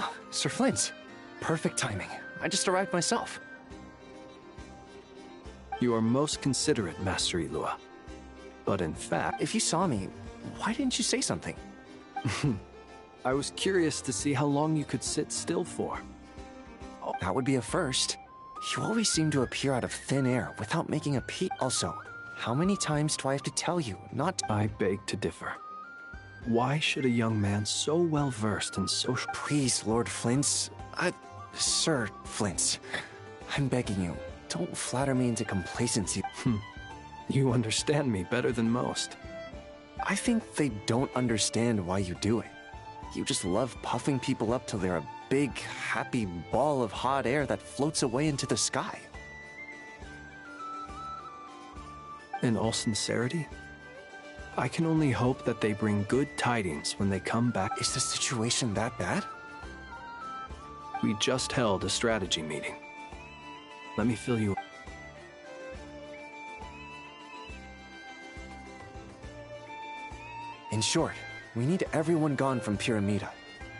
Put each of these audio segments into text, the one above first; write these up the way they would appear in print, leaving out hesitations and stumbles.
Ah, Sir Flint. Perfect timing. I just arrived myself. You are most considerate, Master Ilua. But in fact... If you saw me, why didn't you say something? I was curious to see how long you could sit still for. Oh, that would be a first. You always seem to appear out of thin air without making a peep. Also, how many times do I have to tell you not to— I beg to differ. Why should a young man so well-versed in social— Please, Lord Flint. Sir Flint. I'm begging you, don't flatter me into complacency. You understand me better than most. I think they don't understand why you do it. You just love puffing people up till they're a big, happy ball of hot air that floats away into the sky. In all sincerity, I can only hope that they bring good tidings when they come back. Is the situation that bad? We just held a strategy meeting. Let me fill you. In short, we need everyone gone from Pyramida.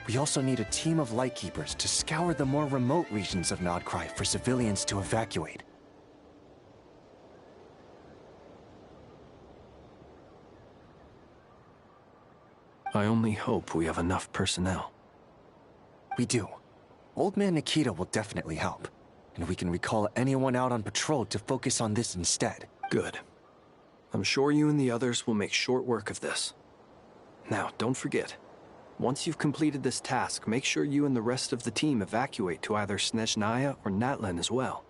We also need a team of lightkeepers to scour the more remote regions of Nodcry for civilians to evacuate. I only hope we have enough personnel. We do. Old Man Nikita will definitely help, and we can recall anyone out on patrol to focus on this instead. Good. I'm sure you and the others will make short work of this. Now, don't forget, once you've completed this task, make sure you and the rest of the team evacuate to either Snezhnaya or Natlan as well.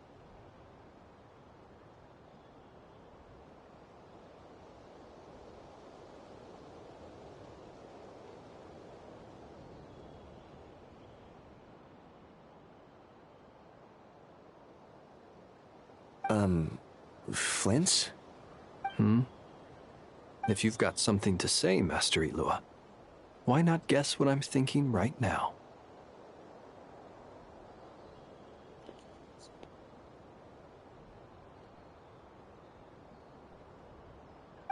Flint? If you've got something to say, Master Ilua, why not guess what I'm thinking right now?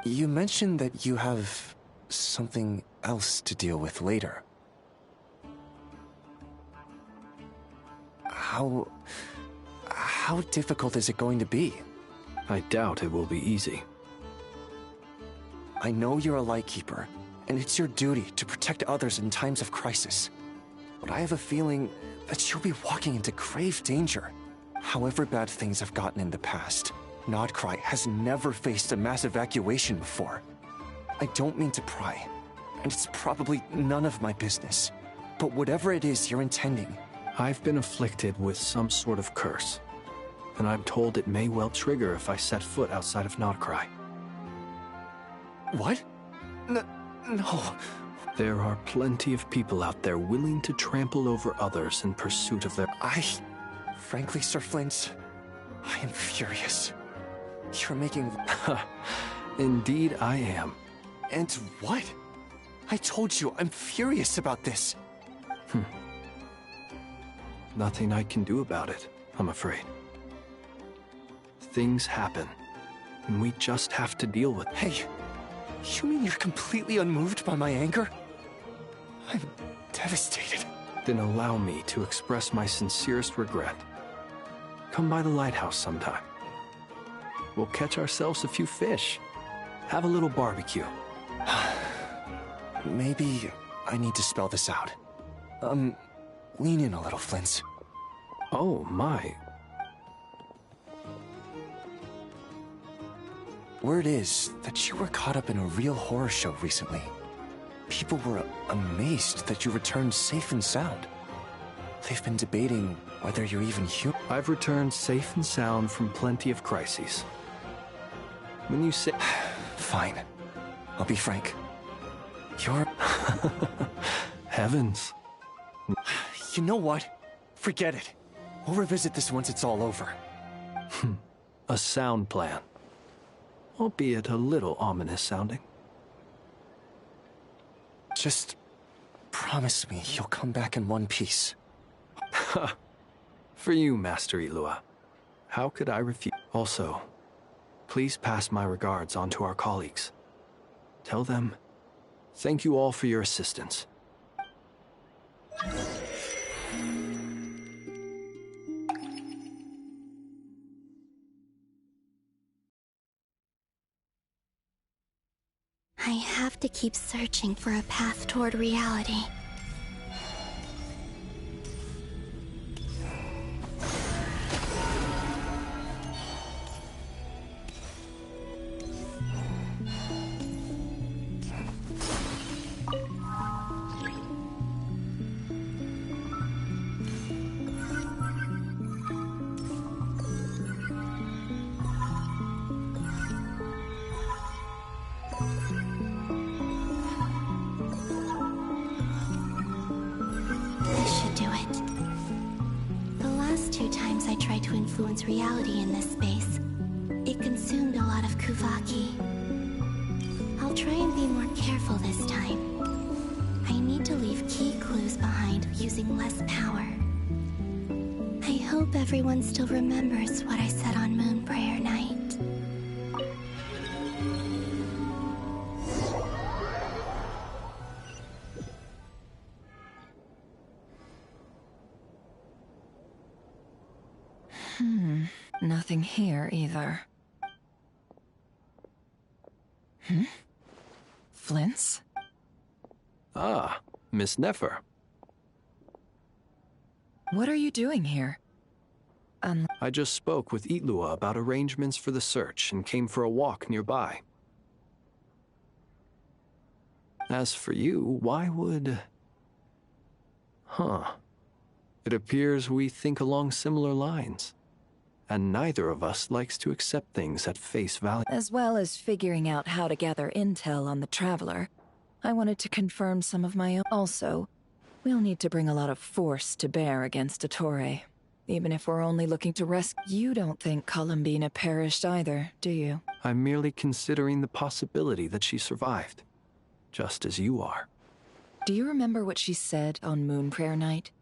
You mentioned that you have something else to deal with later. How difficult is it going to be? I doubt it will be easy. I know you're a lightkeeper, and it's your duty to protect others in times of crisis. But I have a feeling that you'll be walking into grave danger. However bad things have gotten in the past, Nodcry has never faced a mass evacuation before. I don't mean to pry, and it's probably none of my business. But whatever it is you're intending... I've been afflicted with some sort of curse, and I'm told it may well trigger if I set foot outside of Nodcry. What? No. There are plenty of people out there willing to trample over others in pursuit of their... Frankly, Sir Flint, I am furious. You're making... Indeed I am. And what? I told you, I'm furious about this. Nothing I can do about it, I'm afraid. Things happen, and we just have to deal with it. Hey, you mean you're completely unmoved by my anger? I'm devastated. Then allow me to express my sincerest regret. Come by the lighthouse sometime. We'll catch ourselves a few fish. Have a little barbecue. Maybe I need to spell this out. Lean in a little, Flint. Oh, my. Word is that you were caught up in a real horror show recently. People were amazed that you returned safe and sound. They've been debating whether you're even human. I've returned safe and sound from plenty of crises. When you say... Fine. I'll be frank. You're... Heavens. You know what? Forget it. We'll revisit this once it's all over. A sound plan. Albeit a little ominous sounding. Just promise me you'll come back in one piece. For you, Master Ilua. How could I refuse? Also, please pass my regards on to our colleagues. Tell them, thank you all for your assistance. I have to keep searching for a path toward reality. Reality in this space. It consumed a lot of Kuvaki. I'll try and be more careful this time. I need to leave key clues behind using less power. I hope everyone still remembers what I said on Moon Prayer Night. Nothing here either. Flints? Ah, Miss Nefer. What are you doing here? I just spoke with Itlua about arrangements for the search and came for a walk nearby. As for you, why would... It appears we think along similar lines. And neither of us likes to accept things at face value. As well as figuring out how to gather intel on the Traveler, I wanted to confirm some of my own. Also, we'll need to bring a lot of force to bear against Ettore, even if we're only looking to rescue. You don't think Columbina perished either, do you? I'm merely considering the possibility that she survived, just as you are. Do you remember what she said on Moon Prayer Night?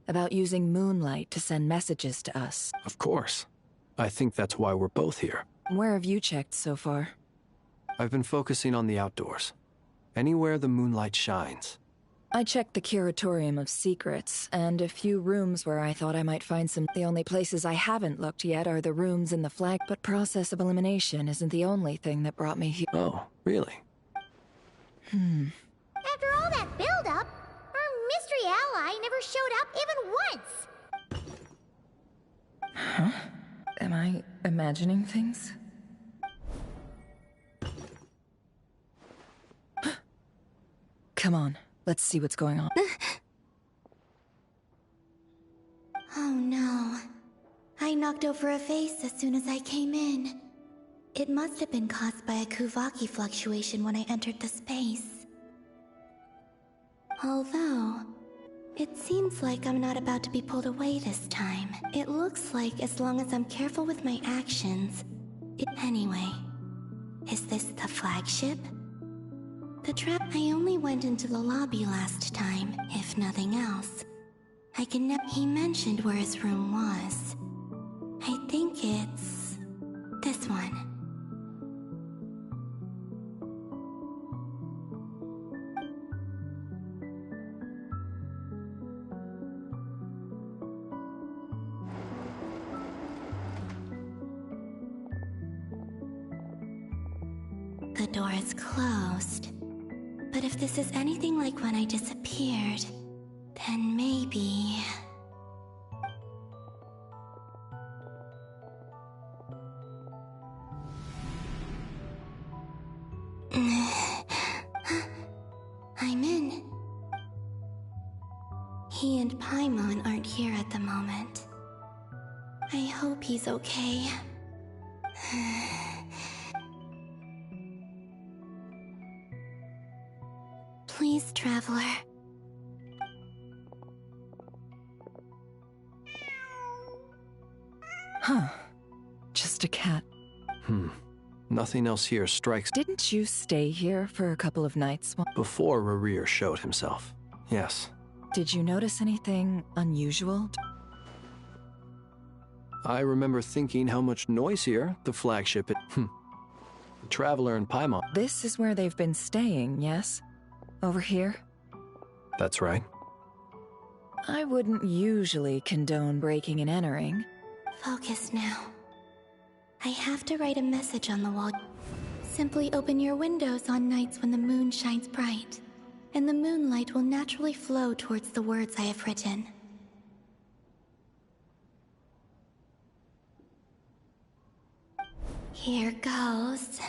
About using moonlight to send messages to us? Of course. I think that's why we're both here. Where have you checked so far? I've been focusing on the outdoors. Anywhere the moonlight shines. I checked the Curatorium of Secrets, and a few rooms where I thought I might find some. The only places I haven't looked yet are the rooms in the flag, but process of elimination isn't the only thing that brought me here. Oh, really? After all that build-up, our mystery ally never showed up even once! Huh? Am I imagining things? Come on, let's see what's going on. Oh no. I knocked over a vase as soon as I came in. It must have been caused by a Kuvaki fluctuation when I entered the space. Although, it seems like I'm not about to be pulled away this time. It looks like as long as I'm careful with my actions... Anyway, is this the flagship? The trap... I only went into the lobby last time, if nothing else. He mentioned where his room was. I think it's... this one. The door is closed. But if this is anything like when I disappeared, then maybe... I'm in. He and Paimon aren't here at the moment. I hope he's okay. Please, Traveler. Huh. Just a cat. Nothing else here strikes... Didn't you stay here for a couple of nights? Before Rerir showed himself. Yes. Did you notice anything unusual? I remember thinking how much noisier the flagship... The Traveler and Paimon... This is where they've been staying, yes? Over here? That's right. I wouldn't usually condone breaking and entering. Focus now. I have to write a message on the wall. Simply open your windows on nights when the moon shines bright, and the moonlight will naturally flow towards the words I have written. Here goes.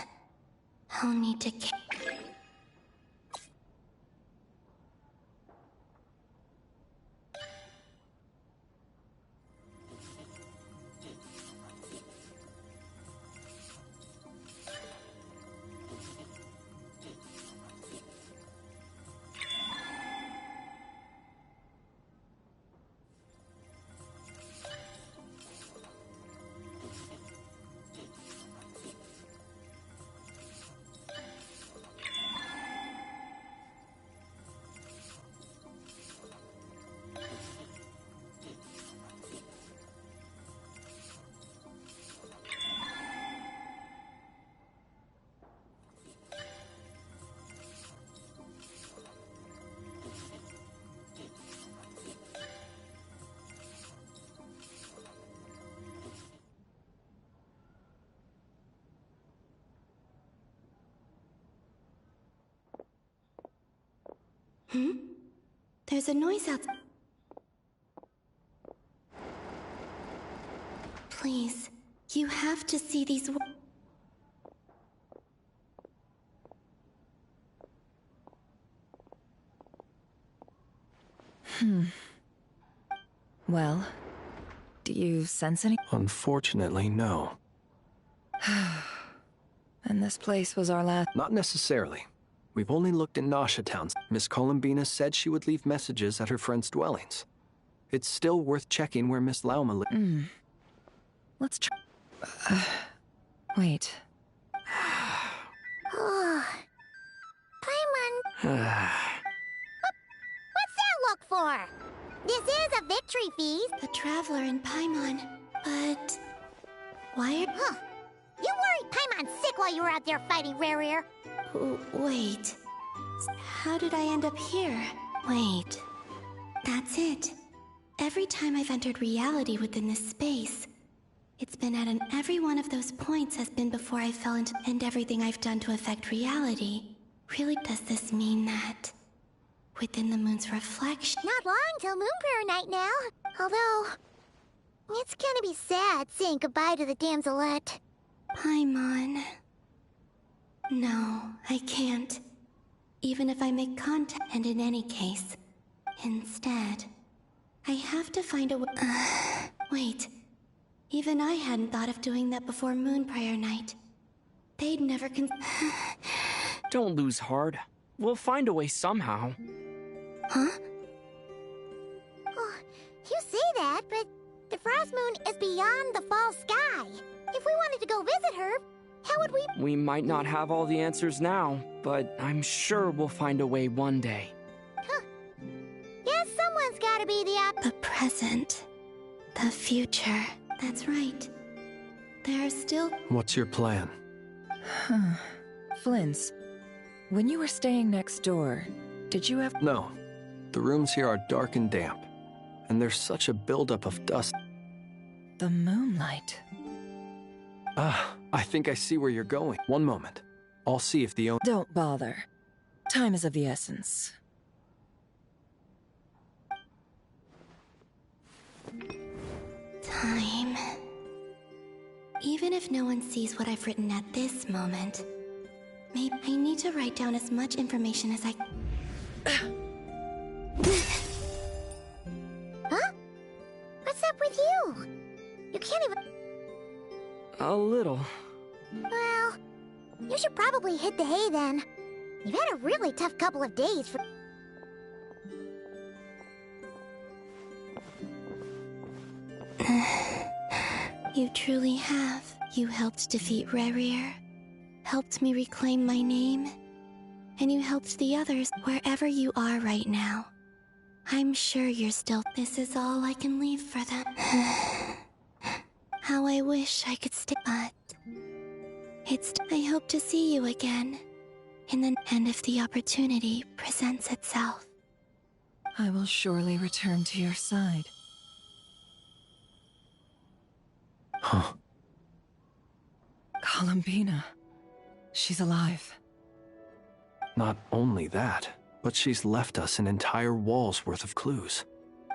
I'll need to There's a noise outside. Please, you have to see these Well, do you sense any? Unfortunately, no. And this place was our last. Not necessarily. We've only looked in Nasha towns. Miss Columbina said she would leave messages at her friends' dwellings. It's still worth checking where Miss Lauma lives. Let's try. Wait. Paimon. What's that look for? This is a victory feast. The Traveler in Paimon, but why are... Huh. You worried Paimon sick while you were out there fighting Rare. Wait. How did I end up here? Wait. That's it. Every time I've entered reality within this space, it's been at every one of those points has been before I fell into, and everything I've done to affect reality. Really, does this mean that within the moon's reflection? Not long till Moon Prayer Night now. Although, it's gonna be sad saying goodbye to the damselette. Paimon. No, I can't. Even if I make contact, and in any case, instead, I have to find a way. Wait. Even I hadn't thought of doing that before Moon Prayer Night. They'd never Don't lose heart. We'll find a way somehow. Huh? Oh, you say that, but the Frost Moon is beyond the fall sky. If we wanted to go visit her, how would we? We might not have all the answers now, but I'm sure we'll find a way one day. Huh. Guess someone's gotta be the The present. The future. That's right. There are still... What's your plan? Flynn's, when you were staying next door, did you have... No. The rooms here are dark and damp, and there's such a buildup of dust. The moonlight? I think I see where you're going. One moment. I'll see if the owner... Don't bother. Time is of the essence. Time. Even if no one sees what I've written at this moment, maybe I need to write down as much information as I... Huh? What's up with you? You can't even... A little. Well, you should probably hit the hay then. You've had a really tough couple of days for... You truly have. You helped defeat Rerir, helped me reclaim my name, and you helped the others wherever you are right now. I'm sure you're still... This is all I can leave for them. How I wish I could stay, but... I hope to see you again. And if the opportunity presents itself. I will surely return to your side. Huh. Columbina. She's alive. Not only that, but she's left us an entire wall's worth of clues.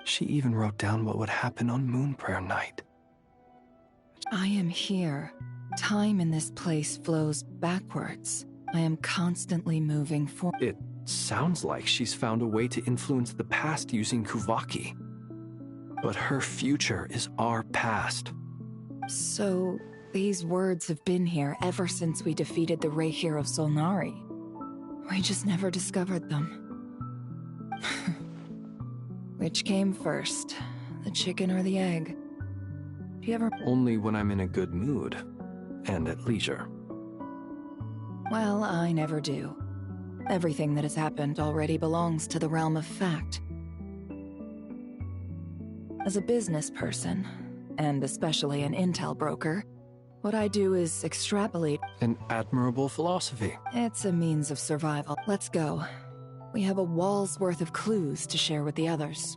She even wrote down what would happen on Moon Prayer Night. I am here. Time in this place flows backwards. I am constantly moving forward. It sounds like she's found a way to influence the past using Kuvaki. But her future is our past. So, these words have been here ever since we defeated the Reihir of Solnari. We just never discovered them. Which came first, the chicken or the egg? Do you ever... Only when I'm in a good mood and at leisure. Well, I never do. Everything that has happened already belongs to the realm of fact. As a business person, and especially an intel broker, what I do is extrapolate. An admirable philosophy. It's a means of survival. Let's go. We have a wall's worth of clues to share with the others.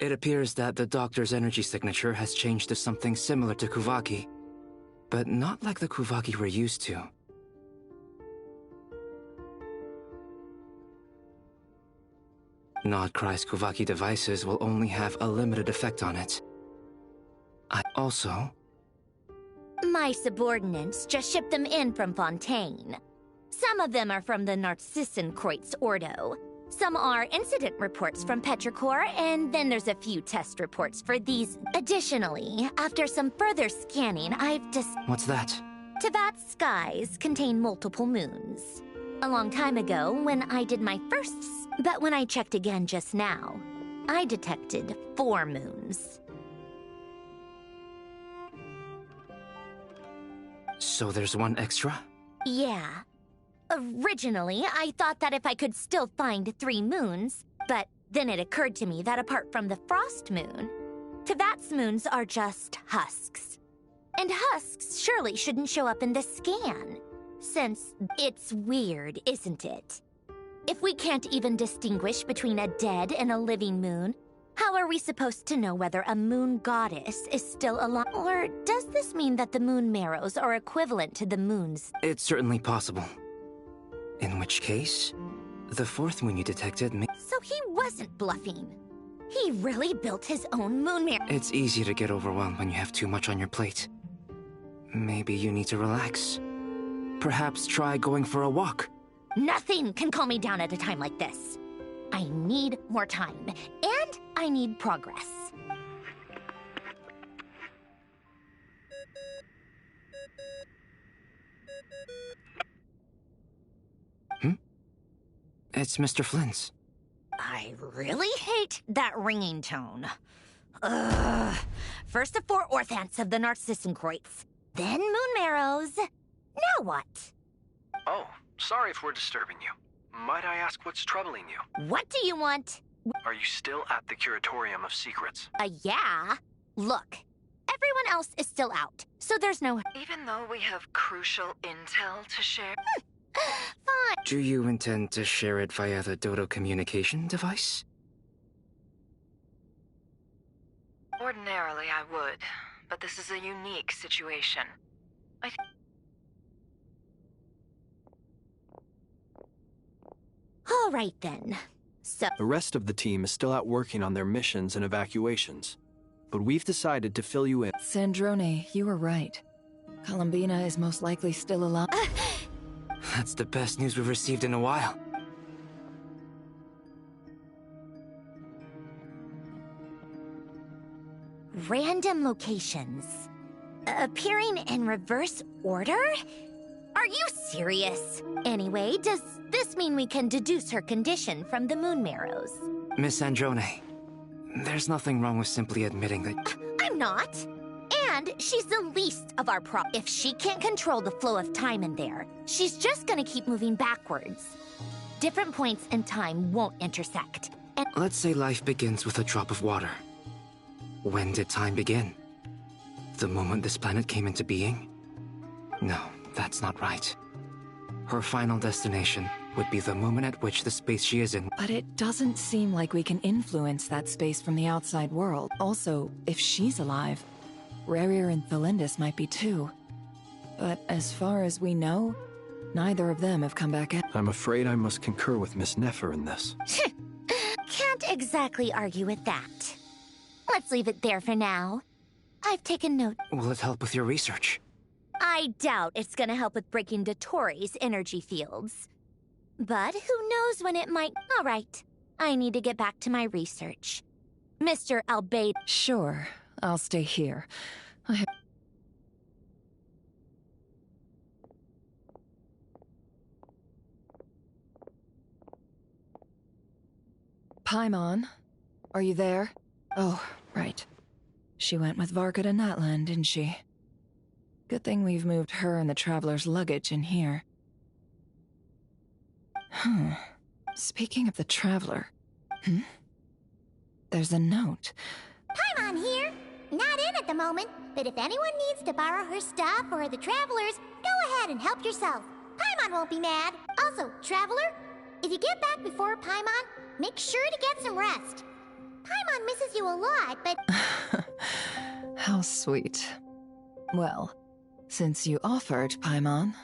It appears that the doctor's energy signature has changed to something similar to Kuvaki, but not like the Kuvaki we're used to. Nodcry's Kuvaki devices will only have a limited effect on it. My subordinates just shipped them in from Fontaine. Some of them are from the Narcissenkreuz Ordo. Some are incident reports from Petrichor, and then there's a few test reports for these. Additionally, after some further scanning, What's that? Tevat's skies contain multiple moons. A long time ago, when I did my but when I checked again just now, I detected 4 moons. So there's one extra? Yeah. Originally, I thought that if I could still find 3 moons, but then it occurred to me that apart from the frost moon, Tevat's moons are just husks. And husks surely shouldn't show up in the scan, since it's weird, isn't it? If we can't even distinguish between a dead and a living moon, how are we supposed to know whether a moon goddess is still alive? Or does this mean that the moon marrows are equivalent to the moons? It's certainly possible. In which case, the 4th moon you detected So he wasn't bluffing. He really built his own moon marrow. It's easy to get overwhelmed when you have too much on your plate. Maybe you need to relax. Perhaps try going for a walk. Nothing can calm me down at a time like this. I need more time, and I need progress. It's Mr. Flynn's. I really hate that ringing tone. Ugh. First the 4 orthants of the Narcissenkreuz, then moon marrows. Now what? Oh, sorry if we're disturbing you. Might I ask what's troubling you? What do you want? Are you still at the Curatorium of Secrets? Yeah. Look, everyone else is still out, so there's no... Even though we have crucial intel to share... Fine. Do you intend to share it via the Dodo communication device? Ordinarily I would, but this is a unique situation. All right then. So... The rest of the team is still out working on their missions and evacuations, but we've decided to fill you in. Sandrone, you were right. Columbina is most likely still alive. That's the best news we've received in a while. Random locations. Appearing in reverse order? Are you serious? Anyway, does this mean we can deduce her condition from the moon marrows? Miss Androne, there's nothing wrong with simply admitting that... I'm not. And she's the least of our If she can't control the flow of time in there, she's just gonna keep moving backwards. Different points in time won't intersect. And Let's say life begins with a drop of water. When did time begin? The moment this planet came into being? No, that's not right. Her final destination would be the moment at which the space she is in. But it doesn't seem like we can influence that space from the outside world. Also, if she's alive, Rerir and Thalindis might be too. But as far as we know, neither of them have come back out. I'm afraid I must concur with Miss Nefer in this. Can't exactly argue with that. Let's leave it there for now. I've taken note. Will it help with your research? I doubt it's gonna help with breaking Dotori's energy fields. But who knows when it might... All right, I need to get back to my research. Mr. Albade... Sure, I'll stay here. Paimon, are you there? Oh, right. She went with Varka to Natlan, didn't she? Good thing we've moved her and the Traveler's luggage in here. Speaking of the Traveler... There's a note. Paimon here. Not in at the moment, but if anyone needs to borrow her stuff or the Traveler's, go ahead and help yourself. Paimon won't be mad. Also, Traveler, if you get back before Paimon, make sure to get some rest. Paimon misses you a lot, but... How sweet. Well, since you offered, Paimon,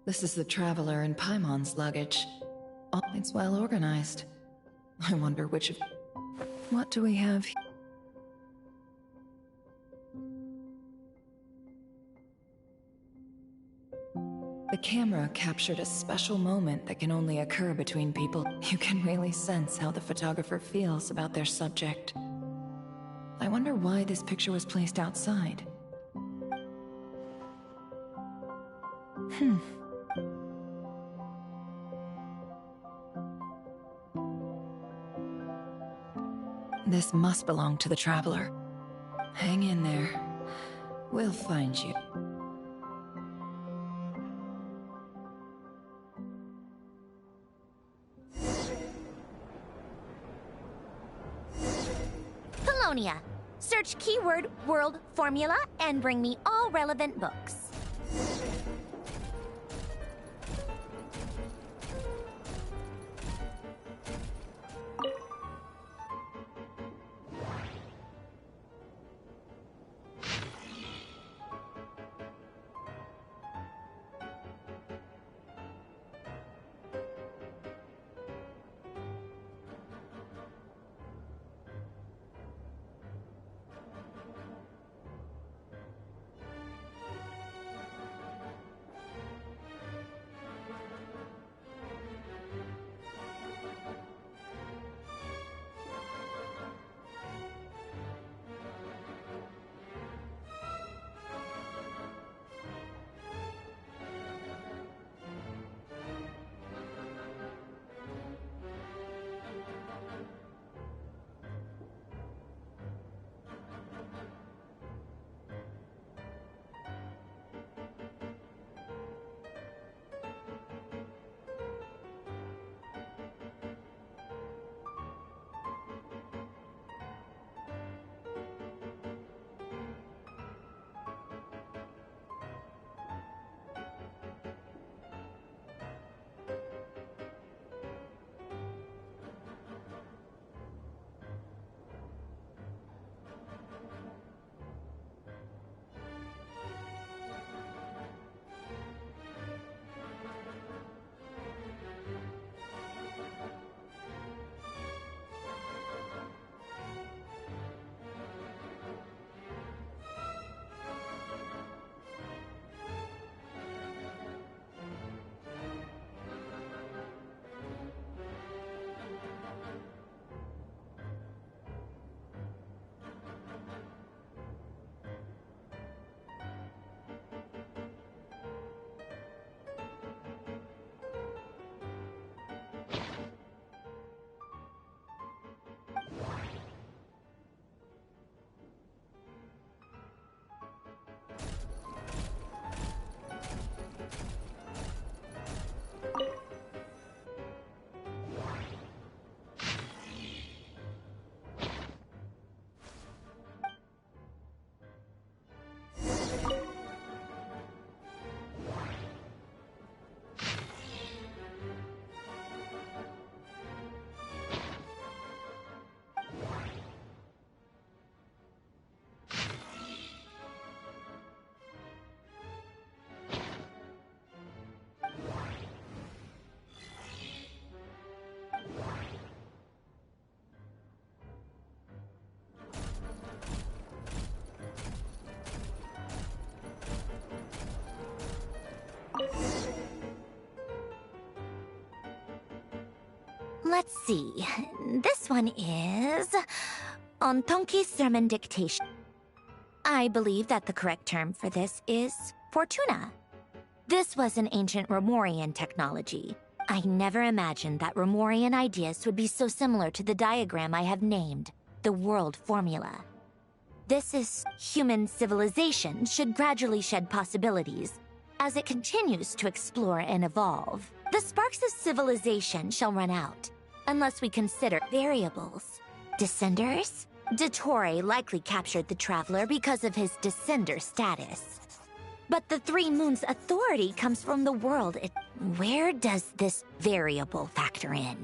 this is the Traveler and Paimon's luggage. It's well organized. I wonder which of... What do we have here? The camera captured a special moment that can only occur between people. You can really sense how the photographer feels about their subject. I wonder why this picture was placed outside. This must belong to the Traveler. Hang in there. We'll find you. Polonia. Search keyword world formula and bring me all relevant books. Let's see. This one is Ontonki Sermon Dictation. I believe that the correct term for this is Fortuna. This was an ancient Romorian technology. I never imagined that Romorian ideas would be so similar to the diagram I have named, the World Formula. This is human civilization should gradually shed possibilities as it continues to explore and evolve. The sparks of civilization shall run out, unless we consider variables. Descenders? Dottore likely captured the Traveler because of his descender status. But the Three Moons' authority comes from the world. Where does this variable factor in?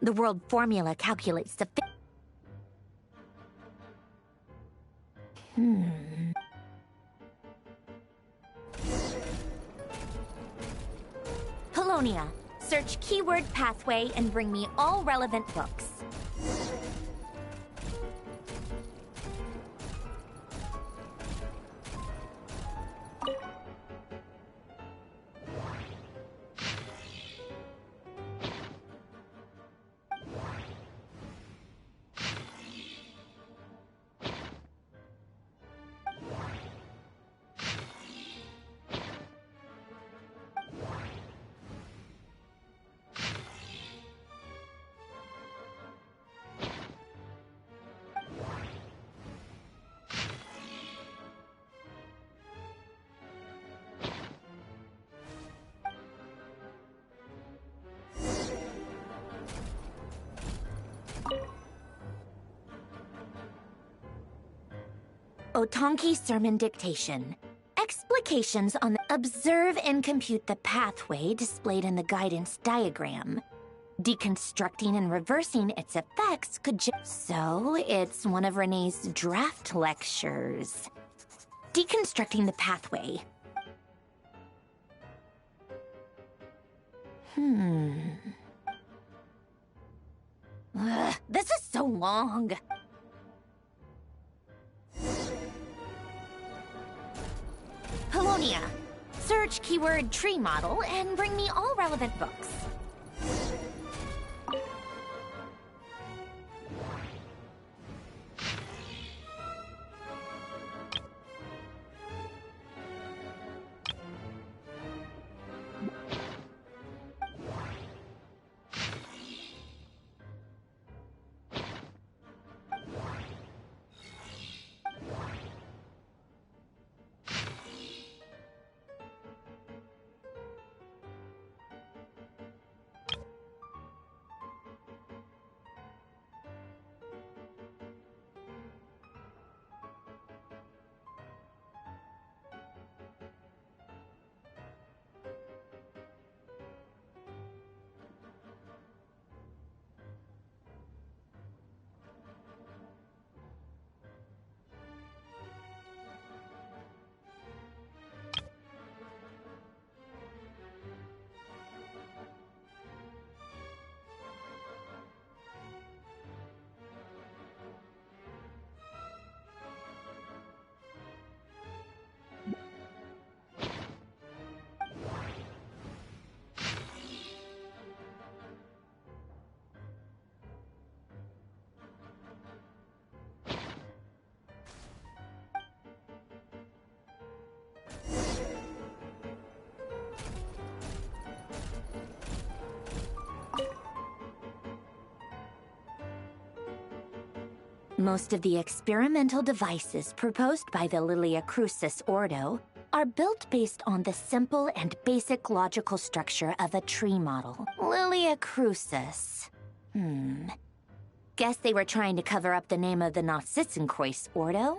The World Formula calculates the... Polonia, search keyword pathway and bring me all relevant books. Otonki Sermon Dictation. Explications on the... Observe and compute the pathway displayed in the guidance diagram. Deconstructing and reversing its effects could So, it's one of Renee's draft lectures. Deconstructing the pathway. This is so long. Polonia. Search keyword tree model and bring me all relevant books. Most of the experimental devices proposed by the Lilia Crucis Ordo are built based on the simple and basic logical structure of a tree model. Lilia Crucis. Guess they were trying to cover up the name of the Nautitzenkreuz Ordo?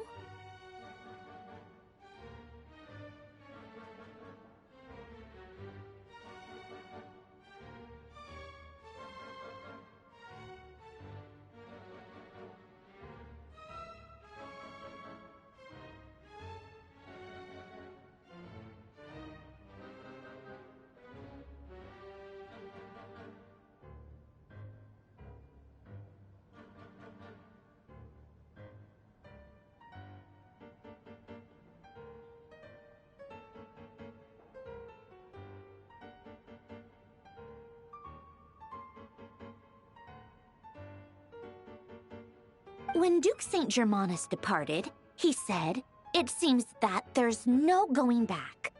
When Duke St. Germanus departed, he said, "It seems that there's no going back."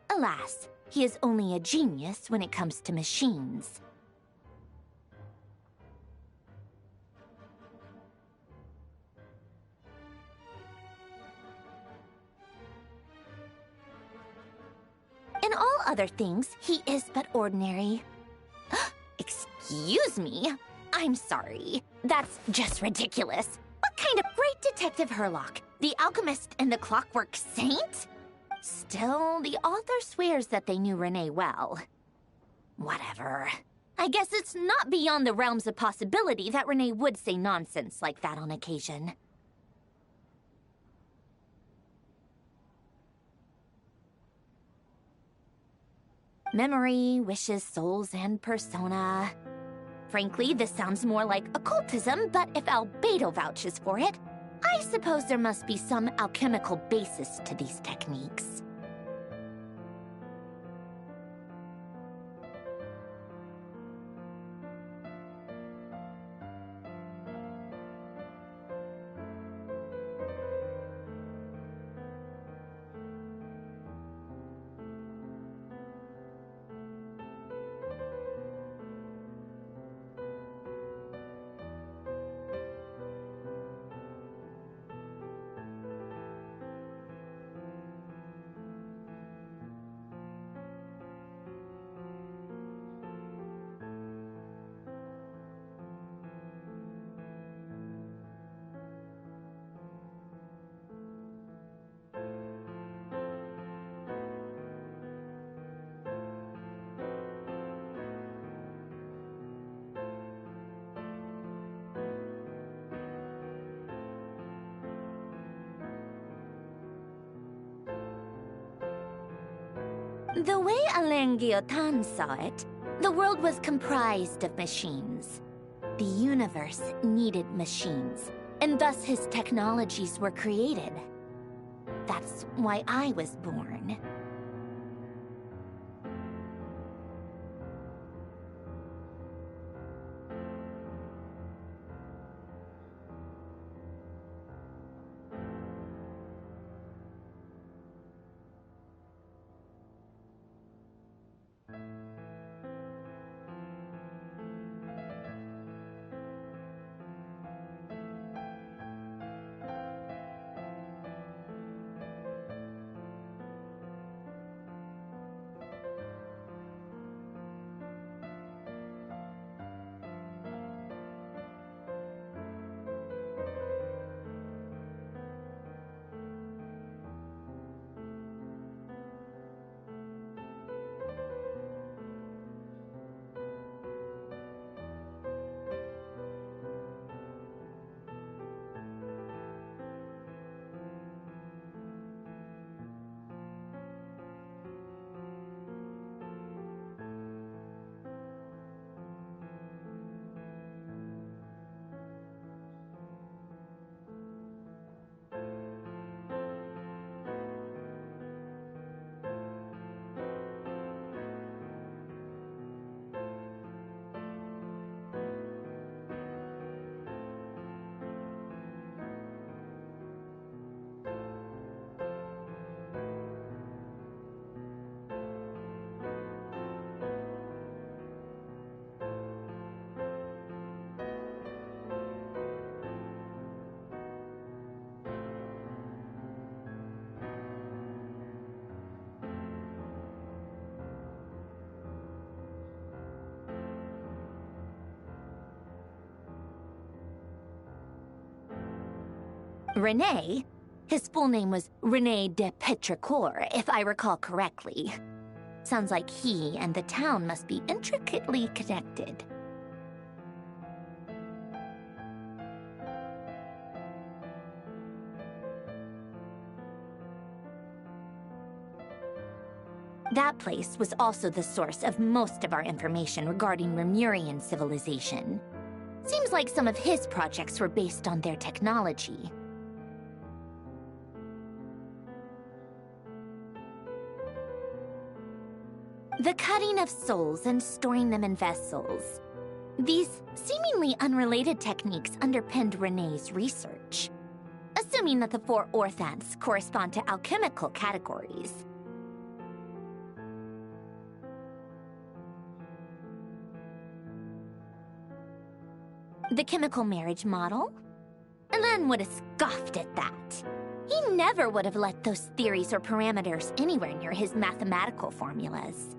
Alas, he is only a genius when it comes to machines. In all other things, he is but ordinary. Excuse me? I'm sorry. That's just ridiculous. What kind of great detective Herlock? The alchemist and the clockwork saint? Still, the author swears that they knew Renee well. Whatever. I guess it's not beyond the realms of possibility that Renee would say nonsense like that on occasion. Memory, wishes, souls, and persona. Frankly, this sounds more like occultism, but if Albedo vouches for it, I suppose there must be some alchemical basis to these techniques. The way Alain Guillotin saw it, the world was comprised of machines. The universe needed machines, and thus his technologies were created. That's why I was born. Renee? His full name was Rene de Petrichor, if I recall correctly. Sounds like he and the town must be intricately connected. That place was also the source of most of our information regarding Remurian civilization. Seems like some of his projects were based on their technology. The cutting of souls and storing them in vessels. These seemingly unrelated techniques underpinned Renee's research, assuming that the 4 orthants correspond to alchemical categories. The chemical marriage model? Elen would have scoffed at that. He never would have let those theories or parameters anywhere near his mathematical formulas.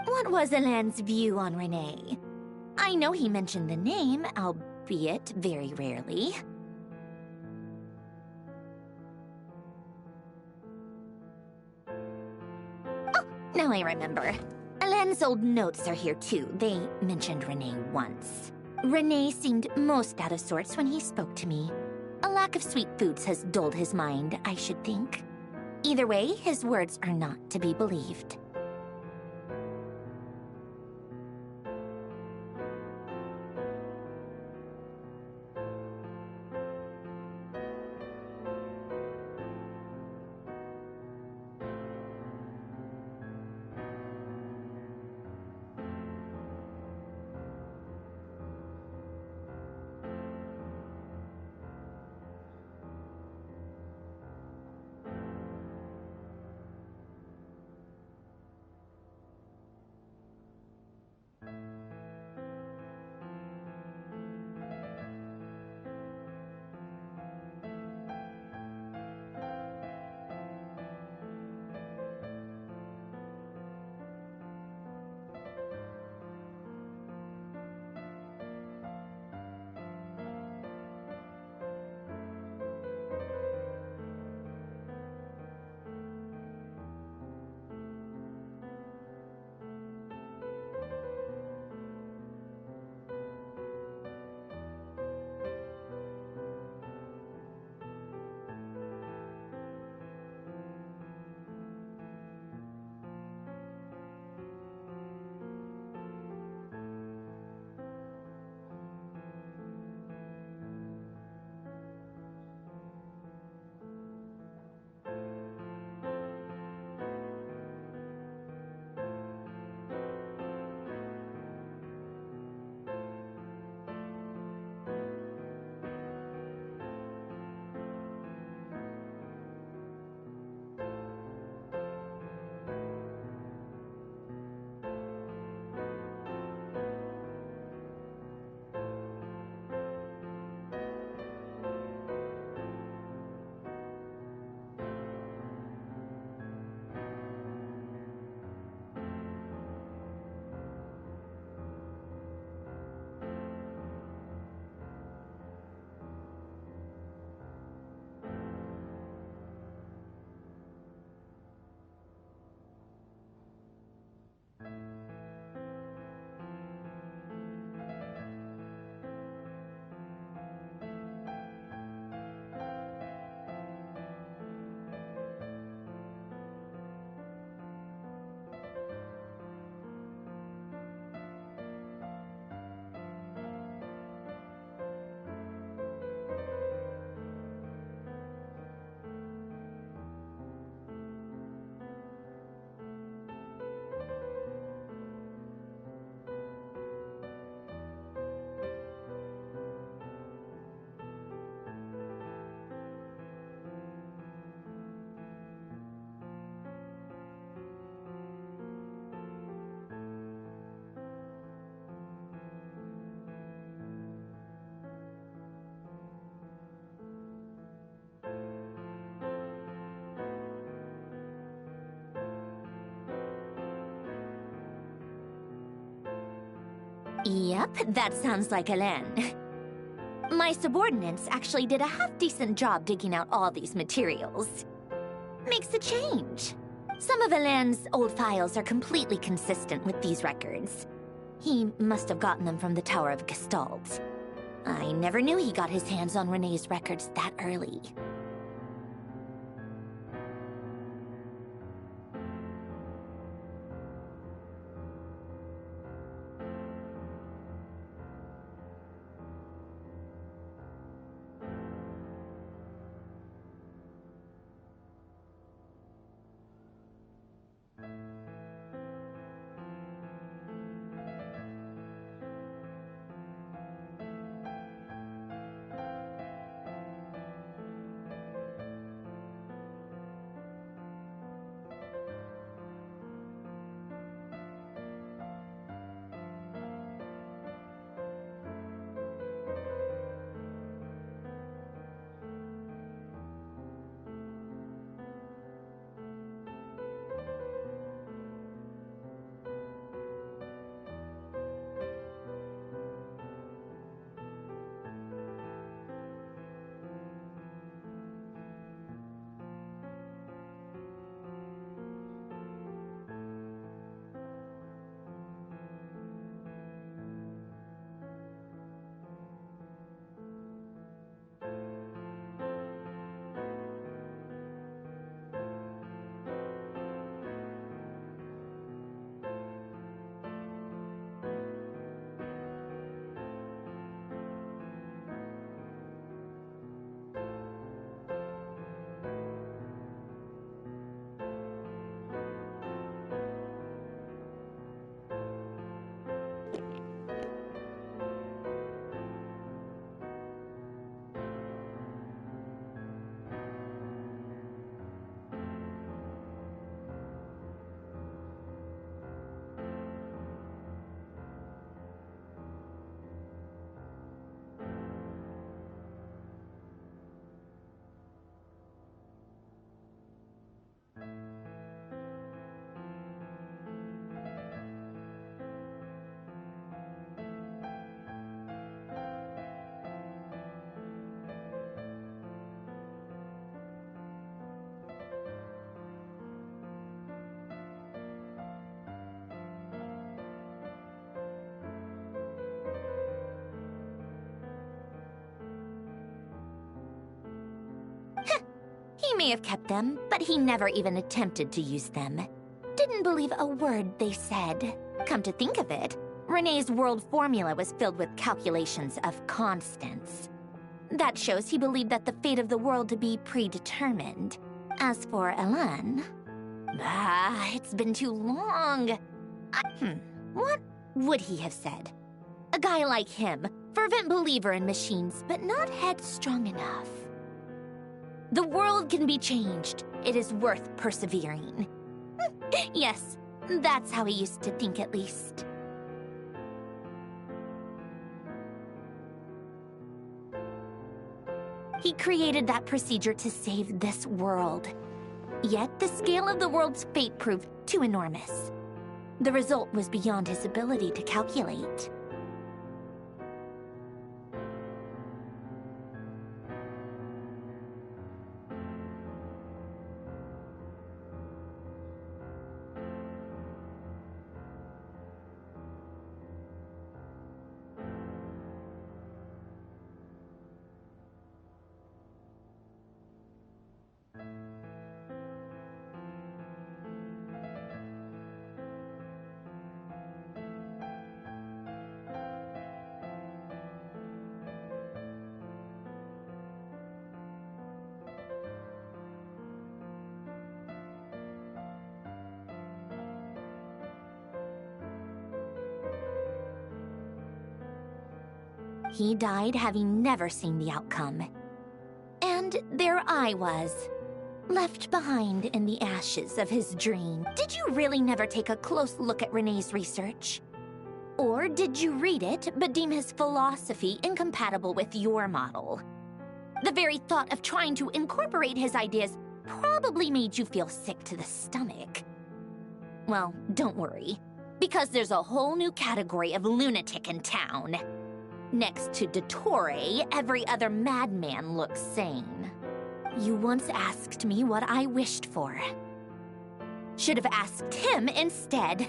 What was Elen's view on Renee? I know he mentioned the name, albeit very rarely. Oh, now I remember. Elen's old notes are here too. They mentioned Renee once. Renee seemed most out of sorts when he spoke to me. A lack of sweet foods has dulled his mind, I should think. Either way, his words are not to be believed. Yep, that sounds like Hélène. My subordinates actually did a half-decent job digging out all these materials. Makes a change. Some of Hélène's old files are completely consistent with these records. He must have gotten them from the Tower of Gestalt. I never knew he got his hands on Renee's records that early. He may have kept them, but he never even attempted to use them. Didn't believe a word they said. Come to think of it, Renee's world formula was filled with calculations of constants. That shows he believed that the fate of the world to be predetermined. As for Elan... it's been too long. What would he have said? A guy like him, fervent believer in machines, but not headstrong enough. The world can be changed. It is worth persevering. Yes, that's how he used to think at least. He created that procedure to save this world. Yet the scale of the world's fate proved too enormous. The result was beyond his ability to calculate. He died having never seen the outcome. And there I was, left behind in the ashes of his dream. Did you really never take a close look at Renee's research? Or did you read it, but deem his philosophy incompatible with your model? The very thought of trying to incorporate his ideas probably made you feel sick to the stomach. Well, don't worry. Because there's a whole new category of lunatic in town. Next to Dottore, every other madman looks sane. You once asked me what I wished for. Should have asked him instead.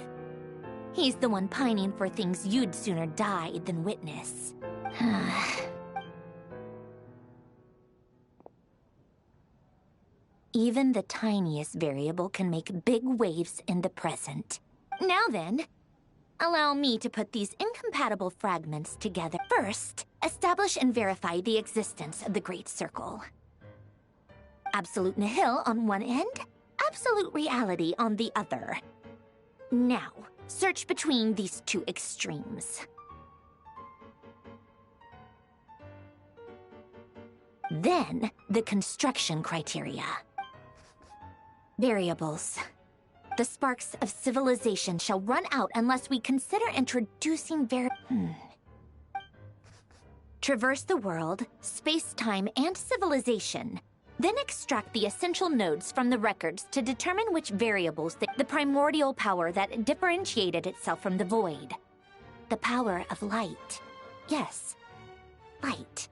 He's the one pining for things you'd sooner die than witness. Even the tiniest variable can make big waves in the present. Now then, allow me to put these incompatible fragments together. First, establish and verify the existence of the Great Circle. Absolute nihil on one end, absolute reality on the other. Now, search between these two extremes. Then, the construction criteria. Variables. The sparks of civilization shall run out unless we consider introducing Traverse the world, space-time, and civilization. Then extract the essential nodes from the records to determine which variables the primordial power that differentiated itself from the void. The power of light. Yes, light.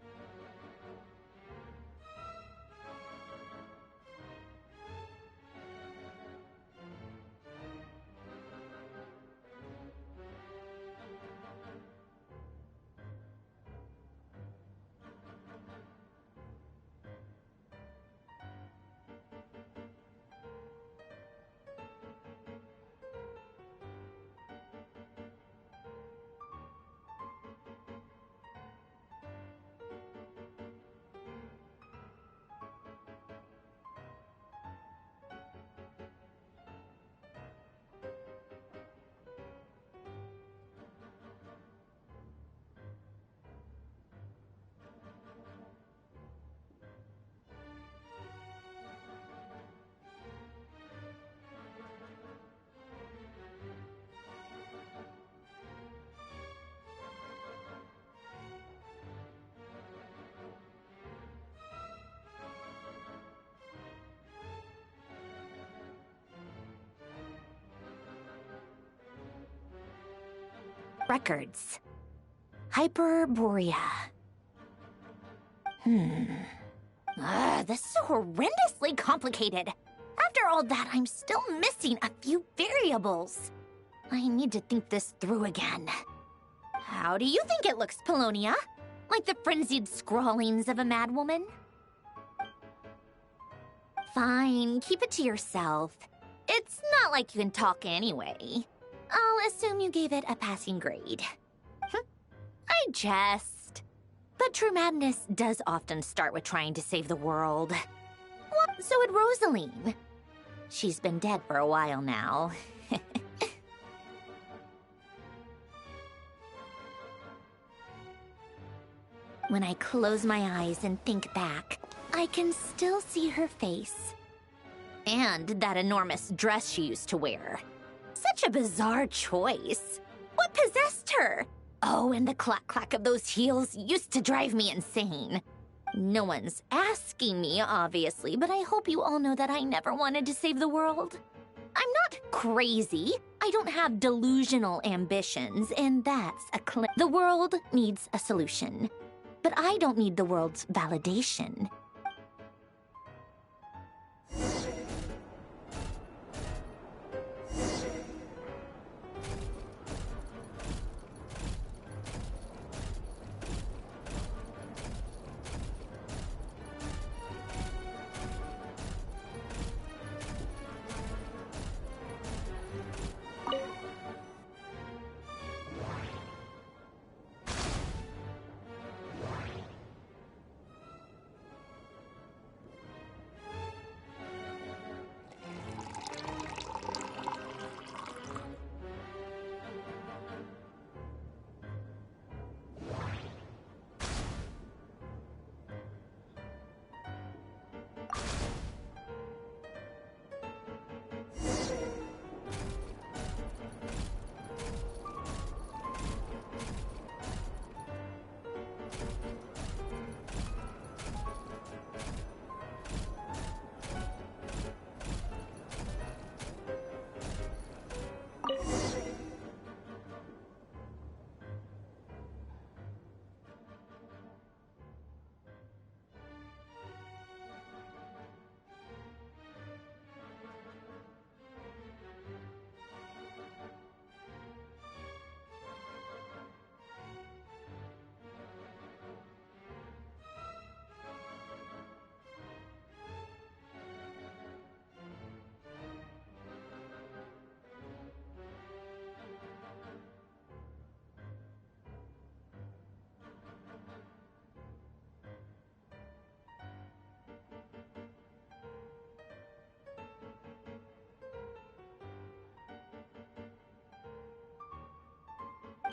Records. Hyperborea. This is so horrendously complicated. After all that, I'm still missing a few variables. I need to think this through again. How do you think it looks, Polonia? Like the frenzied scrawlings of a madwoman? Fine, keep it to yourself. It's not like you can talk anyway. I'll assume you gave it a passing grade. I jest. But true madness does often start with trying to save the world. Well, so would Rosaline. She's been dead for a while now. When I close my eyes and think back, I can still see her face. And that enormous dress she used to wear. Such a bizarre choice. What possessed her? Oh, and the clack-clack of those heels used to drive me insane. No one's asking me, obviously, but I hope you all know that I never wanted to save the world. I'm not crazy. I don't have delusional ambitions, and that's a claim. The world needs a solution. But I don't need the world's validation.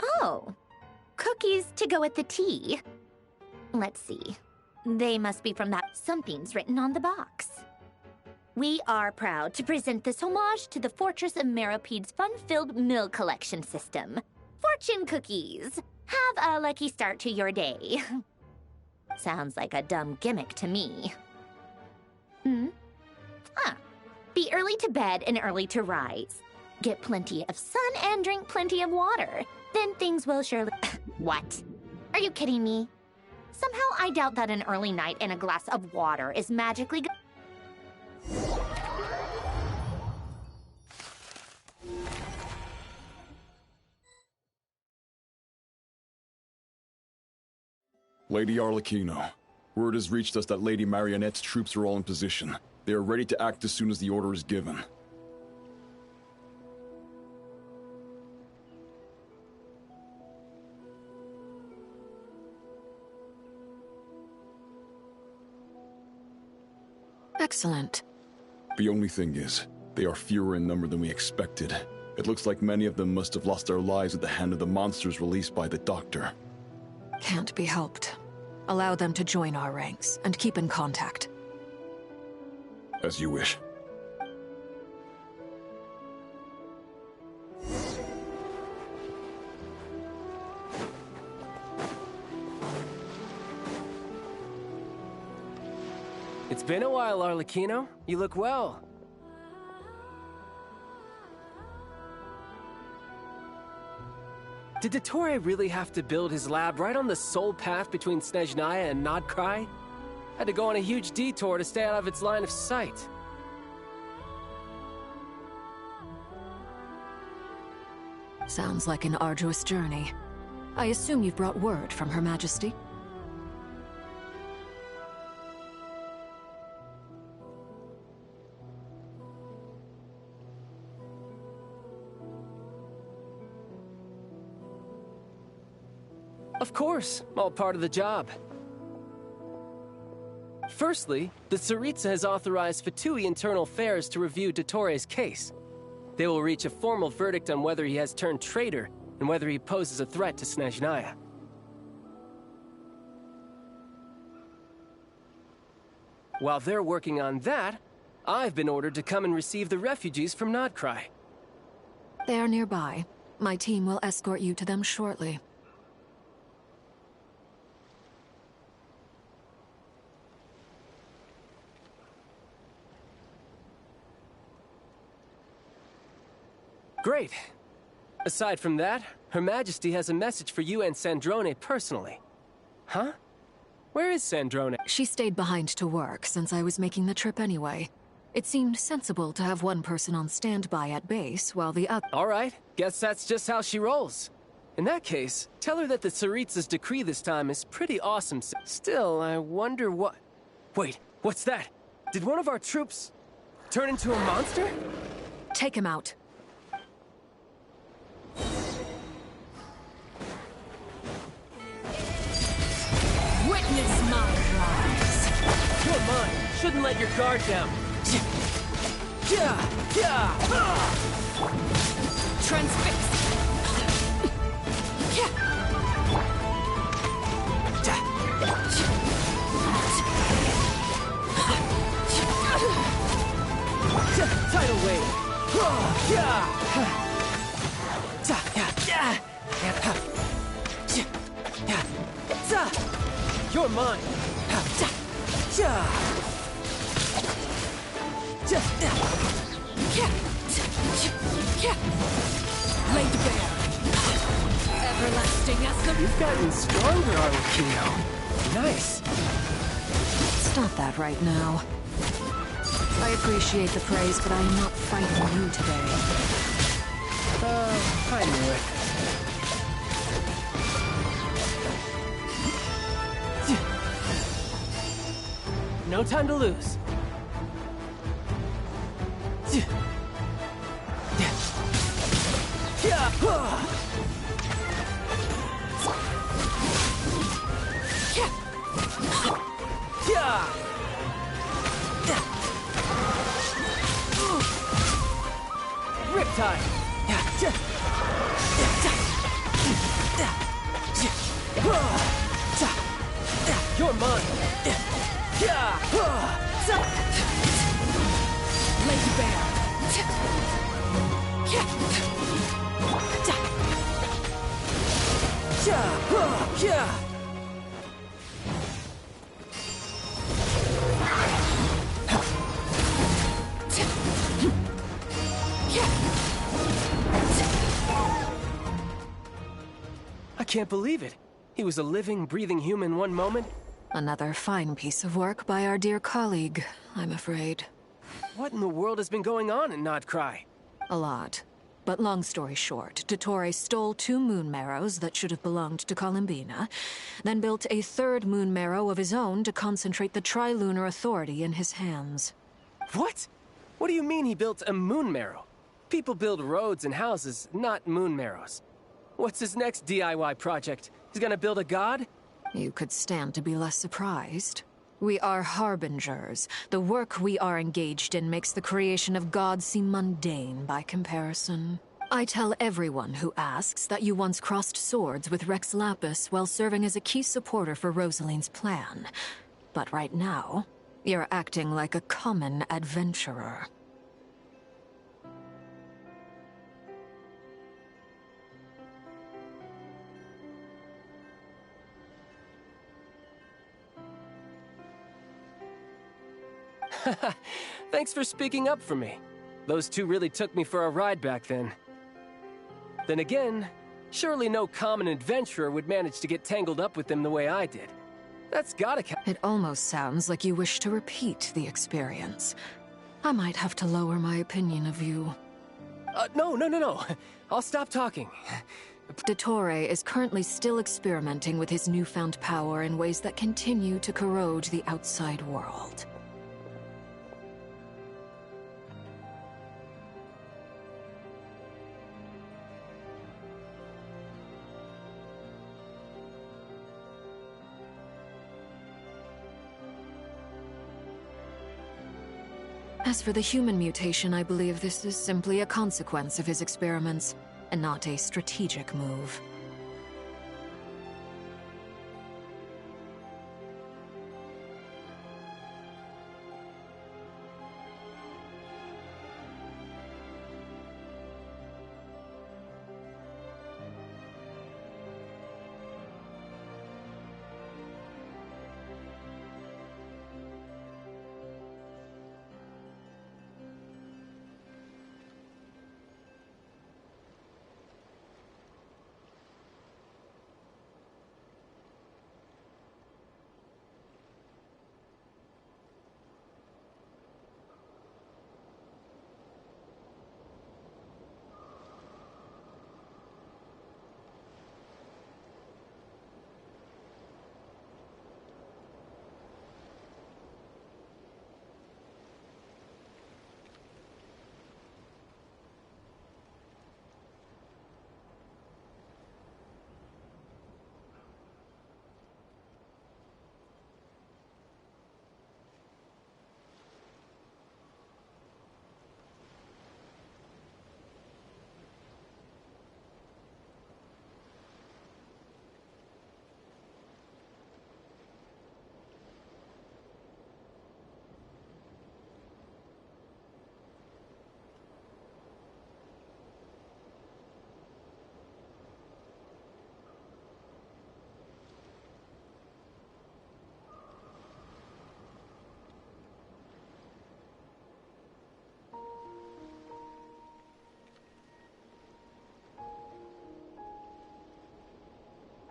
Oh, cookies to go with the tea. Let's see. They must be from that something's written on the box. We are proud to present this homage to the Fortress of Meropede's fun-filled mill collection system. Fortune cookies! Have a lucky start to your day. Sounds like a dumb gimmick to me. Be early to bed and early to rise. Get plenty of sun and drink plenty of water. Then things will surely... What? Are you kidding me? Somehow I doubt that an early night and a glass of water is magically good. Lady Arlecchino, word has reached us that Lady Marionette's troops are all in position. They are ready to act as soon as the order is given. Excellent. The only thing is, they are fewer in number than we expected. It looks like many of them must have lost their lives at the hand of the monsters released by the Doctor. Can't be helped. Allow them to join our ranks, and keep in contact. As you wish. It's been a while, Arlecchino. You look well. Did Dottore really have to build his lab right on the sole path between Snezhnaya and Nodkrai? Had to go on a huge detour to stay out of its line of sight. Sounds like an arduous journey. I assume you've brought word from Her Majesty? Of course, all part of the job. Firstly, the Tsaritsa has authorized Fatui Internal Affairs to review Dottore's case. They will reach a formal verdict on whether he has turned traitor and whether he poses a threat to Snezhnaya. While they're working on that, I've been ordered to come and receive the refugees from Nodkrai. They are nearby. My team will escort you to them shortly. Great. Aside from that, Her Majesty has a message for you and Sandrone personally. Huh? Where is Sandrone? She stayed behind to work since I was making the trip anyway. It seemed sensible to have one person on standby at base while the other... All right, guess that's just how she rolls. In that case, tell her that the Tsaritsa's decree this time is pretty awesome. Still, I wonder what... Wait, what's that? Did one of our troops turn into a monster? Take him out. Witness my rise. You're mine. Shouldn't let your guard down. Transfix. Tidal wave. You're mine. Laid bare. Everlasting as the... You've gotten stronger, Arlecchino. Nice. Stop that right now. I appreciate the praise, but I am not fighting you today. I knew it. No time to lose. Riptide. You're mine! Lazy bear. I can't believe it. He was a living, breathing human one moment. Another fine piece of work by our dear colleague, I'm afraid. What in the world has been going on in Nodcry? A lot. But long story short, Dottore stole 2 moon marrows that should have belonged to Columbina, then built a 3rd moon marrow of his own to concentrate the Trilunar Authority in his hands. What? What do you mean he built a moon marrow? People build roads and houses, not moon marrows. What's his next DIY project? He's gonna build a god? You could stand to be less surprised. We are harbingers. The work we are engaged in makes the creation of gods seem mundane by comparison. I tell everyone who asks that you once crossed swords with Rex Lapis while serving as a key supporter for Rosaline's plan. But right now, you're acting like a common adventurer. Thanks for speaking up for me. Those 2 really took me for a ride back then. Then again, surely no common adventurer would manage to get tangled up with them the way I did. That's gotta count. It almost sounds like you wish to repeat the experience. I might have to lower my opinion of you. No. I'll stop talking. Dottore is currently still experimenting with his newfound power in ways that continue to corrode the outside world. As for the human mutation, I believe this is simply a consequence of his experiments, and not a strategic move.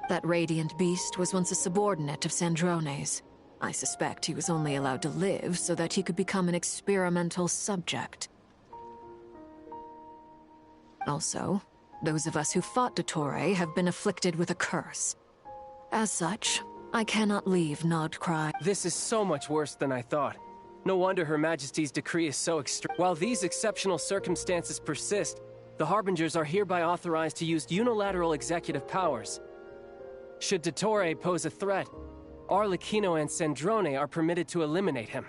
That radiant beast was once a subordinate of Sandrone's. I suspect he was only allowed to live so that he could become an experimental subject. Also, those of us who fought Dottore have been afflicted with a curse. As such, I cannot leave Nodcry. This is so much worse than I thought. No wonder Her Majesty's decree is so extreme. While these exceptional circumstances persist, the Harbingers are hereby authorized to use unilateral executive powers. Should Dottore pose a threat, Arlecchino and Sandrone are permitted to eliminate him.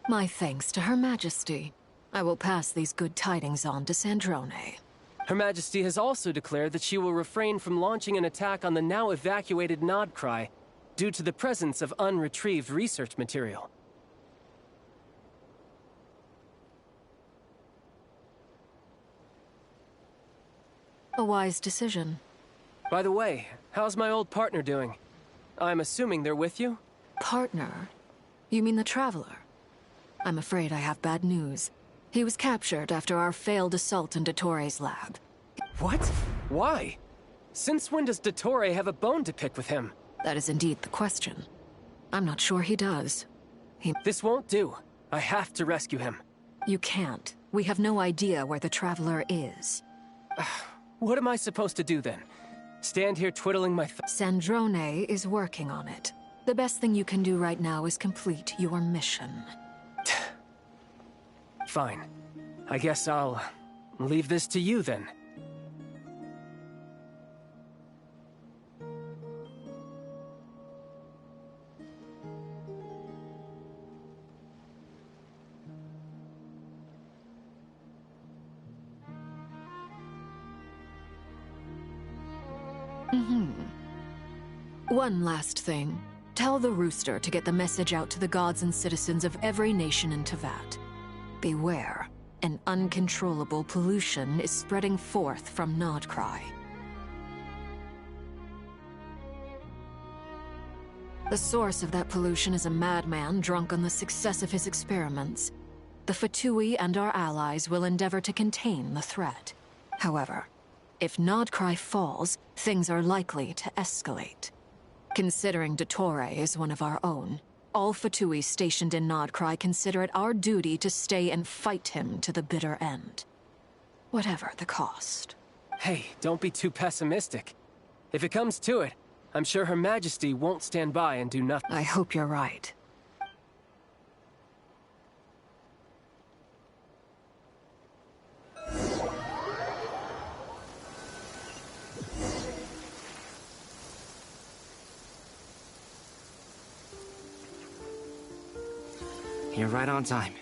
My thanks to Her Majesty. I will pass these good tidings on to Sandrone. Her Majesty has also declared that she will refrain from launching an attack on the now evacuated Nodcry due to the presence of unretrieved research material. A wise decision. By the way, how's my old partner doing? I'm assuming they're with you? Partner? You mean the Traveler? I'm afraid I have bad news. He was captured after our failed assault in Dottore lab. What? Why? Since when does Dottore have a bone to pick with him? That is indeed the question. I'm not sure he does. This won't do. I have to rescue him. You can't. We have no idea where the Traveler is. What am I supposed to do then? Stand here twiddling my Sandrone is working on it. The best thing you can do right now is complete your mission. Fine. I guess I'll leave this to you then. One last thing. Tell the Rooster to get the message out to the gods and citizens of every nation in Teyvat. Beware. An uncontrollable pollution is spreading forth from Nodcry. The source of that pollution is a madman drunk on the success of his experiments. The Fatui and our allies will endeavor to contain the threat. However, if Nodcry falls, things are likely to escalate. Considering Dottore is one of our own, all Fatui stationed in Nodcry consider it our duty to stay and fight him to the bitter end. Whatever the cost. Hey, don't be too pessimistic. If it comes to it, I'm sure Her Majesty won't stand by and do nothing. I hope you're right. You're right on time.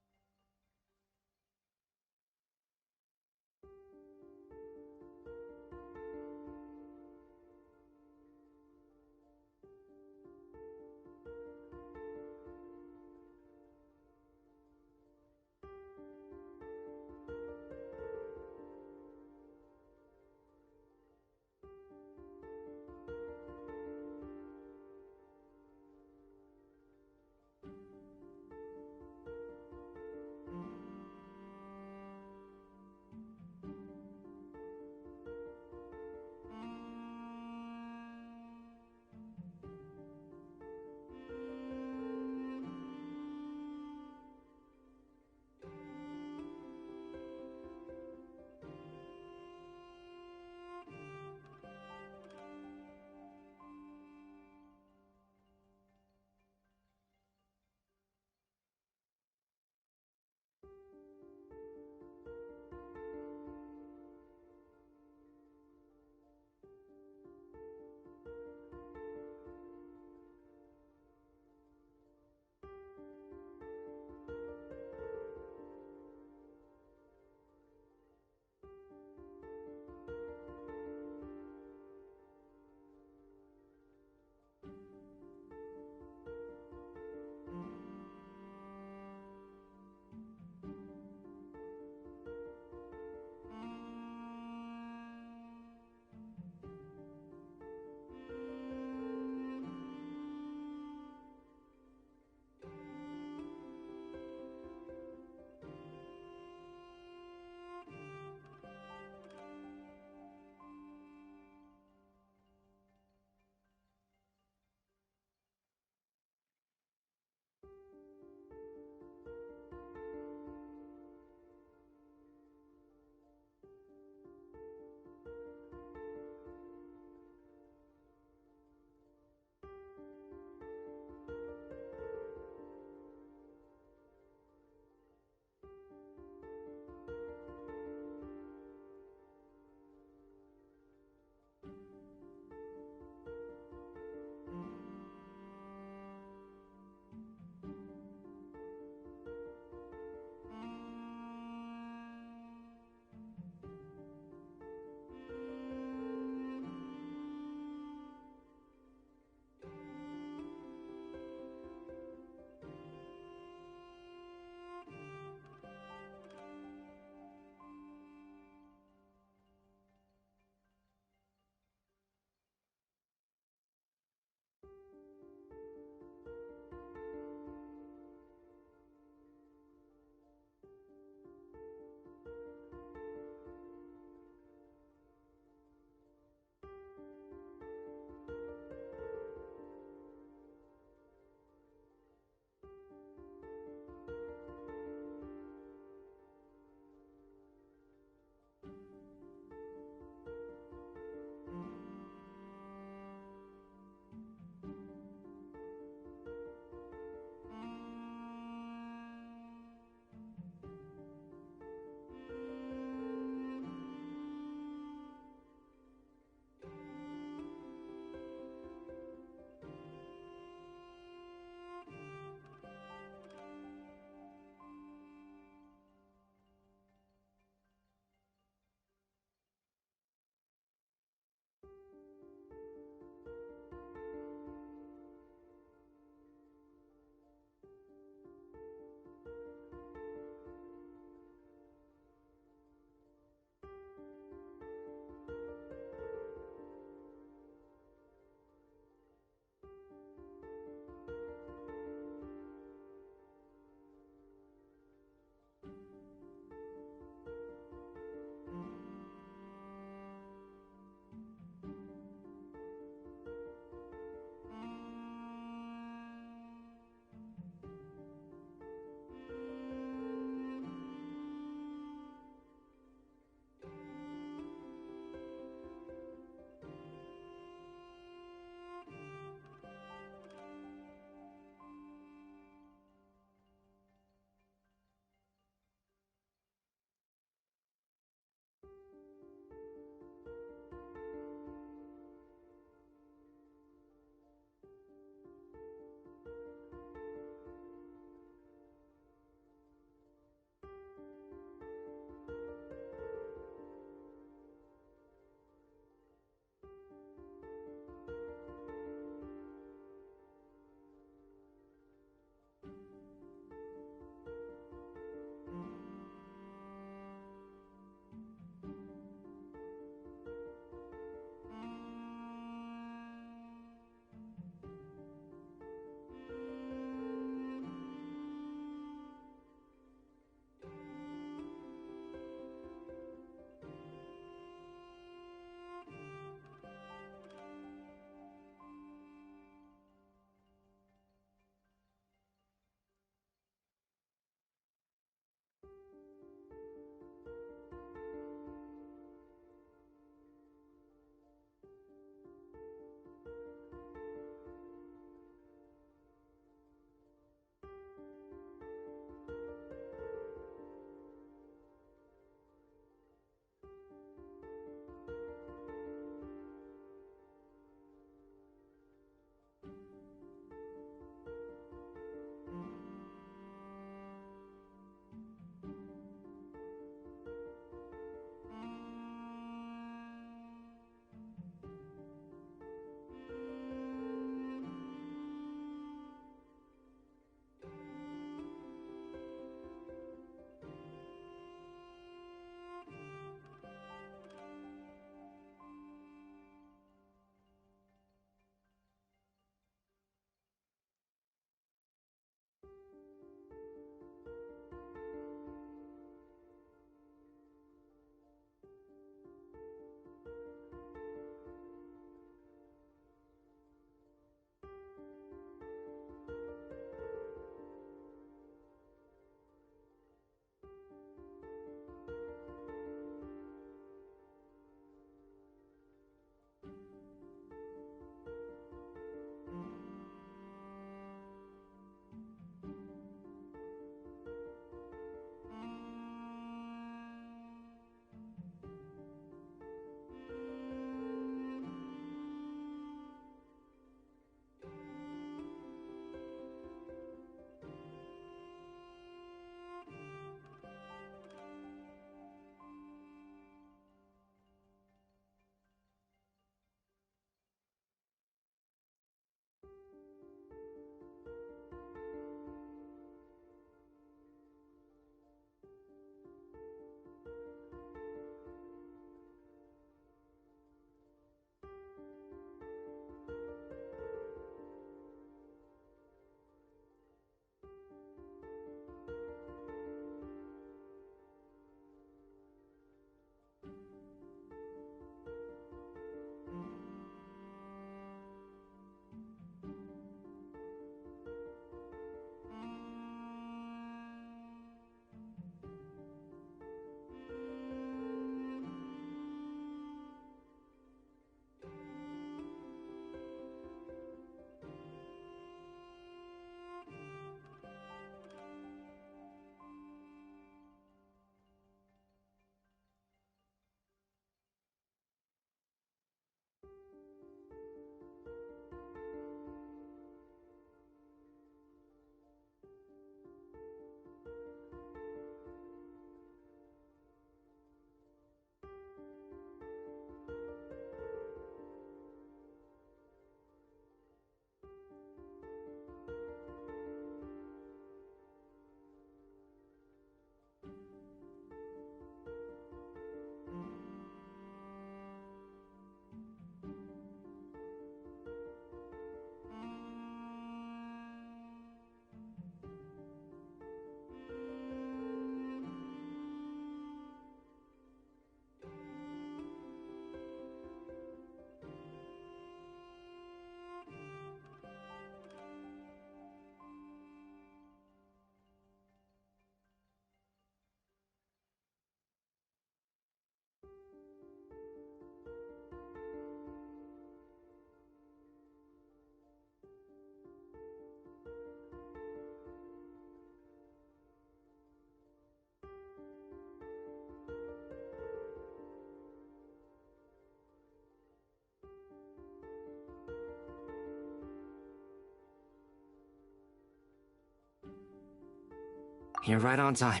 You're right on time.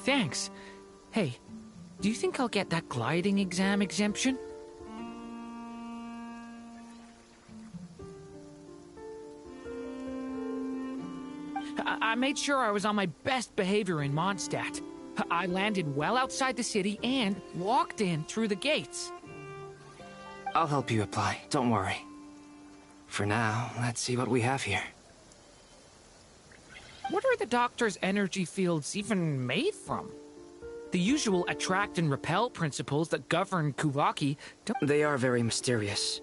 Thanks. Hey, do you think I'll get that gliding exam exemption? I made sure I was on my best behavior in Mondstadt. I landed well outside the city and walked in through the gates. I'll help you apply, don't worry. For now, let's see what we have here. What are the doctor's energy fields even made from? The usual attract and repel principles that govern Kuvaki don't... They are very mysterious.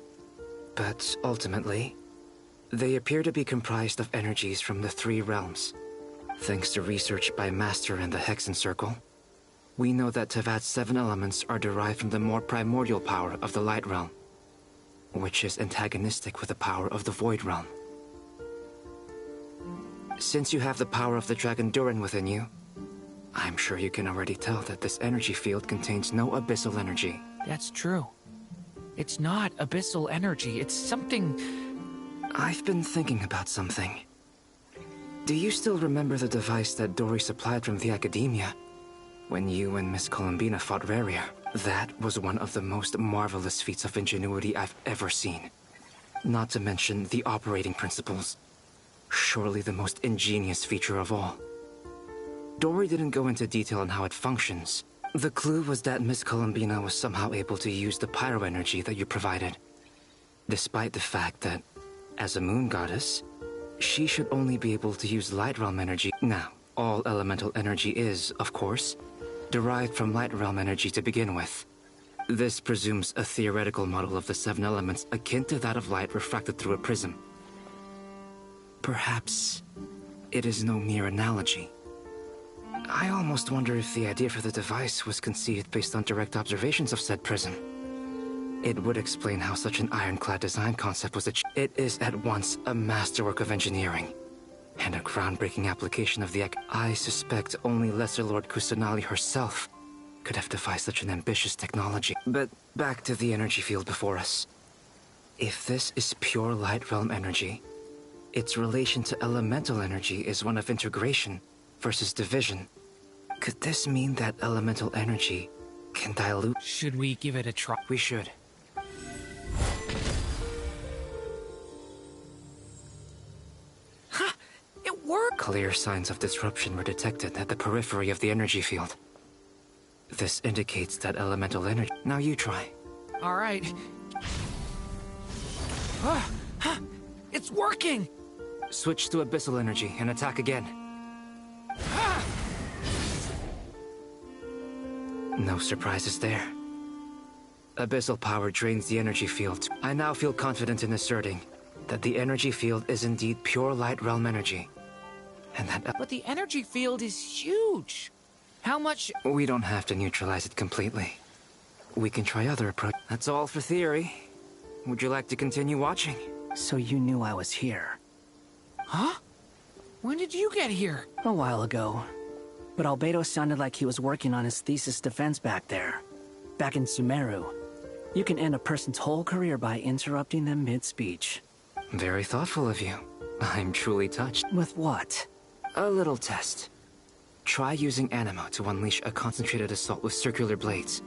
But ultimately, they appear to be comprised of energies from the 3 realms. Thanks to research by Master in the Hexen Circle, we know that Tevat's 7 elements are derived from the more primordial power of the Light Realm, which is antagonistic with the power of the Void Realm. Since you have the power of the Dragon Durin within you, I'm sure you can already tell that this energy field contains no abyssal energy. That's true. It's not abyssal energy, it's something... I've been thinking about something. Do you still remember the device that Dory supplied from the Academia when you and Miss Columbina fought Raria? That was one of the most marvelous feats of ingenuity I've ever seen. Not to mention the operating principles. Surely the most ingenious feature of all. Dory didn't go into detail on how it functions. The clue was that Miss Columbina was somehow able to use the pyro energy that you provided. Despite the fact that, as a moon goddess, she should only be able to use Light Realm energy. Now, all elemental energy is, of course, derived from Light Realm energy to begin with. This presumes a theoretical model of the 7 elements akin to that of light refracted through a prism. Perhaps it is no mere analogy. I almost wonder if the idea for the device was conceived based on direct observations of said prism. It would explain how such an ironclad design concept was achieved. It is at once a masterwork of engineering and a groundbreaking application of the I suspect only Lesser Lord Kusanali herself could have devised such an ambitious technology. But back to the energy field before us. If this is pure Light Realm energy, its relation to elemental energy is one of integration versus division. Could this mean that elemental energy can dilute? Should we give it a try? We should. Ha! It worked! Clear signs of disruption were detected at the periphery of the energy field. This indicates that elemental energy... Now you try. All right. It's working! Switch to abyssal energy and attack again. No surprises there. Abyssal power drains the energy field. I now feel confident in asserting that the energy field is indeed pure Light Realm energy. And that... But the energy field is huge! How much... We don't have to neutralize it completely. We can try other approach. That's all for theory. Would you like to continue watching? So you knew I was here. Huh? When did you get here? A while ago. But Albedo sounded like he was working on his thesis defense back there. Back in Sumeru. You can end a person's whole career by interrupting them mid-speech. Very thoughtful of you. I'm truly touched. With what? A little test. Try using Animo to unleash a concentrated assault with circular blades,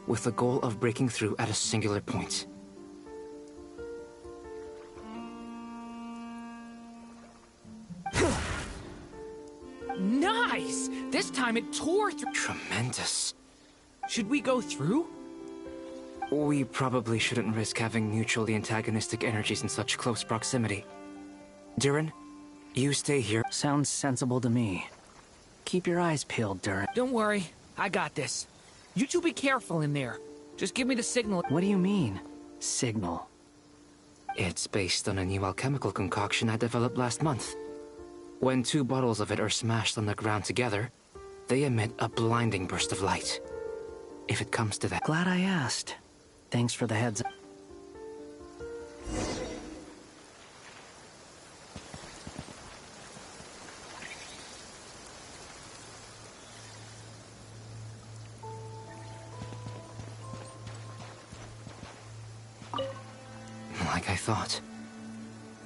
with the goal of breaking through at a singular point. Nice! This time it tore through. Tremendous. Should we go through? We probably shouldn't risk having mutually antagonistic energies in such close proximity. Durin, you stay here. Sounds sensible to me. Keep your eyes peeled, Durin. Don't worry, I got this. You two be careful in there. Just give me the signal. What do you mean, signal? It's based on a new alchemical concoction I developed last month. When 2 bottles of it are smashed on the ground together, they emit a blinding burst of light. If it comes to that... Glad I asked. Thanks for the heads up. Like I thought.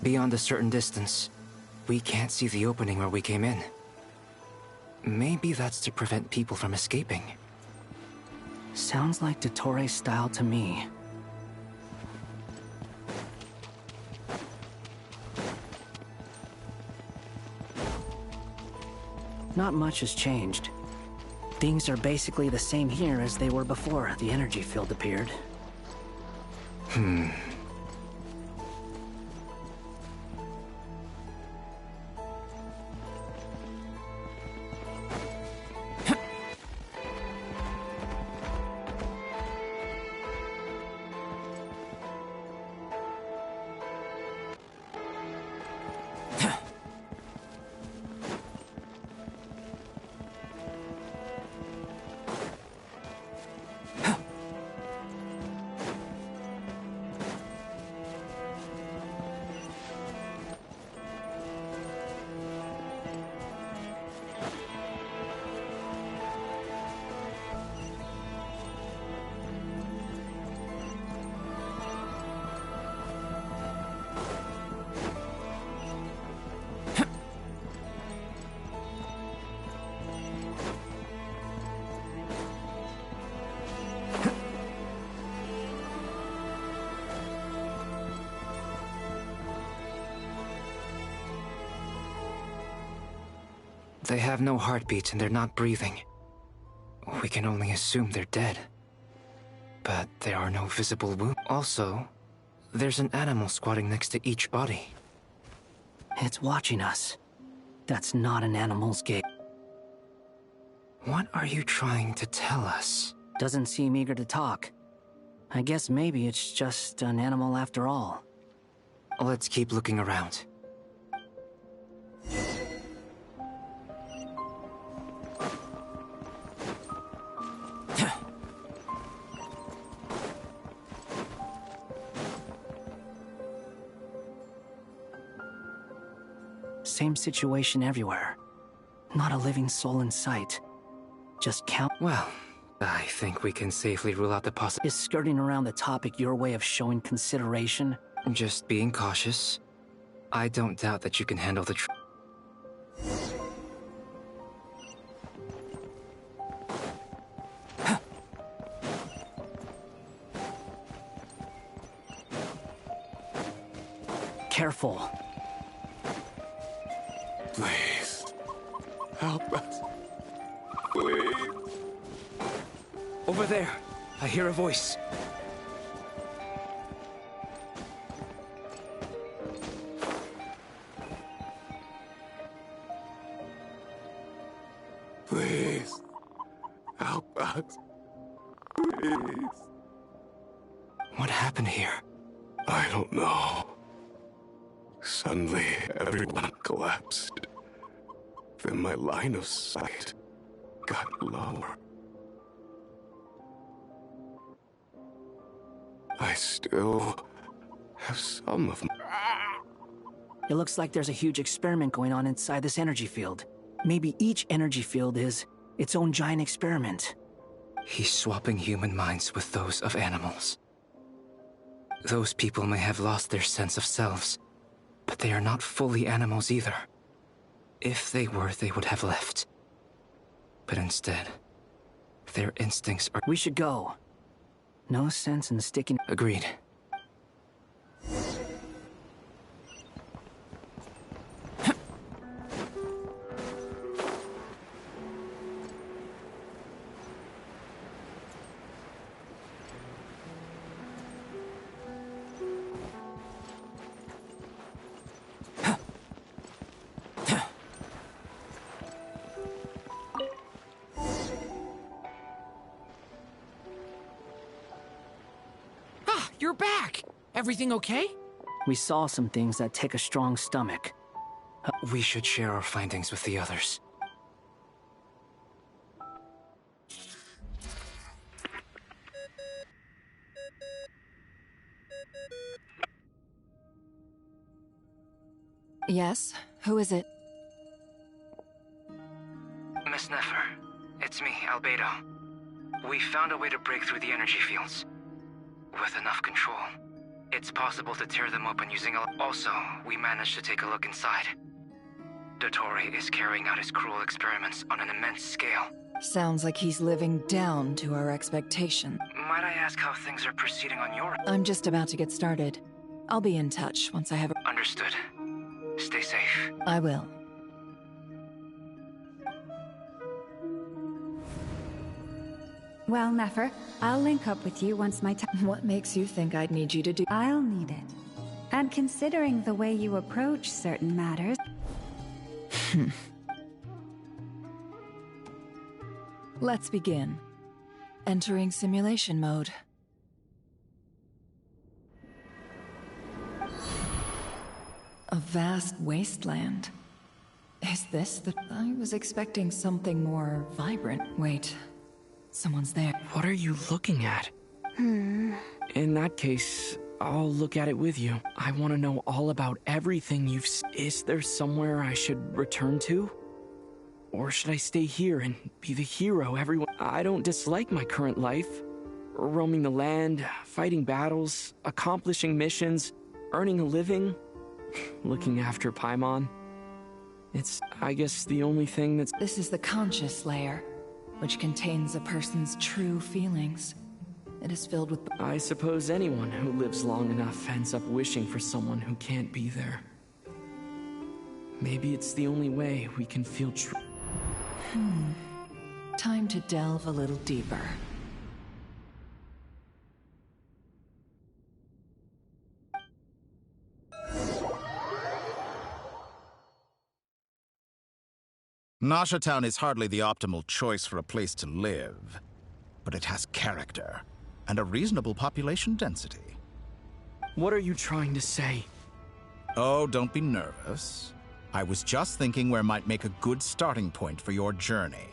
Beyond a certain distance, we can't see the opening where we came in. Maybe that's to prevent people from escaping. Sounds like Dottore style to me. Not much has changed. Things are basically the same here as they were before the energy field appeared. They have no heartbeats and they're not breathing. We can only assume they're dead. But there are no visible wounds. Also, there's an animal squatting next to each body. It's watching us. That's not an animal's gait. What are you trying to tell us? Doesn't seem eager to talk. I guess maybe it's just an animal after all. Let's keep looking around. Same situation everywhere. Not a living soul in sight. Just count. Well, I think we can safely rule out the possibility. Is skirting around the topic your way of showing consideration? Just being cautious. I don't doubt that you can handle the Careful. Please, help us. Please. Over there, I hear a voice. Please, help us. Please. What happened here? I don't know. Suddenly, everyone collapsed. Then my line of sight got lower. I still have some of my... It looks like there's a huge experiment going on inside this energy field. Maybe each energy field is its own giant experiment. He's swapping human minds with those of animals. Those people may have lost their sense of selves, but they are not fully animals either. If they were, they would have left. But instead, their instincts are... We should go. No sense in sticking... Agreed. You're back! Everything okay? We saw some things that take a strong stomach. We should share our findings with the others. Yes? Who is it? Miss Nefer, it's me, Albedo. We found a way to break through the energy fields. With enough control, it's possible to tear them open using Also, we managed to take a look inside. Dottore is carrying out his cruel experiments on an immense scale. Sounds like he's living down to our expectation. Might I ask how things are proceeding on your... I'm just about to get started. I'll be in touch once I have... Understood. Stay safe. I will. Well, Nefer, I'll link up with you once my time... What makes you think I'd need you to do... I'll need it. And considering the way you approach certain matters... Let's begin. Entering simulation mode. A vast wasteland. Is this the... I was expecting something more vibrant. Wait. Someone's there. What are you looking at? In that case, I'll look at it with you. I want to know all about everything you've... Is there somewhere I should return to? Or should I stay here and be the hero everyone... I don't dislike my current life. Roaming the land, fighting battles, accomplishing missions, earning a living, looking after Paimon. It's, I guess, the only thing that's... This is the conscious layer, which contains a person's true feelings. It is filled with... I suppose anyone who lives long enough ends up wishing for someone who can't be there. Maybe it's the only way we can feel true. Time to delve a little deeper. Nasha Town is hardly the optimal choice for a place to live, but it has character and a reasonable population density. What are you trying to say? Oh, don't be nervous. I was just thinking where might make a good starting point for your journey.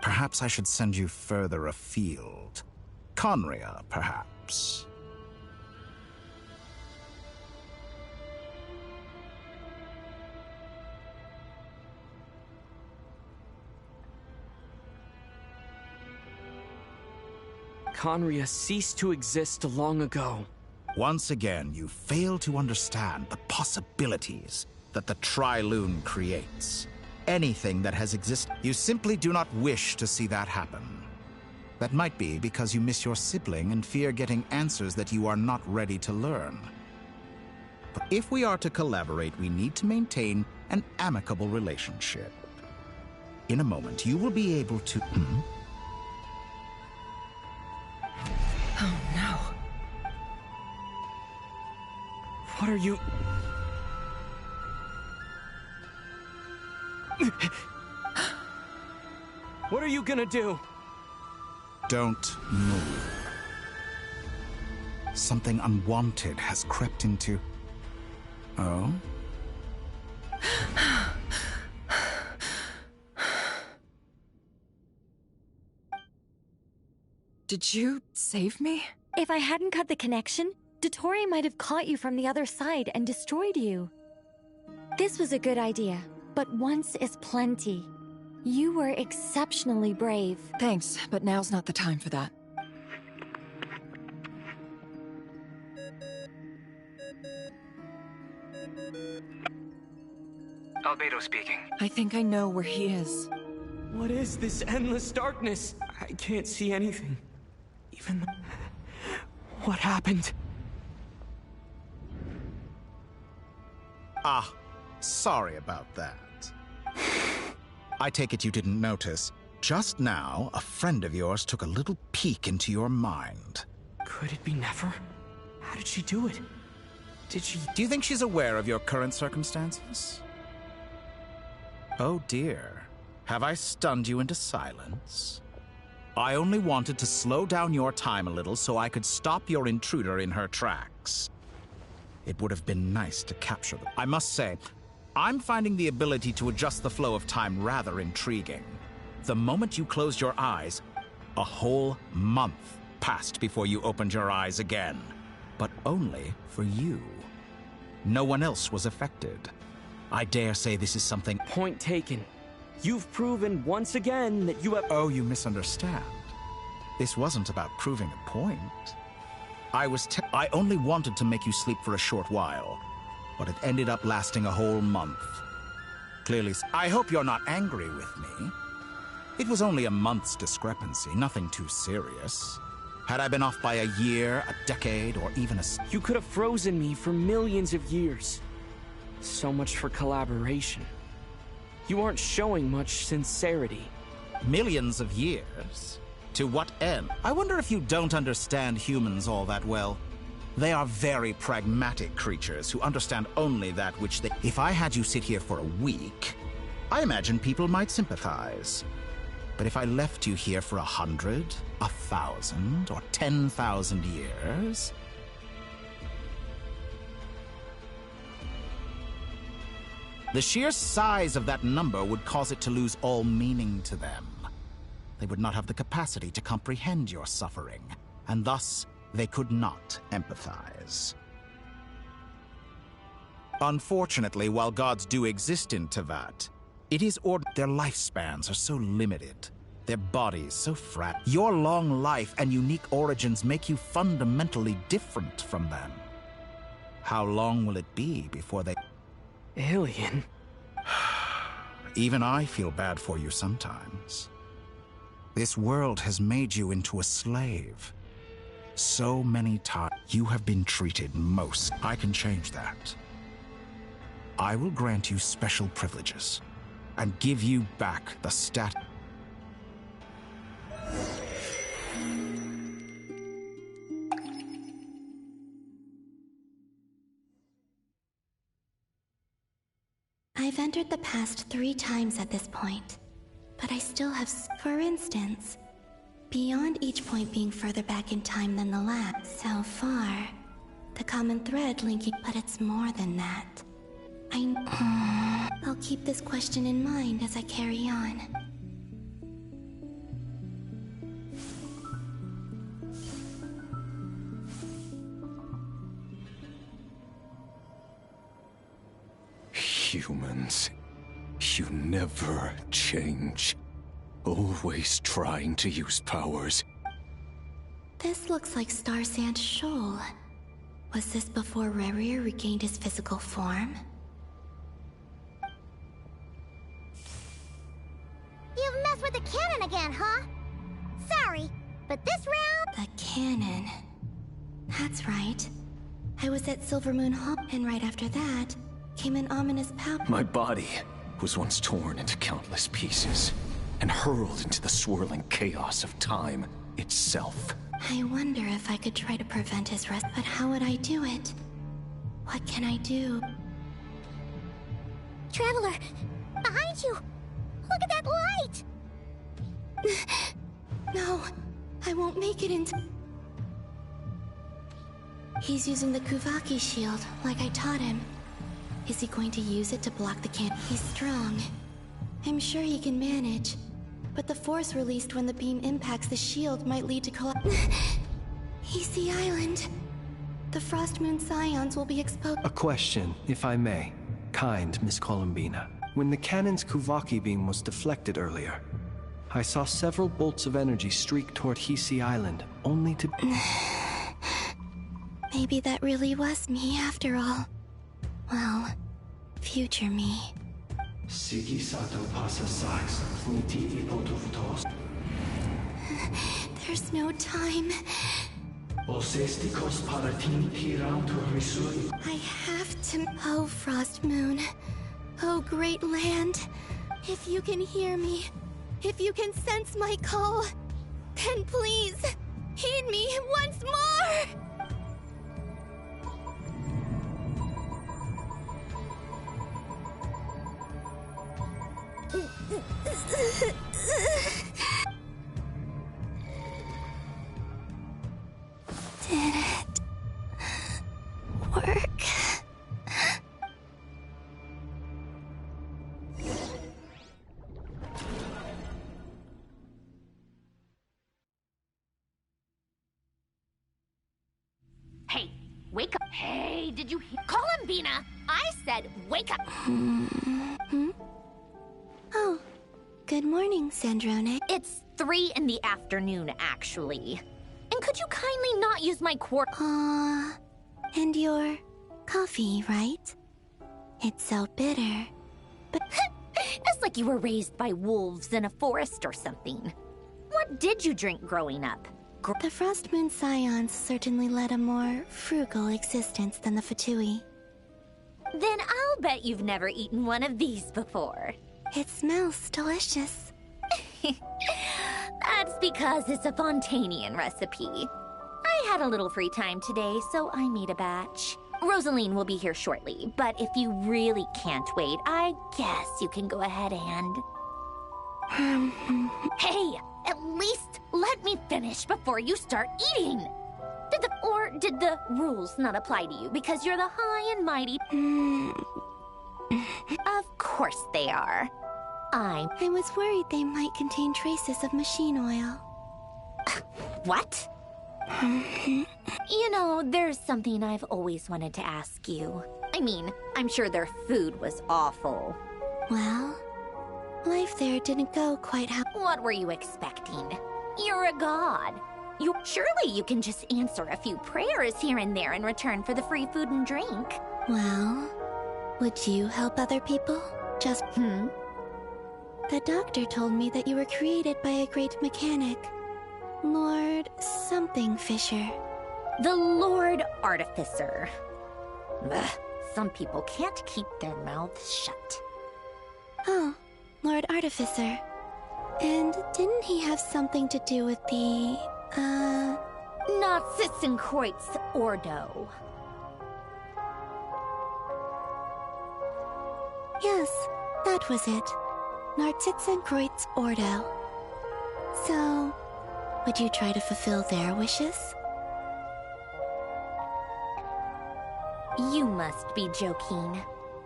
Perhaps I should send you further afield. Conria, perhaps. Conria ceased to exist long ago. Once again, you fail to understand the possibilities that the Tri-Lune creates. Anything that has existed, you simply do not wish to see that happen. That might be because you miss your sibling and fear getting answers that you are not ready to learn. But if we are to collaborate, we need to maintain an amicable relationship. In a moment, you will be able to... Oh no. What are you... What are you gonna do? Don't move. Something unwanted has crept into... Oh? Did you save me? If I hadn't cut the connection, Dottore might have caught you from the other side and destroyed you. This was a good idea, but once is plenty. You were exceptionally brave. Thanks, but now's not the time for that. Albedo speaking. I think I know where he is. What is this endless darkness? I can't see anything. Even... What happened? Ah, sorry about that. I take it you didn't notice. Just now, a friend of yours took a little peek into your mind. Could it be Nefer? How did she do it? Did she... Do you think she's aware of your current circumstances? Oh dear. Have I stunned you into silence? I only wanted to slow down your time a little so I could stop your intruder in her tracks. It would have been nice to capture them. I must say, I'm finding the ability to adjust the flow of time rather intriguing. The moment you closed your eyes, a whole month passed before you opened your eyes again. But only for you. No one else was affected. I dare say this is something... Point taken. You've proven once again that you have... Oh, you misunderstand. This wasn't about proving a point. I only wanted to make you sleep for a short while, but it ended up lasting a whole month. clearly... I hope you're not angry with me. It was only a month's discrepancy, nothing too serious. Had I been off by a year, a decade, or even a... You could have frozen me for millions of years. So much for collaboration. You aren't showing much sincerity. Millions of years? To what end? I wonder if you don't understand humans all that well. They are very pragmatic creatures who understand only that which they... If I had you sit here for a week, I imagine people might sympathize. But if I left you here for 100, 1,000, or 10,000 years... The sheer size of that number would cause it to lose all meaning to them. They would not have the capacity to comprehend your suffering, and thus they could not empathize. Unfortunately, while gods do exist in Tevat, it is their lifespans are so limited, their bodies so fragile. Your long life and unique origins make you fundamentally different from them. How long will it be before they... Alien? Even I feel bad for you sometimes. This world has made you into a slave. So many times you have been treated most. I can change that. I will grant you special privileges and give you back the stat. I've entered the past 3 times at this point, but I still have... For instance, beyond each point being further back in time than the last. So far, the common thread linking... But it's more than that. I'll keep this question in mind as I carry on. Humans, you never change. Always trying to use powers. This looks like Star Sand Shoal. Was this before Rerir regained his physical form? You've messed with the cannon again, huh? Sorry, but this round... The cannon. That's right. I was at Silver Moon Hall, and right after that, came an ominous power. My body was once torn into countless pieces and hurled into the swirling chaos of time itself. I wonder if I could try to prevent his rest, but how would I do it? What can I do? Traveler, behind you! Look at that light! No, I won't make it into... He's using the Kuvaki shield, like I taught him. Is he going to use it to block the cannon? He's strong. I'm sure he can manage. But the force released when the beam impacts the shield might lead to Easy Island. The Frost Moon Scions will be exposed. A question, if I may. Kind Miss Columbina. When the cannon's Kuvaki beam was deflected earlier, I saw several bolts of energy streak toward Hisi Island, only to... Maybe that really was me after all. Well, future me. There's no time. I have to... Oh, Frost Moon. Oh, great land. If you can hear me, if you can sense my call, then please, heed me once more! Did it work? Hey, wake up. Hey, did you hear? Columbina! I said wake up! Oh, good morning, Sandrone. It's 3 in the afternoon, actually. And could you kindly not use my quart? And your coffee, right? It's so bitter. But like you were raised by wolves in a forest or something. What did you drink growing up? The Frost Moon Scions certainly led a more frugal existence than the Fatui. Then I'll bet you've never eaten one of these before. It smells delicious. That's because it's a Fontanian recipe. I had a little free time today, so I made a batch. Rosaline will be here shortly, but if you really can't wait, I guess you can go ahead and... Hey, at least let me finish before you start eating! Did the rules not apply to you because you're the high and mighty? Of course they are. I was worried they might contain traces of machine oil. What? You know, there's something I've always wanted to ask you. I mean, I'm sure their food was awful. Well, life there didn't go quite how... What were you expecting? You're a god. Surely you can just answer a few prayers here and there in return for the free food and drink. Well, would you help other people? Just... The doctor told me that you were created by a great mechanic. Lord something Fisher. The Lord Artificer. Ugh, some people can't keep their mouths shut. Oh, Lord Artificer. And didn't he have something to do with the, Nazitzzenkreuz Ordo. Yes, that was it. Nazitzzenkreuz Ordo. So, would you try to fulfill their wishes? You must be joking.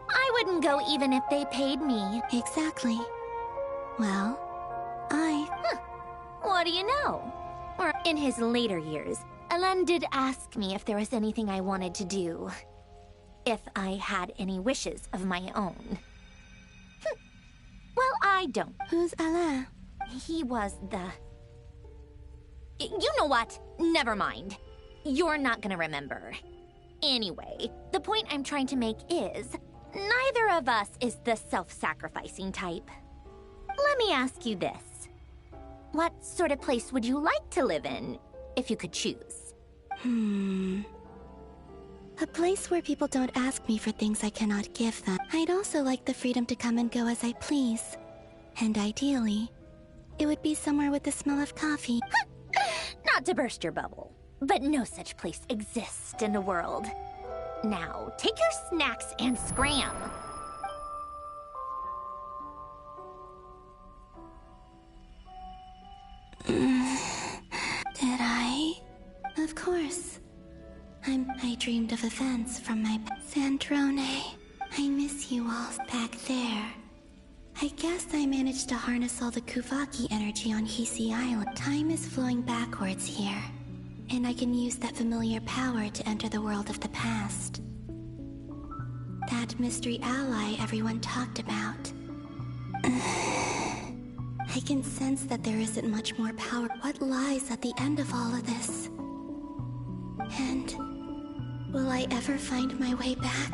I wouldn't go even if they paid me. Exactly. Well, What do you know? Or in his later years, Elen did ask me if there was anything I wanted to do. If I had any wishes of my own. Well, I don't. Who's Alain? He was the... You know what? Never mind. You're not gonna remember. Anyway, the point I'm trying to make is, neither of us is the self-sacrificing type. Let me ask you this. What sort of place would you like to live in, if you could choose? A place where people don't ask me for things I cannot give them. I'd also like the freedom to come and go as I please. And ideally, it would be somewhere with the smell of coffee. Not to burst your bubble, but no such place exists in the world. Now, take your snacks and scram. Did I? Of course. I dreamed of events from my... Sandrone, I miss you all back there. I guess I managed to harness all the Kuvaki energy on Hisi Island. Time is flowing backwards here, and I can use that familiar power to enter the world of the past. That mystery ally everyone talked about. I can sense that there isn't much more power. What lies at the end of all of this? And will I ever find my way back?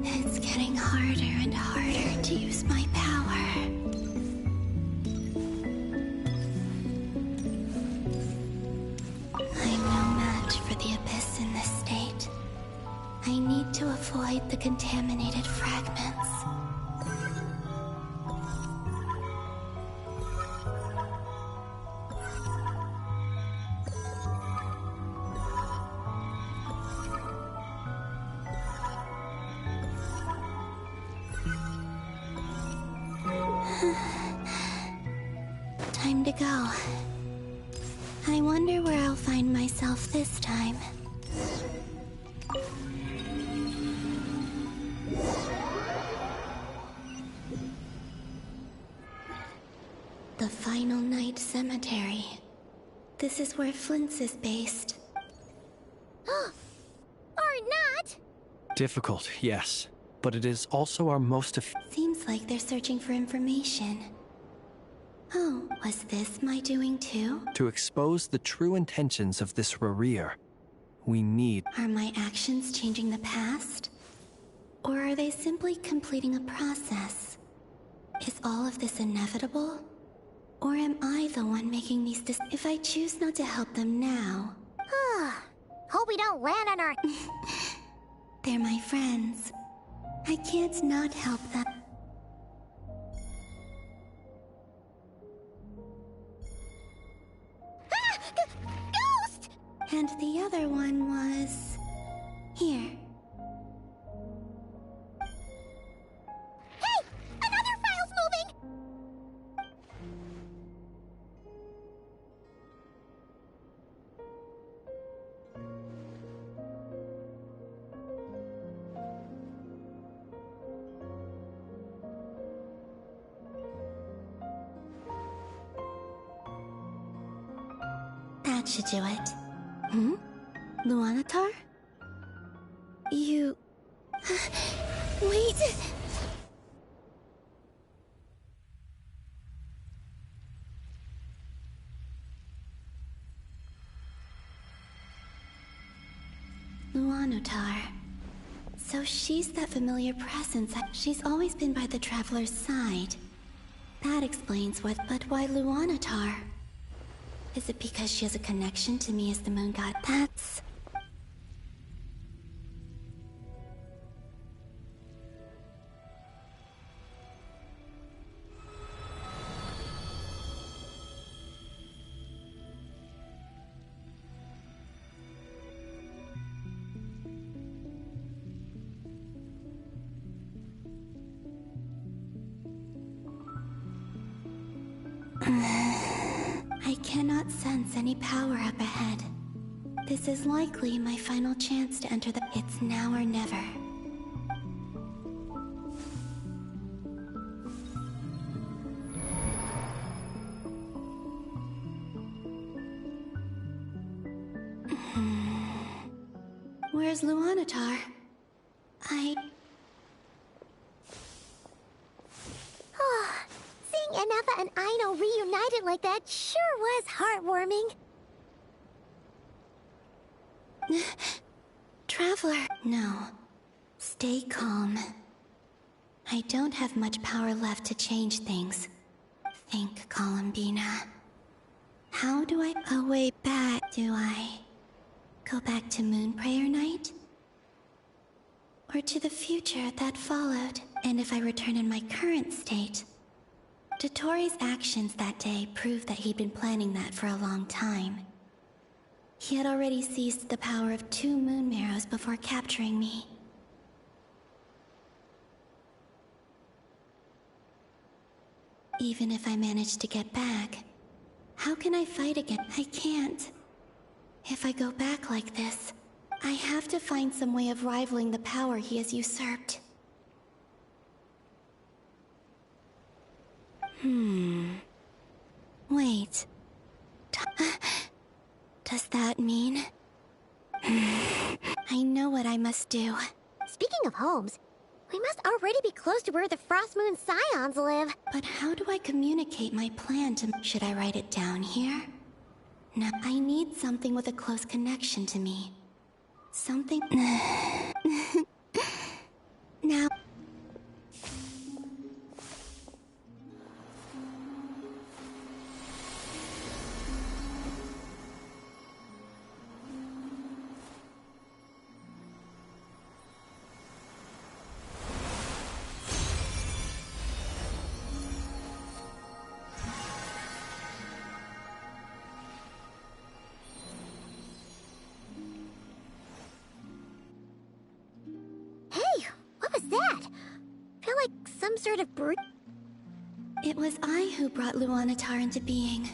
It's getting harder and harder to use my power. I'm no match for the Abyss in this state. I need to avoid the contaminated fragments. Time to go. I wonder where I'll find myself this time. The Final Night Cemetery. This is where Flint's is based. Or not! Difficult, yes. But it is also our most Seems like they're searching for information. Oh, was this my doing too? To expose the true intentions of this Rarir, we need... Are my actions changing the past? Or are they simply completing a process? Is all of this inevitable? Or am I the one making these if I choose not to help them now? Hope we don't land on our... They're my friends. I can't not help them. Ghost! And the other one was... here. Hey! Another file's moving! That should do it. Hmm? Luanatar? You... Wait! Luanatar. So she's that familiar presence. She's always been by the Traveler's side. That explains what... But why Luanatar? Is it because she has a connection to me as the moon god? That's... I cannot sense any power up ahead. This is likely my final chance to enter the... It's now or never. Where's Luanatar? Seeing Enefa and Aino reunited like that sure was heartwarming. Traveler, no. Stay calm. I don't have much power left to change things. Think, Columbina. How do I... Oh, way back. Do I... go back to Moon Prayer Night? Or to the future that followed? And if I return in my current state... Dotori's actions that day proved that he'd been planning that for a long time. He had already seized the power of 2 moon marrows before capturing me. Even if I manage to get back, how can I fight again? I can't. If I go back like this, I have to find some way of rivaling the power he has usurped. Wait. Does that mean... I know what I must do. Speaking of homes, we must already be close to where the Frost Moon Scions live. But how do I communicate my plan to... Should I write it down here? No, I need something with a close connection to me. Something... Now... Sort of brute. It was I who brought Luanatar into being.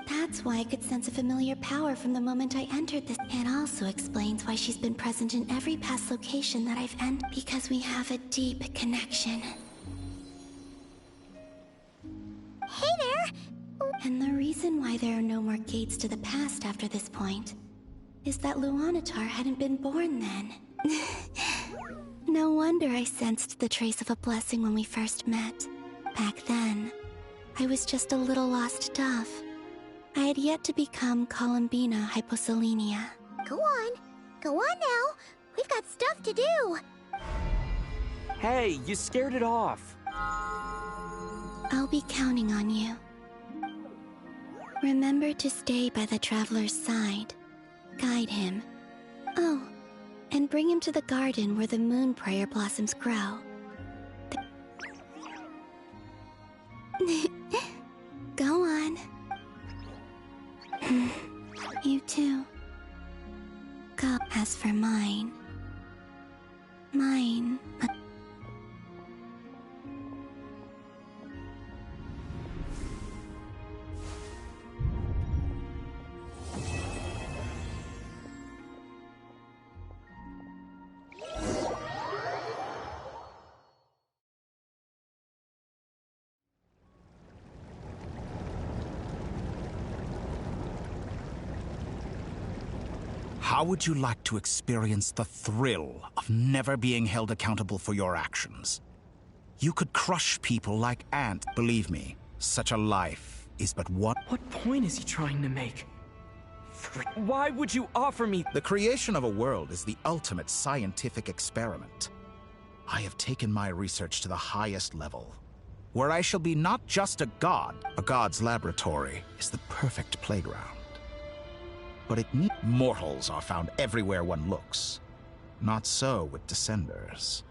That's why I could sense a familiar power from the moment I entered this. It also explains why she's been present in every past location that I've entered, because we have a deep connection. Hey there! And the reason why there are no more gates to the past after this point is that Luanatar hadn't been born then. No wonder I sensed the trace of a blessing when we first met. Back then, I was just a little lost dove. I had yet to become Columbina Hyposelenia. Go on. Go on now. We've got stuff to do. Hey, you scared it off. I'll be counting on you. Remember to stay by the traveler's side. Guide him. Oh, and bring him to the garden where the moon prayer blossoms grow. Go on. You too. Go. As for mine... Mine... How would you like to experience the thrill of never being held accountable for your actions? You could crush people like ants. Believe me, such a life is but one. What point is he trying to make? Why would you offer me? The creation of a world is the ultimate scientific experiment. I have taken my research to the highest level, where I shall be not just a god. A god's laboratory is the perfect playground. But mortals are found everywhere one looks. Not so with Descenders.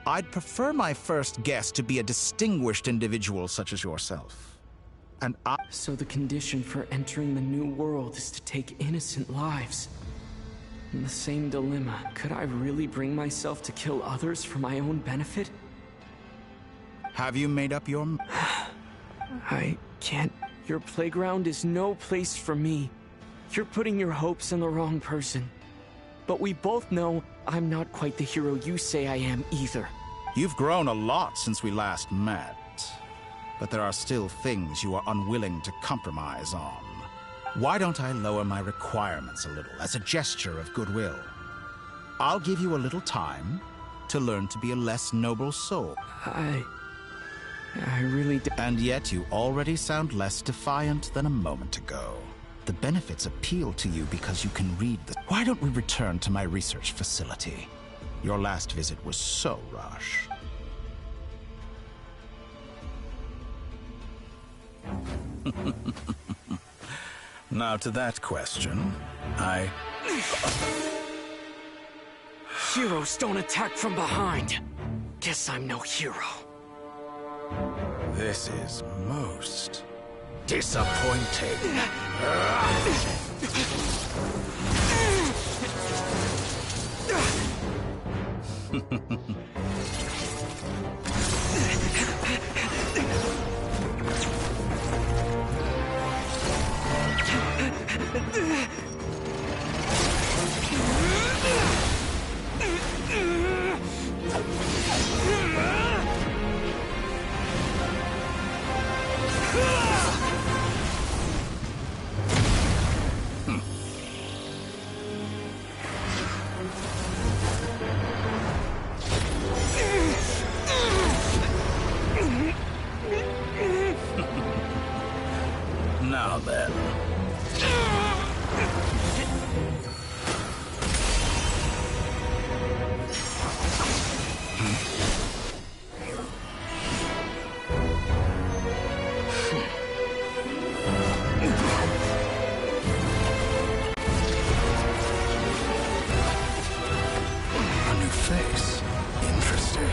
I'd prefer my first guest to be a distinguished individual such as yourself. And So the condition for entering the new world is to take innocent lives. In the same dilemma, could I really bring myself to kill others for my own benefit? Have you made up your... I can't. Your playground is no place for me. You're putting your hopes in the wrong person. But we both know I'm not quite the hero you say I am either. You've grown a lot since we last met. But there are still things you are unwilling to compromise on. Why don't I lower my requirements a little as a gesture of goodwill? I'll give you a little time to learn to be a less noble soul. I really do. And yet you already sound less defiant than a moment ago. The benefits appeal to you because you can read the... Why don't we return to my research facility? Your last visit was so rushed. Now to that question, Heroes don't attack from behind. Guess I'm no hero. This is most disappointing. Now then. A new face. Interesting.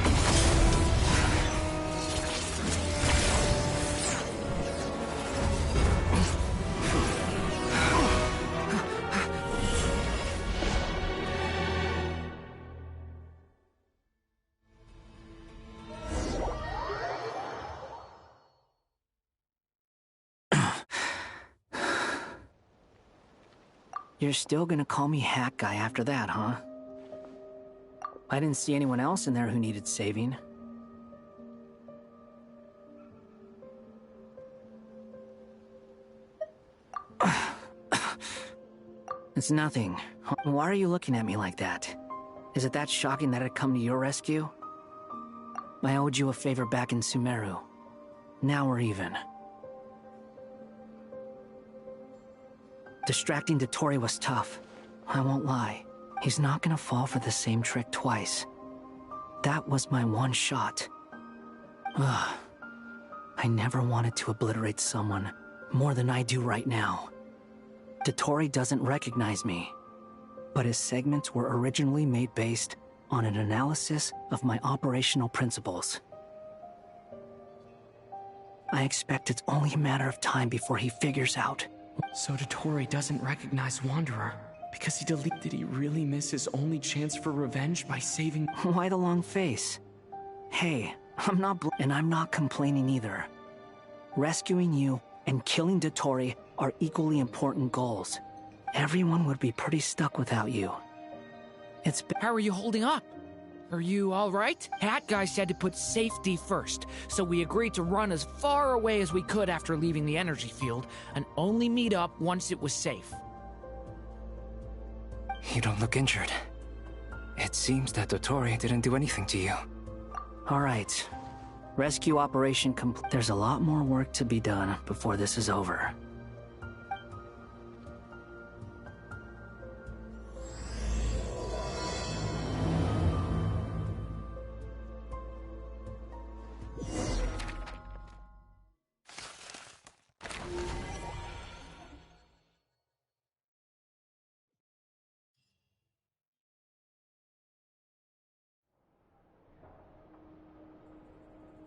You're still gonna call me Hack Guy after that, huh? I didn't see anyone else in there who needed saving. It's nothing. Why are you looking at me like that? Is it that shocking that I'd come to your rescue? I owed you a favor back in Sumeru. Now we're even. Distracting Dottore was tough. I won't lie. He's not gonna fall for the same trick twice. That was my one shot. Ugh. I never wanted to obliterate someone more than I do right now. Dottore doesn't recognize me, but his segments were originally made based on an analysis of my operational principles. I expect it's only a matter of time before he figures out. So Dottore doesn't recognize Wanderer because he deleted. Did he really miss his only chance for revenge by saving? Why the long face? Hey, I'm not complaining either. Rescuing you and killing Dottore are equally important goals. Everyone would be pretty stuck without you. How are you holding up? Are you alright? Hat Guy said to put safety first, so we agreed to run as far away as we could after leaving the energy field, and only meet up once it was safe. You don't look injured. It seems that Dottore didn't do anything to you. Alright. Rescue operation complete. There's a lot more work to be done before this is over.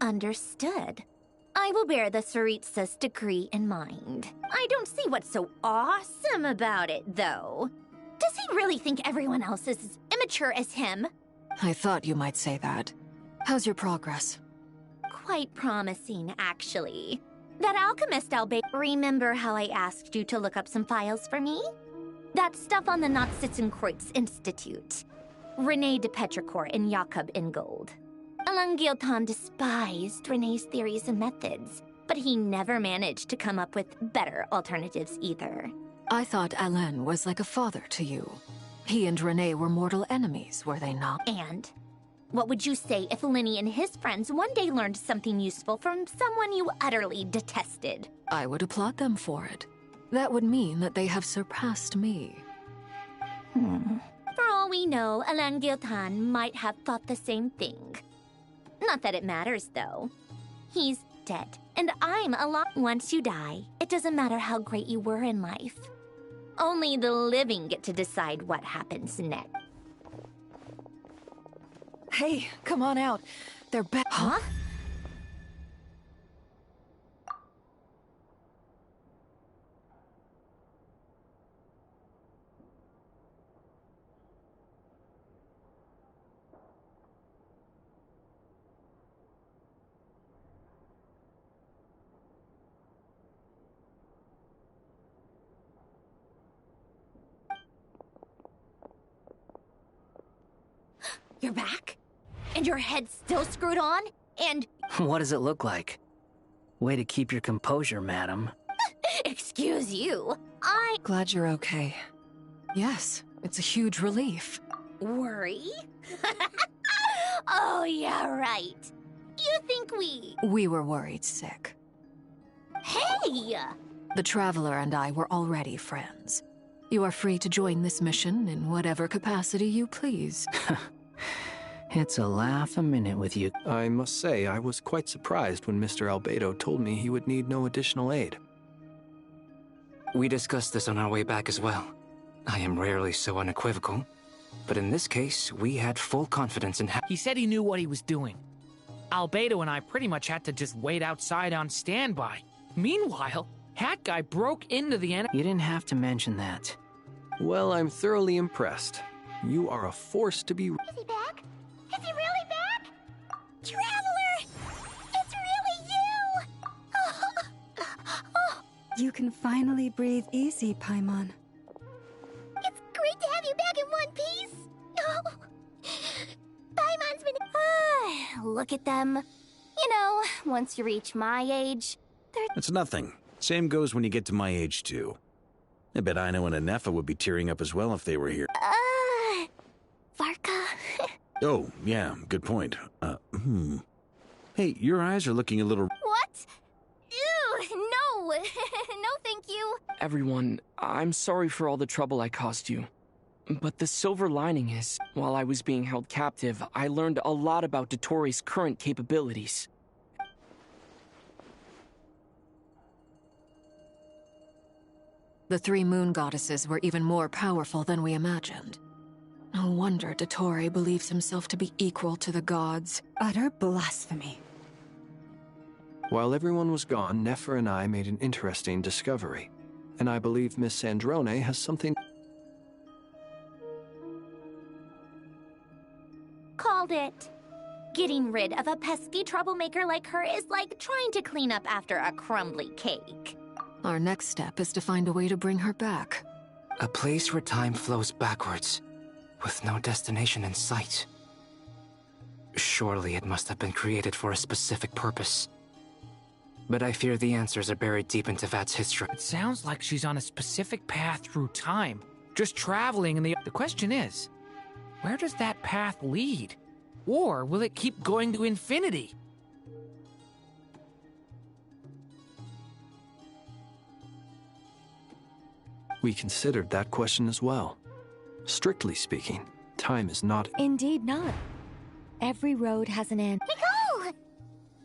Understood. I will bear the Tsaritsa's decree in mind. I don't see what's so awesome about it, though. Does he really think everyone else is as immature as him? I thought you might say that. How's your progress? Quite promising, actually. That alchemist remember how I asked you to look up some files for me? That stuff on the Nachtspitzenkreuz Institute. René de Petrichor and Jakob Ingold. Alain Guillotin despised René's theories and methods, but he never managed to come up with better alternatives either. I thought Alain was like a father to you. He and René were mortal enemies, were they not? And what would you say if Linny and his friends one day learned something useful from someone you utterly detested? I would applaud them for it. That would mean that they have surpassed me. For all we know, Alain Guillotin might have thought the same thing. Not that it matters, though. He's dead, and I'm alive. Once you die, it doesn't matter how great you were in life. Only the living get to decide what happens next. Hey, come on out. They're back. Huh? You're back? And your head's still screwed on? And... What does it look like? Way to keep your composure, madam. Excuse you. Glad you're okay. Yes, it's a huge relief. Worry? Oh, yeah, right. You think We were worried sick. Hey! The Traveler and I were already friends. You are free to join this mission in whatever capacity you please. It's a laugh a minute with you. I must say, I was quite surprised when Mr. Albedo told me he would need no additional aid. We discussed this on our way back as well. I am rarely so unequivocal, but in this case, we had full confidence in He said he knew what he was doing. Albedo and I pretty much had to just wait outside on standby. Meanwhile, Hat Guy broke into the You didn't have to mention that. Well, I'm thoroughly impressed. You are a force to be... Is he back? Is he really back? Traveler! It's really you! You can finally breathe easy, Paimon. It's great to have you back in one piece! Paimon's been... Look at them. You know, once you reach my age, they're... It's nothing. Same goes when you get to my age, too. I bet Aino and Anefa would be tearing up as well if they were here. Varka? Oh, yeah, good point. Hey, your eyes are looking a little... What? no thank you. Everyone, I'm sorry for all the trouble I caused you. But the silver lining is, while I was being held captive, I learned a lot about Dotori's current capabilities. The three moon goddesses were even more powerful than we imagined. No wonder Dottore believes himself to be equal to the gods. Utter blasphemy. While everyone was gone, Nefer and I made an interesting discovery. And I believe Miss Sandrone has something... Called it. Getting rid of a pesky troublemaker like her is like trying to clean up after a crumbly cake. Our next step is to find a way to bring her back. A place where time flows backwards, with no destination in sight. Surely it must have been created for a specific purpose. But I fear the answers are buried deep into Vat's history. It sounds like she's on a specific path through time, just traveling in the... The question is, where does that path lead? Or will it keep going to infinity? We considered that question as well. Strictly speaking, time is not... Indeed not. Every road has an end. Nicole!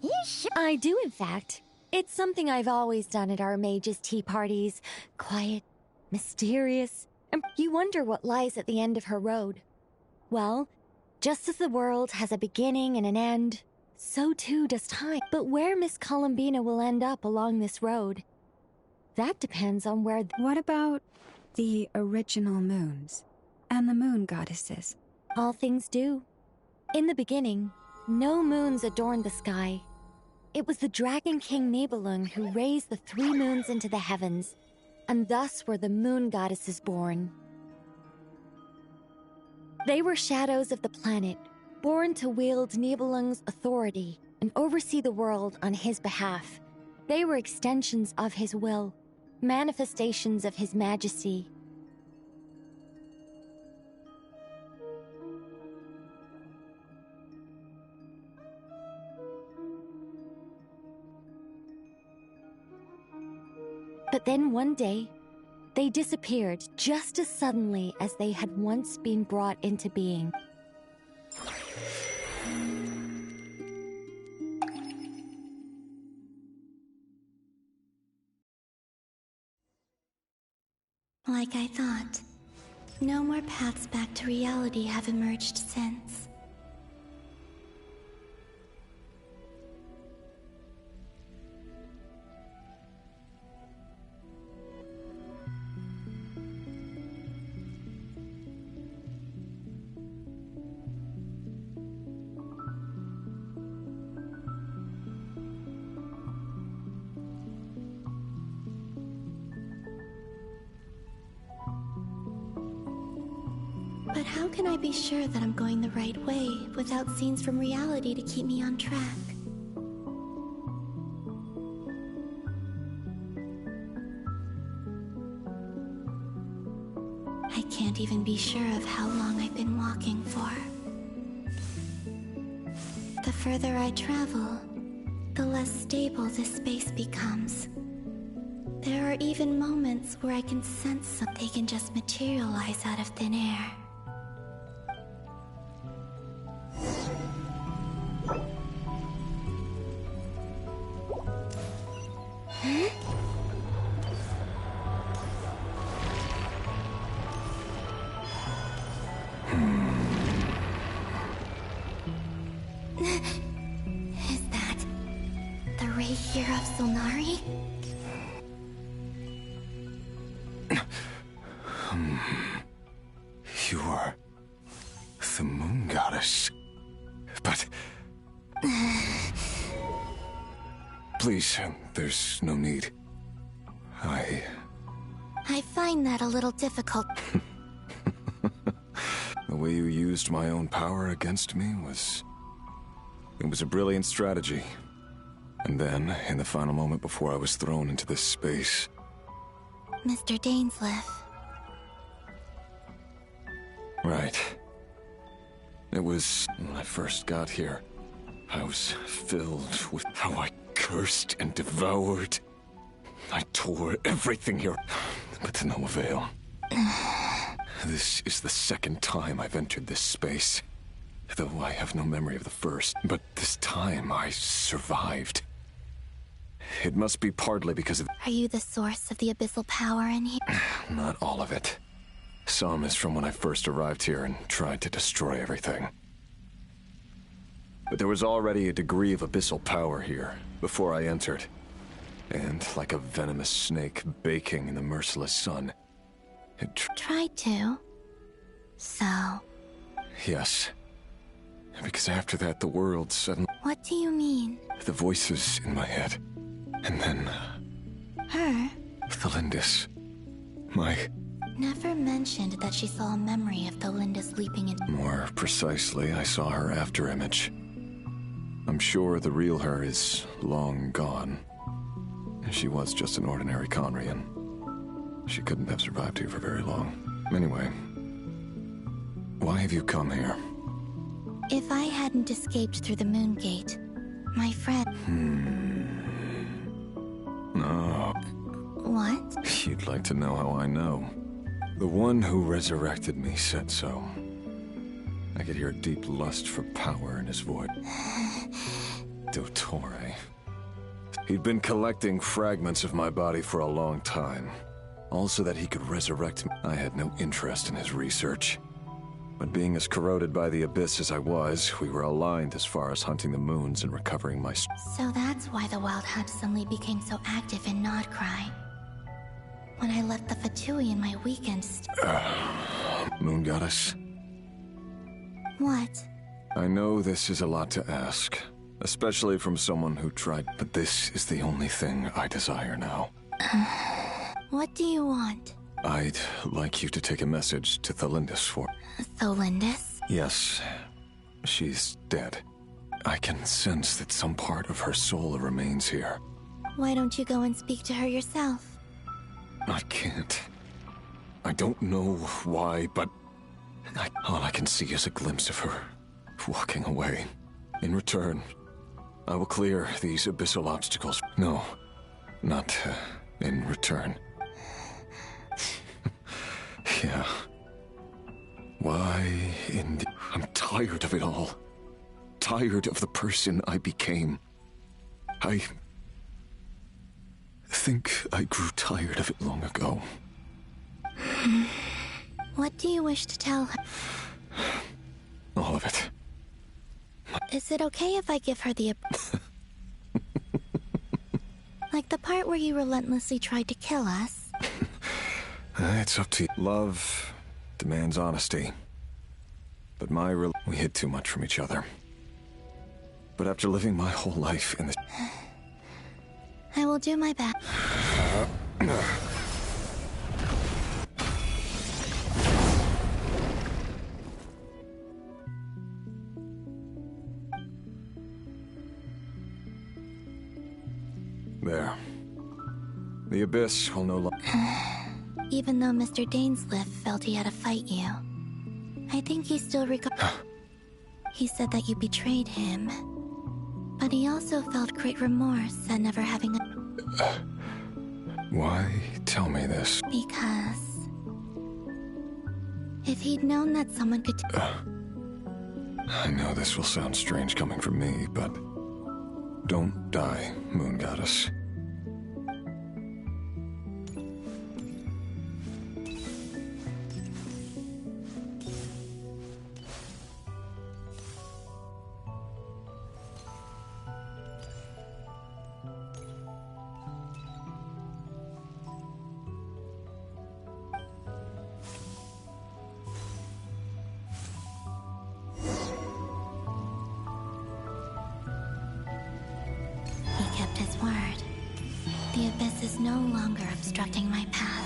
You sure? I do, in fact. It's something I've always done at our mages' tea parties. Quiet, mysterious, and you wonder what lies at the end of her road. Well, just as the world has a beginning and an end, so too does time. But where Miss Columbina will end up along this road, that depends on where... What about the original moons and the moon goddesses? All things do. In the beginning, no moons adorned the sky. It was the Dragon King Nibelung who raised the 3 moons into the heavens, and thus were the moon goddesses born. They were shadows of the planet, born to wield Nibelung's authority and oversee the world on his behalf. They were extensions of his will, manifestations of his majesty. But then one day, they disappeared just as suddenly as they had once been brought into being. Like I thought, no more paths back to reality have emerged since. But how can I be sure that I'm going the right way without scenes from reality to keep me on track? I can't even be sure of how long I've been walking for. The further I travel, the less stable this space becomes. There are even moments where I can sense something can just materialize out of thin air. Is that the ray here of Solnari? You are the moon goddess. But... Please, there's no need. I find that a little difficult. The way you used my own power against me was... It was a brilliant strategy. And then, in the final moment before I was thrown into this space... Mr. Dainsleif. Right. It was when I first got here. I was filled with how I cursed and devoured. I tore everything here, but to no avail. This is the second time I've entered this space. Though I have no memory of the first, but this time I survived. It must be partly because of... Are you the source of the abyssal power in here? Not all of it. Some is from when I first arrived here and tried to destroy everything. But there was already a degree of abyssal power here before I entered. And like a venomous snake baking in the merciless sun, it tried to. So... Yes. Because after that, the world suddenly... What do you mean? The voices in my head. And then... Her? Thalindis. My... Never mentioned that she saw a memory of Thalindis leaping in... More precisely, I saw her after image. I'm sure the real her is long gone. She was just an ordinary Conrian. She couldn't have survived here for very long. Anyway, why have you come here? If I hadn't escaped through the moon gate, my friend... No. What? You'd like to know how I know. The one who resurrected me said so. I could hear a deep lust for power in his voice. Dottore. He'd been collecting fragments of my body for a long time. All so that he could resurrect me. I had no interest in his research. But being as corroded by the abyss as I was, we were aligned as far as hunting the moons and recovering my... So that's why the Wild Hunt suddenly became so active in Nodcry. When I left the Fatui in my weekends... Moon Goddess? What? I know this is a lot to ask, especially from someone who tried... But this is the only thing I desire now. What do you want? I'd like you to take a message to Thalindis for... Thalindis? Yes. She's dead. I can sense that some part of her soul remains here. Why don't you go and speak to her yourself? I can't. I don't know why, but... all I can see is a glimpse of her, walking away. In return, I will clear these abyssal obstacles. No, not in return. Yeah. Why, indeed? I'm tired of it all. Tired of the person I became. I think I grew tired of it long ago. What do you wish to tell her? All of it. Is it okay if I give her the... Like the part where you relentlessly tried to kill us? It's up to you. Love demands honesty. But we hid too much from each other. But after living my whole life in this... I will do my best. There. The Abyss will no longer... Even though Mr. Dainsliff felt he had to fight you, I think he still He said that you betrayed him. But he also felt great remorse at never having Why tell me this? Because... if he'd known that someone could... I know this will sound strange coming from me, but... don't die, Moon Goddess. The Abyss is no longer obstructing my path.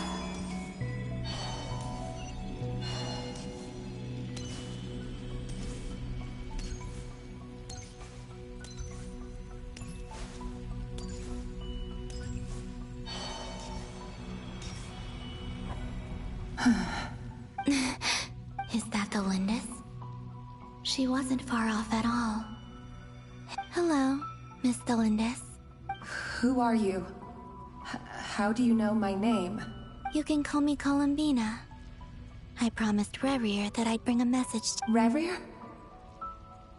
Is that the Lindis? She wasn't far off at all. Hello, Miss Thalindis. Who are you? How do you know my name? You can call me Columbina. I promised Rerir that I'd bring a message to— Rerir?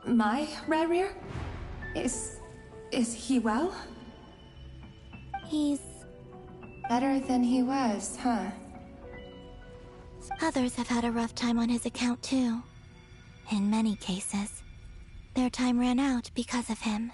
My Rerir? Is he well? He's... better than he was, huh? Others have had a rough time on his account too. In many cases, their time ran out because of him.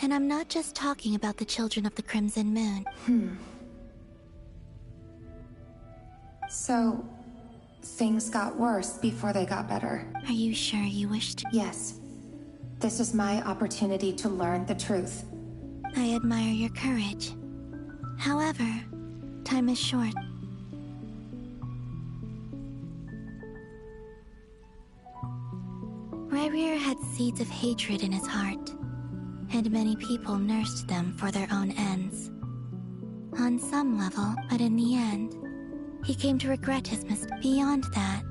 And I'm not just talking about the children of the Crimson Moon. So, things got worse before they got better. Are you sure you wish to? Yes. This is my opportunity to learn the truth. I admire your courage. However, time is short. Rerir had seeds of hatred in his heart, and many people nursed them for their own ends. On some level, but in the end, he came to regret his mistake. Beyond that,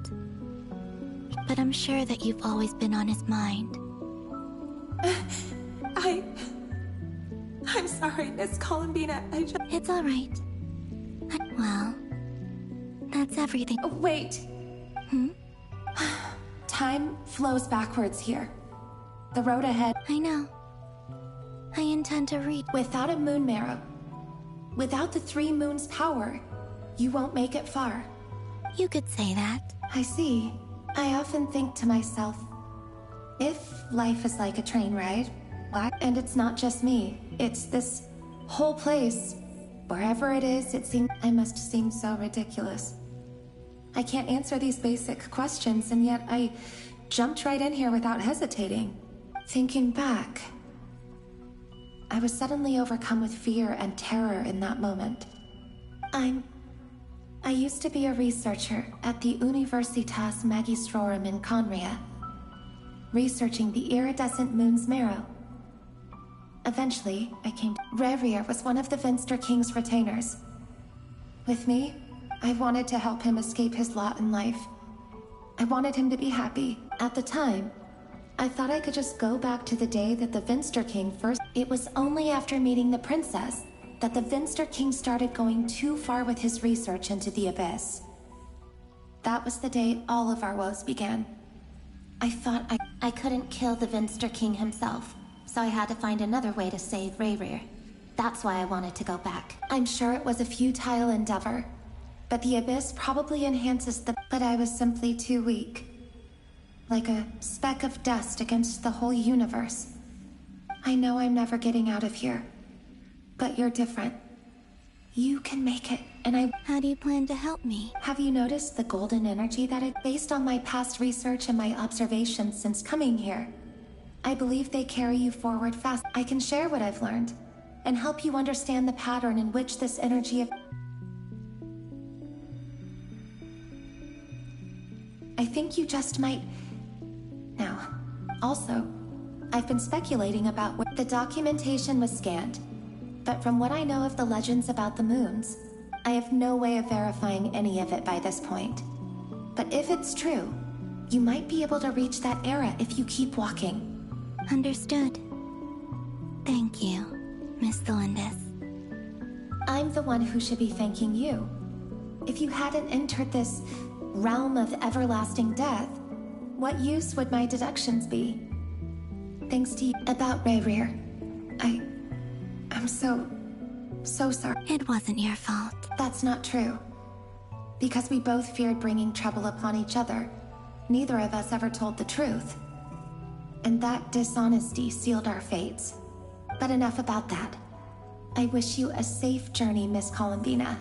but I'm sure that you've always been on his mind. I'm sorry, Miss Columbina. It's all right. Well, that's everything. Wait. Time flows backwards here. The road ahead. I know. I intend to read. Without a moon marrow, without the 3 moons' power, you won't make it far. You could say that. I see. I often think to myself, if life is like a train ride, and it's not just me, it's this whole place. Wherever it is, it seems I must seem so ridiculous. I can't answer these basic questions, and yet I jumped right in here without hesitating. Thinking back, I was suddenly overcome with fear and terror in that moment. I used to be a researcher at the Universitas Magistrorum in Conria, researching the iridescent moon's marrow. Eventually, I came to... Rerir was one of the Vinster King's retainers. With me, I wanted to help him escape his lot in life. I wanted him to be happy. At the time, I thought I could just go back to the day that the Vinster King first... It was only after meeting the princess that the Vinster King started going too far with his research into the Abyss. That was the day all of our woes began. I thought I couldn't kill the Vinster King himself, so I had to find another way to save Rerir. That's why I wanted to go back. I'm sure it was a futile endeavor, but the Abyss probably enhances the... But I was simply too weak. Like a speck of dust against the whole universe. I know I'm never getting out of here. But you're different. You can make it, and I... How do you plan to help me? Have you noticed the golden energy that it... Based on my past research and my observations since coming here, I believe they carry you forward fast. I can share what I've learned, and help you understand the pattern in which this energy of... I think you just might... Now, also, I've been speculating about what... The documentation was scanned, but from what I know of the legends about the moons, I have no way of verifying any of it by this point. But if it's true, you might be able to reach that era if you keep walking. Understood. Thank you, Miss Delindis. I'm the one who should be thanking you. If you hadn't entered this realm of everlasting death, what use would my deductions be? Thanks to you. About Rerir, I'm so sorry. It wasn't your fault. That's not true. Because we both feared bringing trouble upon each other, neither of us ever told the truth. And that dishonesty sealed our fates. But enough about that. I wish you a safe journey, Miss Columbina.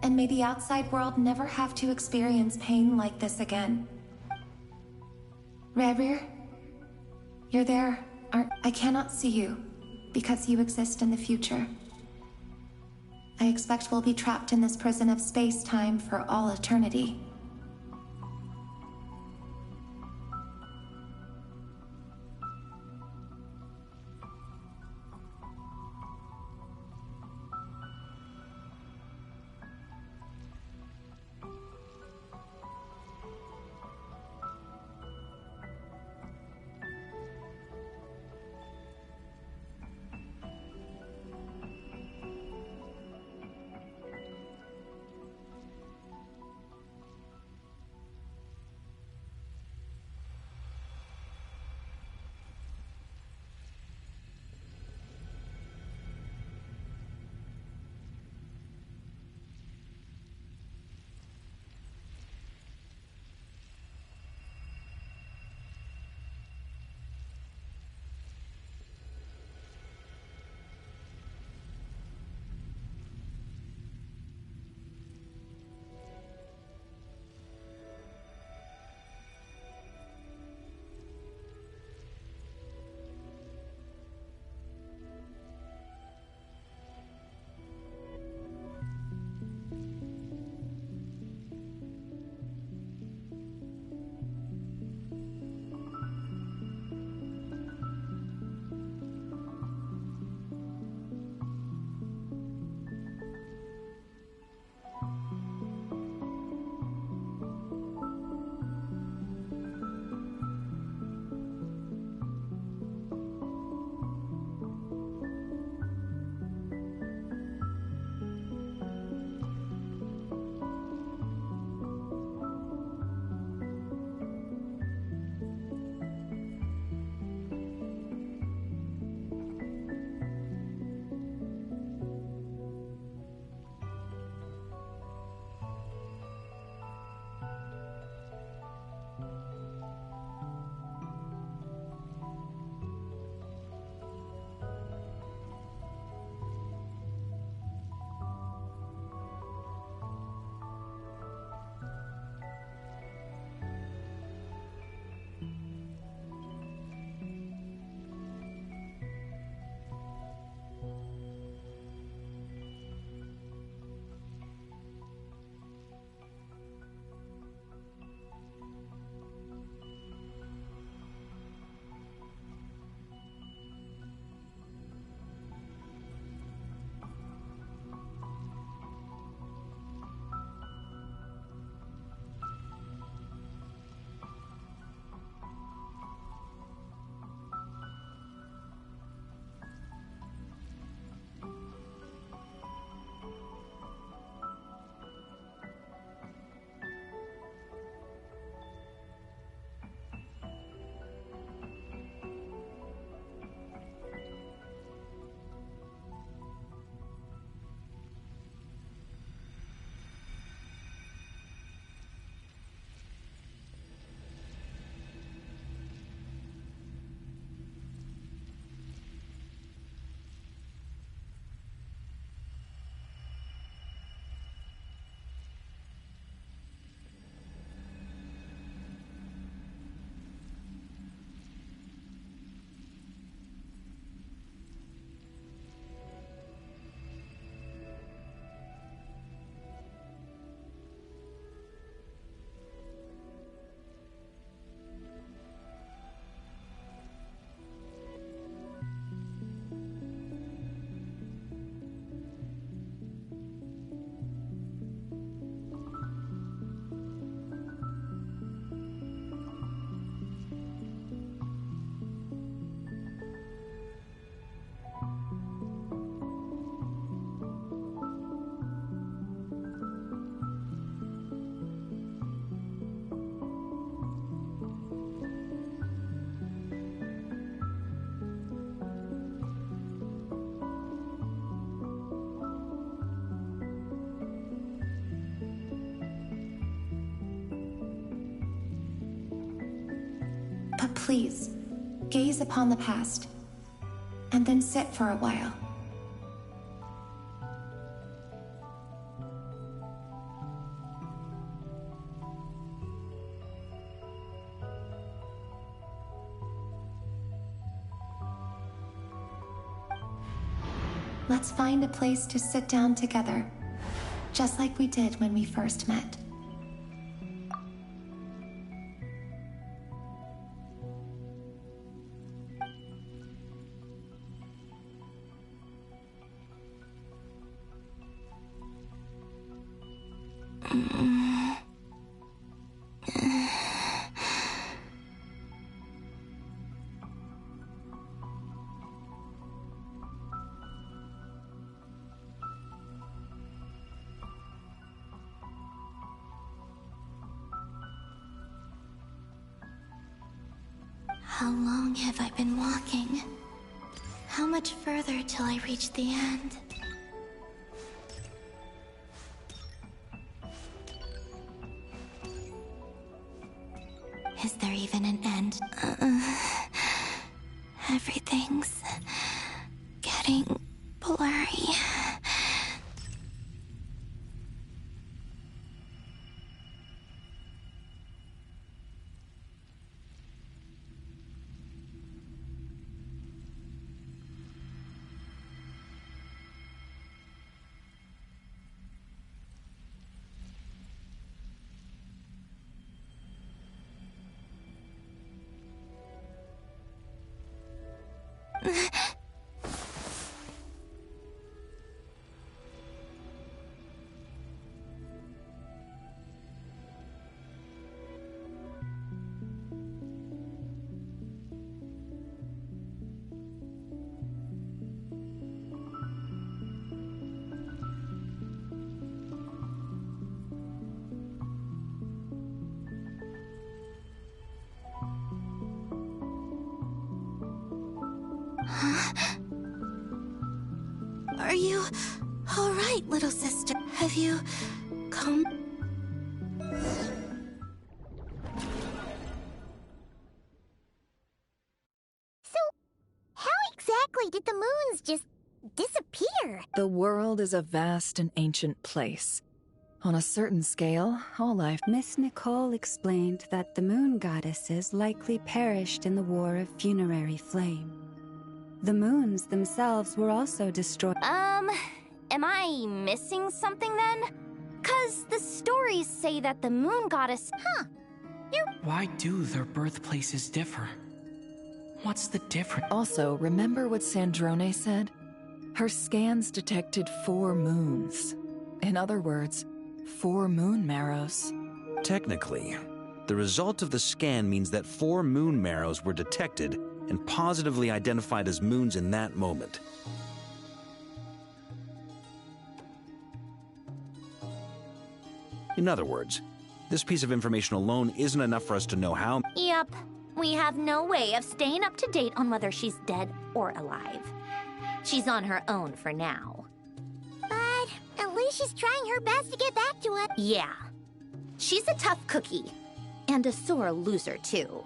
And may the outside world never have to experience pain like this again. Rerir, you're there, I cannot see you, because you exist in the future. I expect we'll be trapped in this prison of space-time for all eternity. Please, gaze upon the past, and then sit for a while. Let's find a place to sit down together, just like we did when we first met. How long have I been walking? How much further till I reach the end? Is there even an end? Everything's getting blurry. Are you all right, little sister? Have you come? So, how exactly did the moons just disappear? The world is a vast and ancient place. On a certain scale, all life... Miss Nicole explained that the moon goddesses likely perished in the War of Funerary Flame. The moons themselves were also destroyed. Am I missing something then? 'Cause the stories say that the moon goddess... Huh. Why do their birthplaces differ? What's the difference? Also, remember what Sandrone said? Her scans detected 4 moons. In other words, 4 moon marrows. Technically, the result of the scan means that 4 moon marrows were detected and positively identified as moons in that moment. In other words, this piece of information alone isn't enough for us to know how... Yep. We have no way of staying up to date on whether she's dead or alive. She's on her own for now. But at least she's trying her best to get back to us. Yeah. She's a tough cookie. And a sore loser, too.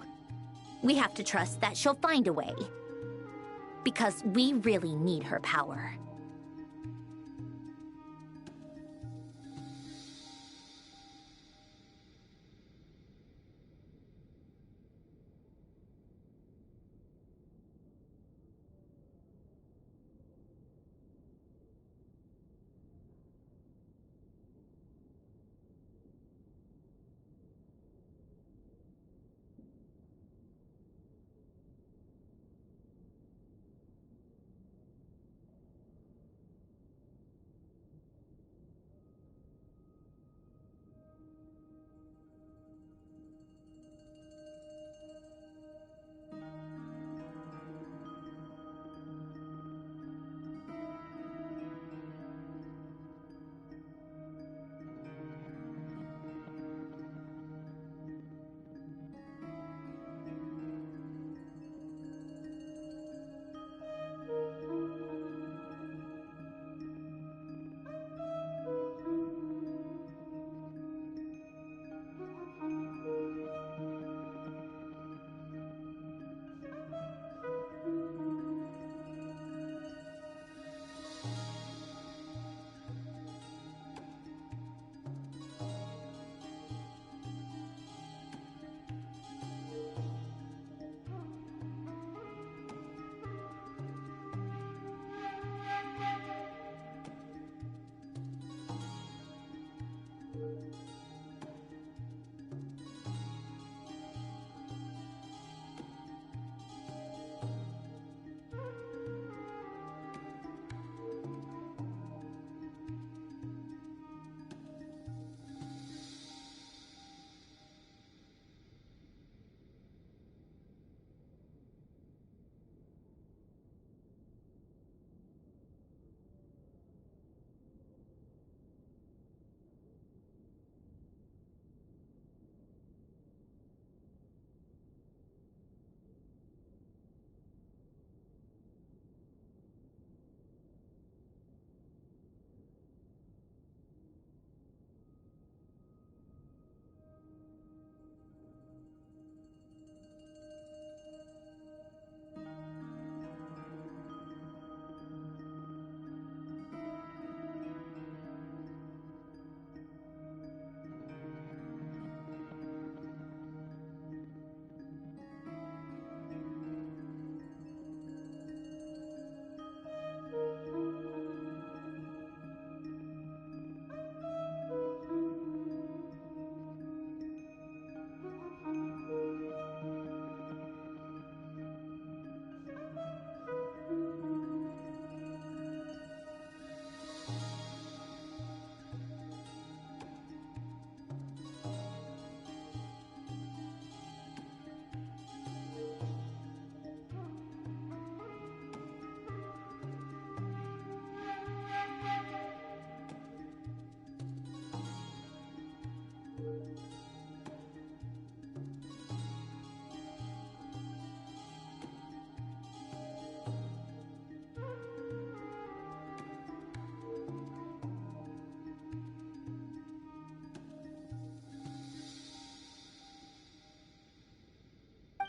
We have to trust that she'll find a way. Because we really need her power.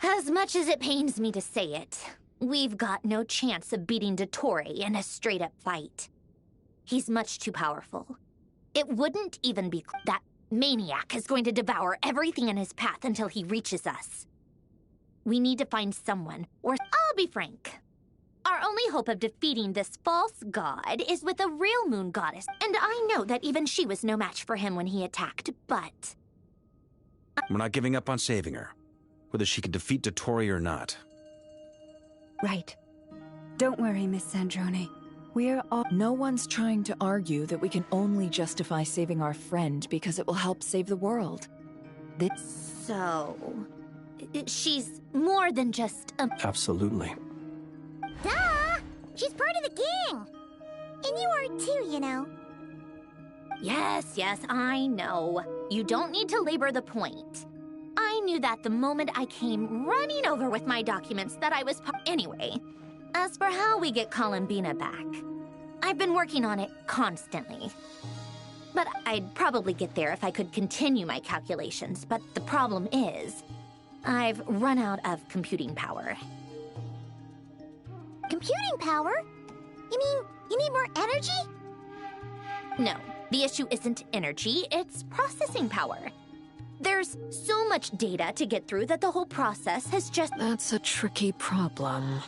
As much as it pains me to say it, we've got no chance of beating Dottore in a straight-up fight. He's much too powerful. It wouldn't even be that maniac is going to devour everything in his path until he reaches us. We need to find someone, or I'll be frank. Our only hope of defeating this false god is with a real moon goddess, and I know that even she was no match for him when he attacked, but... We're not giving up on saving her, whether she can defeat Dottore or not. Right. Don't worry, Miss Sandrone. We're all... No one's trying to argue that we can only justify saving our friend because it will help save the world. So... she's more than just a... Absolutely. Duh! She's part of the gang! And you are too, you know. Yes, I know. You don't need to labor the point. I knew that the moment I came running over with my documents that I was Anyway, as for how we get Columbina back, I've been working on it constantly. But I'd probably get there if I could continue my calculations, but the problem is, I've run out of computing power. Computing power? You mean, you need more energy? No, the issue isn't energy, it's processing power. There's so much data to get through that the whole process has just... That's a tricky problem.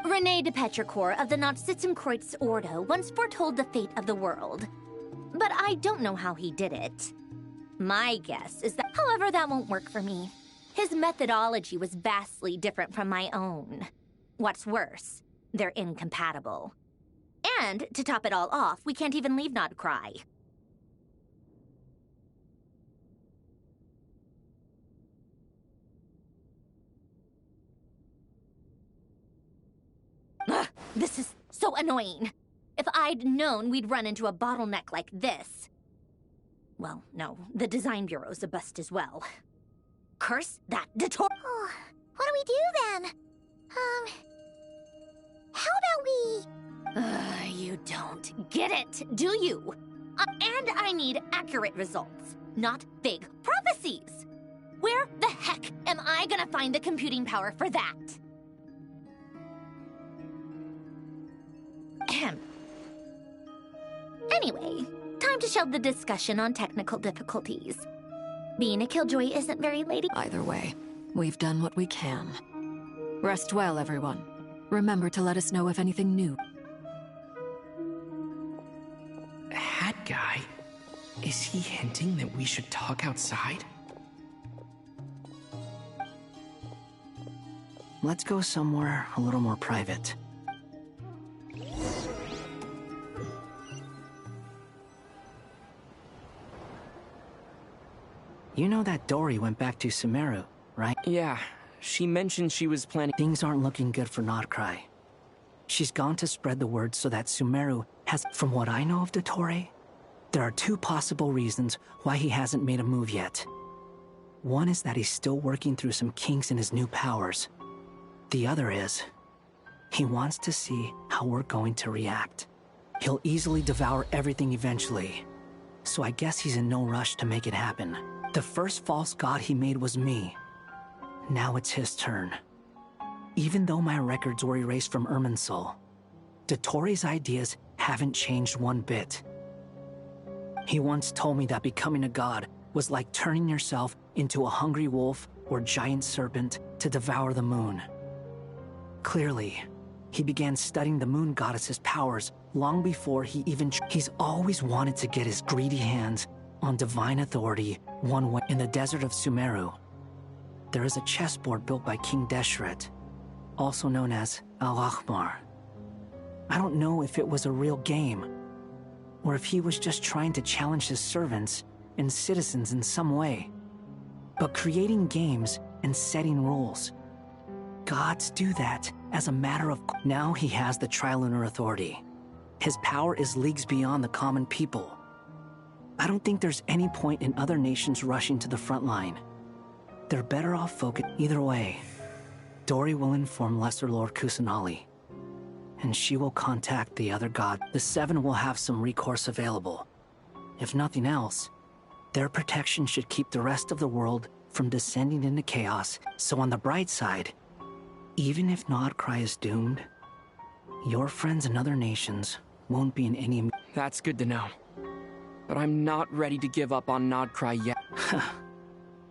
René de Petrichor of the Nazissenkreuz Ordo once foretold the fate of the world. But I don't know how he did it. My guess is that... However, that won't work for me. His methodology was vastly different from my own. What's worse, they're incompatible. And, to top it all off, we can't even leave Nodcry. Ugh, this is so annoying. If I'd known we'd run into a bottleneck like this... Well, no, the design bureau's a bust as well. Curse that Dottore... Oh, what do we do then? How about we... You don't get it, do you? And I need accurate results, not vague prophecies. Where the heck am I gonna find the computing power for that? Ahem. Anyway, time to shelve the discussion on technical difficulties. Being a killjoy isn't very lady. Either way, we've done what we can. Rest well, everyone. Remember to let us know if anything new. Hat guy? Is he hinting that we should talk outside? Let's go somewhere a little more private. You know that Dory went back to Sumeru, right? Yeah, she mentioned she was planning... Things aren't looking good for Nodcry. She's gone to spread the word so that Sumeru has... From what I know of Dottore, there are two possible reasons why he hasn't made a move yet. One is that he's still working through some kinks in his new powers. The other is, he wants to see how we're going to react. He'll easily devour everything eventually, so I guess he's in no rush to make it happen. The first false god he made was me. Now it's his turn. Even though my records were erased from Irminsul, Dottore's ideas haven't changed one bit. He once told me that becoming a god was like turning yourself into a hungry wolf or giant serpent to devour the moon. Clearly, he began studying the moon goddess's powers long before he even... He's always wanted to get his greedy hands on divine authority one way. In the desert of Sumeru, there is a chessboard built by King Deshret, also known as Al-Ahmar. I don't know if it was a real game, or if he was just trying to challenge his servants and citizens in some way. But creating games and setting rules, gods do that as a matter of... Now he has the Trilunar Authority. His power is leagues beyond the common people. I don't think there's any point in other nations rushing to the front line. They're better off focused. Either way, Dory will inform Lesser Lord Kusanali, and she will contact the other god. The Seven will have some recourse available. If nothing else, their protection should keep the rest of the world from descending into chaos. So on the bright side, even if Nodcry is doomed, your friends in other nations won't be in any... That's good to know. But I'm not ready to give up on Nodcry yet.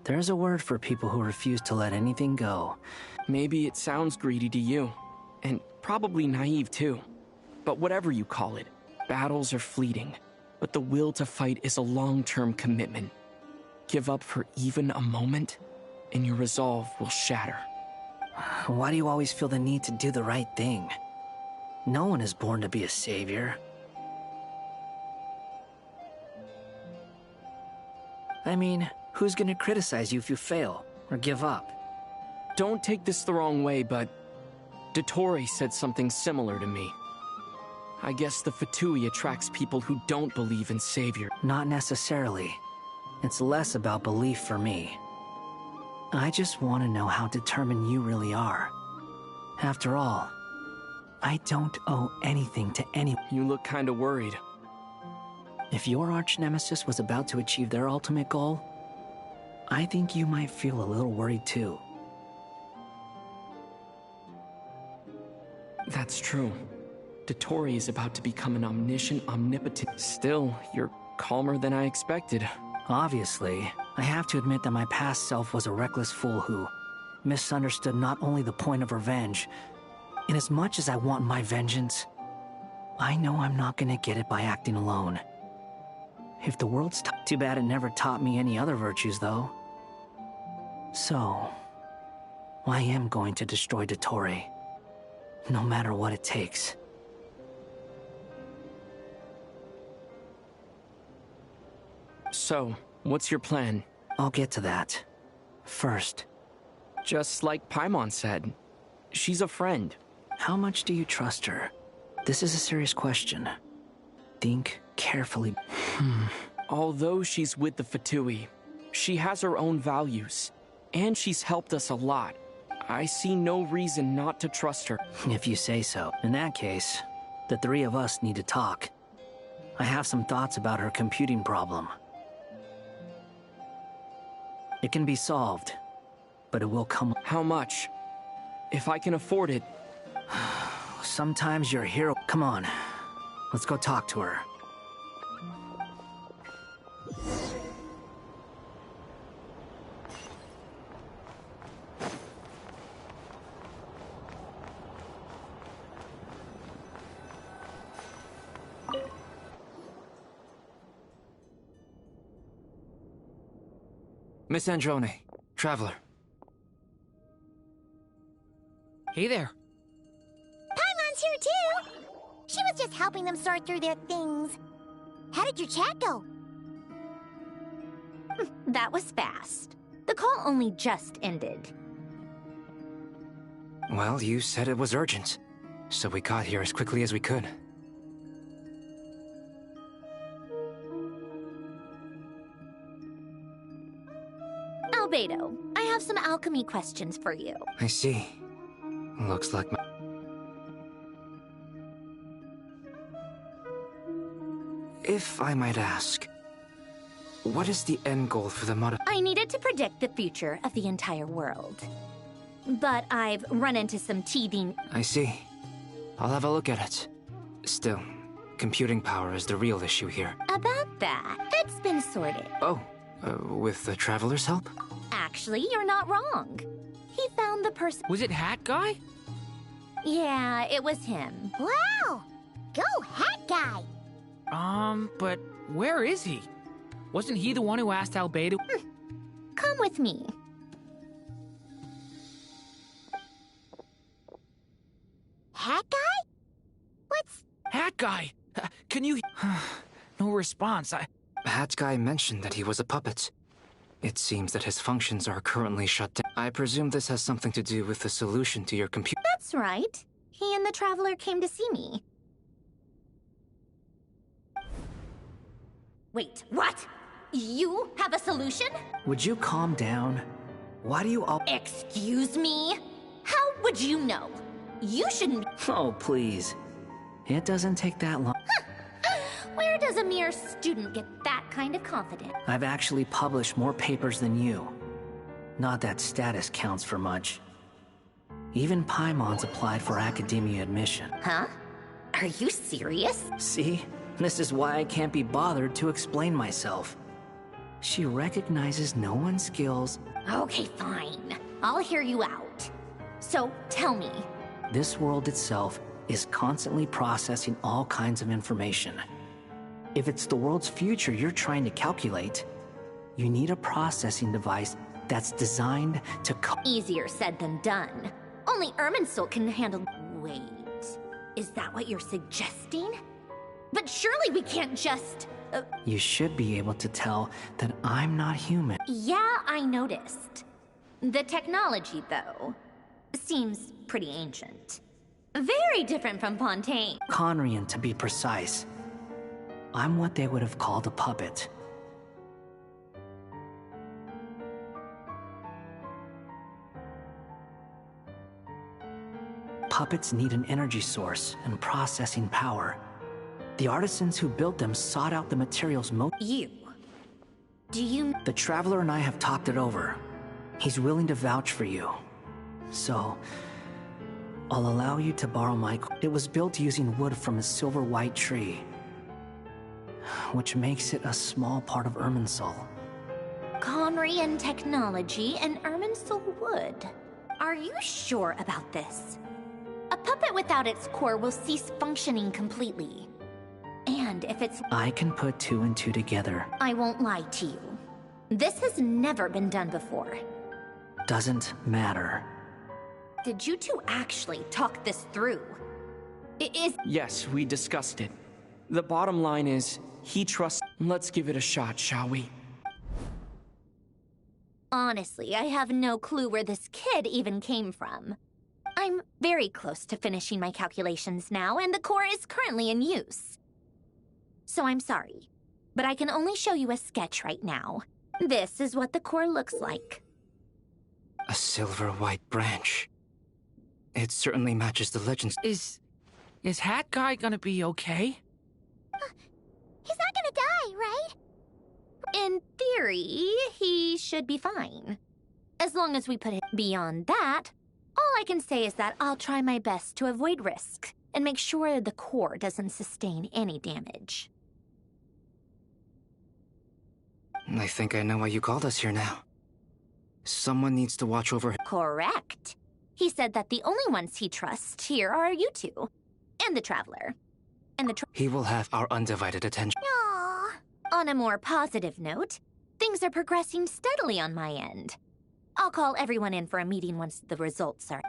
There's a word for people who refuse to let anything go. Maybe it sounds greedy to you, and probably naive too. But whatever you call it, battles are fleeting, but the will to fight is a long-term commitment. Give up for even a moment, and your resolve will shatter. Why do you always feel the need to do the right thing? No one is born to be a savior. I mean, who's gonna criticize you if you fail, or give up? Don't take this the wrong way, but Dottore said something similar to me. I guess the Fatui attracts people who don't believe in savior. Not necessarily. It's less about belief for me. I just want to know how determined you really are. After all, I don't owe anything to anyone. You look kinda worried. If your arch-nemesis was about to achieve their ultimate goal, I think you might feel a little worried too. That's true. Dottore is about to become an omniscient, omnipotent... Still, you're calmer than I expected. Obviously, I have to admit that my past self was a reckless fool who misunderstood not only the point of revenge, and as much as I want my vengeance, I know I'm not gonna get it by acting alone. If the world's too bad it never taught me any other virtues, though. So, I am going to destroy Dottore, no matter what it takes. So, what's your plan? I'll get to that. First. Just like Paimon said, she's a friend. How much do you trust her? This is a serious question. Think carefully. Although she's with the Fatui, she has her own values, and she's helped us a lot. I see no reason not to trust her. If you say so. In that case, the three of us need to talk. I have some thoughts about her computing problem. It can be solved, but it will come... How much? If I can afford it... Sometimes you're a hero... Come on, let's go talk to her. Miss Androne, Traveler. Hey there. Paimon's here too! She was just helping them sort through their things. How did your chat go? That was fast. The call only just ended. Well, you said it was urgent, so we got here as quickly as we could. Albedo, I have some alchemy questions for you. I see. Looks like my... If I might ask, what is the end goal for the mod... I needed to predict the future of the entire world. But I've run into some teething... I see. I'll have a look at it. Still, computing power is the real issue here. About that, it's been sorted. Oh, with the Traveler's help? Actually, you're not wrong. He found the person... Was it Hat Guy? Yeah, it was him. Wow! Go Hat Guy! But where is he? Wasn't he the one who asked Albedo? Come with me. Hat Guy? What's... Hat Guy! Can you... No response, Hat Guy mentioned that he was a puppet. It seems that his functions are currently shut down. I presume this has something to do with the solution to your computer. That's right. He and the Traveler came to see me. Wait, what? You have a solution? Would you calm down? Why do you all... Excuse me? How would you know? You shouldn't... Oh, please. It doesn't take that long. Where does a mere student get that kind of confidence? I've actually published more papers than you. Not that status counts for much. Even Paimon's applied for academia admission. Huh? Are you serious? See? This is why I can't be bothered to explain myself. She recognizes no one's skills. Okay, fine. I'll hear you out. So, tell me. This world itself is constantly processing all kinds of information. If it's the world's future you're trying to calculate, you need a processing device that's designed to Easier said than done. Only Irminsul can handle... Wait, is that what you're suggesting? But surely we can't just... You should be able to tell that I'm not human. Yeah, I noticed. The technology, though, seems pretty ancient. Very different from Fontaine. Conrian, to be precise. I'm what they would have called a puppet. Puppets need an energy source and processing power. The artisans who built them sought out the materials You? Do you... The Traveler and I have talked it over. He's willing to vouch for you. So, I'll allow you to borrow my... It was built using wood from a silver white tree, which makes it a small part of Irminsul. Conrian technology and Irminsul wood. Are you sure about this? A puppet without its core will cease functioning completely. And if it's... I can put two and two together. I won't lie to you. This has never been done before. Doesn't matter. Did you two actually talk this through? Yes, we discussed it. The bottom line is, he trusts... Let's give it a shot, shall we? Honestly, I have no clue where this kid even came from. I'm very close to finishing my calculations now, and the core is currently in use. So I'm sorry, but I can only show you a sketch right now. This is what the core looks like. A silver white branch. It certainly matches the legends. Is Hat Guy gonna be okay? He's not gonna die, right? In theory, he should be fine. As long as we put it beyond that, all I can say is that I'll try my best to avoid risk and make sure the core doesn't sustain any damage. I think I know why you called us here now. Someone needs to watch over him. Correct. He said that the only ones he trusts here are you two, and the Traveler. And He will have our undivided attention. Aww. On a more positive note, things are progressing steadily on my end. I'll call everyone in for a meeting once the results are...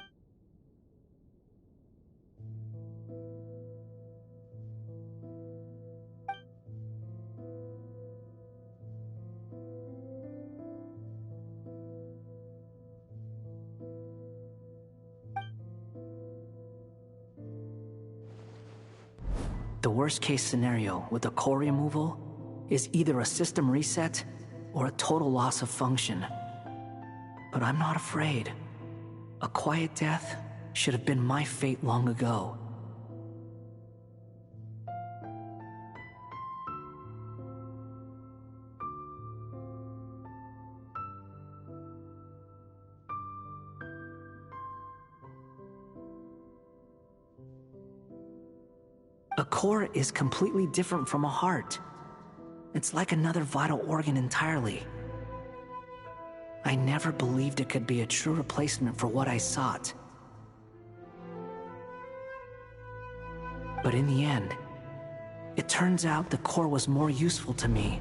The worst-case scenario with the core removal is either a system reset or a total loss of function. But I'm not afraid. A quiet death should have been my fate long ago. A core is completely different from a heart. It's like another vital organ entirely. I never believed it could be a true replacement for what I sought. But in the end, it turns out the core was more useful to me.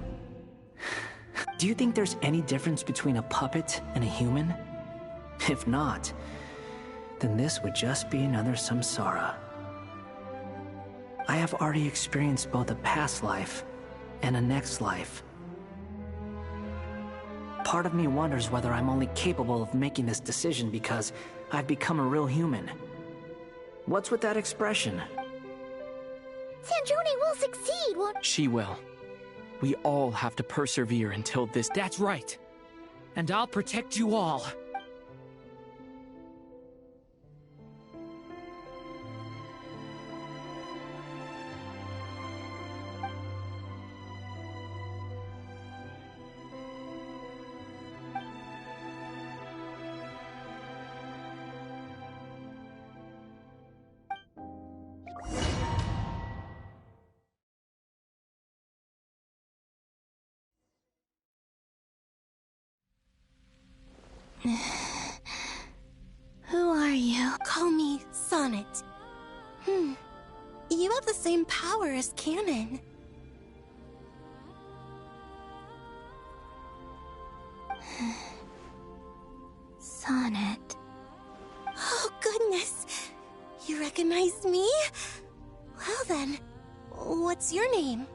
Do you think there's any difference between a puppet and a human? If not, then this would just be another samsara. I have already experienced both a past life and a next life. Part of me wonders whether I'm only capable of making this decision because I've become a real human. What's with that expression? Sanjoni will succeed, won't... She will. We all have to persevere until this... That's right. And I'll protect you all. Call me Sonnet. You have the same power as Canon. Sonnet. Oh, goodness. You recognize me? Well then, what's your name?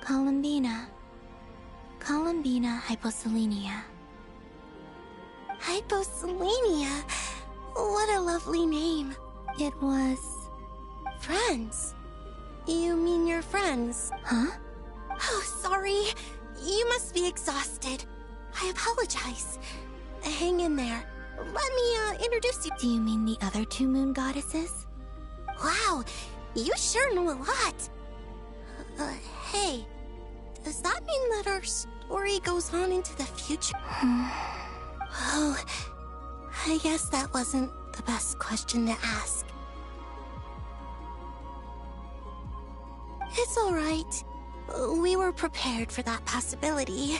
Columbina. Columbina hyposelenia. Hyposelenia? What a lovely name. It was... friends. You mean your friends? Huh? Oh, sorry. You must be exhausted. I apologize. Hang in there. Let me, introduce you. Do you mean the other two moon goddesses? Wow, you sure know a lot. Hey, does that mean that our story goes on into the future? Oh, I guess that wasn't the best question to ask. It's all right. We were prepared for that possibility.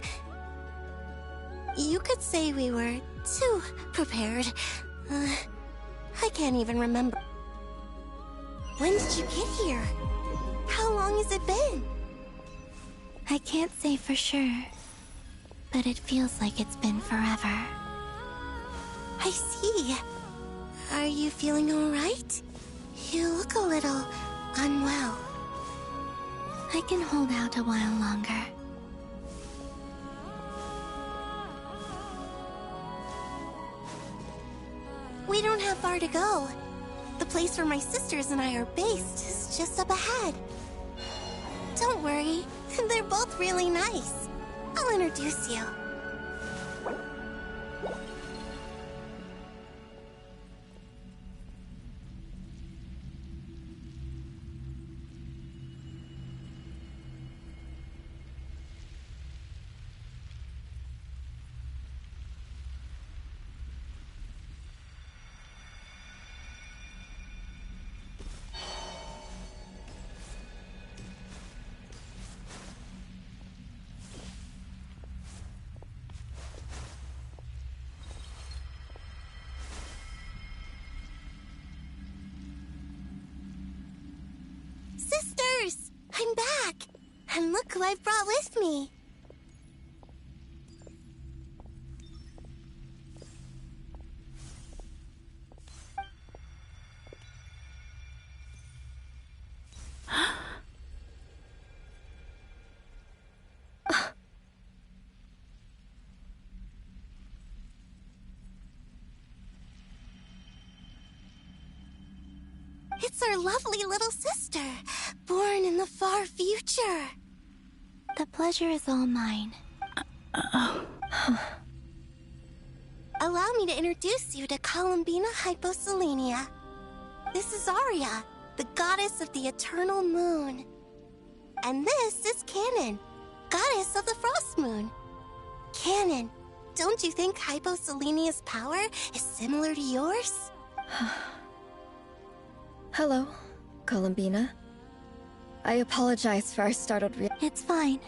You could say we were too prepared. I can't even remember. When did you get here? How long has it been? I can't say for sure, but it feels like it's been forever. I see. Are you feeling all right? You look a little unwell. I can hold out a while longer. We don't have far to go. The place where my sisters and I are based is just up ahead. Don't worry, they're both really nice. I'll introduce you. Sisters! I'm back! And look who I've brought with me! It's our lovely little sister, born in the far future. The pleasure is all mine. Allow me to introduce you to Columbina Hyposelenia. This is Arya, the goddess of the eternal moon. And this is Canon, goddess of the frost moon. Canon, don't you think Hyposelenia's power is similar to yours? Hello, Columbina. I apologize for our startled It's fine.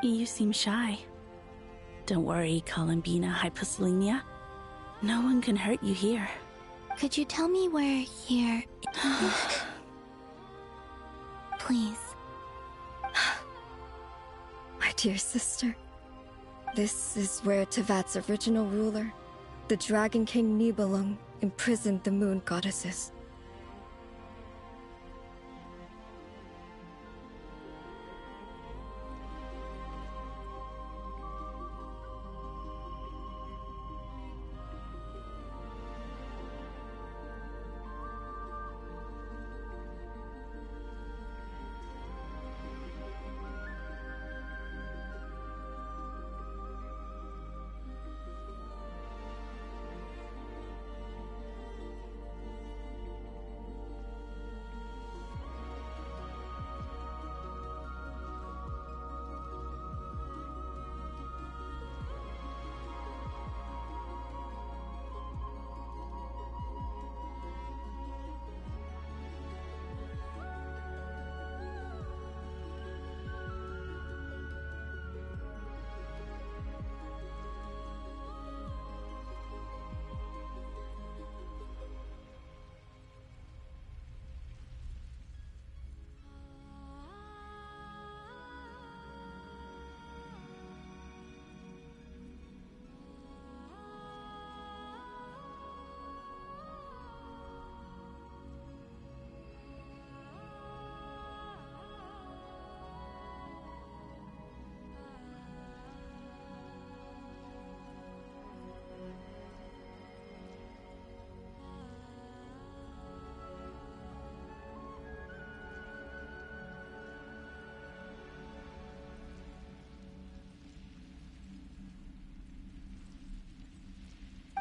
You seem shy. Don't worry, Columbina Hyposelenia. No one can hurt you here. Could you tell me where here... Please. My dear sister, this is where Tevat's original ruler, the Dragon King Nibelung, imprisoned the moon goddesses.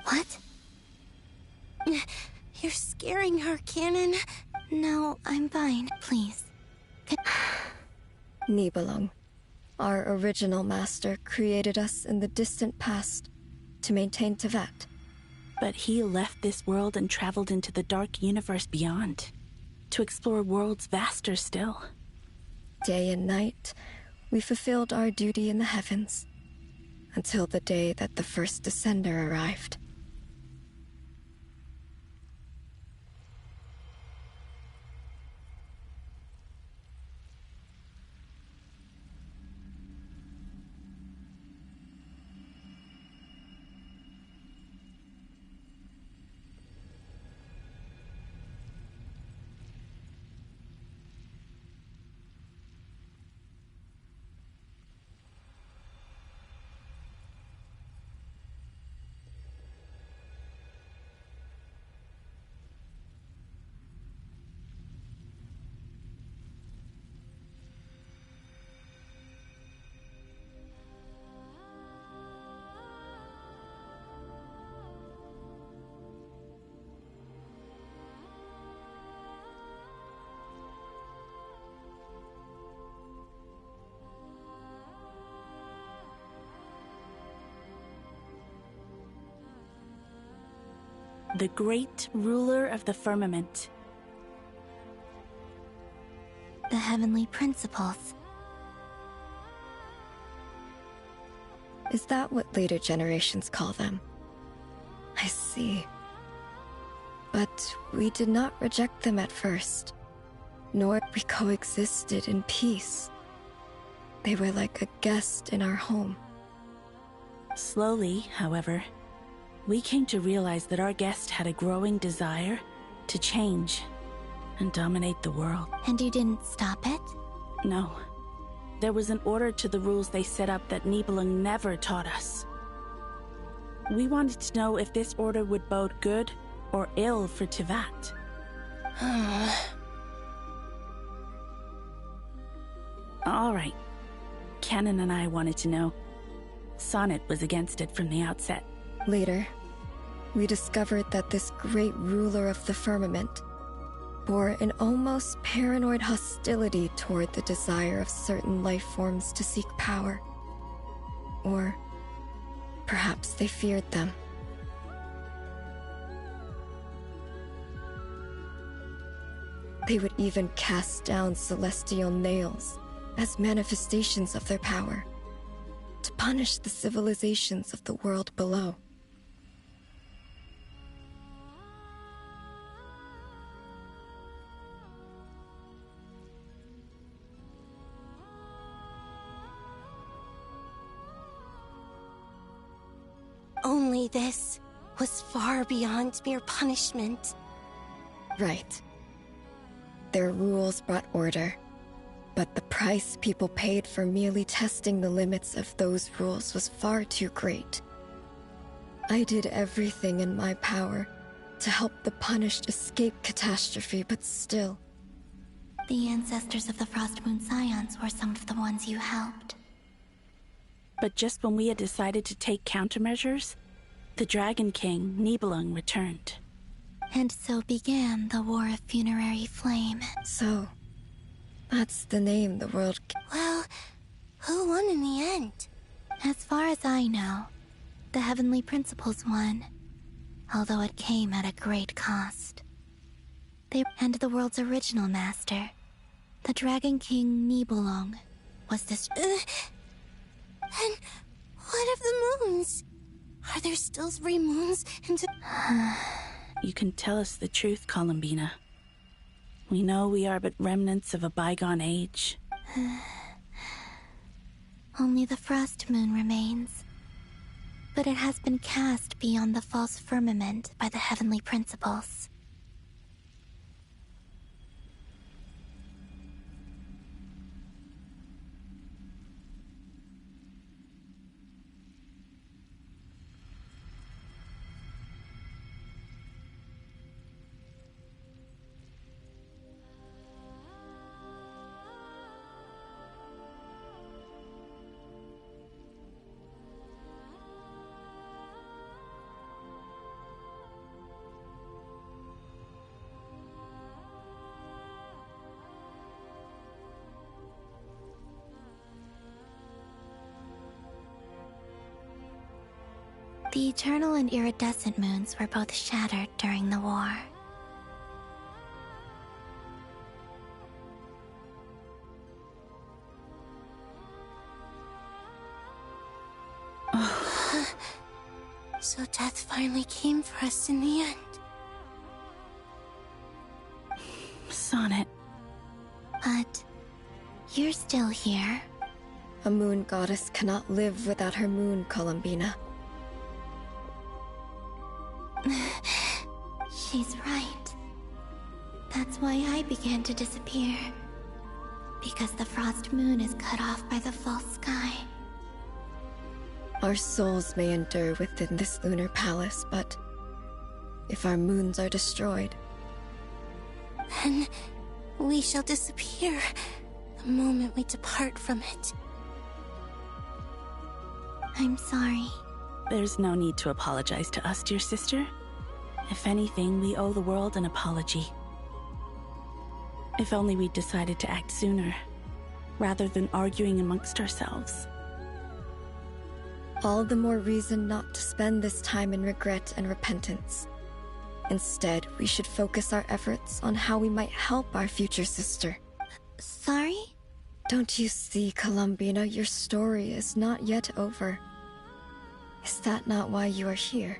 What? You're scaring her, Canon. No, I'm fine. Please. Nibelung, our original master, created us in the distant past to maintain Tevat. But he left this world and traveled into the dark universe beyond, to explore worlds vaster still. Day and night, we fulfilled our duty in the heavens, until the day that the first Descender arrived. The great ruler of the firmament. The heavenly principles. Is that what later generations call them? I see. But we did not reject them at first, nor we coexisted in peace. They were like a guest in our home. Slowly, however, we came to realize that our guest had a growing desire to change and dominate the world. And you didn't stop it? No. There was an order to the rules they set up that Nibelung never taught us. We wanted to know if this order would bode good or ill for Tevat. All right. Canon and I wanted to know. Sonnet was against it from the outset. Later, we discovered that this great ruler of the firmament bore an almost paranoid hostility toward the desire of certain life forms to seek power. Or perhaps they feared them. They would even cast down celestial nails as manifestations of their power, to punish the civilizations of the world below. Only this was far beyond mere punishment. Right. Their rules brought order, but the price people paid for merely testing the limits of those rules was far too great. I did everything in my power to help the punished escape catastrophe, but still. The ancestors of the Frost Moon Scions were some of the ones you helped. But just when we had decided to take countermeasures, the Dragon King, Nibelung, returned. And so began the War of Funerary Flame. So, that's the name the world... Well, who won in the end? As far as I know, the Heavenly Principles won, although it came at a great cost. And the world's original master, the Dragon King Nibelung, was this... And what of the moons? Are there still 3 moons into... You can tell us the truth, Columbina. We know we are but remnants of a bygone age. Only the Frost Moon remains. But it has been cast beyond the false firmament by the Heavenly Principles. The eternal and iridescent moons were both shattered during the war. So death finally came for us in the end. Sonnet. But you're still here. A moon goddess cannot live without her moon, Columbina. She's right. That's why I began to disappear. Because the frost moon is cut off by the false sky. Our souls may endure within this lunar palace, but if our moons are destroyed, then we shall disappear the moment we depart from it. I'm sorry. There's no need to apologize to us, dear sister. If anything, we owe the world an apology. If only we'd decided to act sooner, rather than arguing amongst ourselves. all the more reason not to spend this time in regret and repentance. Instead, we should focus our efforts on how we might help our future sister. Sorry? Don't you see, Columbina, your story is not yet over. Is that not why you are here?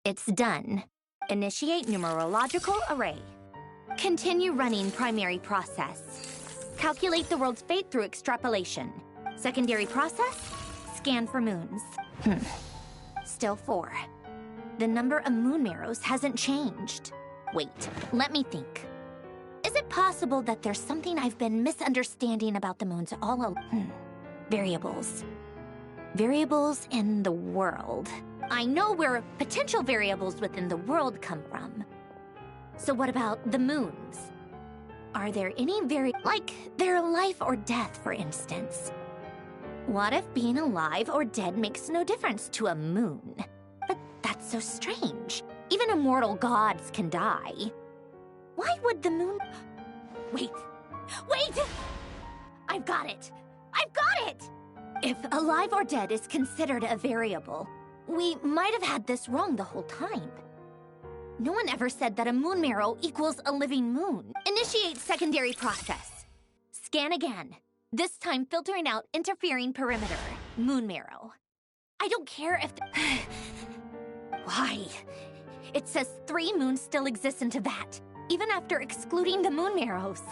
It's done. Initiate numerological array. Continue running primary process. Calculate the world's fate through extrapolation. Secondary process, scan for moons. Still 4. The number of moon marrows hasn't changed. Wait, let me think. Is it possible that there's something I've been misunderstanding about the moons all along? Variables. Variables in the world. I know where potential variables within the world come from. So what about the moons? Are there any like their life or death, for instance? What if being alive or dead makes no difference to a moon? But that's so strange. Even immortal gods can die. Why would the moon... Wait! I've got it! I've got it! If alive or dead is considered a variable, we might have had this wrong the whole time. No one ever said that a moon marrow equals a living moon. Initiate secondary process. Scan again. This time filtering out interfering perimeter. Moon marrow. I don't care if... Why? It says 3 moons still exist in Teyvat, even after excluding the moon marrows.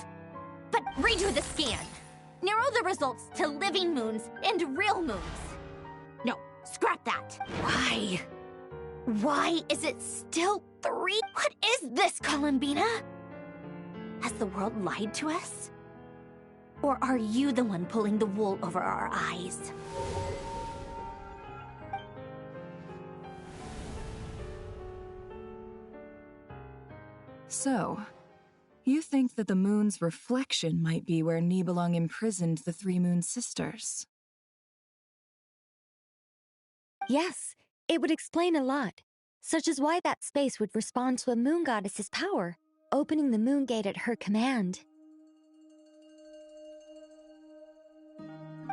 But redo the scan. Narrow the results to living moons and real moons. No, scrap that. Why? Why is it still 3? What is this, Columbina? Has the world lied to us? Or are you the one pulling the wool over our eyes? So, you think that the moon's reflection might be where Nibelung imprisoned the 3 Moon Sisters? Yes, it would explain a lot, such as why that space would respond to a moon goddess's power, opening the moon gate at her command.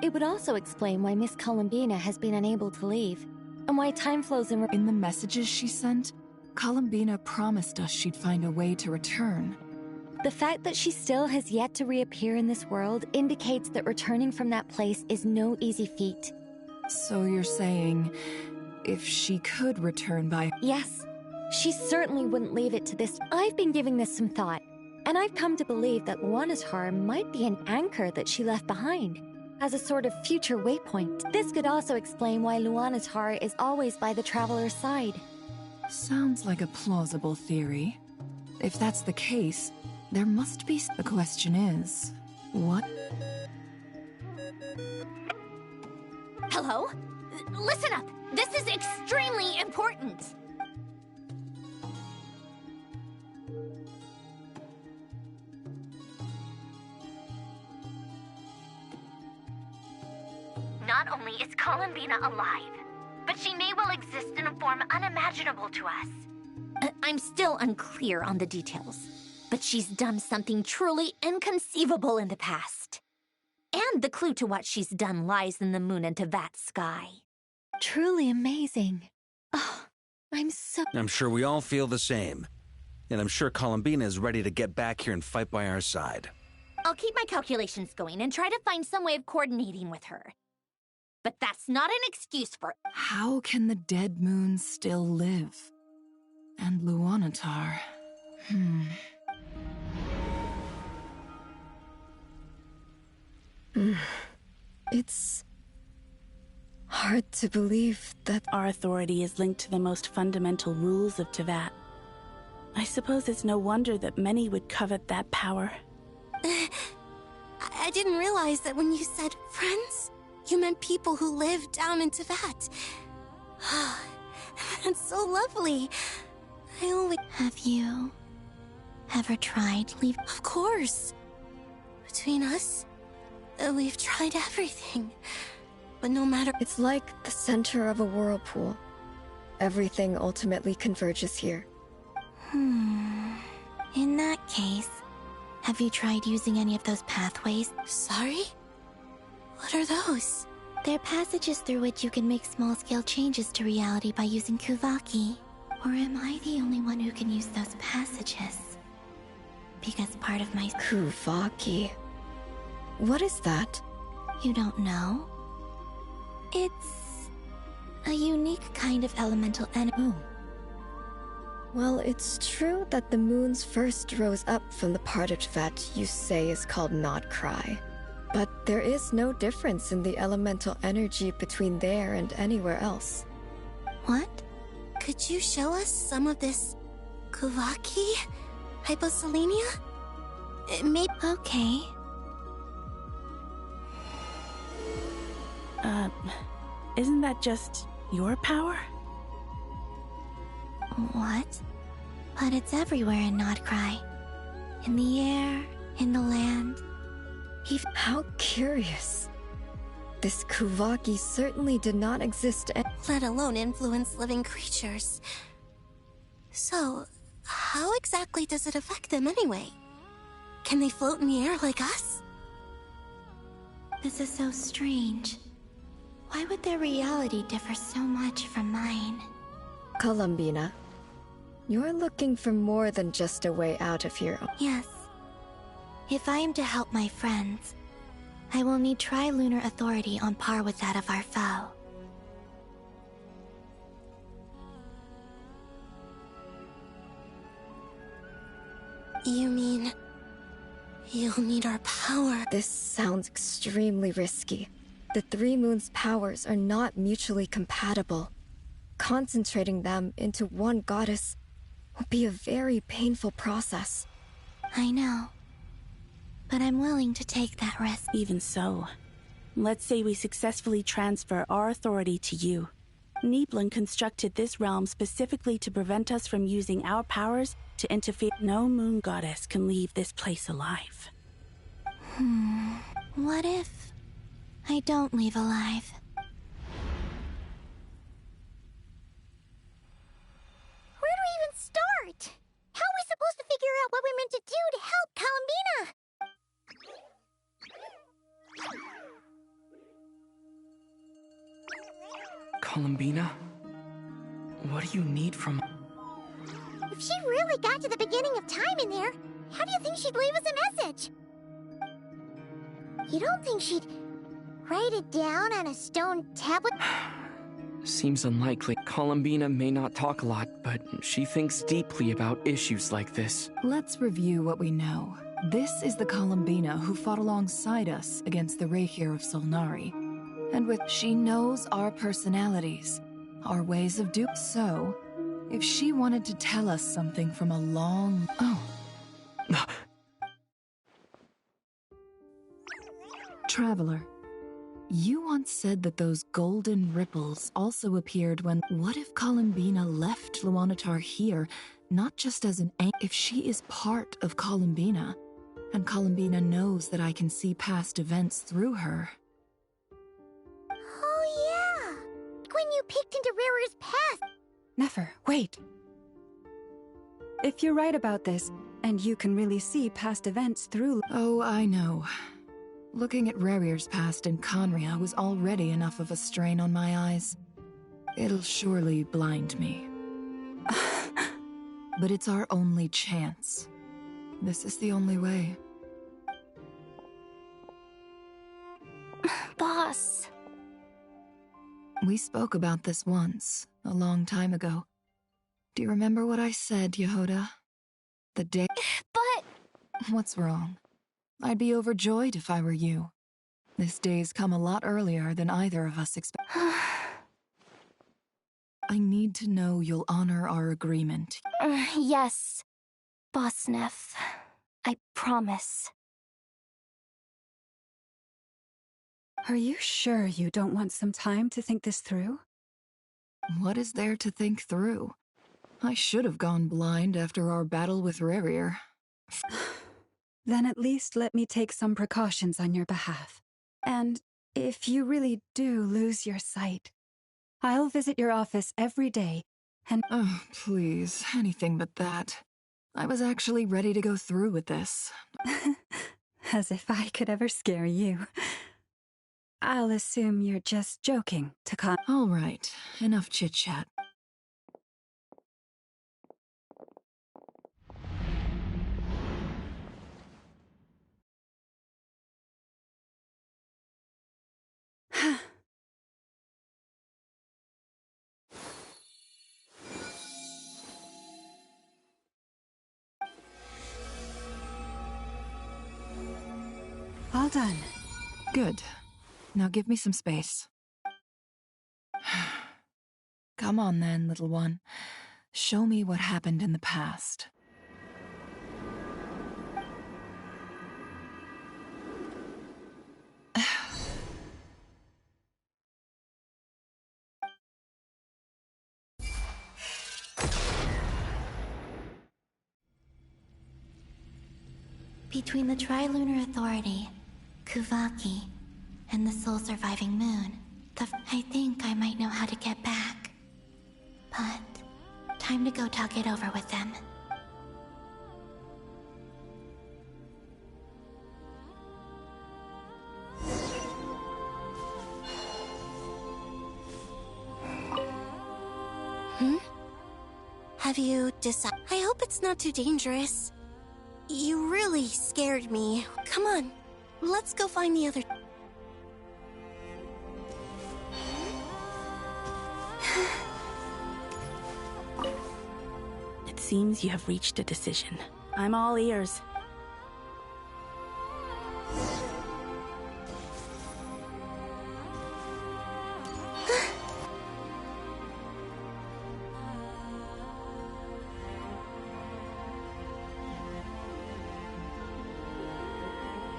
It would also explain why Miss Columbina has been unable to leave, and why time flows in the messages she sent, Columbina promised us she'd find a way to return. The fact that she still has yet to reappear in this world indicates that returning from that place is no easy feat. So you're saying, if she could return by... Yes, she certainly wouldn't leave it to this. I've been giving this some thought, and I've come to believe that Luana's Har might be an anchor that she left behind, as a sort of future waypoint. This could also explain why Luana's Har is always by the traveler's side. Sounds like a plausible theory. If that's the case, there must be... The question is, what? Hello? Listen up! This is extremely important! Not only is Columbina alive, but she may well exist in a form unimaginable to us. I'm still unclear on the details. But she's done something truly inconceivable in the past. And the clue to what she's done lies in the moon and Tevat's sky. Truly amazing. I'm sure we all feel the same. And I'm sure Columbina is ready to get back here and fight by our side. I'll keep my calculations going and try to find some way of coordinating with her. But that's not an excuse for... How can the dead moons still live? And Luanatar... It's hard to believe that our authority is linked to the most fundamental rules of Tevat. I suppose it's no wonder that many would covet that power. I didn't realize that when you said friends, you meant people who live down in Tevat. That's so lovely. Have you ever tried leave? Of course. Between us, we've tried everything. But no matter... It's like the center of a whirlpool. Everything ultimately converges here. In that case, have you tried using any of those pathways? Sorry? What are those? They're passages through which you can make small-scale changes to reality by using Kuvaki. Or am I the only one who can use those passages? Because part of my... Kuvaki. What is that? You don't know? It's a unique kind of elemental energy. Oh. Well, it's true that the moons first rose up from the part of Tevat you say is called Not Cry. But there is no difference in the elemental energy between there and anywhere else. What? Could you show us some of this Kuvaki? Hyposalemia? Okay. Isn't that just your power? What? But it's everywhere in Nodcry. In the air, in the land. How curious. This Kuvaki certainly did not exist, let alone influence living creatures. So, how exactly does it affect them anyway? Can they float in the air like us? This is so strange. Why would their reality differ so much from mine? Columbina, you're looking for more than just a way out of here. Yes. If I am to help my friends, I will need tri-lunar authority on par with that of our foe. You mean... you'll need our power? This sounds extremely risky. The three moons' powers are not mutually compatible. Concentrating them into one goddess will be a very painful process. I know. But I'm willing to take that risk. Even so, let's say we successfully transfer our authority to you. Nibelung constructed this realm specifically to prevent us from using our powers to interfere. No moon goddess can leave this place alive. What if I don't leave alive? Where do we even start? How are we supposed to figure out what we're meant to do to help Columbina? Columbina? What do you need from... If she really got to the beginning of time in there, how do you think she'd leave us a message? You don't think she'd write it down on a stone tablet? Seems unlikely. Columbina may not talk a lot, but she thinks deeply about issues like this. Let's review what we know. This is the Columbina who fought alongside us against the Reykir of Solnari. And she knows our personalities, our ways of doing so. If she wanted to tell us something from a long... Traveler, you once said that those golden ripples also appeared when... What if Columbina left Luanatar here, not just as an... If she is part of Columbina, and Columbina knows that I can see past events through her... Oh yeah! Like when you peeked into Rarer's past! Nefer, wait! If you're right about this, and you can really see past events through. Oh, I know. Looking at Rerir's past in Conria was already enough of a strain on my eyes. It'll surely blind me. But it's our only chance. This is the only way. Boss. We spoke about this once, a long time ago. Do you remember what I said, Yehoda? The day— But— What's wrong? I'd be overjoyed if I were you. This day's come a lot earlier than either of us expected. I need to know you'll honor our agreement. Yes, Boss Neff. I promise. Are you sure you don't want some time to think this through? What is there to think through? I should have gone blind after our battle with Rerir. Then at least let me take some precautions on your behalf. And if you really do lose your sight, I'll visit your office every day and— Oh, please, anything but that. I was actually ready to go through with this. As if I could ever scare you. I'll assume you're just joking to con— All right, enough chit-chat. All done. Good. Now give me some space. Come on then, little one. Show me what happened in the past. Between the Trilunar Authority, Kuvaki, and the sole surviving moon, I think I might know how to get back. But time to go talk it over with them. Have you decided? I hope it's not too dangerous. You really scared me. Come on, let's go find the other. It seems you have reached a decision. I'm all ears.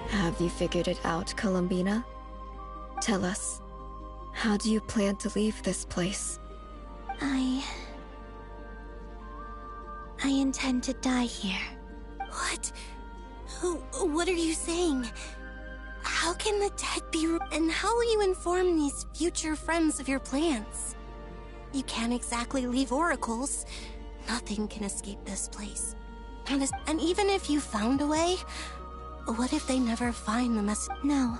Have you figured it out, Columbina? Tell us, how do you plan to leave this place? I intend to die here. What? What are you saying? How can the dead be and how will you inform these future friends of your plans? You can't exactly leave oracles. Nothing can escape this place. And even if you found a way, what if they never find the message? No,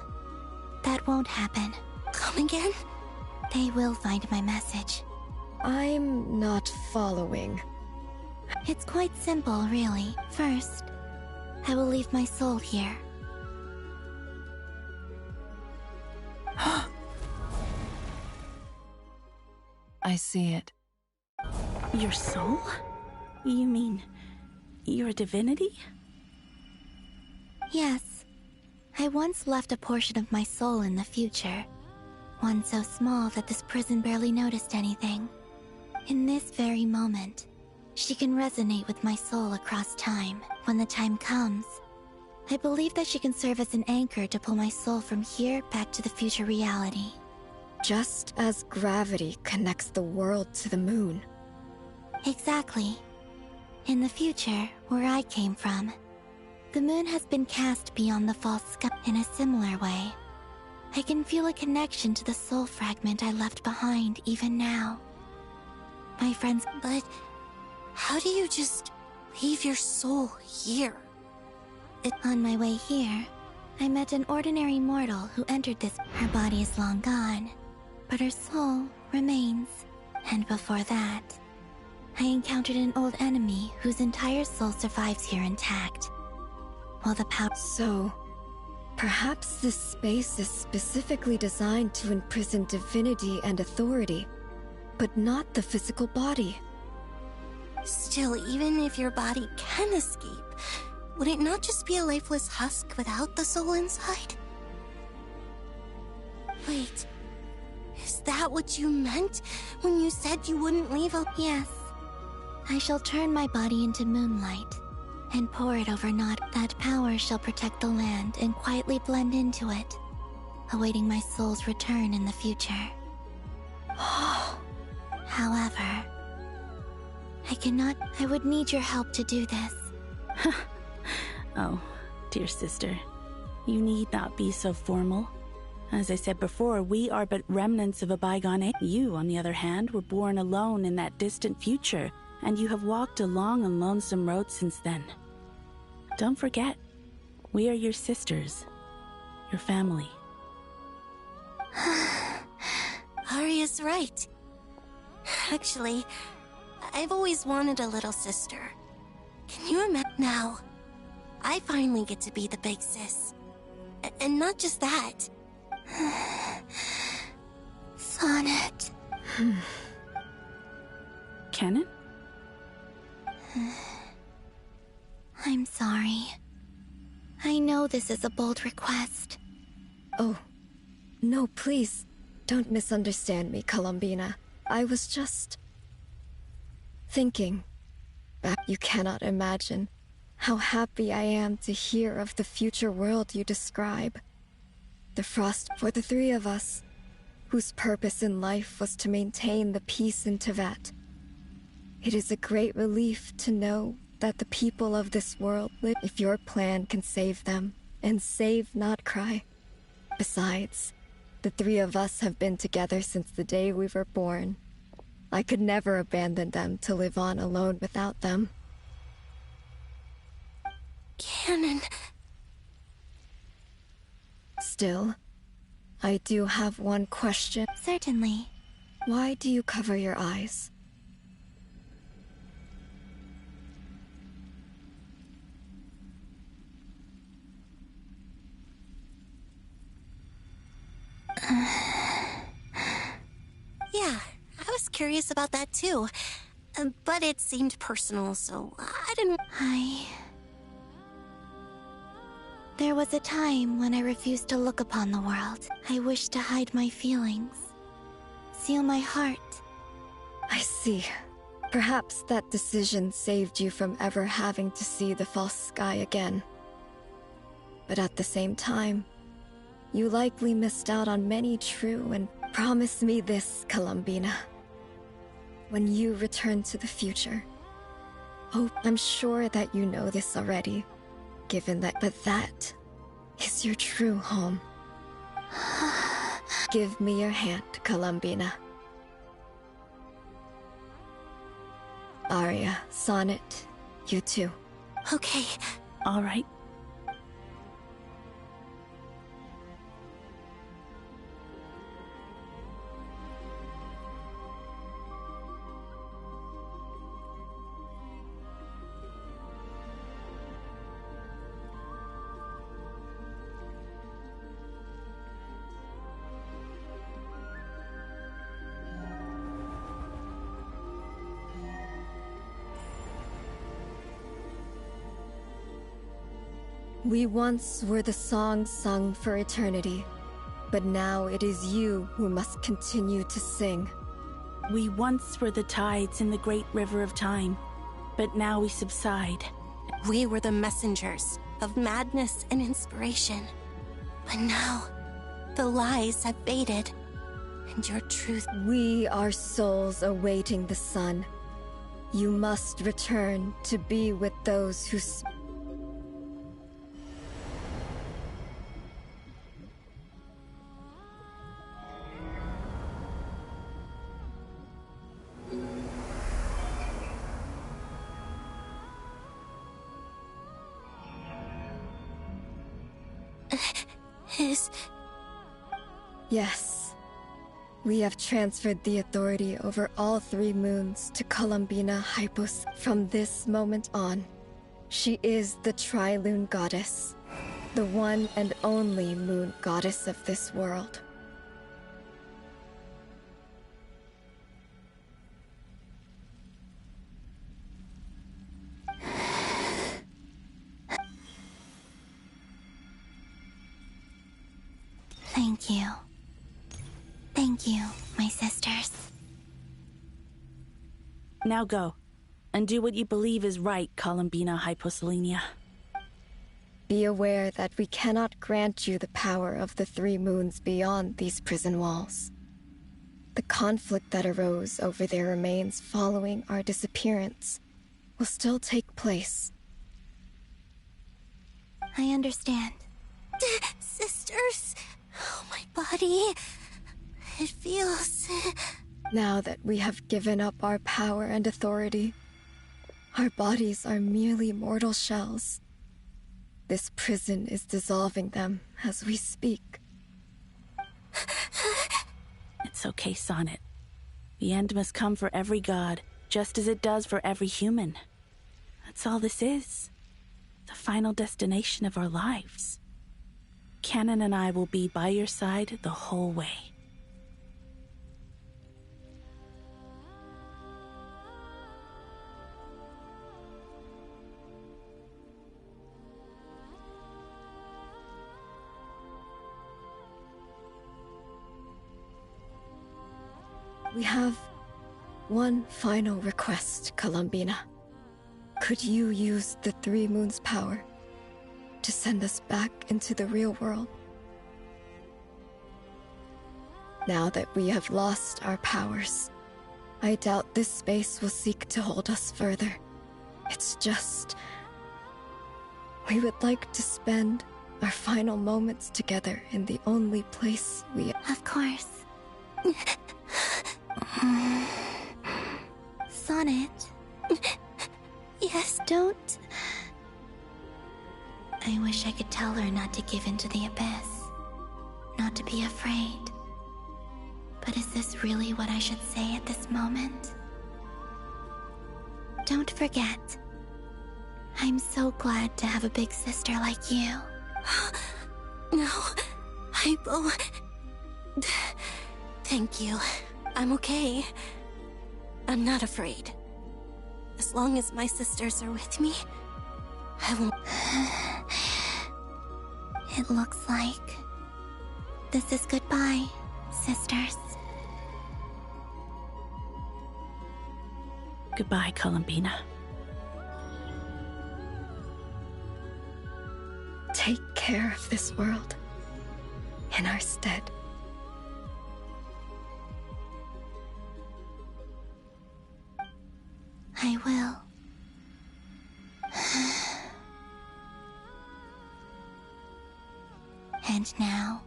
that won't happen. Come again? They will find my message. I'm not following. It's quite simple, really. First, I will leave my soul here. I see it. Your soul? You mean your divinity? Yes. I once left a portion of my soul in the future. One so small that this prison barely noticed anything. In this very moment, she can resonate with my soul across time. When the time comes, I believe that she can serve as an anchor to pull my soul from here back to the future reality. Just as gravity connects the world to the moon. Exactly. In the future, where I came from, the moon has been cast beyond the false sky. In a similar way, I can feel a connection to the soul fragment I left behind even now. My friends— But how do you just leave your soul here. On my way here, I met an ordinary mortal who entered this. Her body is long gone, but her soul remains. And before that, I encountered an old enemy whose entire soul survives here intact. While the power. So, perhaps this space is specifically designed to imprison divinity and authority, but not the physical body. Still, even if your body can escape, would it not just be a lifeless husk without the soul inside? Wait, is that what you meant when you said you wouldn't leave a— Yes. I shall turn my body into moonlight and pour it over Nod. That power shall protect the land and quietly blend into it, awaiting my soul's return in the future. However, I would need your help to do this. Oh, dear sister, you need not be so formal. As I said before, we are but remnants of a bygone age. You, on the other hand, were born alone in that distant future, and you have walked a long and lonesome road since then. Don't forget, we are your sisters, your family. Arya's right. Actually, I've always wanted a little sister. Can you imagine? Now, I finally get to be the big sis. And not just that. Sonnet. Kennen? I'm sorry. I know this is a bold request. Oh, no, please, don't misunderstand me, Columbina. I was just thinking. You cannot imagine how happy I am to hear of the future world you describe. The Frost for the three of us, whose purpose in life was to maintain the peace in Teyvat. It is a great relief to know that the people of this world live if your plan can save them, and save not cry. Besides, the three of us have been together since the day we were born. I could never abandon them to live on alone without them. Canon. Still, I do have one question. Certainly. Why do you cover your eyes? Yeah, I was curious about that too. But it seemed personal, so I didn't... There was a time when I refused to look upon the world. I wished to hide my feelings. Seal my heart. I see. Perhaps that decision saved you from ever having to see the false sky again. But at the same time, you likely missed out on many true and— Promise me this, Columbina. When you return to the future. Oh, I'm sure that you know this already, given that— But that is your true home. Give me your hand, Columbina. Arya, Sonnet, you too. Okay. All right. We once were the song sung for eternity, but now it is you who must continue to sing. We once were the tides in the great river of time, but now we subside. We were the messengers of madness and inspiration. But now, the lies have faded, and your truth— We are souls awaiting the sun. You must return to be with those who— Is... Yes. We have transferred the authority over all 3 moons to Columbina Hypos. From this moment on, she is the Tri-Lune Goddess, the one and only moon goddess of this world. Thank you. Thank you, my sisters. Now go, and do what you believe is right, Columbina Hyposelenia. Be aware that we cannot grant you the power of the 3 moons beyond these prison walls. The conflict that arose over their remains following our disappearance will still take place. I understand. Sisters, oh, my body. It feels... Now that we have given up our power and authority, our bodies are merely mortal shells. This prison is dissolving them as we speak. It's okay, Sonnet. The end must come for every god, just as it does for every human. That's all this is. The final destination of our lives. Canon and I will be by your side the whole way. We have one final request, Columbina. Could you use the 3 moons' power to send us back into the real world? Now that we have lost our powers, I doubt this space will seek to hold us further. It's just... we would like to spend our final moments together in the only place we... Of course. Sonnet. Yes? Don't... I wish I could tell her not to give in to the abyss. Not to be afraid. But is this really what I should say at this moment? Don't forget. I'm so glad to have a big sister like you. No, Hypo... Thank you. I'm okay. I'm not afraid. As long as my sisters are with me, I won't... It looks like this is goodbye, sisters. Goodbye, Columbina. Take care of this world in our stead. I will. And now,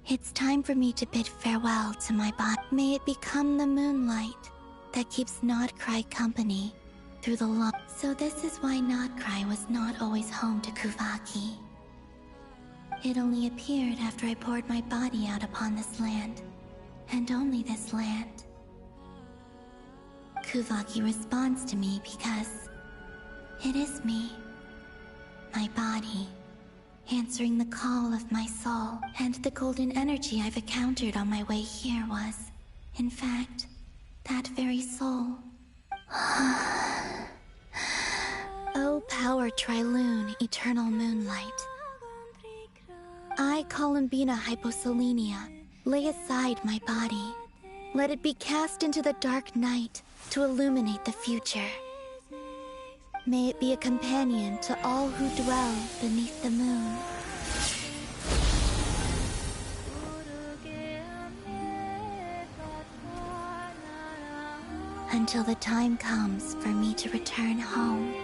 it's time for me to bid farewell to my body. May it become the moonlight that keeps Notcry company through the long... So this is why Notcry was not always home to Kuvaki. It only appeared after I poured my body out upon this land, and only this land. Kuvaki responds to me because it is me, my body, answering the call of my soul, and the golden energy I've encountered on my way here was, in fact, that very soul. O power Tri-Lune, eternal moonlight. I, Columbina Hyposelenia, lay aside my body. Let it be cast into the dark night to illuminate the future. May it be a companion to all who dwell beneath the moon. Until the time comes for me to return home.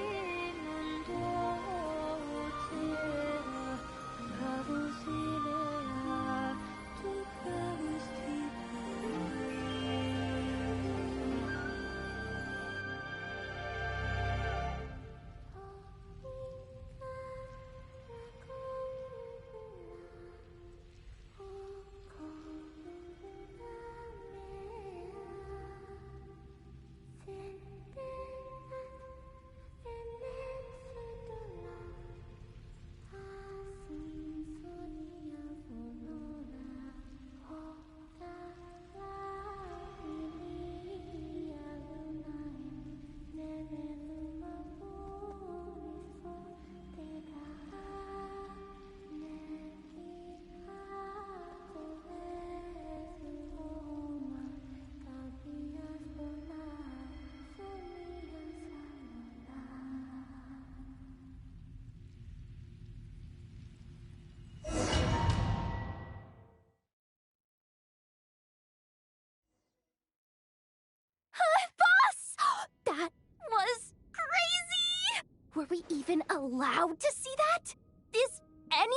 even allowed to see that? Is anyone?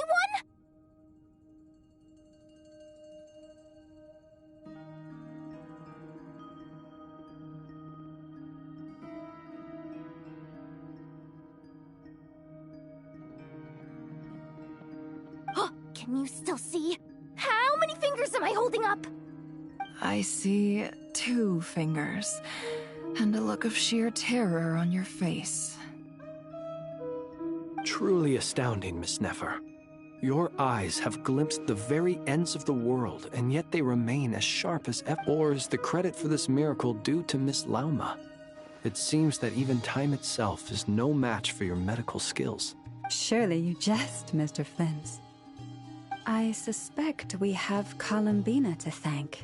Can you still see? How many fingers am I holding up? I see 2 fingers, and a look of sheer terror on your face. Truly astounding, Miss Nefer. Your eyes have glimpsed the very ends of the world, and yet they remain as sharp as ever. Or is the credit for this miracle due to Miss Lauma? It seems that even time itself is no match for your medical skills. Surely you jest, Mr. Flint. I suspect we have Columbina to thank.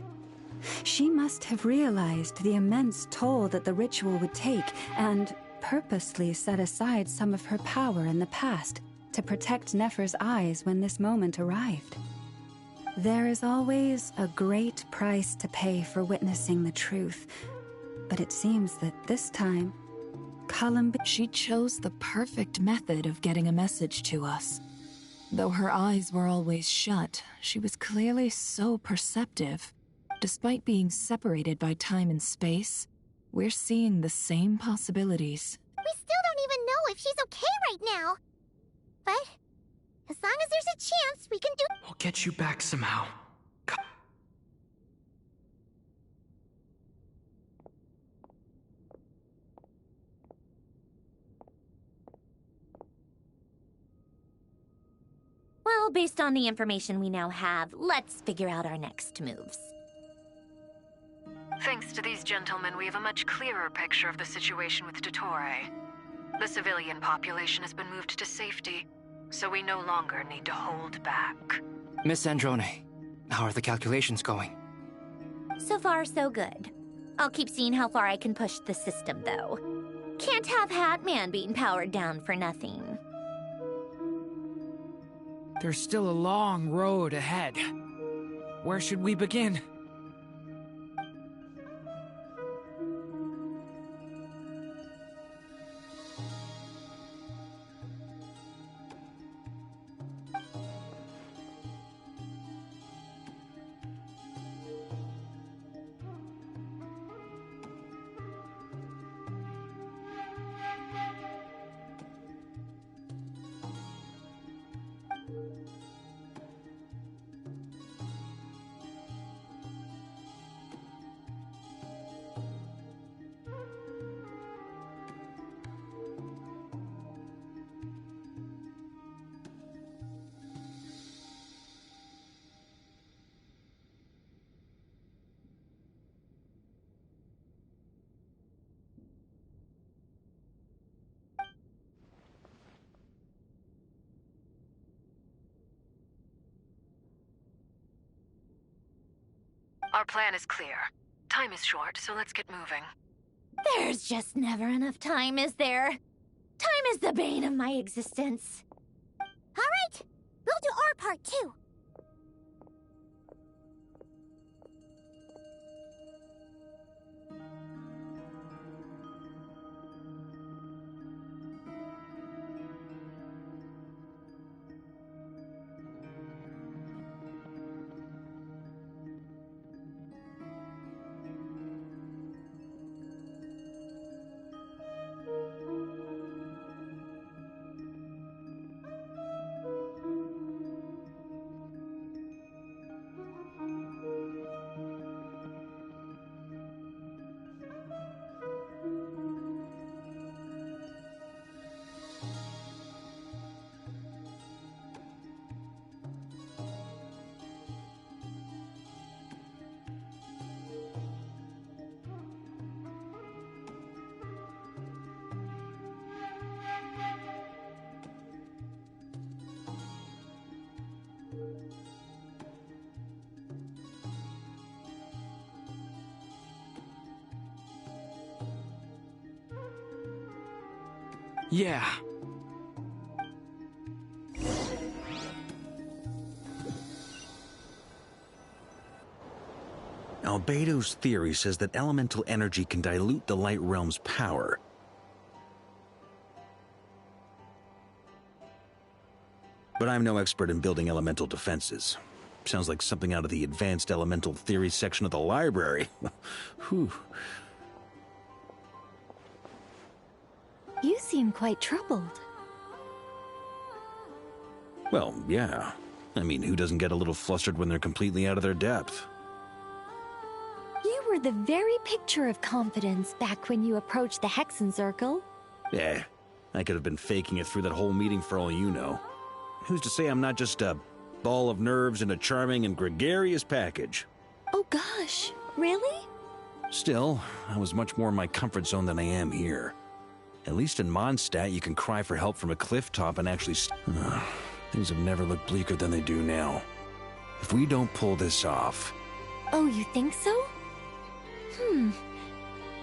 She must have realized the immense toll that the ritual would take and purposely set aside some of her power in the past to protect Nefer's eyes when this moment arrived. There is always a great price to pay for witnessing the truth, but it seems that this time, She chose the perfect method of getting a message to us. Though her eyes were always shut, she was clearly so perceptive. Despite being separated by time and space, we're seeing the same possibilities. We still don't even know if she's okay right now. But as long as there's a chance, we can do— We'll get you back somehow. Well, based on the information we now have, let's figure out our next moves. Thanks to these gentlemen, we have a much clearer picture of the situation with Dottore. The civilian population has been moved to safety, so we no longer need to hold back. Miss Androne, how are the calculations going? So far, so good. I'll keep seeing how far I can push the system, though. Can't have Hatman being powered down for nothing. There's still a long road ahead. Where should we begin? Our plan is clear. Time is short, so let's get moving. There's just never enough time, is there? Time is the bane of my existence. All right, we'll do our part too. Yeah. Albedo's theory says that elemental energy can dilute the light realm's power. but I'm no expert in building elemental defenses. Sounds like something out of the advanced elemental theory section of the library. Whew. You seem quite troubled. Well, yeah. I mean, who doesn't get a little flustered when they're completely out of their depth? You were the very picture of confidence back when you approached the Hexen Circle. Eh, I could have been faking it through that whole meeting for all you know. Who's to say I'm not just a ball of nerves in a charming and gregarious package? Oh gosh, really? Still, I was much more in my comfort zone than I am here. At least in Mondstadt, you can cry for help from a cliff top and actually things have never looked bleaker than they do now. If we don't pull this off... Oh, you think so?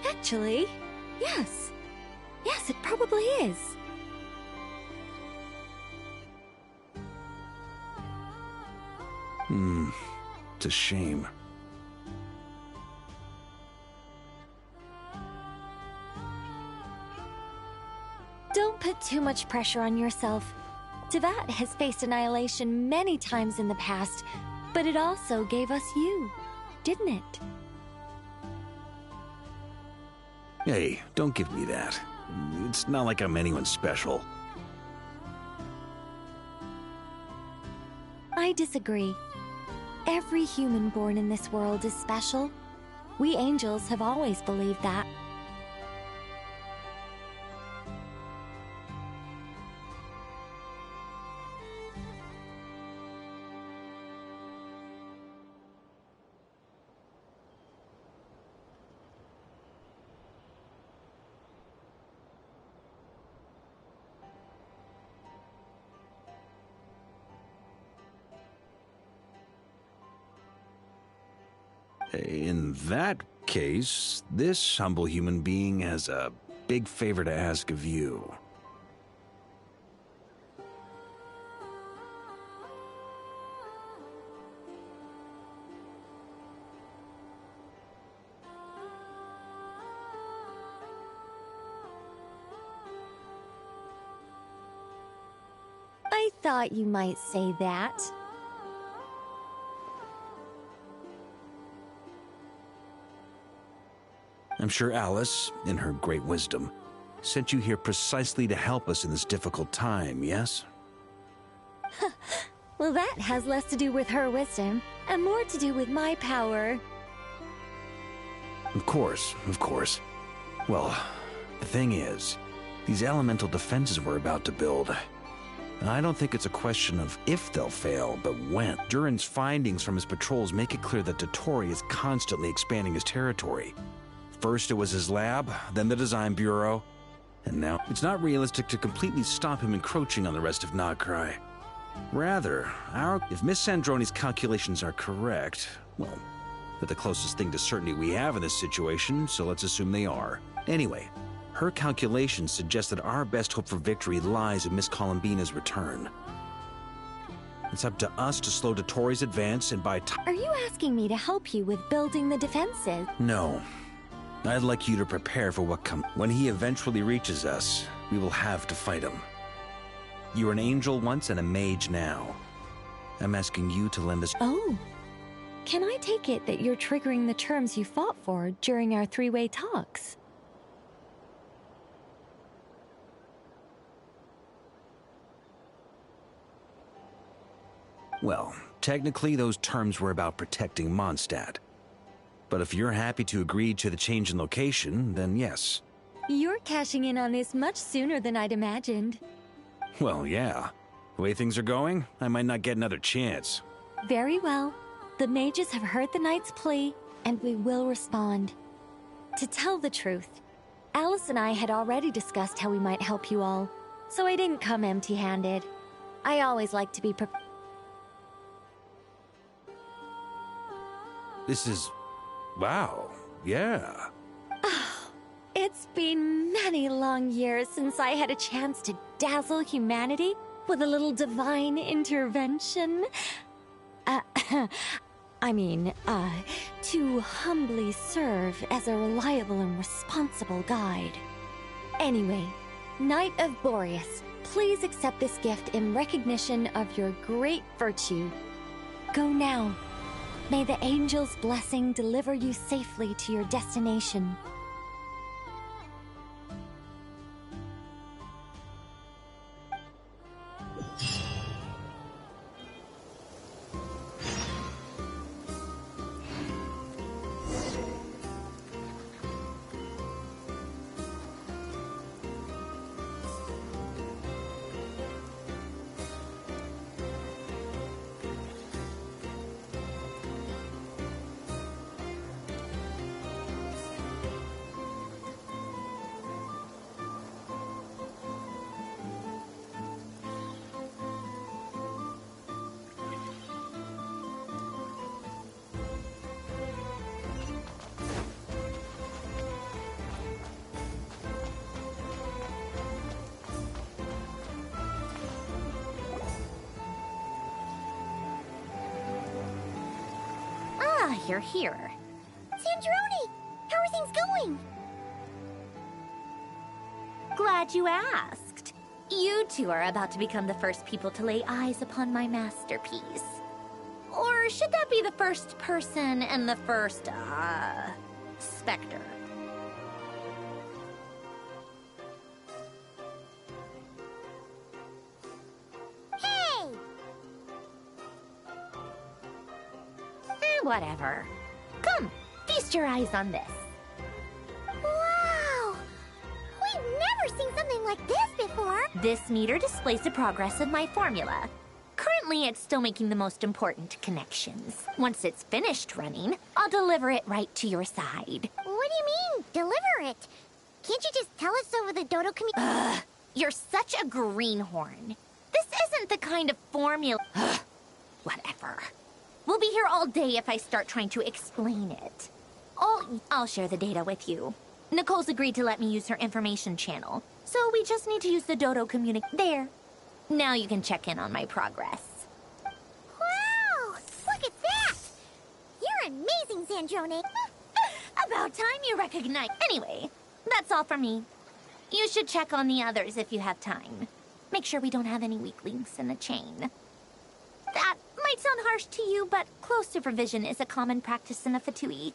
Actually, yes. Yes, it probably is. It's a shame. Don't put too much pressure on yourself. Tevat has faced annihilation many times in the past, but it also gave us you, didn't it? Hey, don't give me that. It's not like I'm anyone special. I disagree. Every human born in this world is special. We angels have always believed that. In that case, this humble human being has a big favor to ask of you. I thought you might say that. I'm sure Alice, in her great wisdom, sent you here precisely to help us in this difficult time, yes? Well, that has less to do with her wisdom, and more to do with my power. Of course, of course. Well, the thing is, these elemental defenses we're about to build, I don't think it's a question of if they'll fail, but when. Durin's findings from his patrols make it clear that Dottore is constantly expanding his territory. First it was his lab, then the design bureau, and now it's not realistic to completely stop him encroaching on the rest of Nagrai. Rather, if Miss Sandroni's calculations are correct, well, they're the closest thing to certainty we have in this situation, so let's assume they are. Anyway, her calculations suggest that our best hope for victory lies in Miss Columbina's return. It's up to us to slow Dottore's advance and by time. Are you asking me to help you with building the defenses? No. I'd like you to prepare for what comes. When he eventually reaches us, we will have to fight him. You were an angel once and a mage now. I'm asking you to lend us... Oh. Can I take it that you're triggering the terms you fought for during our three-way talks? Well, technically those terms were about protecting Mondstadt. But if you're happy to agree to the change in location, then yes. You're cashing in on this much sooner than I'd imagined. Well, yeah. The way things are going, I might not get another chance. Very well. The mages have heard the knight's plea, and we will respond. To tell the truth, Alice and I had already discussed how we might help you all, so I didn't come empty-handed. I always like to be prepared. This is... wow, yeah. It's been many long years since I had a chance to dazzle humanity with a little divine intervention. To humbly serve as a reliable and responsible guide. Anyway, Knight of Boreas, Please accept this gift in recognition of your great virtue. Go now. May the angel's blessing deliver you safely to your destination. You're here. Sandrone! How are things going? Glad you asked. You two are about to become the first people to lay eyes upon my masterpiece. Or should that be the first person and the first, specter? Whatever. Come, feast your eyes on this. Wow! We've never seen something like this before! This meter displays the progress of my formula. Currently, it's still making the most important connections. Once it's finished running, I'll deliver it right to your side. What do you mean, deliver it? Can't you just tell us over the Dodo community? You're such a greenhorn. This isn't the kind of formula... Whatever. We'll be here all day if I start trying to explain it. I'll share the data with you. Nicole's agreed to let me use her information channel, so we just need to use the Dodo There. Now you can check in on my progress. Wow! Look at that! You're amazing, Sandrone! About time you recognize... Anyway, that's all for me. You should check on the others if you have time. Make sure we don't have any weak links in the chain. That might sound harsh to you, but close supervision is a common practice in the Fatui.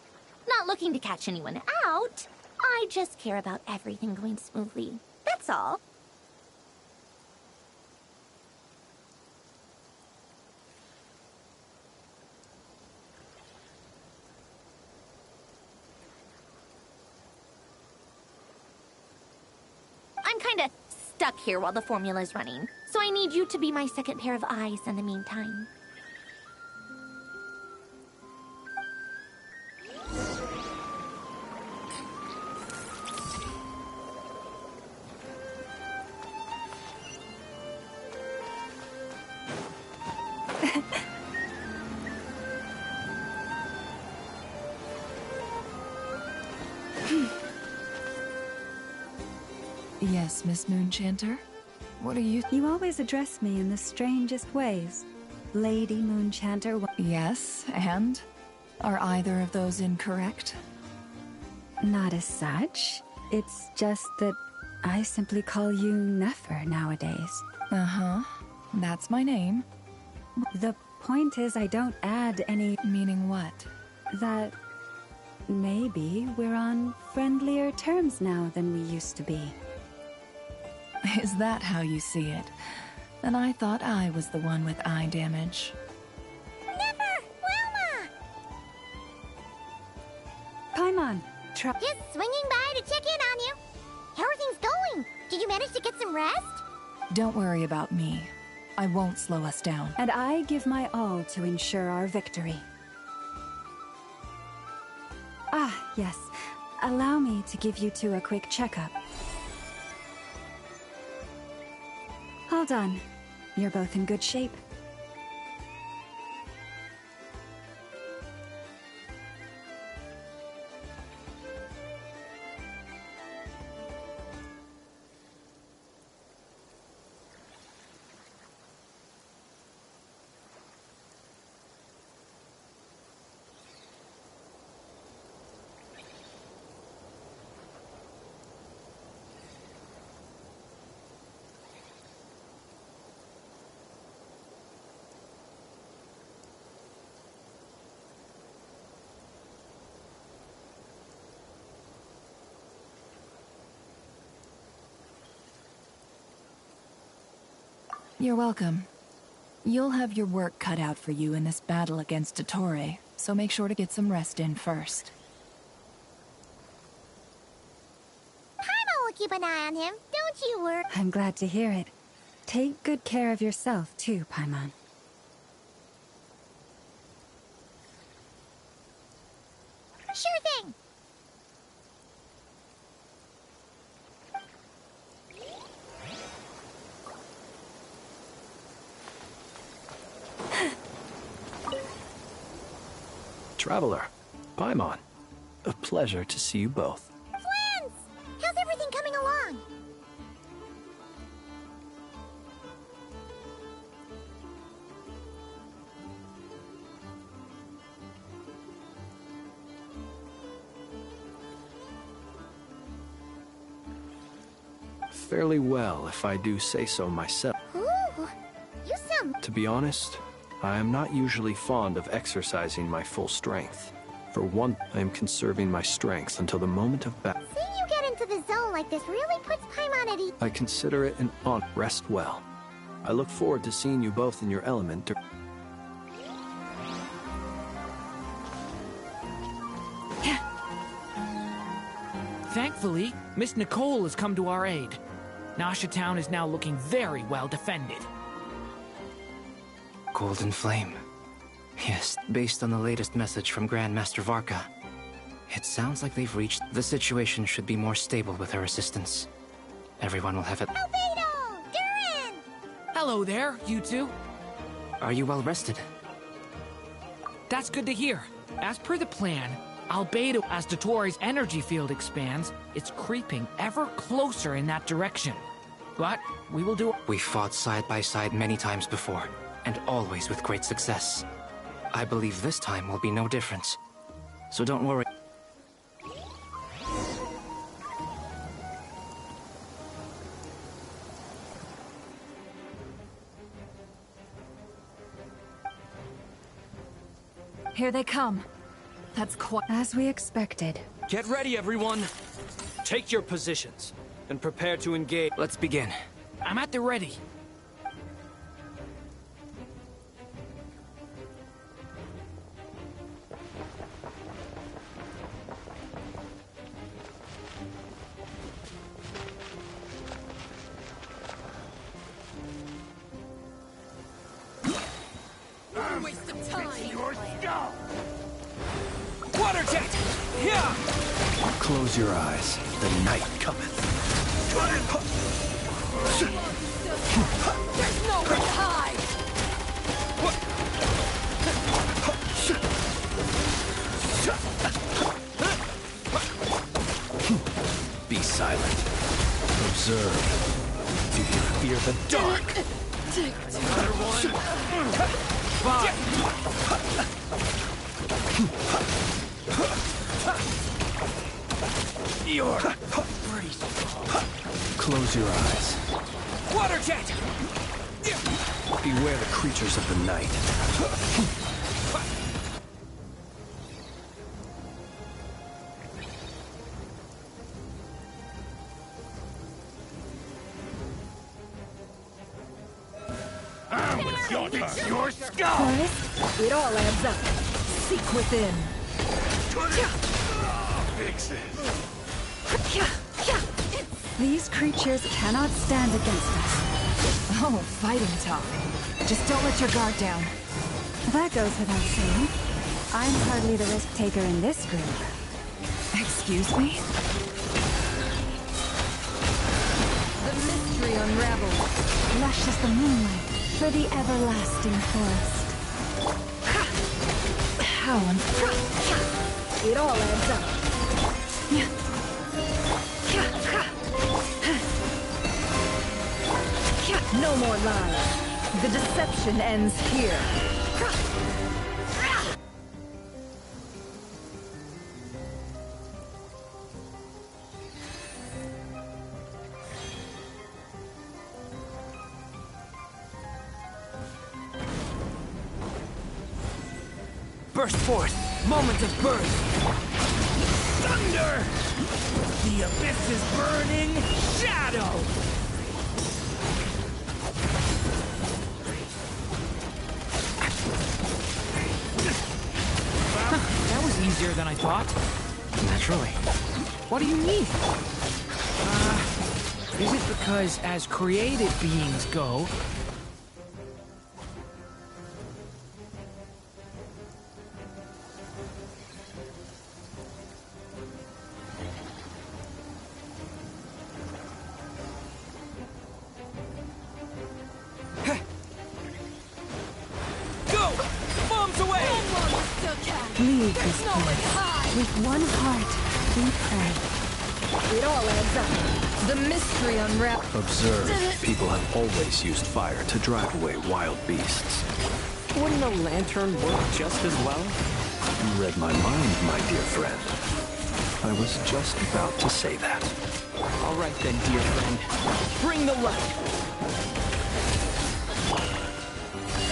Not looking to catch anyone out. I just care about everything going smoothly. That's all. I'm kinda stuck here while the formula's running, so I need you to be my second pair of eyes in the meantime. Yes, Miss Moonchanter? What are you... You always address me in the strangest ways. Lady Moonchanter... Yes, and? Are either of those incorrect? Not as such. It's just that I simply call you Nefer nowadays. Uh-huh. That's my name. The point is I don't add any... Meaning what? That maybe we're on friendlier terms now than we used to be. Is that how you see it? Then I thought I was the one with eye damage. Never! Wilma! Paimon, Just swinging by to check in on you. How are things going? Did you manage to get some rest? Don't worry about me. I won't slow us down. And I give my all to ensure our victory. Ah, yes. Allow me to give you two a quick checkup. All done. You're both in good shape. You're welcome. You'll have your work cut out for you in this battle against Dottore, so make sure to get some rest in first. Paimon will keep an eye on him, don't you worry. I'm glad to hear it. Take good care of yourself, too, Paimon. Sure thing. Traveler, Paimon, a pleasure to see you both. Friends! How's everything coming along? Fairly well, if I do say so myself. Ooh, you sound... To be honest, I am not usually fond of exercising my full strength. For one, I am conserving my strength until the moment of battle. Seeing you get into the zone like this really puts Paimon at ease. I consider it an honor. Rest well. I look forward to seeing you both in your element. Thankfully, Miss Nicole has come to our aid. Nasha Town is now looking very well defended. Golden Flame. Yes, based on the latest message from Grandmaster Varka. It sounds like they've reached... The situation should be more stable with her assistance. Everyone will have it... Albedo! Durin! Hello there, you two. Are you well rested? That's good to hear. As per the plan, Albedo, as Dottore's energy field expands, it's creeping ever closer in that direction. But we will do... We fought side by side many times before, and always with great success. I believe this time will be no different. So don't worry. Here they come. That's quite... As we expected. Get ready, everyone. Take your positions and prepare to engage. Let's begin. I'm at the ready. Waste of time. Your skull. Water jet! Yeah! Close your eyes. The night cometh. There's nowhere to hide. Be silent. Observe. Do you fear the dark? Take Another one. Fine. You're pretty strong. Close your eyes. Water jet! Beware the creatures of the night. your skull. Forrest, it all adds up. Seek within. Fix this. These creatures cannot stand against us. Oh, fighting talk. Just don't let your guard down. That goes without saying. I'm hardly the risk taker in this group. Excuse me? The mystery unravels. Lush as the moonlight for the everlasting forest. How It all adds up. No more lies. The deception ends here. Burst forth! Moment of birth! Thunder! The abyss is burning! Shadow! than I thought. Naturally. What do you mean? Is it because as created beings go, Leave this place. With one heart, we pray. It all adds up. The mystery unwrapped. Observe, people have always used fire to drive away wild beasts. Wouldn't a lantern work just as well? You read my mind, my dear friend. I was just about to say that. All right then, dear friend. Bring the light.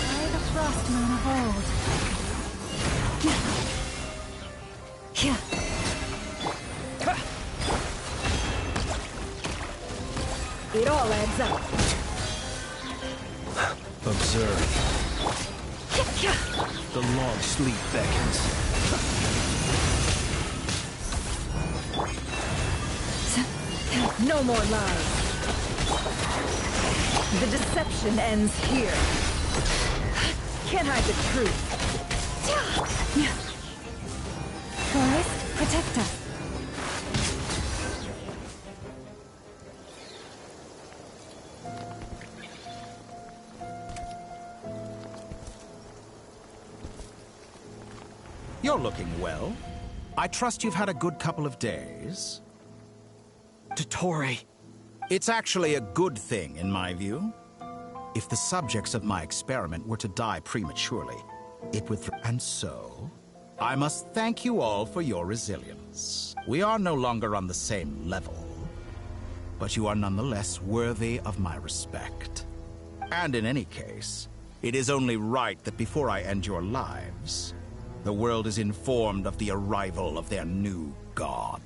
By the frost moon of old. Yeah. It all adds up. Observe. The long sleep beckons. No more lies. The deception ends here. Can't hide the truth. Forest, protect us. You're looking well. I trust you've had a good couple of days. Dottore. It's actually a good thing, in my view. If the subjects of my experiment were to die prematurely, it would... And so, I must thank you all for your resilience. We are no longer on the same level, but you are nonetheless worthy of my respect. And in any case, it is only right that before I end your lives, the world is informed of the arrival of their new god.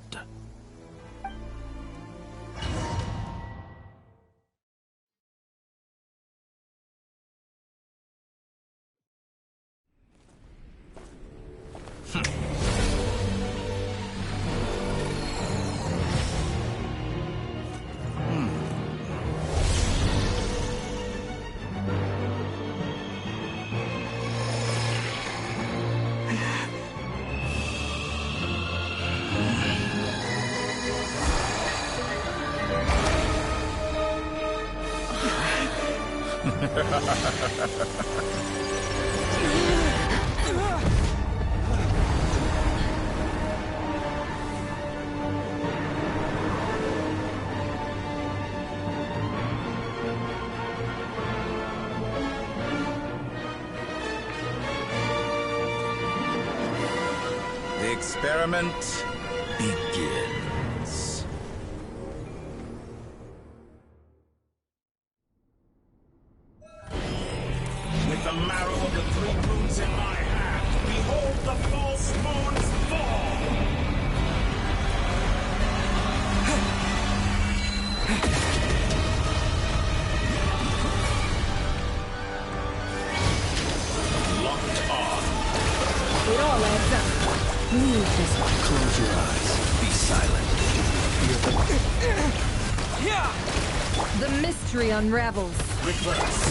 The experiment begins. With the marrow of the 3 moons in my hand, behold the false moons fall! Locked on. It all adds up. Leave this. Close your eyes. Be silent. The mystery unravels. Reverse.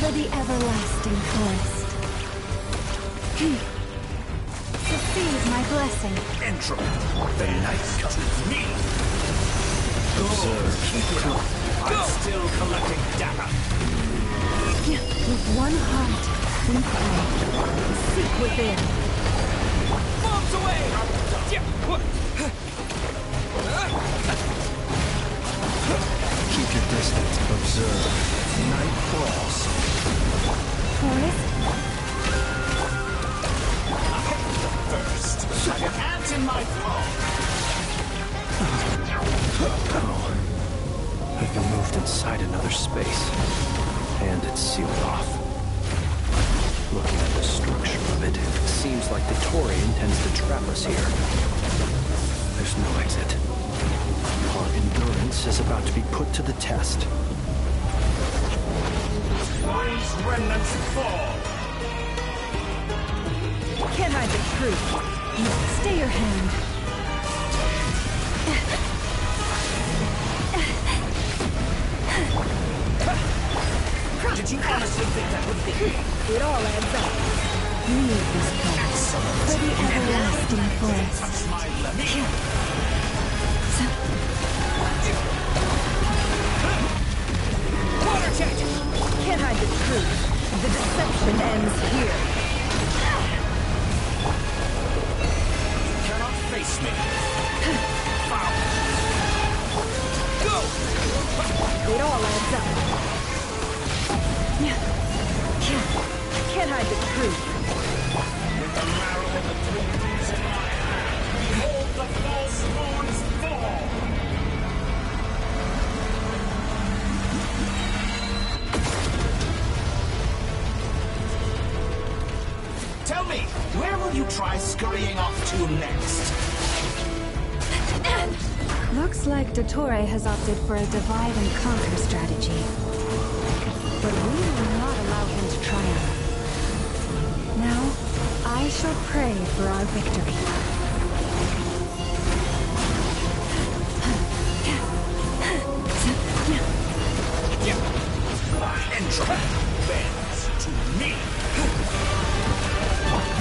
For the everlasting forest. Receive my blessing. Intro. The night comes me. Observe. Keep it up. I'm still collecting data. With one heart, we pray. Seek within. Bombs away! Keep your distance. Observe. Night falls. Forest, First, like an ant in my throat. Oh. I've been moved inside another space. And it's sealed off. Looking at the structure of it, it seems like the Tory intends to trap us here. There's no exit. Our endurance is about to be put to the test. Time's remnants fall. Can't hide the truth. Stay your hand. Did you honestly think that would be? It all adds up. Leave this place for the everlasting forest. Water jet! Can't hide the truth. The deception ends here. You cannot face me. Foul. Go! It all adds up. Can't hide the truth. With the marrow of the dreams in my hand, behold the false moons fall! Tell me, where will you try scurrying off to next? Looks like Dottore has opted for a divide and conquer strategy. But we will not allow him to triumph. Now, I shall pray for our victory. My entrance bends to me.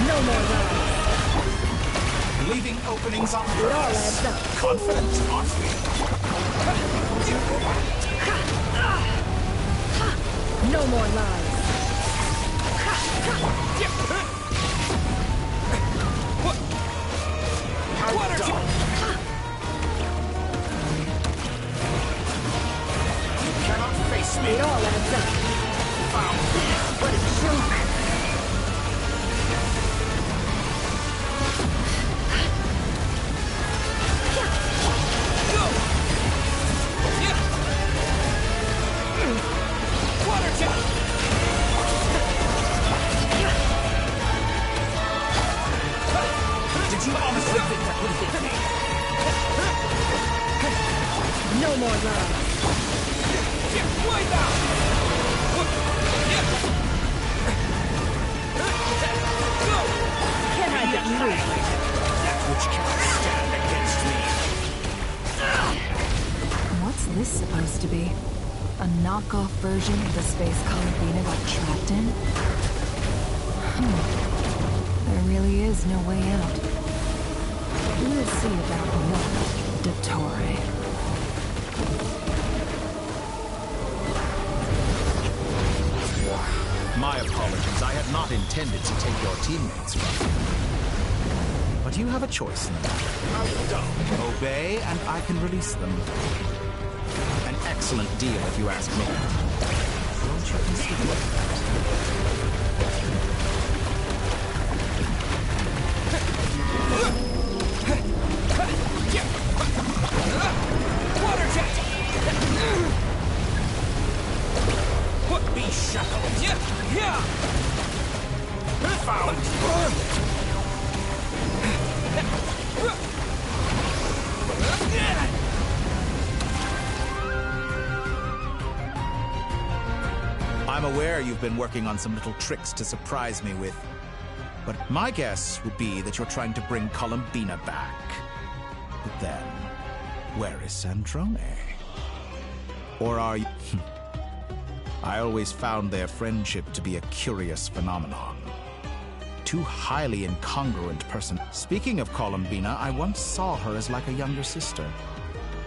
No more lies. Leaving openings on It all purpose. adds up. Confident, aren't we? No more lies. Water jet! You cannot face me. It all adds up. Foul. What a joke. Go! Water jet! Did you honestly think that would hit me? No more lies. Way down! Go! Can't hide the truth. That which cannot stand against me. What's this supposed to be? A knockoff version of the space Columbina got trapped in? There really is no way out. We'll see about that, Dottore. My apologies. I had not intended to take your teammates from you. But you have a choice in the matter. Obey, and I can release them. An excellent deal, if you ask me. Won't you consider that? Water jet! Be shackled. Yeah! Found. I'm aware you've been working on some little tricks to surprise me with. But my guess would be that you're trying to bring Columbina back. But then, where is Sandrone? Or are you... I always found their friendship to be a curious phenomenon. Two highly incongruent person. Speaking of Columbina, I once saw her as like a younger sister.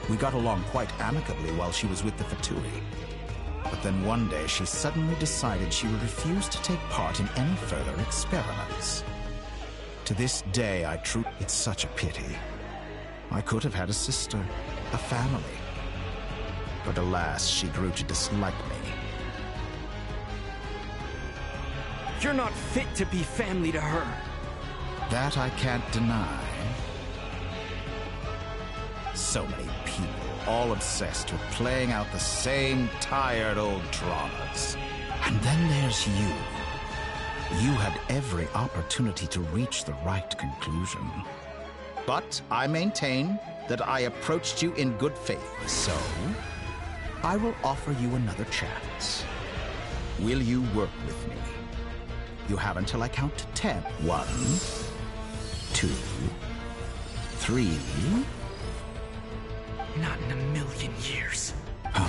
We got along quite amicably while she was with the Fatui. But then one day she suddenly decided she would refuse to take part in any further experiments. To this day, it's such a pity. I could have had a sister, a family. But alas, she grew to dislike me. You're not fit to be family to her. That I can't deny. So many people, all obsessed with playing out the same tired old dramas. And then there's you. You had every opportunity to reach the right conclusion. But I maintain that I approached you in good faith, so I will offer you another chance. Will you work with me? You have until I count to 10. 1, 2, 3... Not in a million years. Huh.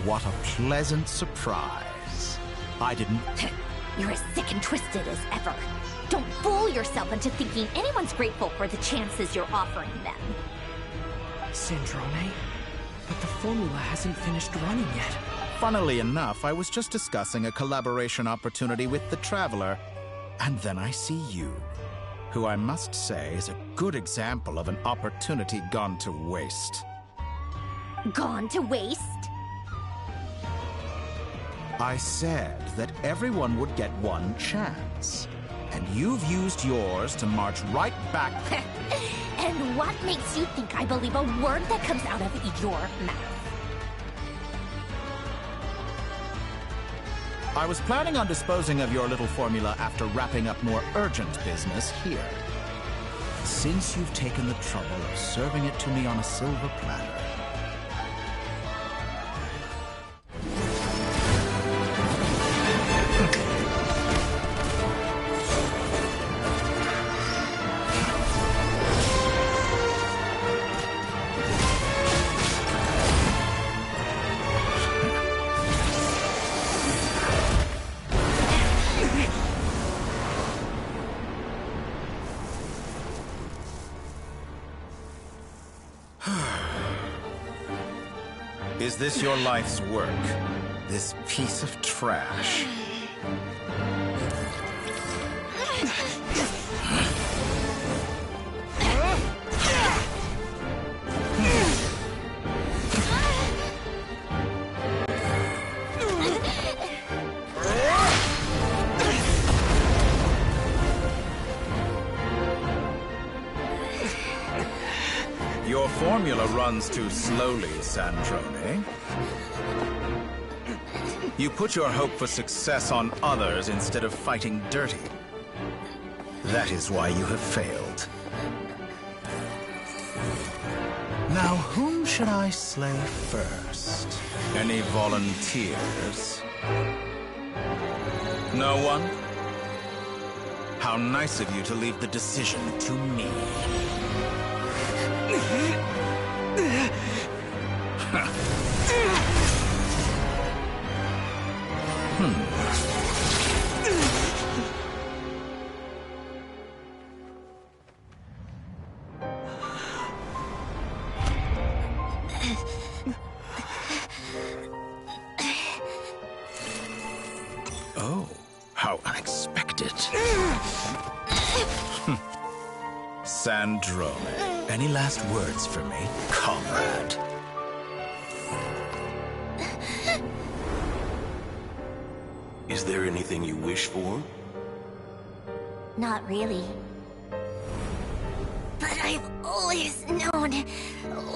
What a pleasant surprise. I didn't... You're as sick and twisted as ever. Don't fool yourself into thinking anyone's grateful for the chances you're offering them. Sandrone? But the formula hasn't finished running yet. Funnily enough, I was just discussing a collaboration opportunity with the Traveler, and then I see you, who I must say is a good example of an opportunity gone to waste. Gone to waste? I said that everyone would get one chance, and you've used yours to march right back... And what makes you think I believe a word that comes out of your mouth? I was planning on disposing of your little formula after wrapping up more urgent business here. Since you've taken the trouble of serving it to me on a silver platter, is this your life's work? This piece of trash? Your formula runs too slowly, Sandrone. You put your hope for success on others instead of fighting dirty. That is why you have failed. Now, whom should I slay first? Any volunteers? No one? How nice of you to leave the decision to me. Oh, how unexpected. Sandrone, any last words for me, comrade? Is there anything you wish for? Not really. But I've always known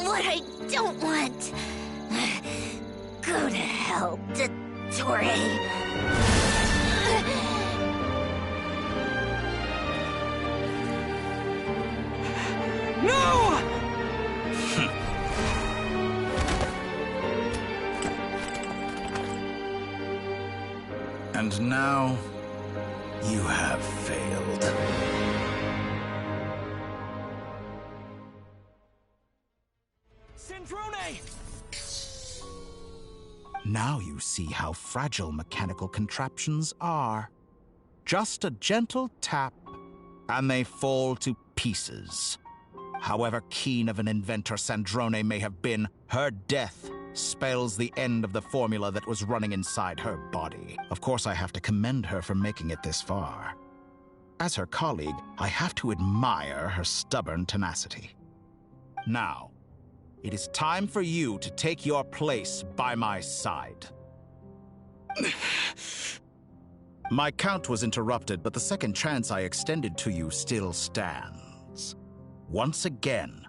what I don't want. Go to hell, Dottore. No! And now, you have failed. Sandrone! Now you see how fragile mechanical contraptions are. Just a gentle tap, and they fall to pieces. However keen of an inventor Sandrone may have been, her death spells the end of the formula that was running inside her body. Of course, I have to commend her for making it this far. As her colleague, I have to admire her stubborn tenacity. Now, it is time for you to take your place by my side. My count was interrupted, but the second chance I extended to you still stands. Once again,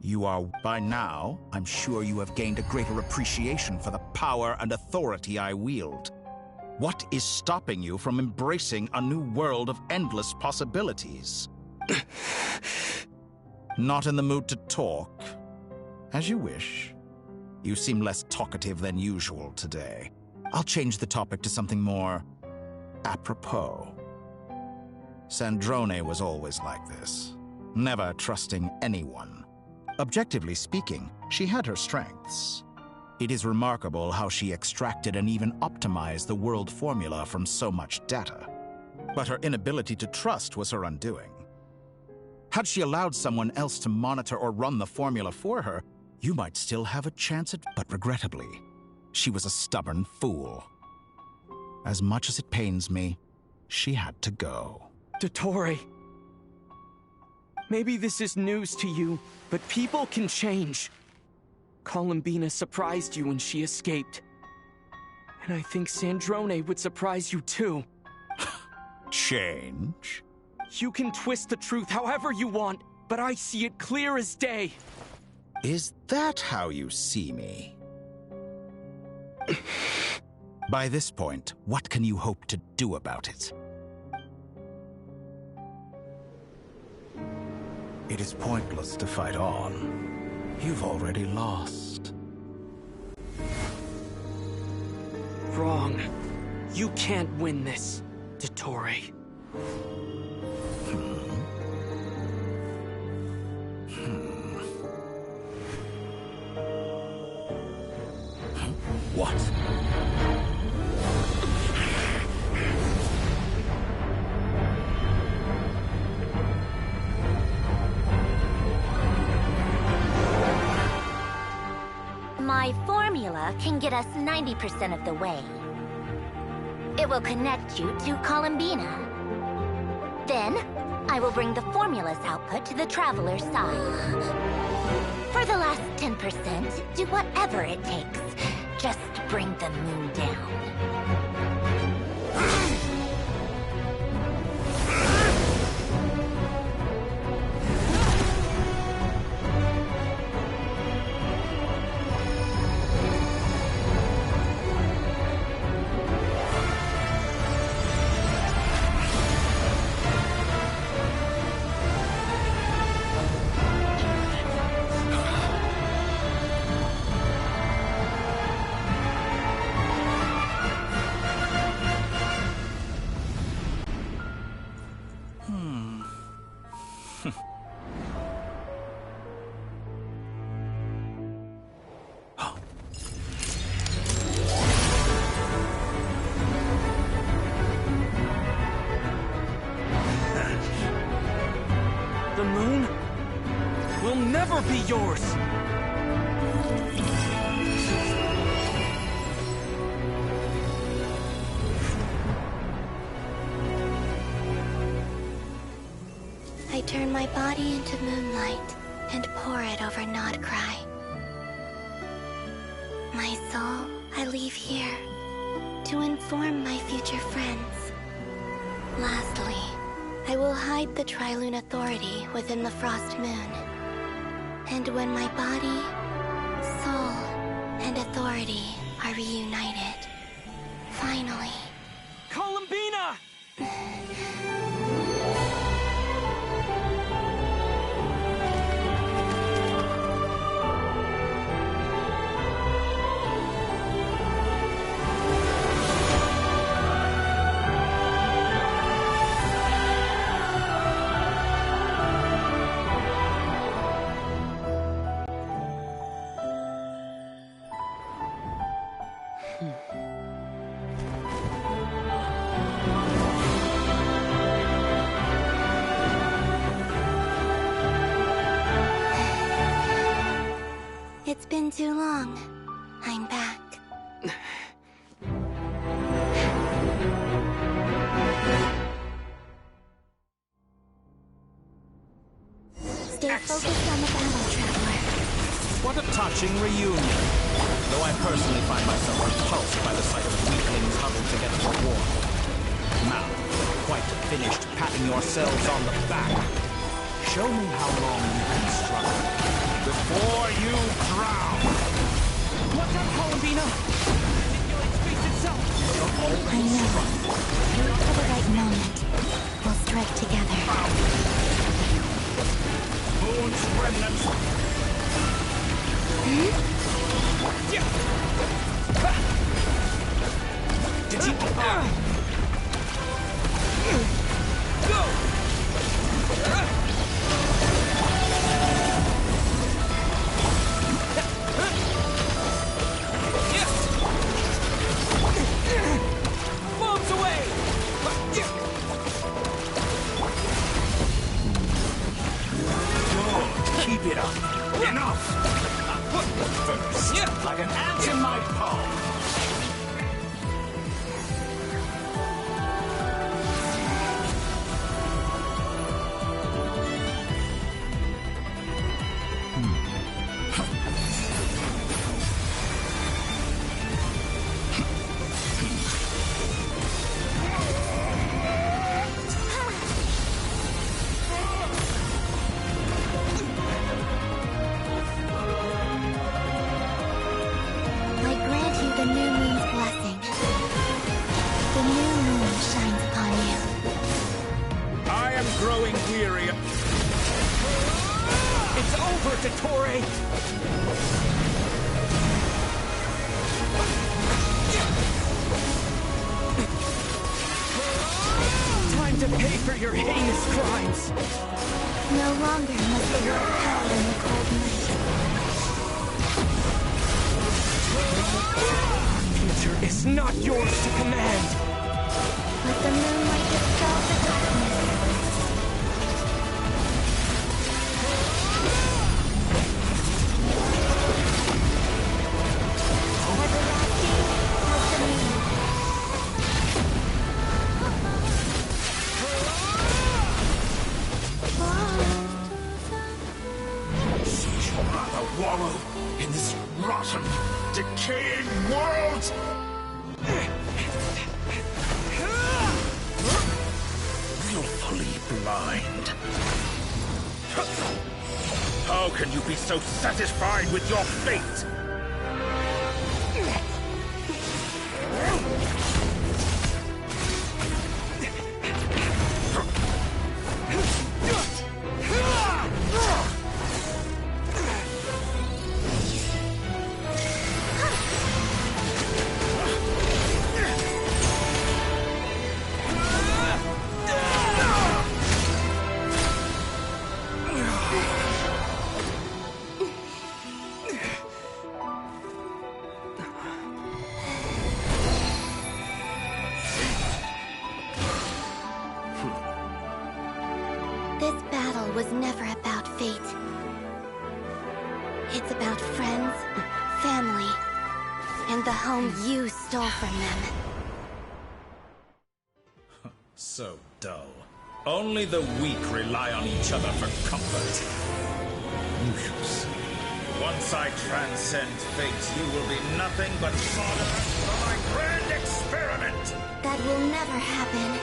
you are, by now, I'm sure you have gained a greater appreciation for the power and authority I wield. What is stopping you from embracing a new world of endless possibilities? Not in the mood to talk? As you wish. You seem less talkative than usual today. I'll change the topic to something more apropos. Sandrone was always like this, never trusting anyone. Objectively speaking, she had her strengths. It is remarkable how she extracted and even optimized the world formula from so much data. But her inability to trust was her undoing. Had she allowed someone else to monitor or run the formula for her, you might still have a chance at... But regrettably, she was a stubborn fool. As much as it pains me, she had to go. Dottore. Maybe this is news to you, but people can change. Columbina surprised you when she escaped. And I think Sandrone would surprise you too. Change? You can twist the truth however you want, but I see it clear as day. Is that how you see me? By this point, what can you hope to do about it? It is pointless to fight on. You've already lost. Wrong. You can't win this, Dottore. What? My formula can get us 90% of the way. It will connect you to Columbina. Then, I will bring the formula's output to the Traveler's side. For the last 10%, do whatever it takes. Just bring the moon down. The moon will never be yours! I turn my body into moonlight and pour it over Nodcry. My soul I leave here to inform my future friends. Lastly, I will hide the Trilune Authority within the Frost Moon. And when my body, soul, and authority are reunited, finally... Columbina! It's been too long. I'm back. Stay focused on the battle, Traveler. What a touching reunion. Though I personally find myself repulsed by the sight of weaklings huddled together for war. Now, quite finished patting yourselves on the back. Show me how long you can struggle before you drown. What's up, Columbina? Manipulate space itself! I know. Wait for the right moment. We'll strike together. moon's remnants. Did you... Bombs away! Keep it up. Enough! First, like an ant in my palm. I grant you the new moon's blessing. The new moon shines upon you. I am growing weary. It's over, Dottore! Time to pay for your heinous crimes! No longer must the world howl in the cold night. Future is not yours to command! Let the moonlight dispel the darkness. Everlasting as the moon. So you'd rather wallow in this rotten, decaying world? Willfully blind. How can you be so satisfied with your fate? This battle was never about fate. It's about friends, family, and the home you stole from them. So dull. Only the weak rely on each other for comfort. You shall see. Once I transcend fate, you will be nothing but fodder for my grand experiment! That will never happen.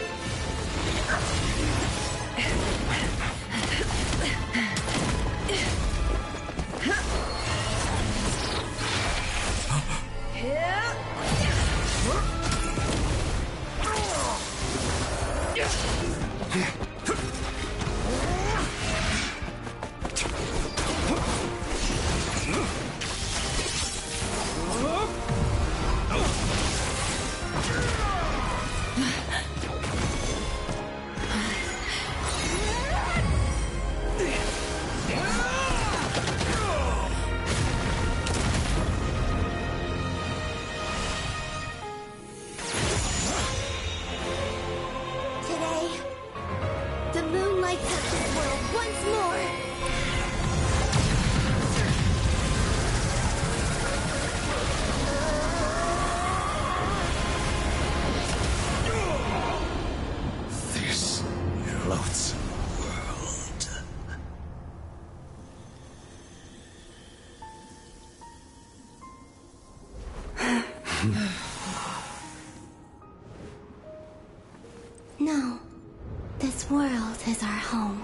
Today, the moon lights up this world once more. This loathsome world. No, this world is our home.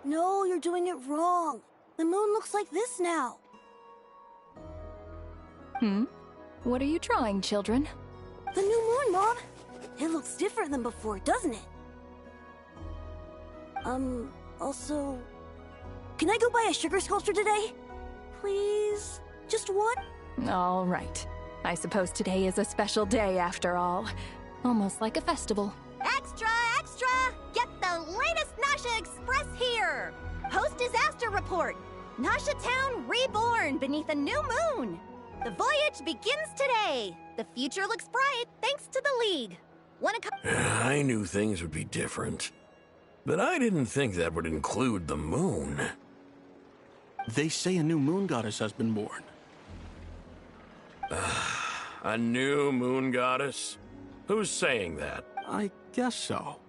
No, you're doing it wrong. The moon looks like this now. What are you drawing, children? The new moon, Mom. It looks different than before, doesn't it? Also... Can I go buy a sugar sculpture today? Please? Just one? All right. I suppose today is a special day after all. Almost like a festival. Extra, extra! Get the latest Nasha Express here! Post-disaster report! Nasha Town reborn beneath a new moon! The voyage begins today! The future looks bright thanks to the League. Wanna come? I knew things would be different, but I didn't think that would include the moon. They say a new moon goddess has been born. A new moon goddess? Who's saying that? I guess so.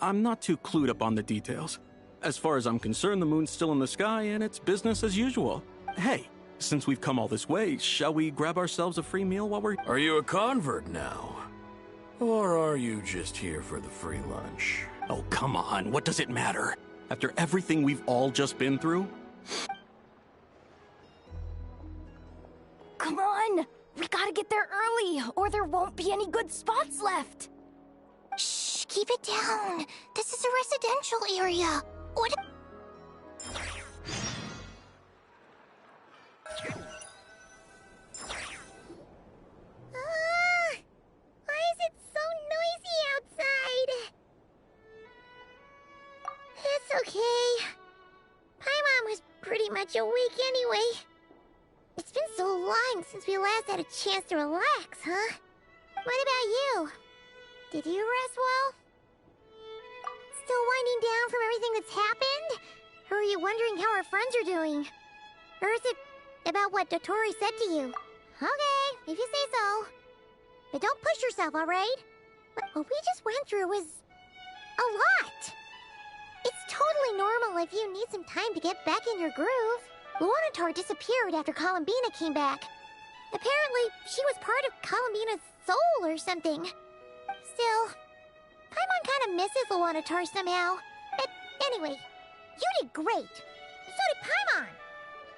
I'm not too clued up on the details. As far as I'm concerned, the moon's still in the sky and it's business as usual. Hey, since we've come all this way, shall we grab ourselves a free meal while we're... Are you a convert now? Or are you just here for the free lunch? Oh, come on. What does it matter? After everything we've all just been through? Come on! We gotta get there early, or there won't be any good spots left. Shh, keep it down. This is a residential area. What? Why is it so noisy outside? It's okay. Paimon was pretty much awake anyway. It's been so long since we last had a chance to relax, huh? What about you? Did you rest well? Still winding down from everything that's happened? Or are you wondering how our friends are doing? Or is it about what Dotori said to you? Okay, if you say so. But don't push yourself, alright? What we just went through was... a lot! It's totally normal if you need some time to get back in your groove. Luanatar disappeared after Columbina came back. Apparently, she was part of Columbina's soul or something. Still, Paimon kind of misses Luanatar somehow. But anyway, you did great. So did Paimon.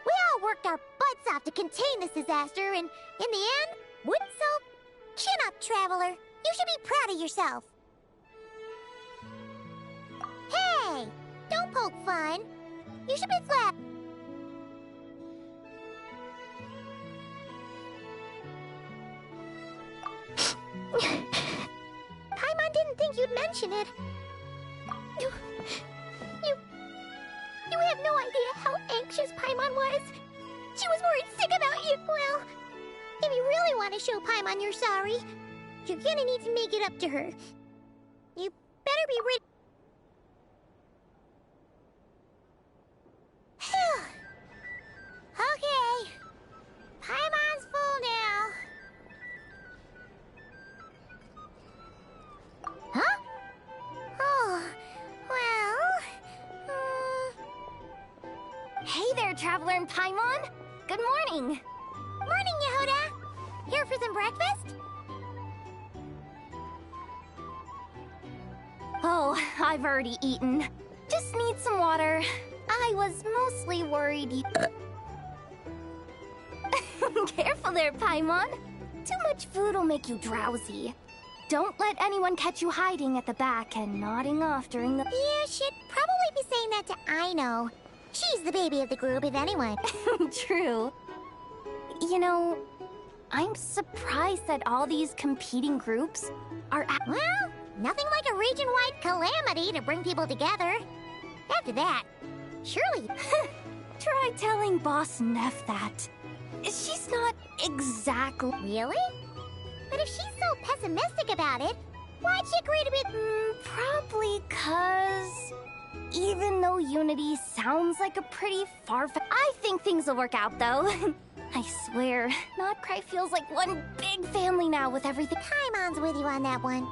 We all worked our butts off to contain this disaster, and in the end, wouldn't so? Chin up, Traveler. You should be proud of yourself. Hey! Don't poke fun. You should be glad. Paimon didn't think you'd mention it. You have no idea how anxious Paimon was. She was worried sick about you. Well, if you really want to show Paimon you're sorry, you're gonna need to make it up to her. You better be ready. Okay. Paimon's full now. Huh? Oh, well... Hey there, Traveler and Paimon! Good morning! Morning, Yehuda! Here for some breakfast? Oh, I've already eaten. Just need some water. I was mostly worried you... Careful there, Paimon. Too much food will make you drowsy. Don't let anyone catch you hiding at the back and nodding off during the... You should probably be saying that to Aino. She's the baby of the group, if anyone. True. You know, I'm surprised that all these competing groups are... Well, nothing like a region-wide calamity to bring people together. After that, surely... Try telling Boss Neff that. She's not exactly... Really? But if she's so pessimistic about it, why'd she agree to be... Probably 'cause... Even though Unity sounds like a pretty I think things will work out, though. I swear, Not Cry feels like one big family now with everything. Paimon's with you on that one.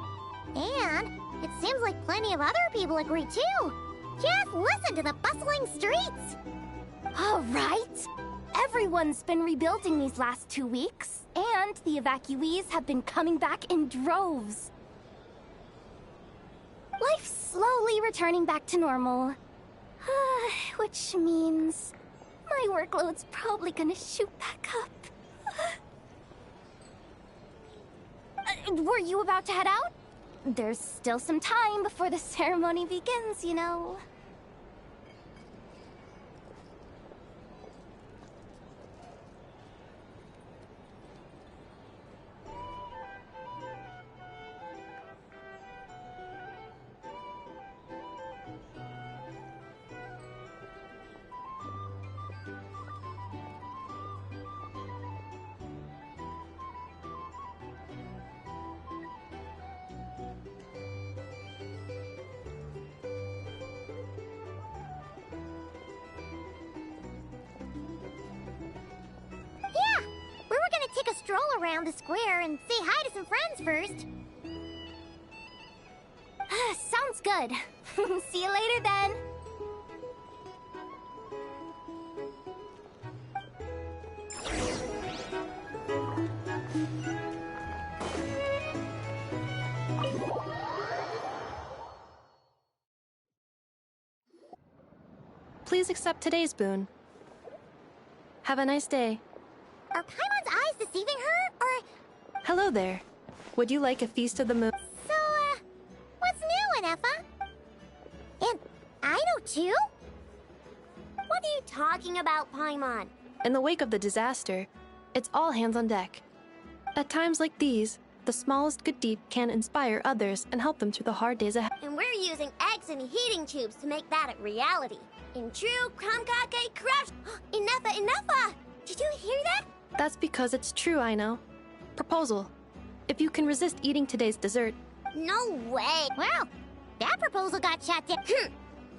And it seems like plenty of other people agree too. Just listen to the bustling streets. All right. Everyone's been rebuilding these last 2 weeks, and the evacuees have been coming back in droves. Life's slowly returning back to normal. Which means my workload's probably gonna shoot back up. Were you about to head out? There's still some time before the ceremony begins, you know. Take a stroll around the square and say hi to some friends first. Sounds good. See you later then. Please accept today's boon. Have a nice day. Are Paimon's eyes deceiving her, or...? Hello there. Would you like a feast of the moon? So, what's new, Anefa? And I know too? What are you talking about, Paimon? In the wake of the disaster, it's all hands on deck. At times like these, the smallest good deed can inspire others and help them through the hard days ahead. And we're using eggs and heating tubes to make that a reality. In true Kromkake crash... Enough! Did you hear that? That's because it's true, I know. Proposal. If you can resist eating today's dessert. No way! Well, that proposal got shot down.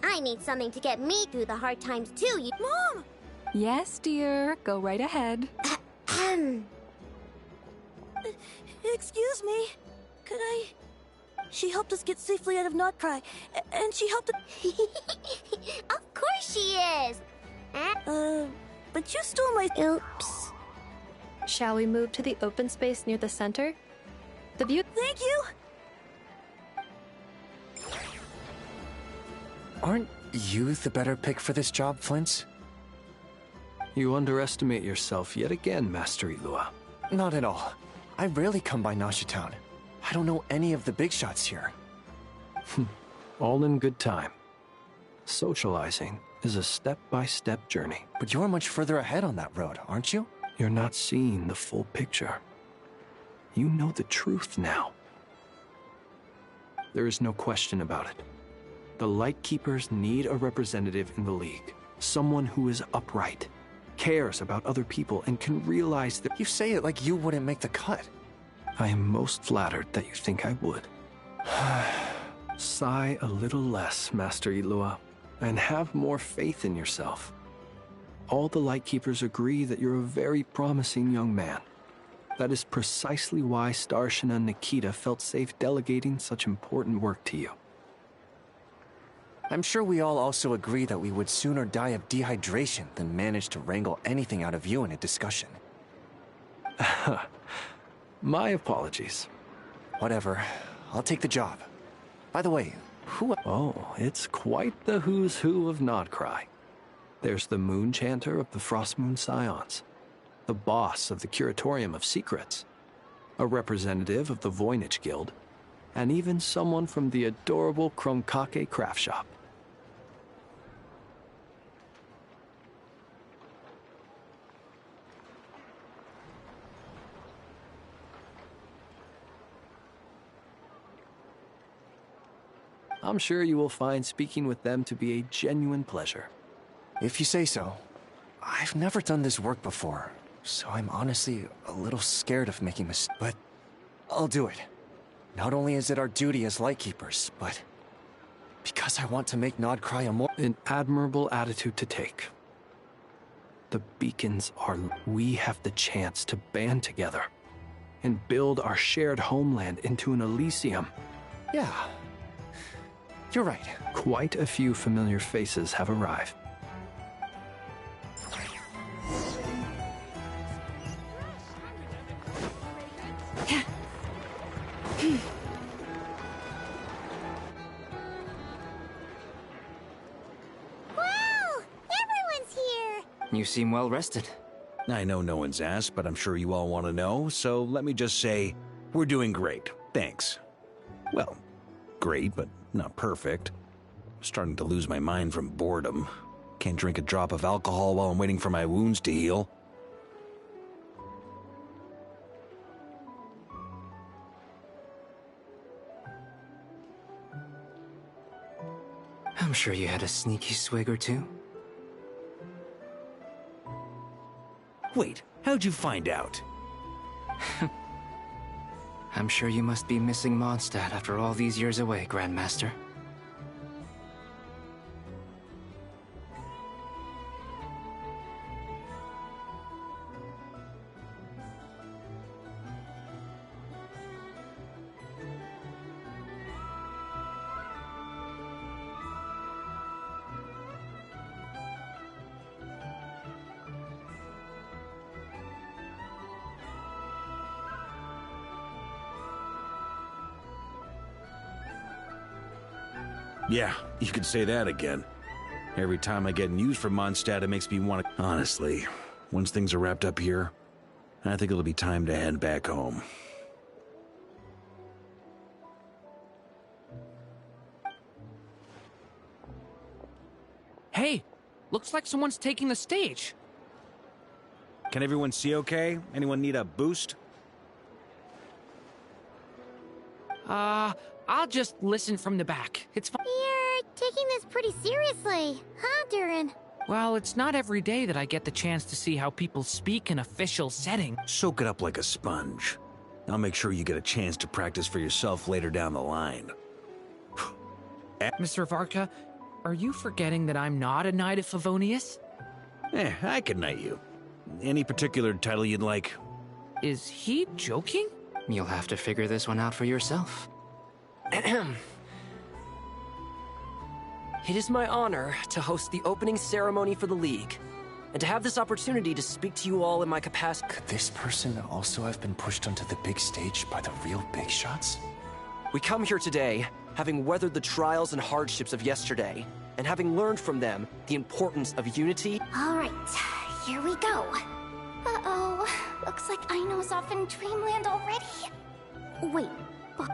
I need something to get me through the hard times too, you— Mom! Yes, dear. Go right ahead. Excuse me. Could I... She helped us get safely out of Notcry, and she helped... Of course she is! But you stole my... Oops. Shall we move to the open space near the center? The view... Thank you! Aren't you the better pick for this job, Flint? You underestimate yourself yet again, Master Ilua. Not at all. I rarely come by Nasha Town. I don't know any of the big shots here. All in good time. Socializing is a step-by-step journey. But you're much further ahead on that road, aren't you? You're not seeing the full picture. You know the truth now. There is no question about it. The Lightkeepers need a representative in the League. Someone who is upright, cares about other people, and can realize that— You say it like you wouldn't make the cut. I am most flattered that you think I would. Sigh a little less, Master Ilua, and have more faith in yourself. All the Lightkeepers agree that you're a very promising young man. That is precisely why Starshina Nikita felt safe delegating such important work to you. I'm sure we all also agree that we would sooner die of dehydration than manage to wrangle anything out of you in a discussion. My apologies. Whatever. I'll take the job. By the way, who— Oh, it's quite the who's who of Nodcry. There's the Moon Chanter of the Frostmoon Scions, the boss of the Curatorium of Secrets, a representative of the Voynich Guild, and even someone from the adorable Kromkake craft shop. I'm sure you will find speaking with them to be a genuine pleasure. If you say so. I've never done this work before, so I'm honestly a little scared of making mistakes. But I'll do it. Not only is it our duty as Lightkeepers, but because I want to make Nodcry a more— An admirable attitude to take. The beacons are— We have the chance to band together and build our shared homeland into an Elysium. Yeah. You're right. Quite a few familiar faces have arrived. Wow! Everyone's here! You seem well rested. I know no one's asked, but I'm sure you all want to know, so let me just say, we're doing great. Thanks. Well, great, but not perfect. I'm starting to lose my mind from boredom. Can't drink a drop of alcohol while I'm waiting for my wounds to heal. I'm sure you had a sneaky swig or two. Wait, how'd you find out? I'm sure you must be missing Mondstadt after all these years away, Grandmaster. Yeah, you could say that again. Every time I get news from Mondstadt, it makes me want to... Honestly, once things are wrapped up here, I think it'll be time to head back home. Hey, looks like someone's taking the stage. Can everyone see okay? Anyone need a boost? I'll just listen from the back. It's fine. You're taking this pretty seriously, huh, Durin? Well, it's not every day that I get the chance to see how people speak in official setting. Soak it up like a sponge. I'll make sure you get a chance to practice for yourself later down the line. Mr. Varka, are you forgetting that I'm not a Knight of Favonius? I can knight you. Any particular title you'd like? Is he joking? You'll have to figure this one out for yourself. It is my honor to host the opening ceremony for the League, and to have this opportunity to speak to you all in my capacity. Could this person also have been pushed onto the big stage by the real big shots? We come here today, having weathered the trials and hardships of yesterday, and having learned from them the importance of unity. All right, here we go. Uh-oh, looks like Aino's off in Dreamland already. Wait,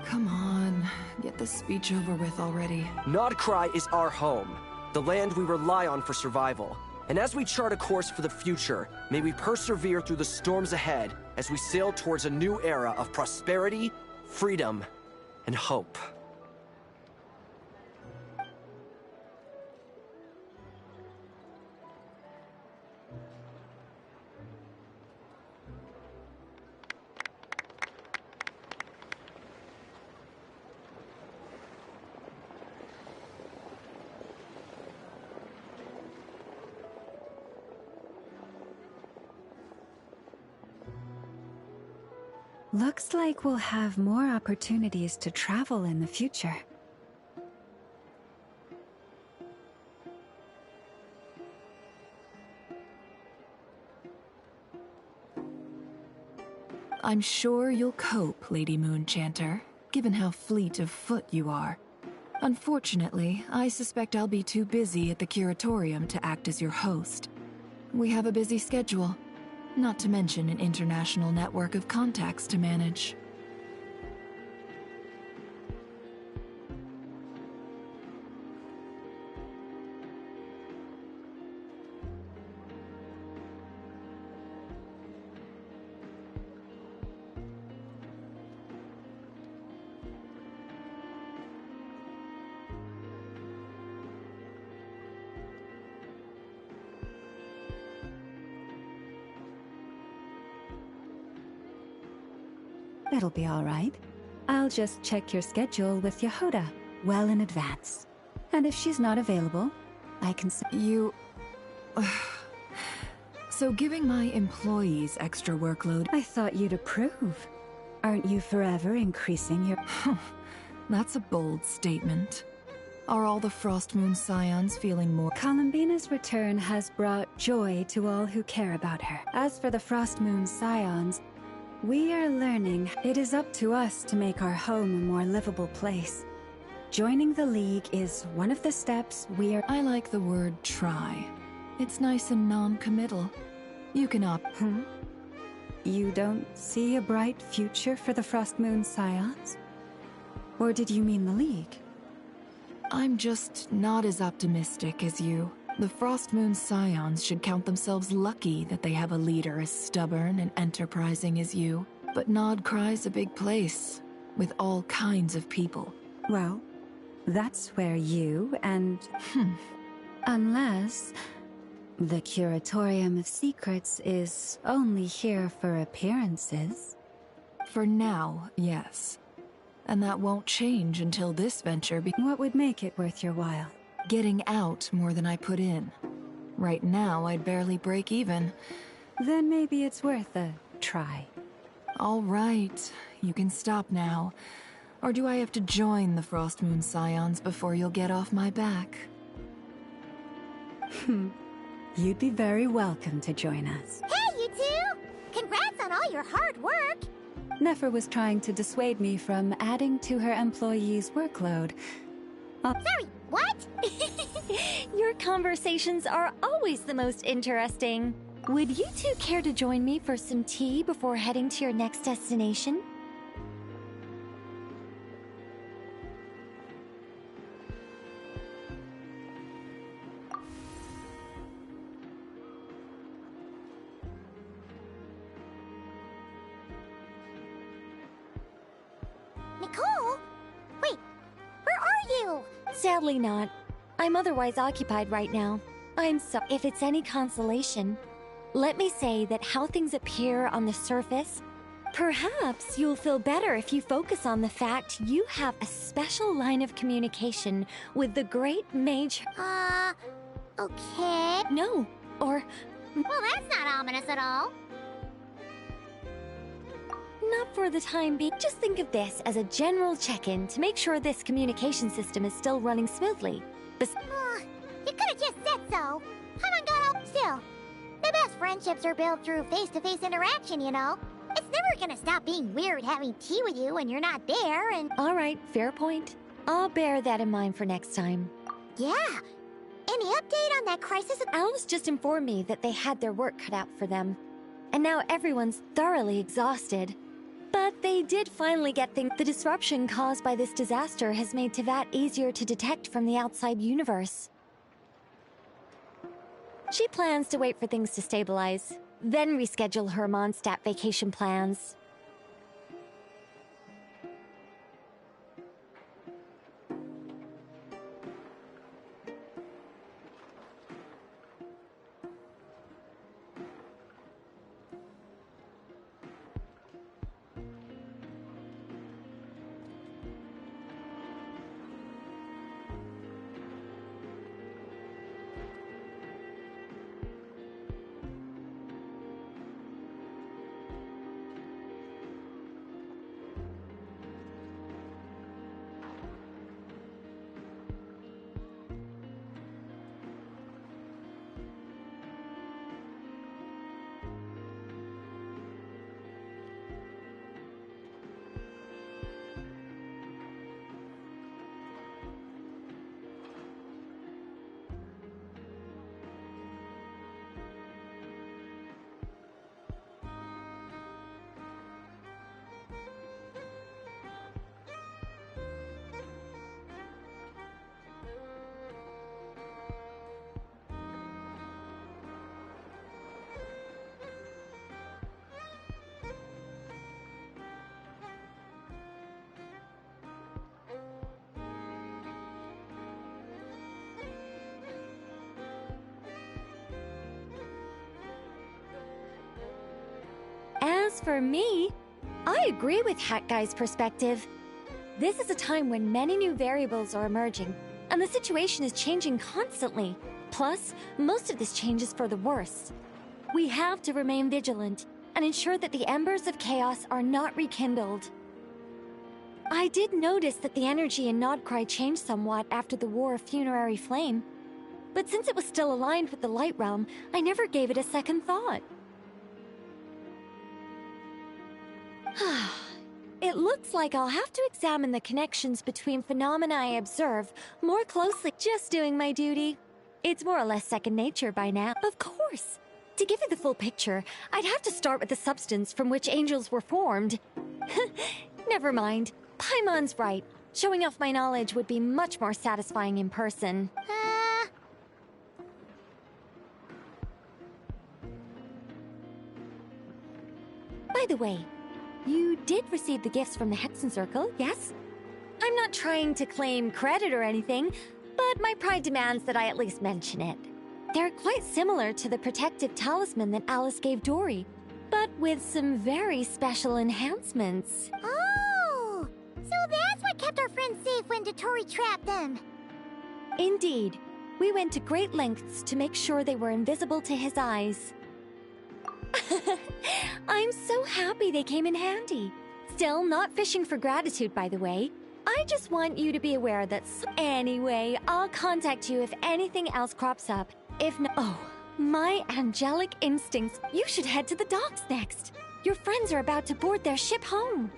Come on, get this speech over with already. Nodcry is our home, the land we rely on for survival. And as we chart a course for the future, may we persevere through the storms ahead as we sail towards a new era of prosperity, freedom, and hope. Looks like we'll have more opportunities to travel in the future. I'm sure you'll cope, Lady Moonchanter, given how fleet of foot you are. Unfortunately, I suspect I'll be too busy at the Curatorium to act as your host. We have a busy schedule, not to mention an international network of contacts to manage. It'll be all right. I'll just check your schedule with Yehuda well in advance. And if she's not available, I can say... You... So giving my employees extra workload... I thought you'd approve. Aren't you forever increasing your... That's a bold statement. Are all the Frost Moon Scions feeling more? Columbina's return has brought joy to all who care about her. As for the Frost Moon Scions, we are learning it is up to us to make our home a more livable place. Joining the League is one of the steps we are— I like the word try. It's nice and non-committal. You can opt— You don't see a bright future for the Frost Moon Scions? Or did you mean the League? I'm just not as optimistic as you. The Frost Moon Scions should count themselves lucky that they have a leader as stubborn and enterprising as you. But Nod Cry's a big place, with all kinds of people. Well, that's where you and— Unless the Curatorium of Secrets is only here for appearances. For now, yes. And that won't change until this venture What would make it worth your while? Getting out more than I put in. Right now, I'd barely break even. Then maybe it's worth a try. All right, you can stop now. Or do I have to join the Frost Moon Scions before you'll get off my back? You'd be very welcome to join us. Hey, you two! Congrats on all your hard work! Nefer was trying to dissuade me from adding to her employees' workload. Sorry, what? Your conversations are always the most interesting. Would you two care to join me for some tea before heading to your next destination? Nicole? Wait, where are you? Sadly not. I'm otherwise occupied right now. I'm sorry. If it's any consolation, let me say that how things appear on the surface, perhaps you'll feel better if you focus on the fact you have a special line of communication with the great mage. Okay. No, or... Well, that's not ominous at all. Not for the time being. Just think of this as a general check-in to make sure this communication system is still running smoothly. You could have just said so. Haven't got up still. The best friendships are built through face-to-face interaction, you know. It's never gonna stop being weird having tea with you when you're not there, and... All right, fair point. I'll bear that in mind for next time. Yeah. Any update on that crisis? Alice just informed me that they had their work cut out for them. And now everyone's thoroughly exhausted. But they did finally get things. The disruption caused by this disaster has made Teyvat easier to detect from the outside universe. She plans to wait for things to stabilize, then reschedule her Mondstadt vacation plans. As for me, I agree with Hat Guy's perspective. This is a time when many new variables are emerging, and the situation is changing constantly. Plus, most of this change is for the worse. We have to remain vigilant and ensure that the embers of chaos are not rekindled. I did notice that the energy in Nodcry changed somewhat after the War of Funerary Flame. But since it was still aligned with the Light Realm, I never gave it a second thought. It looks like I'll have to examine the connections between phenomena I observe more closely. Just doing my duty. It's more or less second nature by now. Of course. To give you the full picture, I'd have to start with the substance from which angels were formed. Never mind. Paimon's right. Showing off my knowledge would be much more satisfying in person. By the way, you did receive the gifts from the Hexen Circle, yes? I'm not trying to claim credit or anything, but my pride demands that I at least mention it. They're quite similar to the protective talisman that Alice gave Dory, but with some very special enhancements. Oh! So that's what kept our friends safe when Dotori trapped them. Indeed. We went to great lengths to make sure they were invisible to his eyes. I'm so happy they came in handy. Still, not fishing for gratitude, by the way. I just want you to be aware that anyway, I'll contact you if anything else crops up. If no— Oh, my angelic instincts. You should head to the docks next. Your friends are about to board their ship home.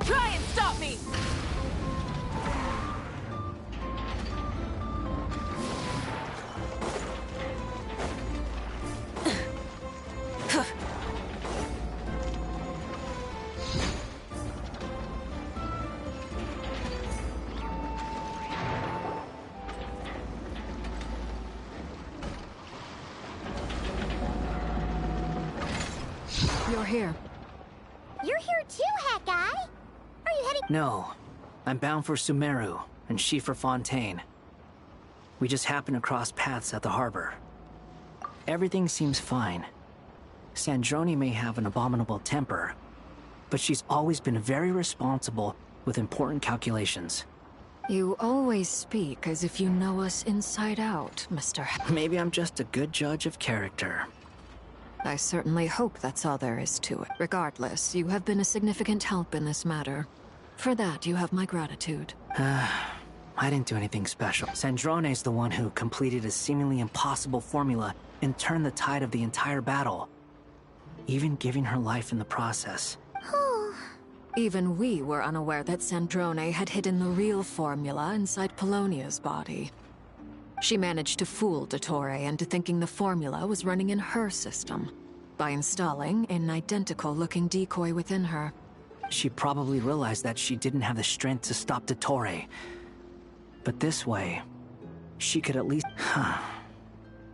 Try and stop me! You're here. You're here too, Hat Guy. Are you heading— No. I'm bound for Sumeru, and she for Fontaine. We just happened to cross paths at the harbor. Everything seems fine. Sandrone may have an abominable temper, but she's always been very responsible with important calculations. You always speak as if you know us inside out, Mr. Maybe I'm just a good judge of character. I certainly hope that's all there is to it. Regardless, you have been a significant help in this matter. For that, you have my gratitude. I didn't do anything special. Sandrone's the one who completed a seemingly impossible formula and turned the tide of the entire battle, even giving her life in the process. Even we were unaware that Sandrone had hidden the real formula inside Polonia's body. She managed to fool Dottore into thinking the formula was running in her system by installing an identical-looking decoy within her. She probably realized that she didn't have the strength to stop Dottore. But this way, she could at least—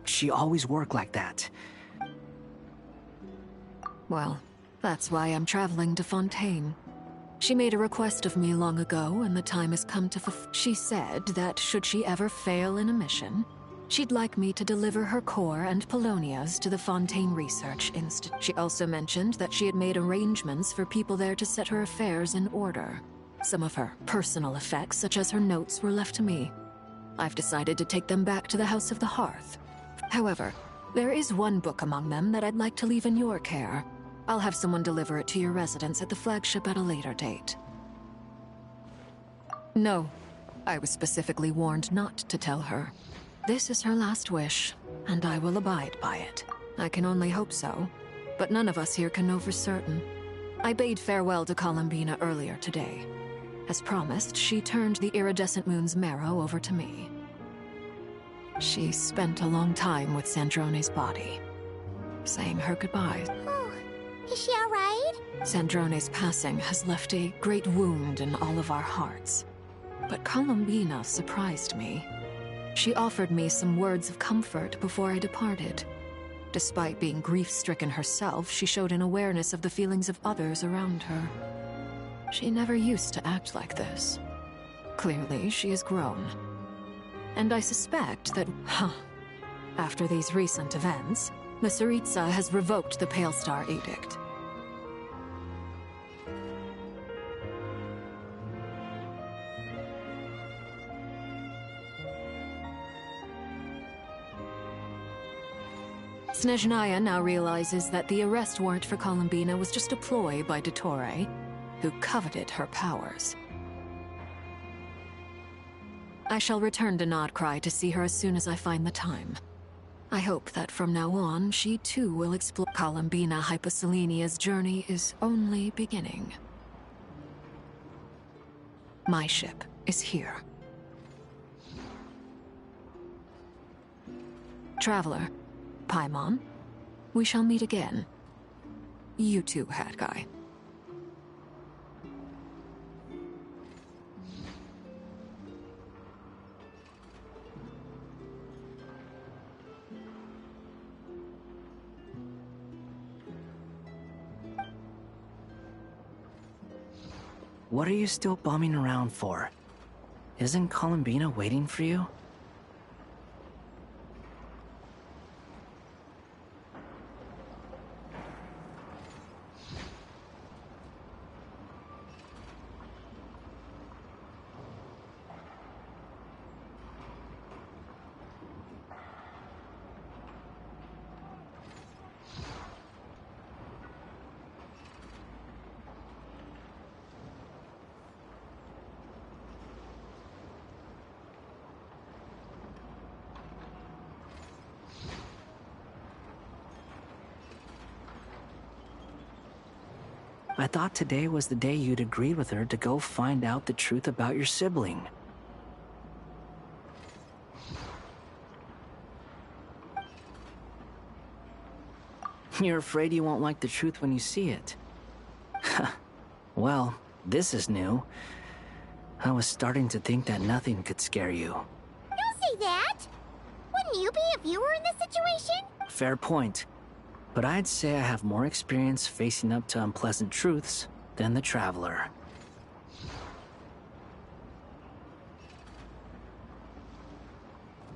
She always worked like that. Well, that's why I'm traveling to Fontaine. She made a request of me long ago, and the time has come to fulfill. She said that should she ever fail in a mission, she'd like me to deliver her core and Polonia's to the Fontaine Research Institute. She also mentioned that she had made arrangements for people there to set her affairs in order. Some of her personal effects, such as her notes, were left to me. I've decided to take them back to the House of the Hearth. However, there is one book among them that I'd like to leave in your care. I'll have someone deliver it to your residence at the flagship at a later date. No, I was specifically warned not to tell her. This is her last wish, and I will abide by it. I can only hope so, but none of us here can know for certain. I bade farewell to Columbina earlier today. As promised, she turned the iridescent moon's marrow over to me. She spent a long time with Sandrone's body, saying her goodbyes. Oh, is she alright? Sandrone's passing has left a great wound in all of our hearts. But Columbina surprised me. She offered me some words of comfort before I departed. Despite being grief-stricken herself, she showed an awareness of the feelings of others around her. She never used to act like this. Clearly, she has grown. And I suspect that, after these recent events, the Tsaritsa has revoked the Pale Star Edict. Snezhnaya now realizes that the arrest warrant for Columbina was just a ploy by Dottore, who coveted her powers. I shall return to Nodcry to see her as soon as I find the time. I hope that from now on, she too will explore. Columbina Hyposelenia's journey is only beginning. My ship is here. Traveler, Paimon, we shall meet again. You too, Hat Guy. What are you still bumming around for? Isn't Columbina waiting for you? I thought today was the day you'd agreed with her to go find out the truth about your sibling. You're afraid you won't like the truth when you see it. Well, this is new. I was starting to think that nothing could scare you. Don't say that! Wouldn't you be if you were in this situation? Fair point. But I'd say I have more experience facing up to unpleasant truths than the Traveler.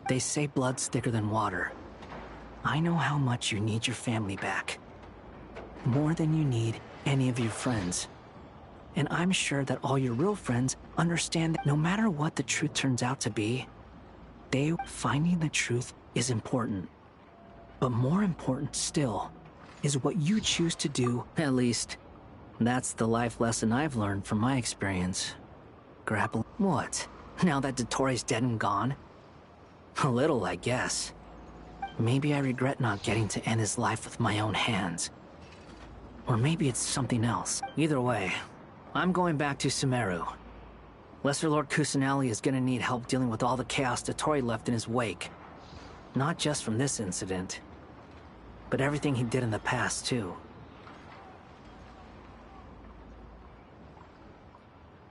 They say blood's thicker than water. I know how much you need your family back. More than you need any of your friends. And I'm sure that all your real friends understand that no matter what the truth turns out to be, finding the truth is important. But more important still is what you choose to do. At least, that's the life lesson I've learned from my experience. Grapple. What? Now that Dottore's dead and gone? A little, I guess. Maybe I regret not getting to end his life with my own hands. Or maybe it's something else. Either way, I'm going back to Sumeru. Lesser Lord Kusanali is gonna need help dealing with all the chaos Dottore left in his wake. Not just from this incident, but everything he did in the past, too.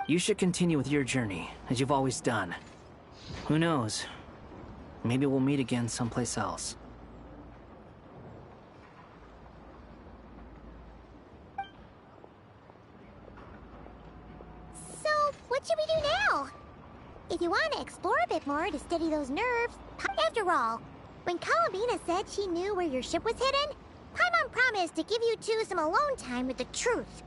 You should continue with your journey, as you've always done. Who knows? Maybe we'll meet again someplace else. So, what should we do now? If you want to explore a bit more to steady those nerves... After all, when Columbina said she knew where your ship was hidden, Paimon promised to give you two some alone time with the truth.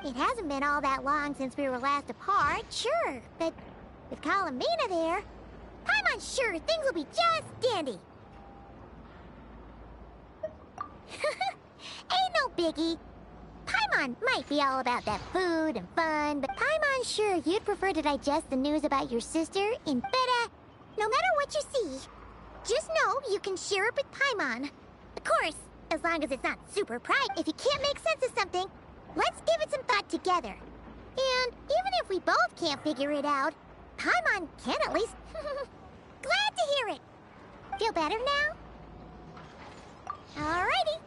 It hasn't been all that long since we were last apart, sure, but with Columbina there, I'm unsure things will be just dandy. Ain't no biggie. Paimon might be all about that food and fun, but Paimon's sure you'd prefer to digest the news about your sister in better. No matter what you see, just know you can share it with Paimon. Of course, as long as it's not super pride. If you can't make sense of something, let's give it some thought together. And even if we both can't figure it out, Paimon can at least. Glad to hear it. Feel better now? Alrighty.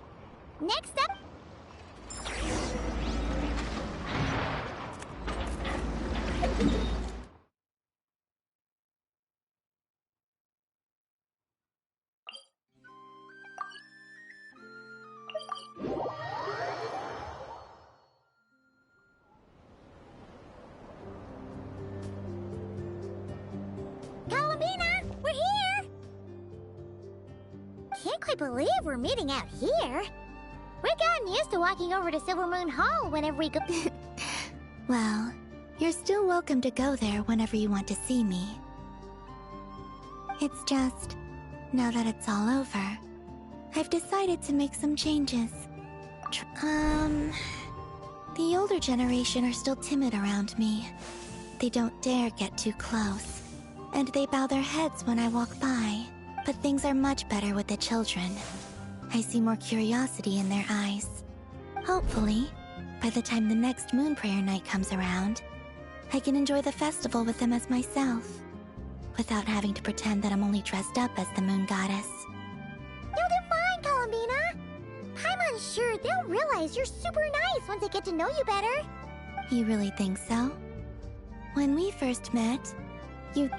Next up. Columbina, we're here! Can't quite believe we're meeting out here. We've gotten used to walking over to Silver Moon Hall whenever we go. Well, you're still welcome to go there whenever you want to see me. It's just, now that it's all over, I've decided to make some changes. The older generation are still timid around me. They don't dare get too close, and they bow their heads when I walk by. But things are much better with the children. I see more curiosity in their eyes. Hopefully, by the time the next Moon Prayer night comes around, I can enjoy the festival with them as myself, without having to pretend that I'm only dressed up as the Moon Goddess. You'll do fine, Columbina. Paimon's sure they'll realize you're super nice once they get to know you better. You really think so? When we first met, you...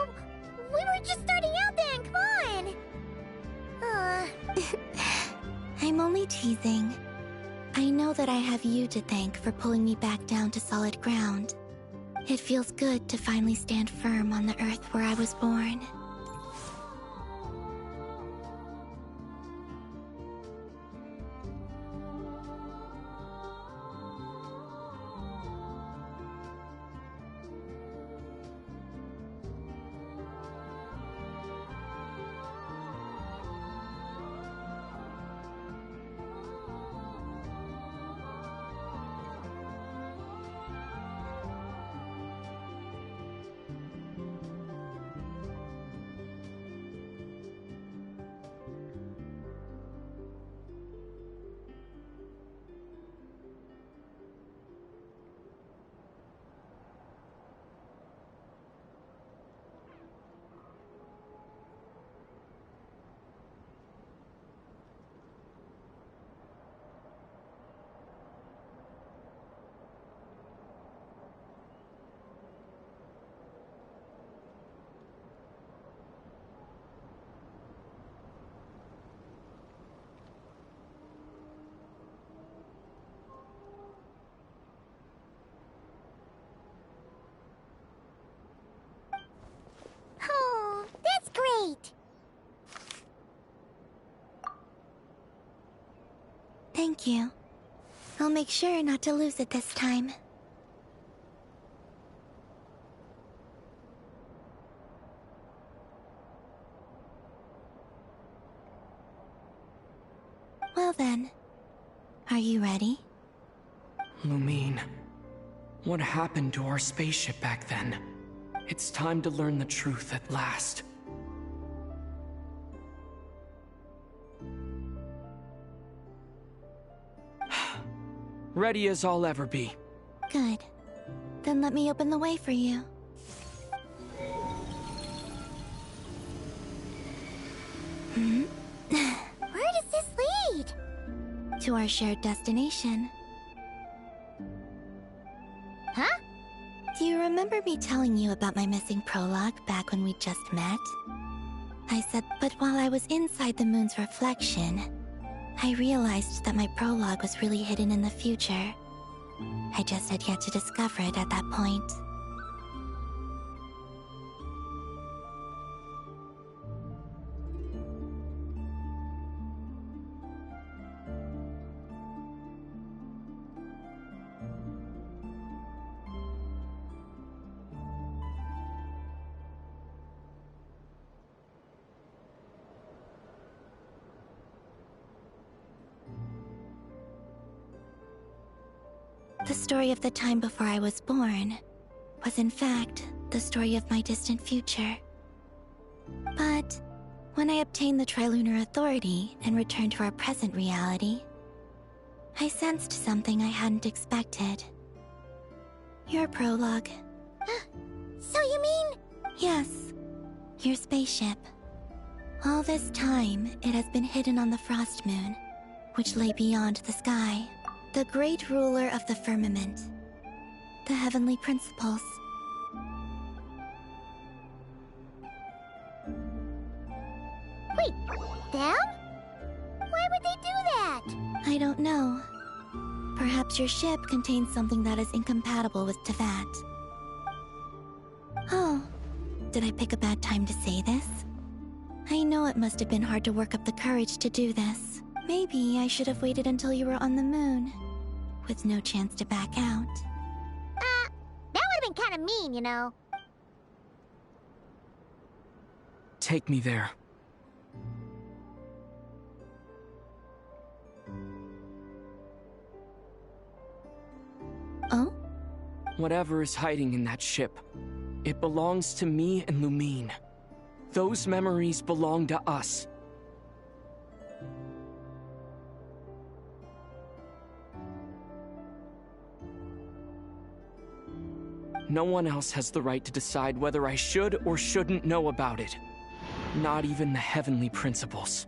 We were just starting out then, come on! I'm only teasing. I know that I have you to thank for pulling me back down to solid ground. It feels good to finally stand firm on the earth where I was born. Oh, that's great! Thank you. I'll make sure not to lose it this time. Well then, are you ready? Lumine, what happened to our spaceship back then? It's time to learn the truth at last. Ready as I'll ever be. Good. Then let me open the way for you. Where does this lead? To our shared destination. Huh? Do you remember me telling you about my missing prologue back when we just met? I said, but while I was inside the moon's reflection, I realized that my prologue was really hidden in the future. I just had yet to discover it at that point. The story of the time before I was born was in fact the story of my distant future. But when I obtained the Trilunar Authority and returned to our present reality, I sensed something I hadn't expected. Your prologue. So you mean... Yes, your spaceship. All this time, it has been hidden on the Frost Moon, which lay beyond the sky. The great ruler of the firmament. The heavenly principles. Wait, them? Why would they do that? I don't know. Perhaps your ship contains something that is incompatible with Teyvat. Oh, did I pick a bad time to say this? I know it must have been hard to work up the courage to do this. Maybe I should have waited until you were on the moon, with no chance to back out. That would have been kind of mean, you know. Take me there. Oh? Whatever is hiding in that ship, it belongs to me and Lumine. Those memories belong to us. No one else has the right to decide whether I should or shouldn't know about it. Not even the heavenly principles.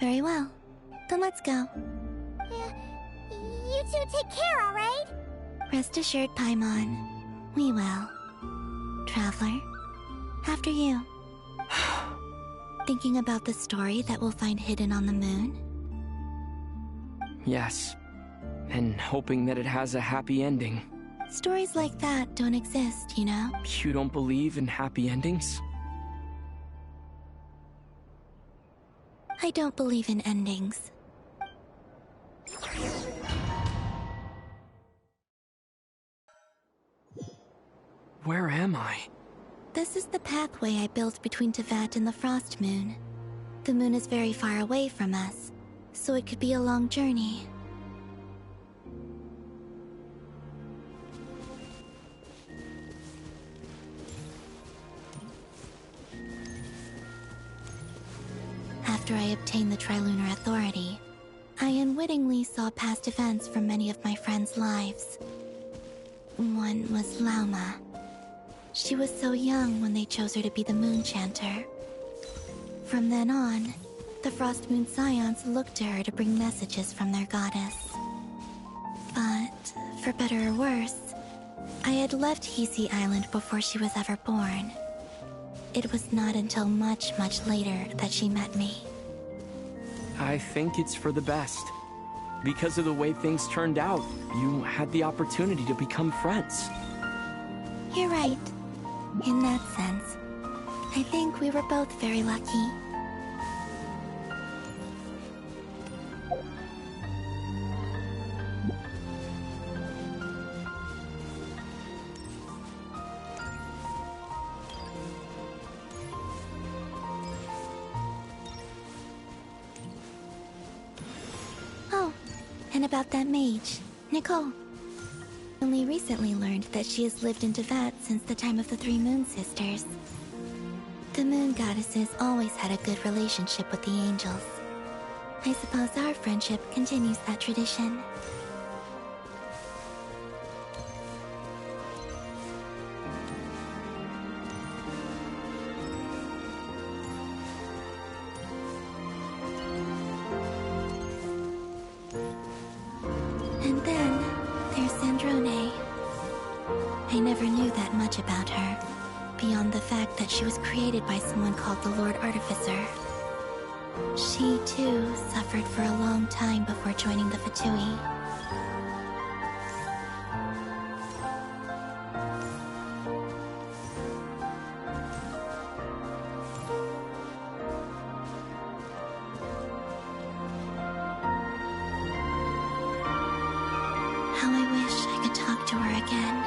Very well. Then let's go. You two take care, alright? Rest assured, Paimon. We will. Traveler, after you. Thinking about the story that we'll find hidden on the moon? Yes. And hoping that it has a happy ending. Stories like that don't exist, you know? You don't believe in happy endings? I don't believe in endings. Where am I? This is the pathway I built between Teyvat and the Frost Moon. The moon is very far away from us, so it could be a long journey. After I obtained the Trilunar Authority, I unwittingly saw past events from many of my friends' lives. One was Lauma. She was so young when they chose her to be the Moon Chanter. From then on, the Frost Moon Scions looked to her to bring messages from their goddess. But, for better or worse, I had left Hisi Island before she was ever born. It was not until much, much later that she met me. I think it's for the best. Because of the way things turned out, you had the opportunity to become friends. You're right. In that sense, I think we were both very lucky. Oh, and about that mage, Nicole. Only recently learned that she has lived in Teyvat since the time of the Three Moon Sisters. The Moon Goddesses always had a good relationship with the angels. I suppose our friendship continues that tradition. And then, there's Sandrone. I never knew that much about her, beyond the fact that she was created by someone called the Lord Artificer. She, too, suffered for a long time before joining the Fatui. How I wish I could talk to her again,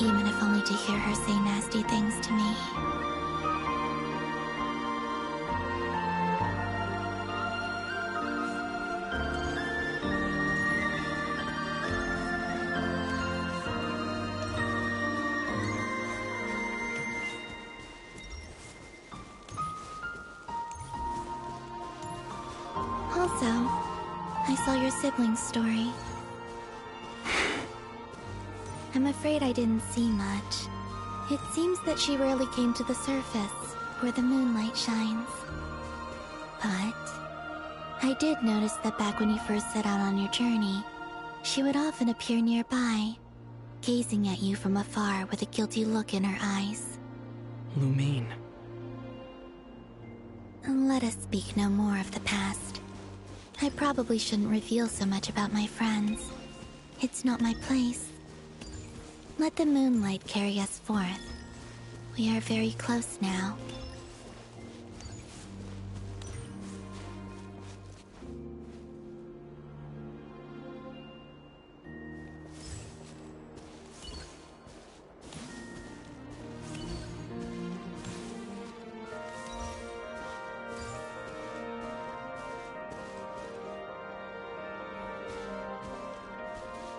even if only to hear her say nasty things to me. Also, I saw your sibling's story. I'm afraid I didn't see much. It seems that she rarely came to the surface, where the moonlight shines. But I did notice that back when you first set out on your journey, she would often appear nearby, gazing at you from afar with a guilty look in her eyes. Lumine. Let us speak no more of the past. I probably shouldn't reveal so much about my friends. It's not my place. Let the moonlight carry us forth. We are very close now.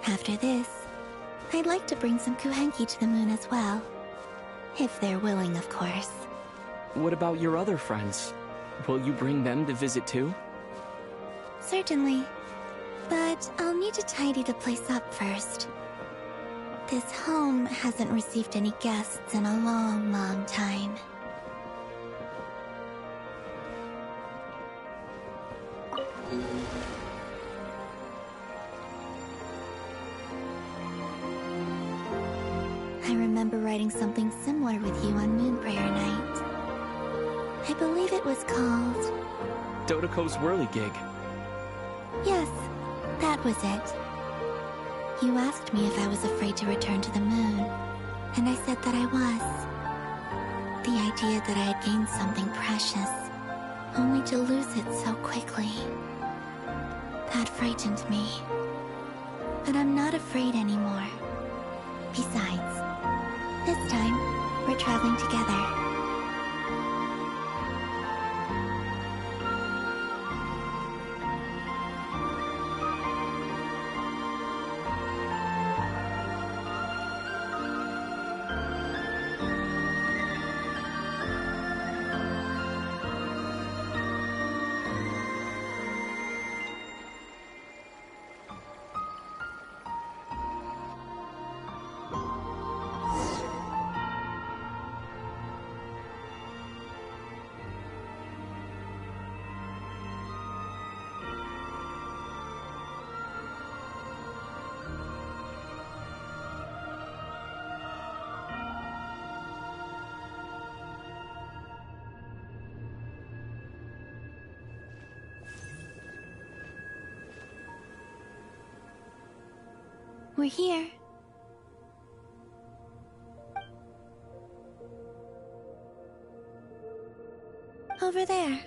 After this, I'd like to bring some kuhenki to the moon as well. If they're willing, of course. What about your other friends? Will you bring them to visit too? Certainly. But I'll need to tidy the place up first. This home hasn't received any guests in a long, long time. I remember writing something similar with you on Moon Prayer Night. I believe it was called... Dodoko's Whirligig. Yes, that was it. You asked me if I was afraid to return to the moon, and I said that I was. The idea that I had gained something precious, only to lose it so quickly. That frightened me. But I'm not afraid anymore. Besides, this time, we're traveling together. We're here. Over there.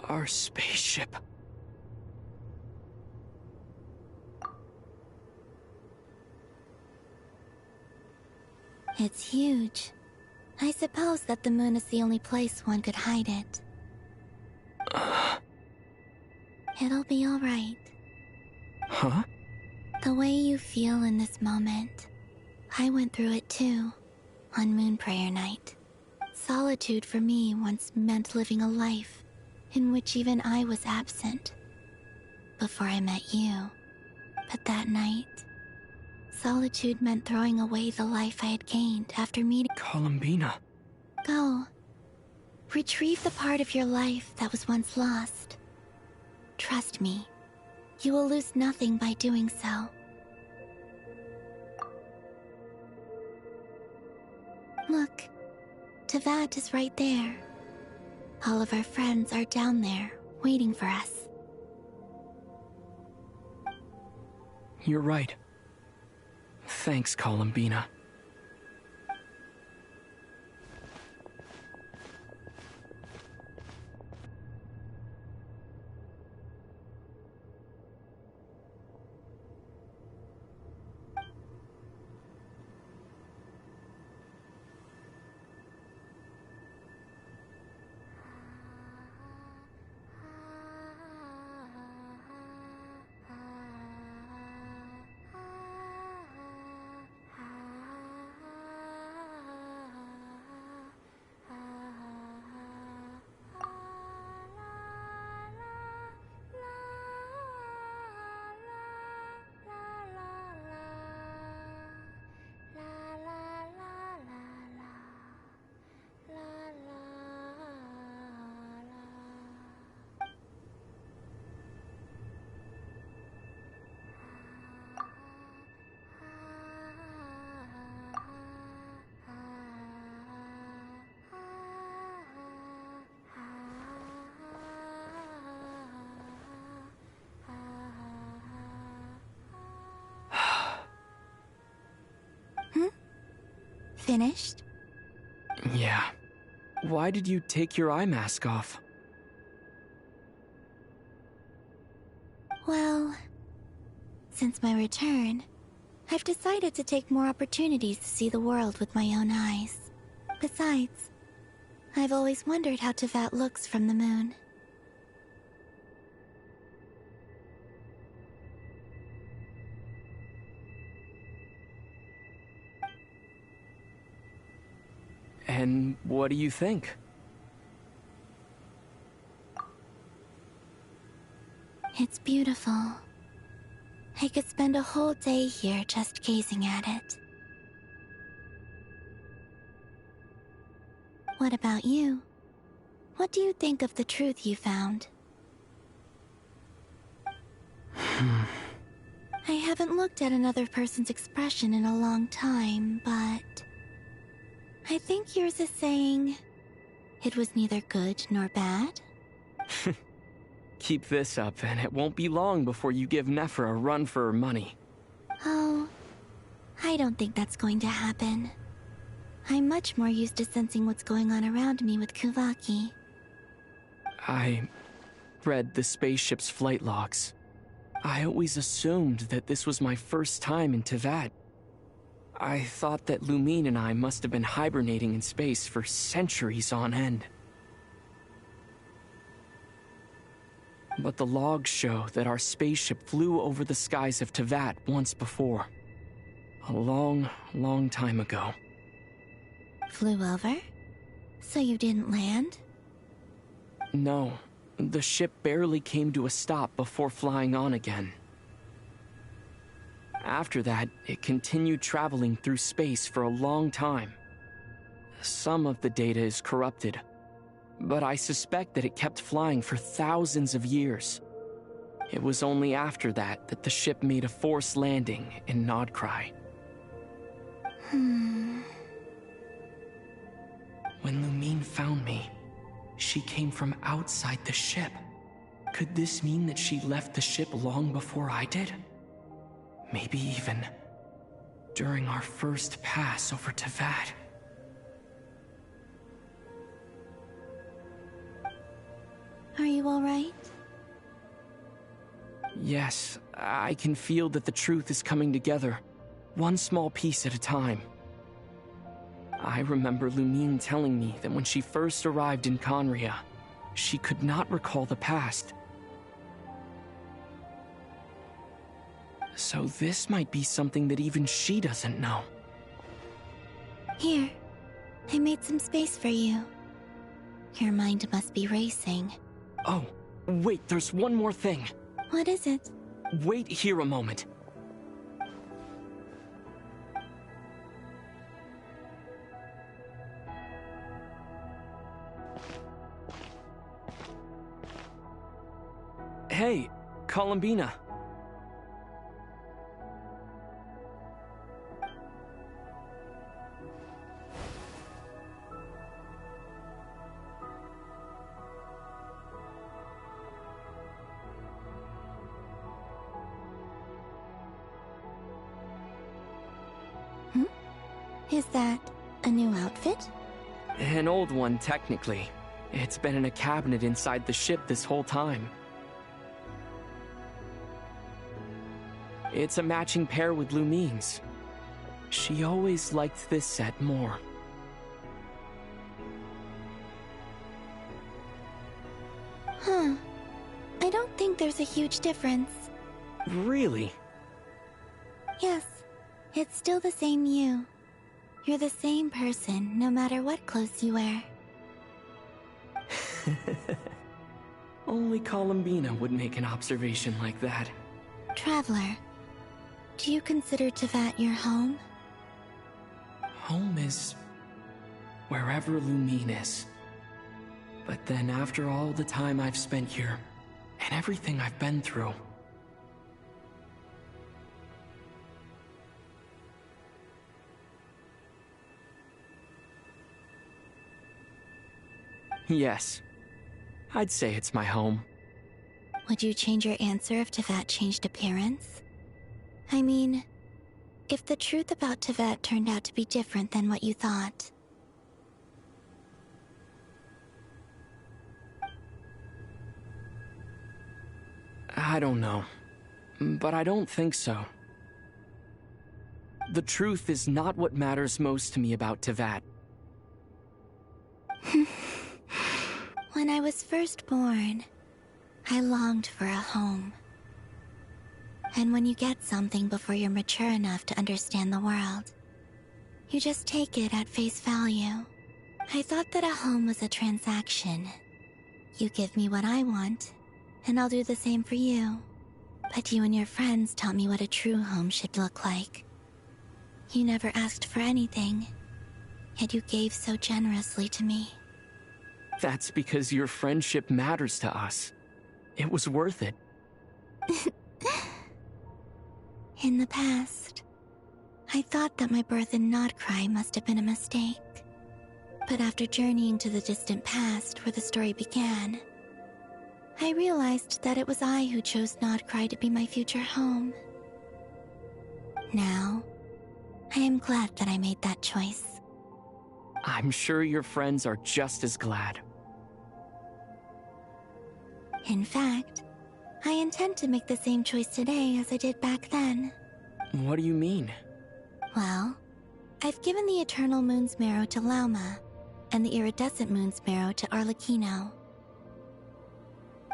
Our spaceship. It's huge. I suppose that the moon is the only place one could hide it. It'll be alright. Huh? The way you feel in this moment, I went through it too, on Moon Prayer Night. Solitude for me once meant living a life in which even I was absent. Before I met you. But that night, solitude meant throwing away the life I had gained after meeting— Columbina. Go. Retrieve the part of your life that was once lost. Trust me, you will lose nothing by doing so. Look, Teyvat is right there. All of our friends are down there, waiting for us. You're right. Thanks, Columbina. Finished? Yeah. Why did you take your eye mask off? Well, since my return, I've decided to take more opportunities to see the world with my own eyes. Besides, I've always wondered how Teyvat looks from the moon. And what do you think? It's beautiful. I could spend a whole day here just gazing at it. What about you? What do you think of the truth you found? I haven't looked at another person's expression in a long time, but I think yours is saying it was neither good nor bad. Keep this up, and it won't be long before you give Nephra a run for her money. Oh, I don't think that's going to happen. I'm much more used to sensing what's going on around me with Kuvaki. I read the spaceship's flight logs. I always assumed that this was my first time in Teyvat. I thought that Lumine and I must have been hibernating in space for centuries on end. But the logs show that our spaceship flew over the skies of Teyvat once before. A long, long time ago. Flew over? So you didn't land? No, the ship barely came to a stop before flying on again. After that, it continued traveling through space for a long time. Some of the data is corrupted, but I suspect that it kept flying for thousands of years. It was only after that that the ship made a forced landing in Nodcry. When Lumine found me, she came from outside the ship. Could this mean that she left the ship long before I did? Maybe even during our first pass over Teyvat. Are you you all right? Yes, I can feel that the truth is coming together, one small piece at a time. I remember Lumine telling me that when she first arrived in Conria, she could not recall the past. So this might be something that even she doesn't know. Here, I made some space for you. Your mind must be racing. Oh, wait, there's one more thing. What is it? Wait here a moment. Hey, Columbina. Is that a new outfit? An old one, technically. It's been in a cabinet inside the ship this whole time. It's a matching pair with Lumine's. She always liked this set more. Huh. I don't think there's a huge difference. Really? Yes, it's still the same you. You're the same person, no matter what clothes you wear. Only Columbina would make an observation like that. Traveler, do you consider Tevat your home? Home is wherever Lumine is. But then after all the time I've spent here, and everything I've been through, yes, I'd say it's my home. Would you change your answer if Tevat changed appearance? I mean, if the truth about Tevat turned out to be different than what you thought. I don't know, but I don't think so. The truth is not what matters most to me about Tevat. When I was first born, I longed for a home. And when you get something before you're mature enough to understand the world, you just take it at face value. I thought that a home was a transaction. You give me what I want, and I'll do the same for you. But you and your friends taught me what a true home should look like. You never asked for anything, yet you gave so generously to me. That's because your friendship matters to us. It was worth it. In the past, I thought that my birth in Nodcry must have been a mistake. But after journeying to the distant past where the story began, I realized that it was I who chose Nodcry to be my future home. Now, I am glad that I made that choice. I'm sure your friends are just as glad. In fact, I intend to make the same choice today as I did back then. What do you mean? Well, I've given the Eternal Moon's Marrow to Lauma, and the Iridescent Moon's Marrow to Arlecchino.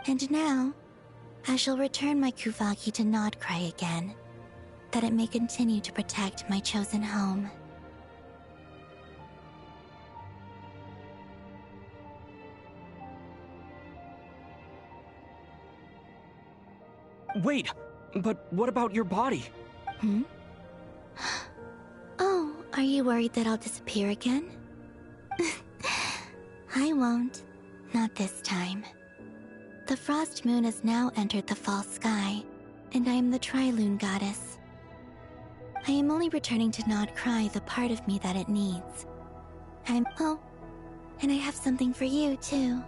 And now, I shall return my Kuvagi to Nodcry again, that it may continue to protect my chosen home. Wait, but what about your body? Oh, are you worried that I'll disappear again? I won't. Not this time. The Frost Moon has now entered the false sky, and I am the Trilune Goddess. I am only returning to Nodcry the part of me that it needs. Oh, and I have something for you, too.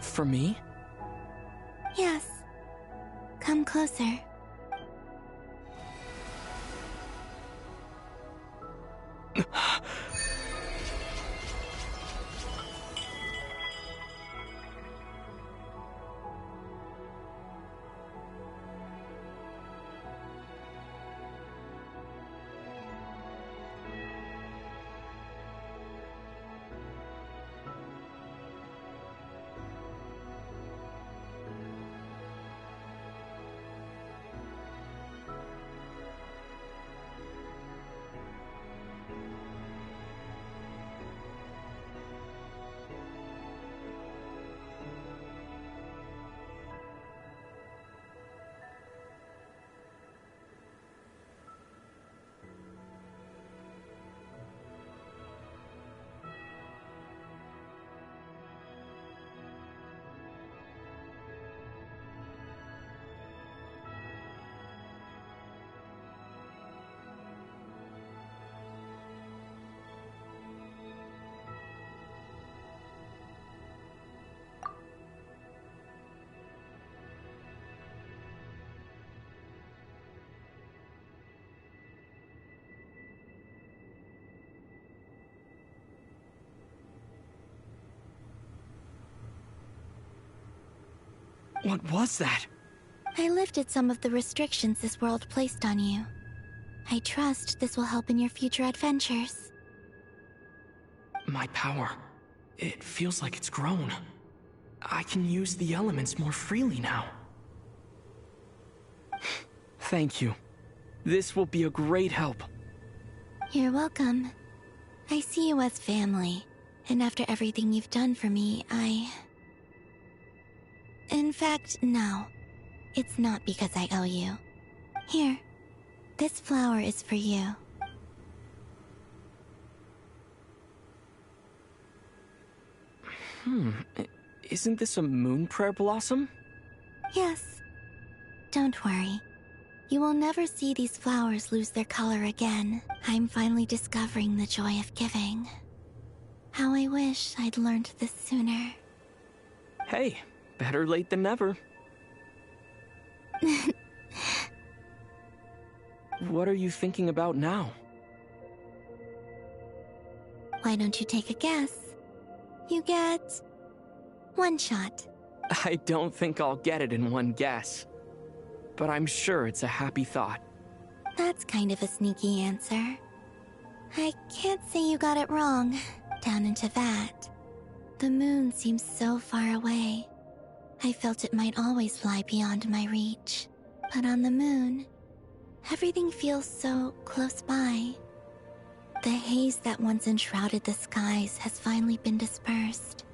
For me? Yes. Come closer. What was that? I lifted some of the restrictions this world placed on you. I trust this will help in your future adventures. My power. It feels like it's grown. I can use the elements more freely now. Thank you. This will be a great help. You're welcome. I see you as family, and after everything you've done for me, In fact, no. It's not because I owe you. Here, this flower is for you. Isn't this a moon prayer blossom? Yes. Don't worry. You will never see these flowers lose their color again. I'm finally discovering the joy of giving. How I wish I'd learned this sooner. Hey, better late than never. What are you thinking about now? Why don't you take a guess? You get... one shot. I don't think I'll get it in one guess. But I'm sure it's a happy thought. That's kind of a sneaky answer. I can't say you got it wrong. Down into that. The moon seems so far away. I felt it might always lie beyond my reach. But on the moon, everything feels so close by. The haze that once enshrouded the skies has finally been dispersed.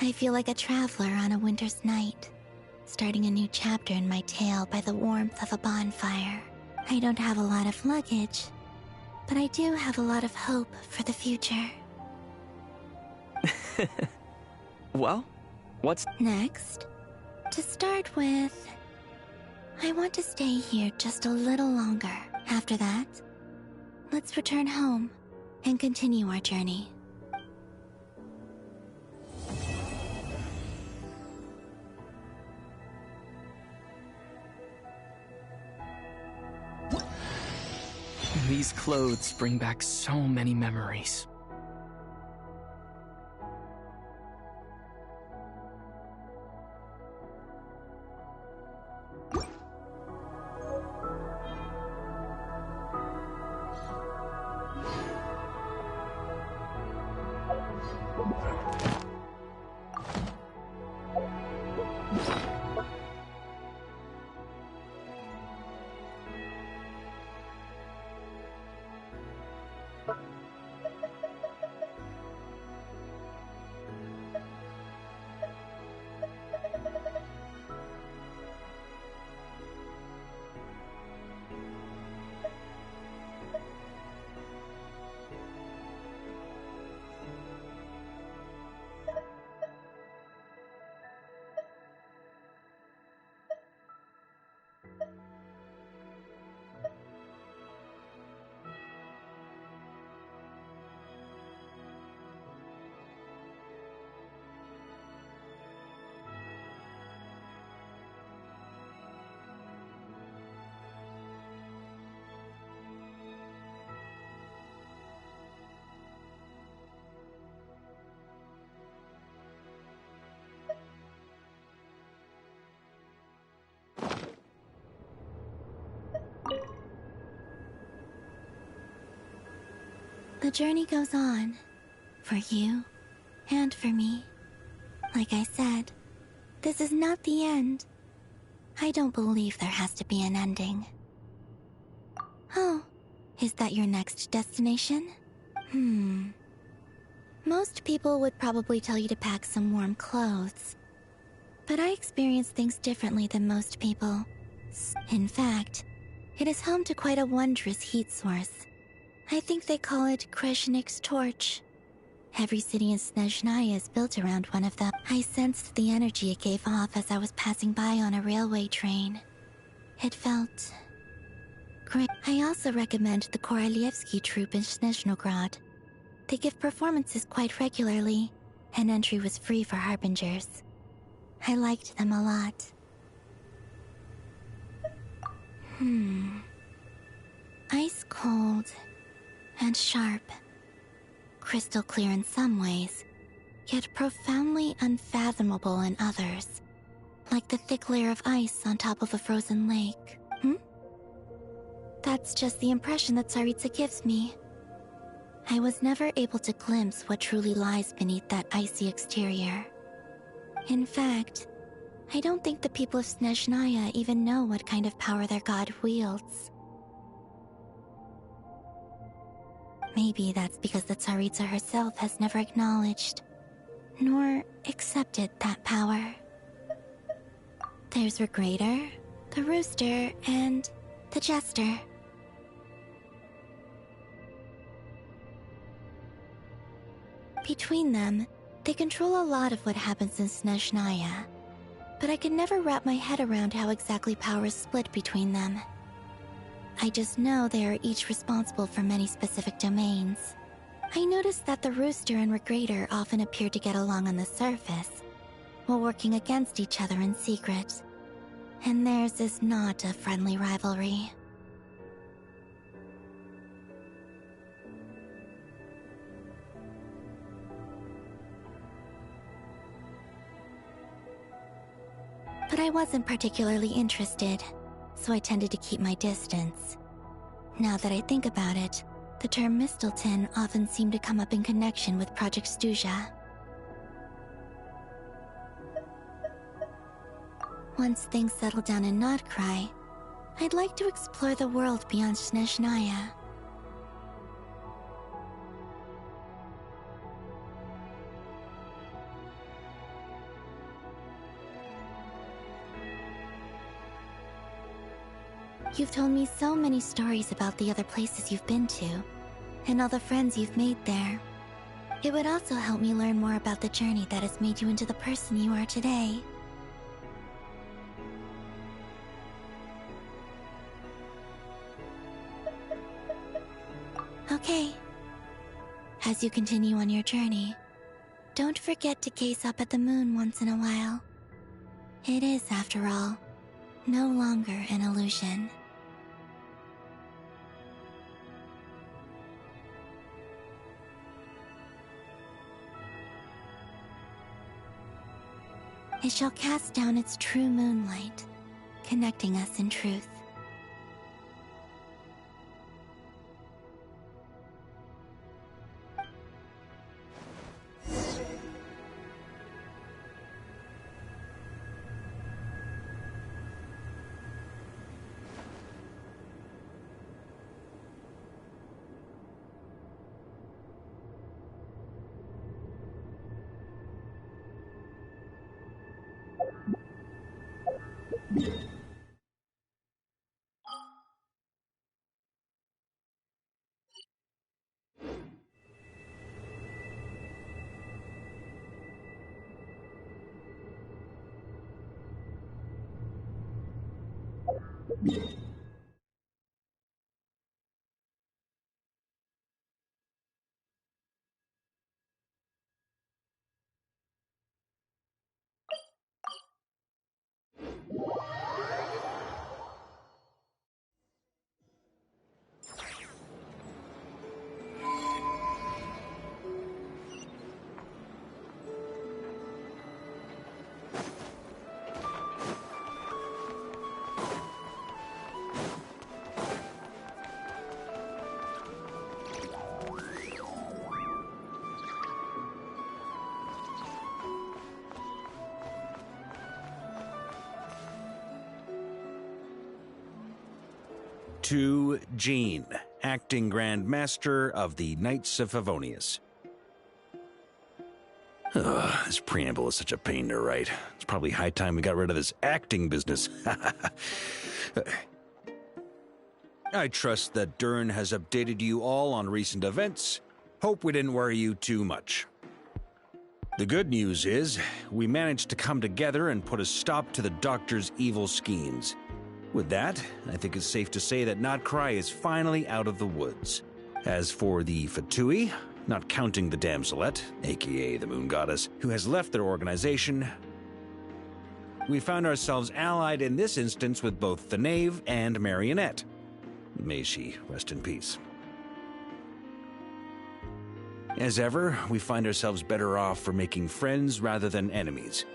I feel like a traveler on a winter's night, starting a new chapter in my tale by the warmth of a bonfire. I don't have a lot of luggage, but I do have a lot of hope for the future. Well, what's next? To start with, I want to stay here just a little longer. After that, let's return home and continue our journey. These clothes bring back so many memories. The journey goes on, for you and for me. Like I said, this is not the end. I don't believe there has to be an ending. Oh, is that your next destination? Most people would probably tell you to pack some warm clothes. But I experience things differently than most people. In fact, it is home to quite a wondrous heat source. I think they call it Kreshnik's torch. Every city in Snezhnaya is built around one of them. I sensed the energy it gave off as I was passing by on a railway train. It felt great. I also recommend the Korolievsky troupe in Snezhnograd. They give performances quite regularly, and entry was free for harbingers. I liked them a lot. Ice cold and sharp. Crystal clear in some ways, yet profoundly unfathomable in others. like the thick layer of ice on top of a frozen lake. That's just the impression that Tsaritsa gives me. I was never able to glimpse what truly lies beneath that icy exterior. In fact, I don't think the people of Snezhnaya even know what kind of power their god wields. Maybe that's because the Tsaritsa herself has never acknowledged, nor accepted that power. There's Regrator, the Rooster, and the Jester. Between them, they control a lot of what happens in Snezhnaya, but I could never wrap my head around how exactly power is split between them. I just know they are each responsible for many specific domains. I noticed that the Rooster and Regrator often appear to get along on the surface, while working against each other in secret. And theirs is not a friendly rivalry. But I wasn't particularly interested, so I tended to keep my distance. Now that I think about it, the term Mistelton often seemed to come up in connection with Project Stuja. Once things settle down in Notcry, I'd like to explore the world beyond Snezhnaya. You've told me so many stories about the other places you've been to, and all the friends you've made there. It would also help me learn more about the journey that has made you into the person you are today. Okay. As you continue on your journey, don't forget to gaze up at the moon once in a while. It is, after all, no longer an illusion. It shall cast down its true moonlight, connecting us in truth. To Jean, acting Grand Master of the Knights of Favonius. This preamble is such a pain to write. It's probably high time we got rid of this acting business. I trust that Dern has updated you all on recent events. Hope we didn't worry you too much. The good news is, we managed to come together and put a stop to the Doctor's evil schemes. With that, I think it's safe to say that Notcry is finally out of the woods. As for the Fatui, not counting the Damselette, aka the Moon Goddess, who has left their organization, we found ourselves allied in this instance with both the Knave and Marionette. May she rest in peace. As ever, we find ourselves better off for making friends rather than enemies.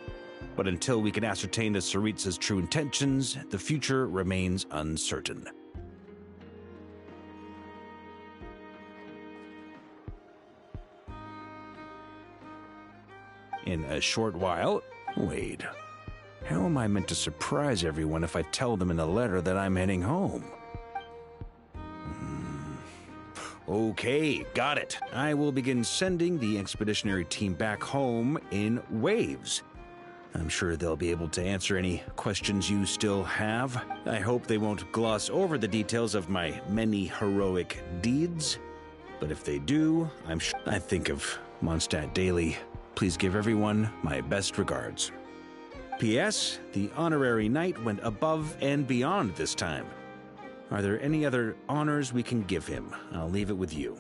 But until we can ascertain the Tsaritsa's true intentions, the future remains uncertain. In a short while... Wait. How am I meant to surprise everyone if I tell them in a letter that I'm heading home? Okay, got it. I will begin sending the expeditionary team back home in waves. I'm sure they'll be able to answer any questions you still have. I hope they won't gloss over the details of my many heroic deeds. But if they do, I think of Mondstadt daily. Please give everyone my best regards. P.S. The honorary knight went above and beyond this time. Are there any other honors we can give him? I'll leave it with you.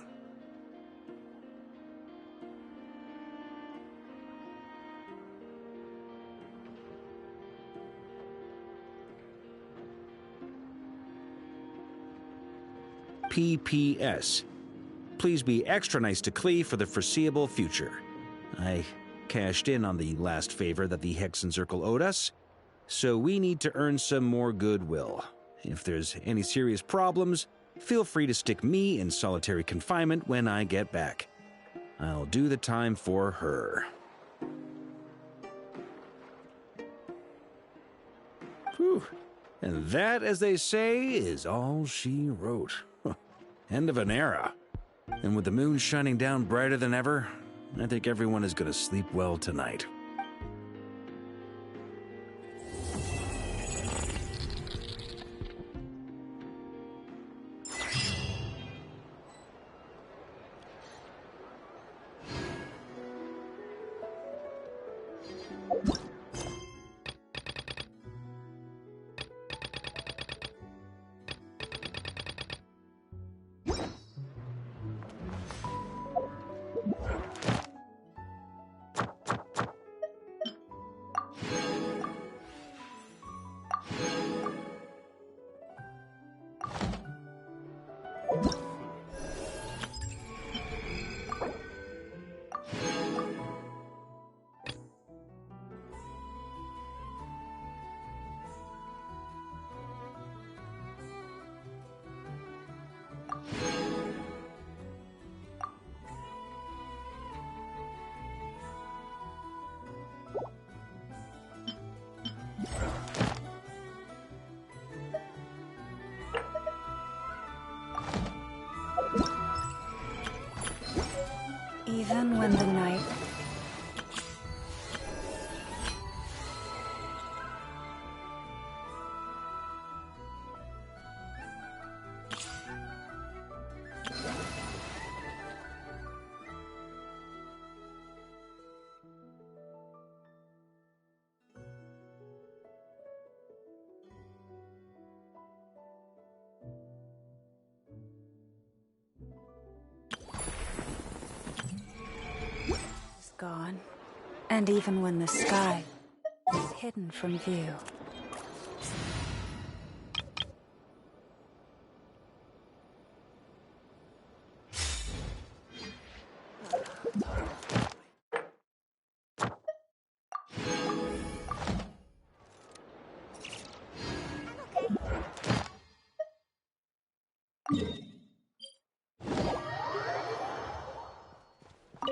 P.P.S. Please be extra nice to Klee for the foreseeable future. I cashed in on the last favor that the Hexen Circle owed us, so we need to earn some more goodwill. If there's any serious problems, feel free to stick me in solitary confinement when I get back. I'll do the time for her. Whew. And that, as they say, is all she wrote. End of an era. And with the moon shining down brighter than ever, I think everyone is going to sleep well tonight. Even when the night... gone. And even when the sky is hidden from view.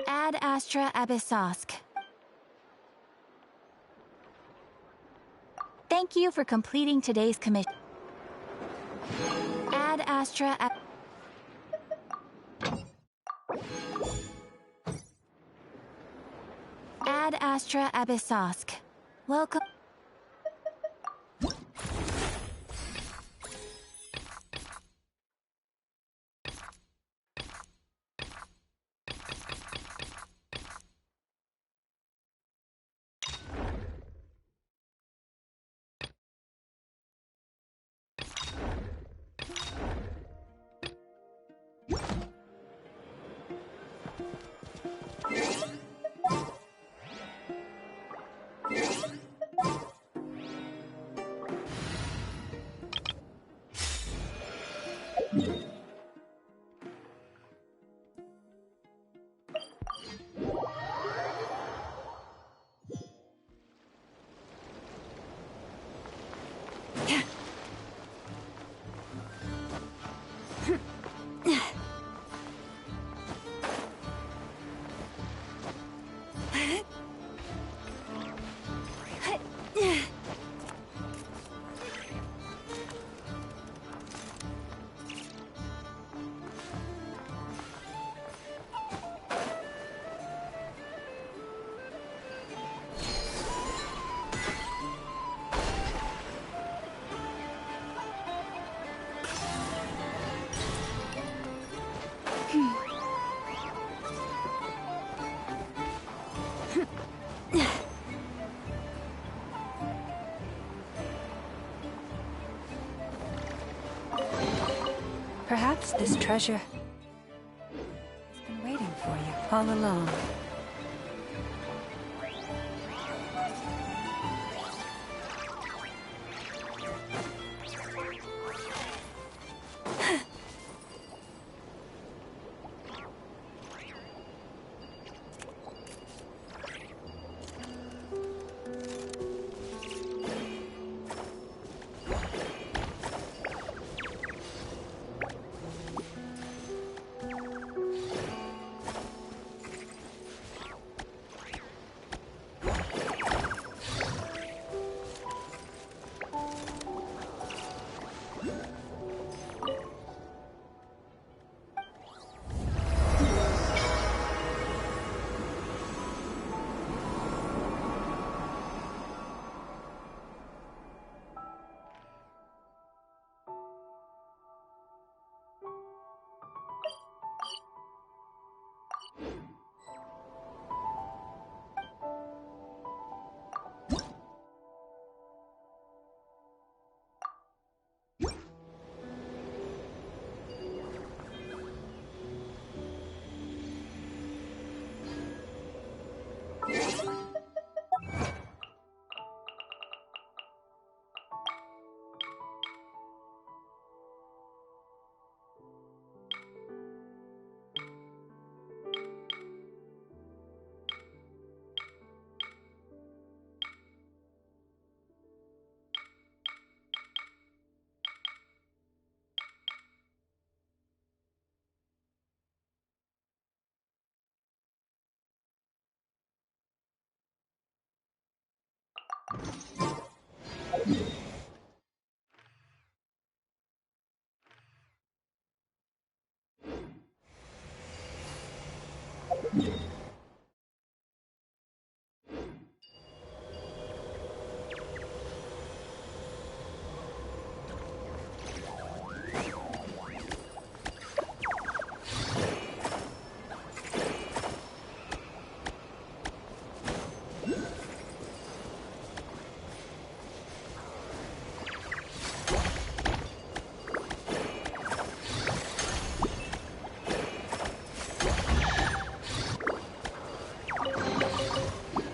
Ad Astra Abyssosk. Thank you for completing today's commission. Ad Astra Ad Astra Abyssosk. Welcome. this treasure has been waiting for you all along.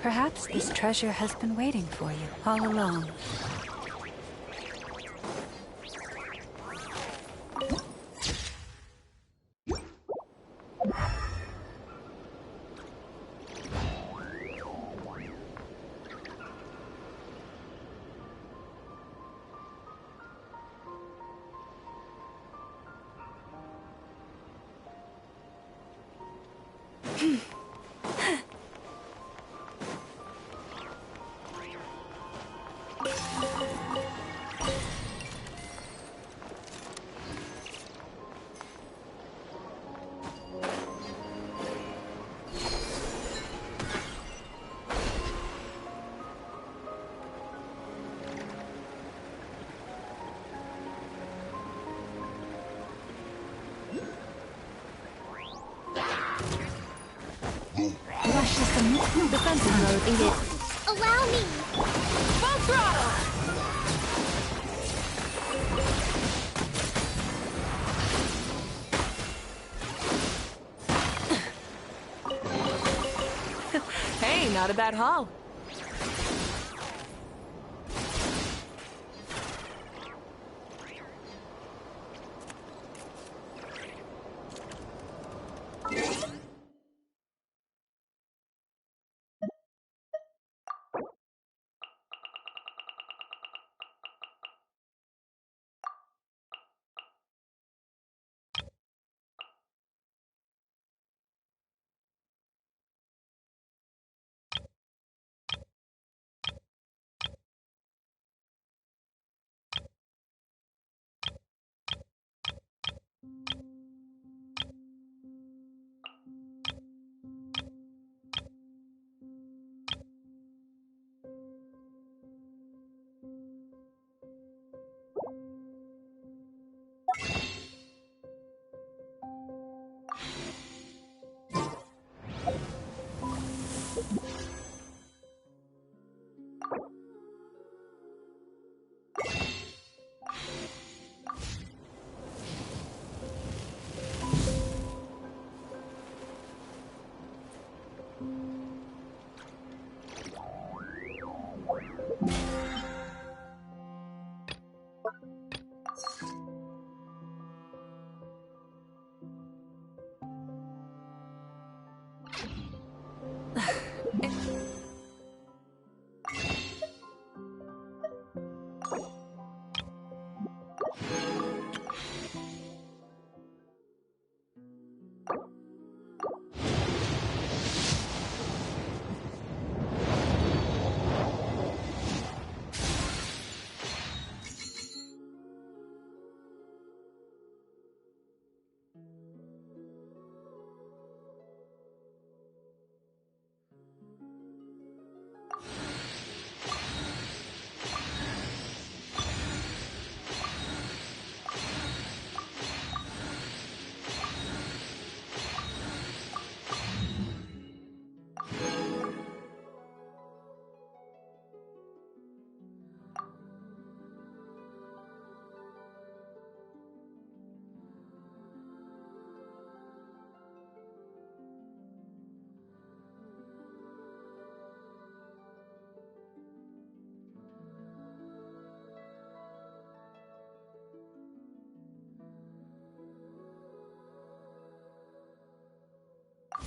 Perhaps this treasure has been waiting for you all along. Rush system defensive mode engaged. Allow me! Full throttle! Hey, not a bad haul.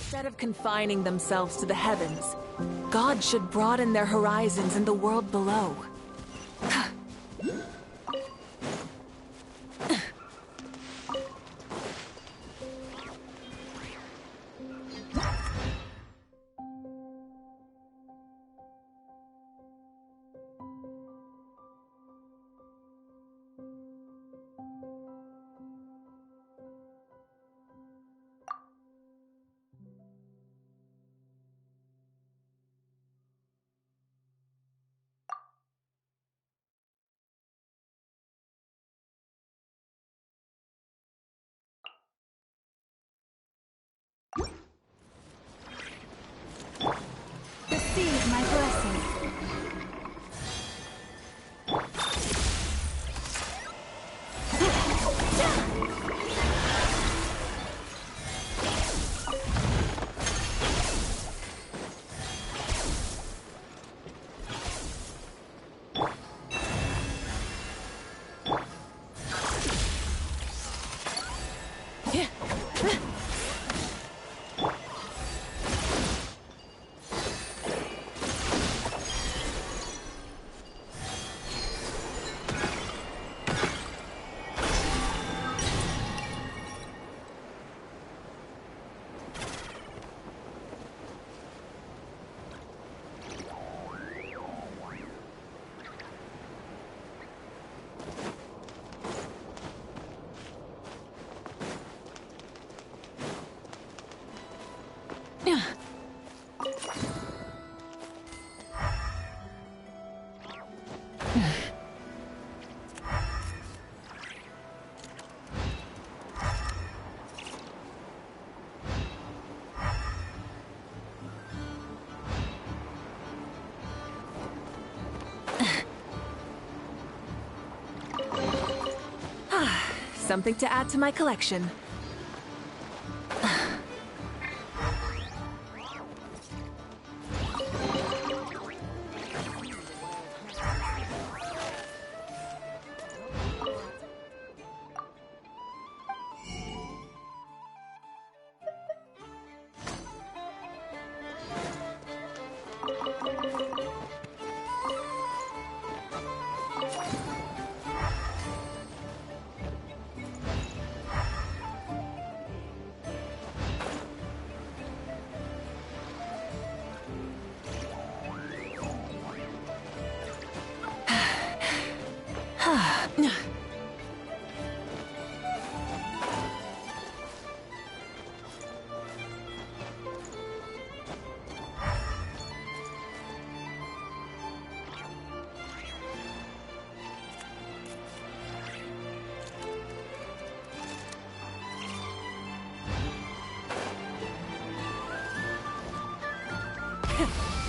Instead of confining themselves to the heavens, gods should broaden their horizons in the world below. Receive my blessing. Something to add to my collection.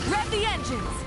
Rev the engines!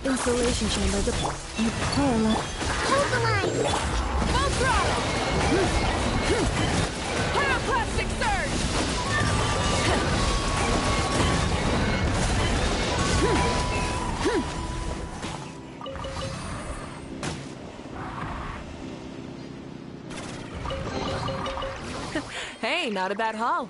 Installation chamber. You paralyzed. Hold the line! Full throttle! Pyroclastic surge! Hey, not a bad haul.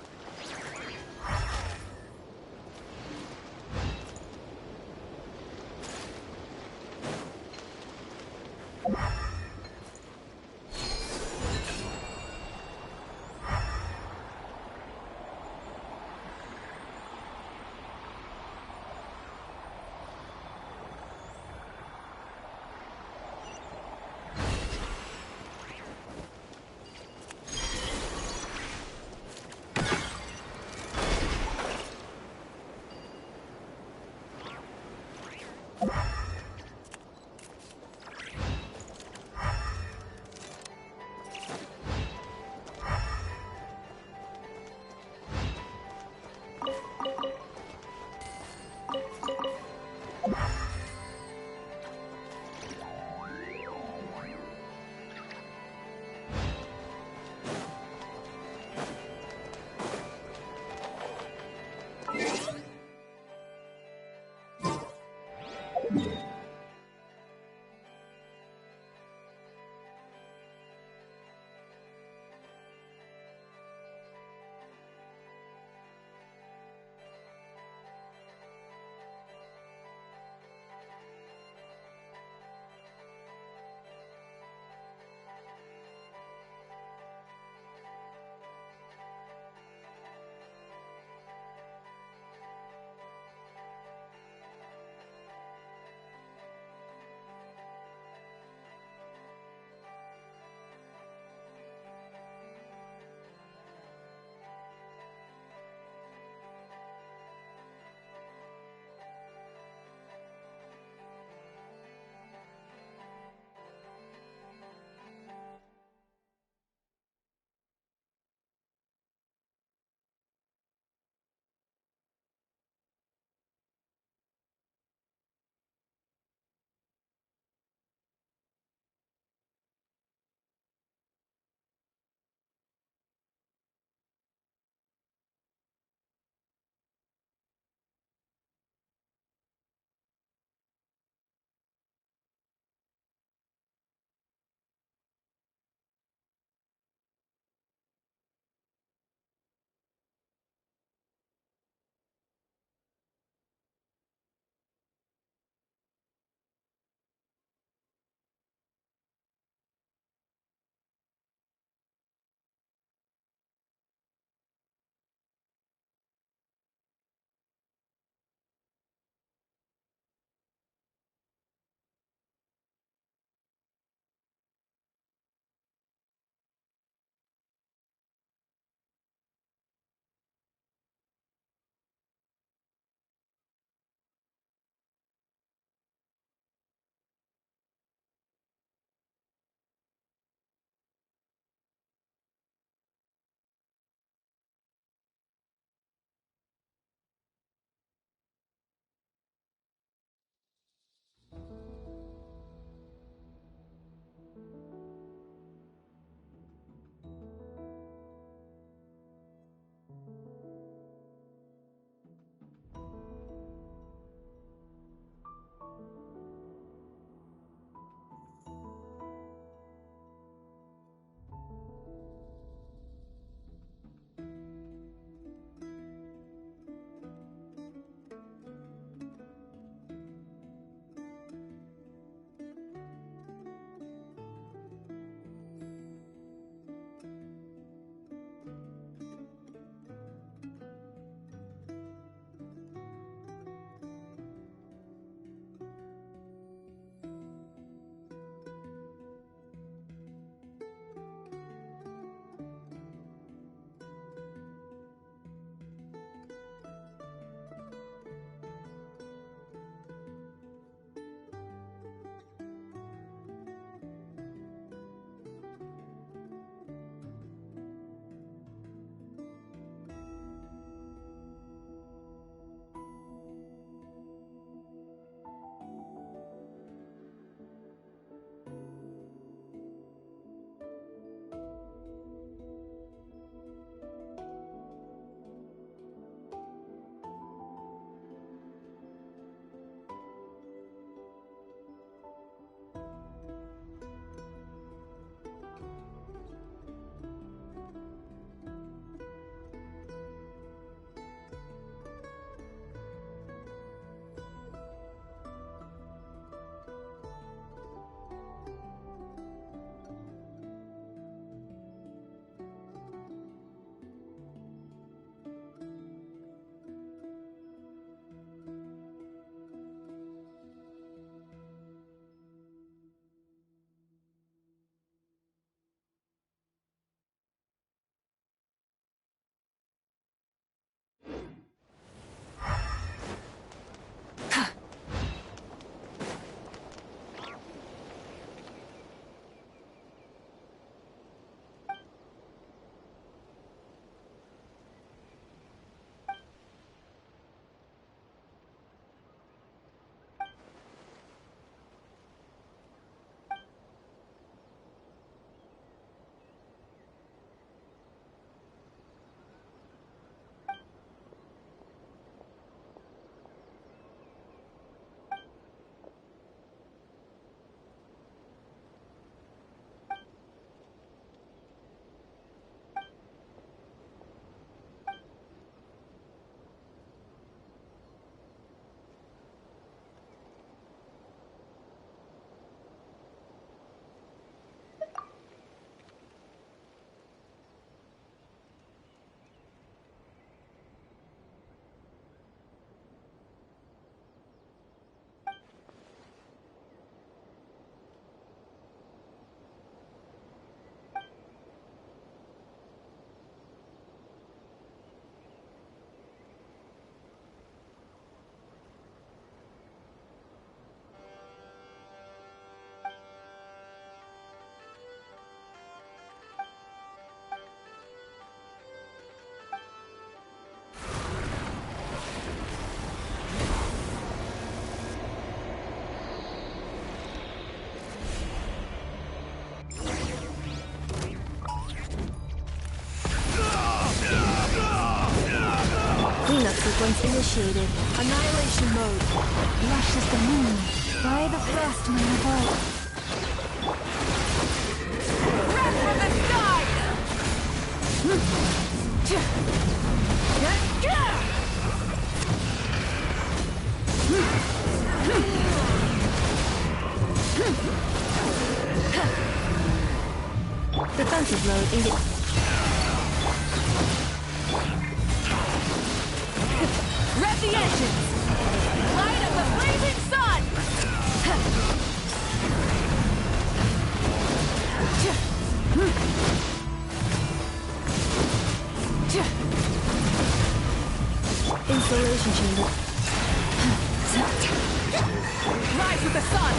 Cleanup sequence initiated. Annihilation mode. Lush as the moon. By the frost moon of old. Wreck from the sky! Defensive mode engaged. Rev the engines! Light of the blazing sun! Installation chamber. Rise with the sun!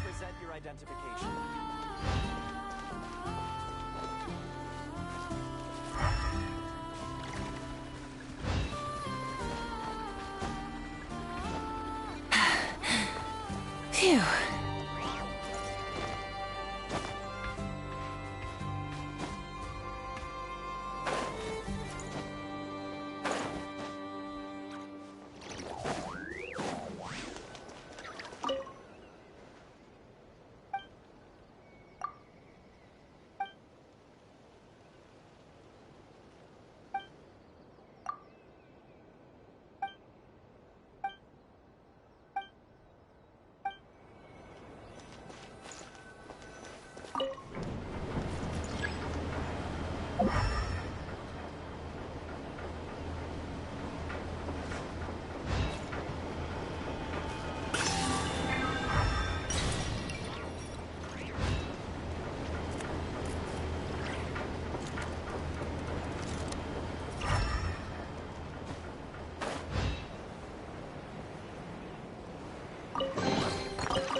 Present your identification. Phew.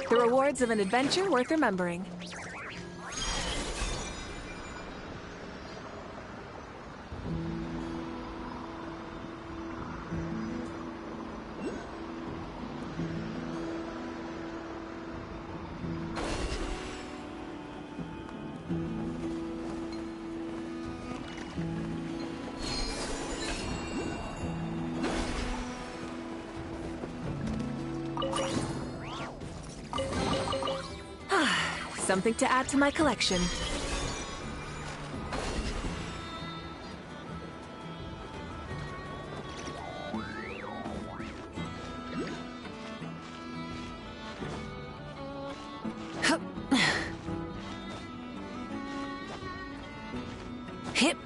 The rewards of an adventure worth remembering. Something to add to my collection. Hip.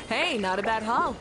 Hey, not a bad haul.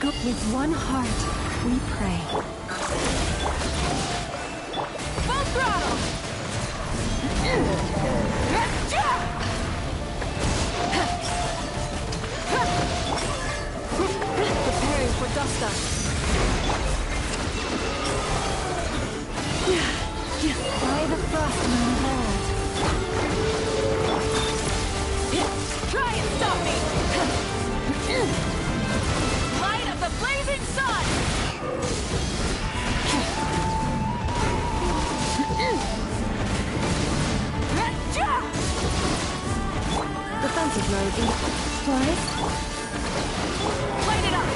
go with one heart. We pray. Full throttle! Preparing for dust-up. By the frost moon hold. Try and stop me! Light of the blazing sun! Defensive mode in Twice. Light it up!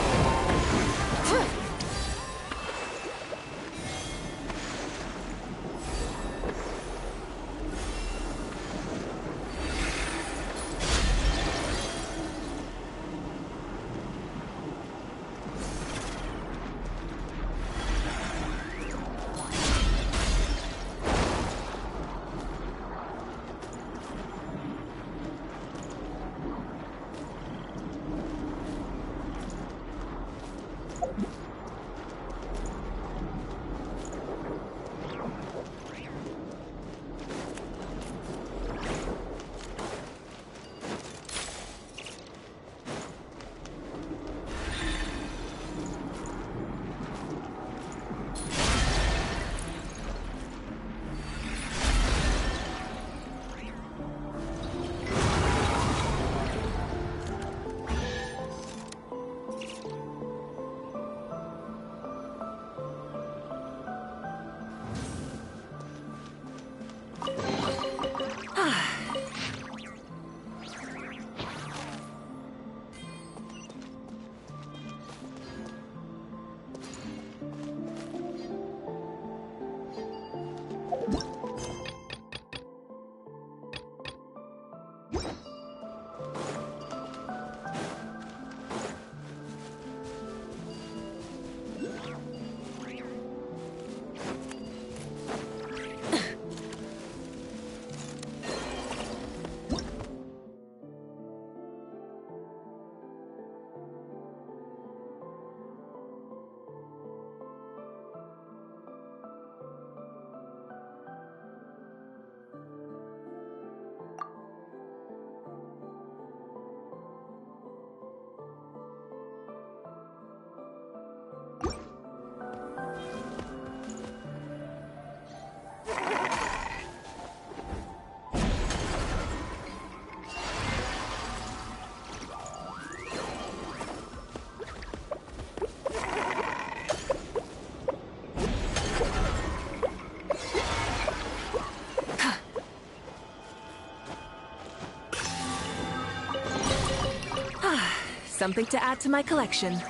Something to add to my collection.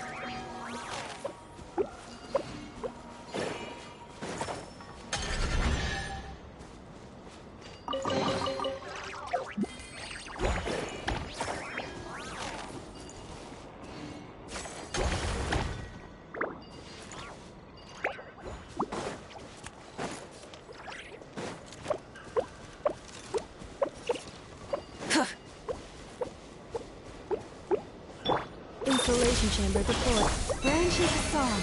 Insulation chamber deployed. Branches song.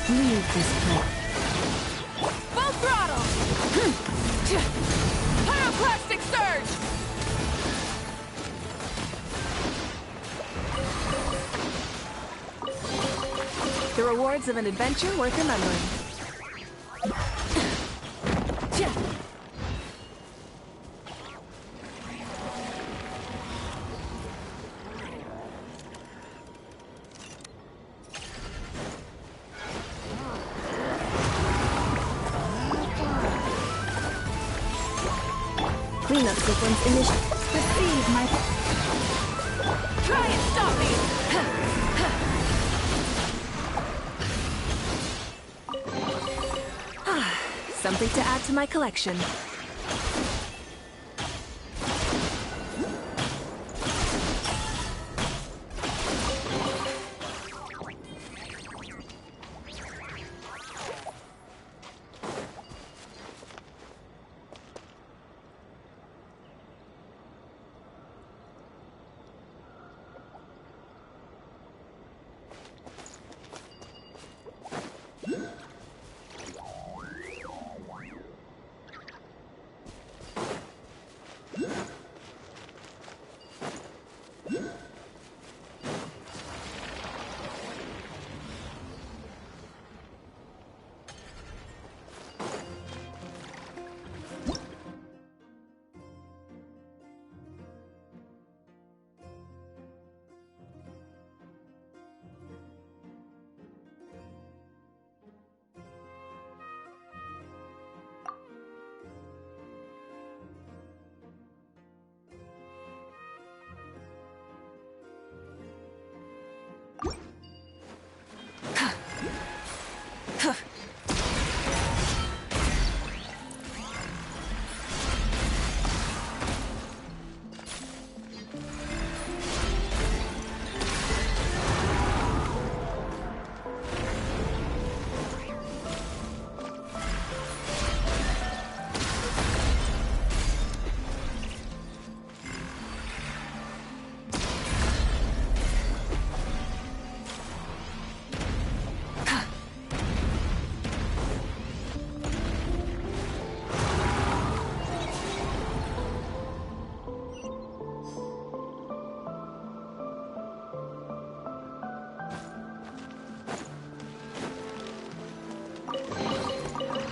Leave this place. Full throttle! Pyroclastic surge! The rewards of an adventure worth remembering. cleanup sequence initiated. Receive my... Try and stop me! Something to add to my collection.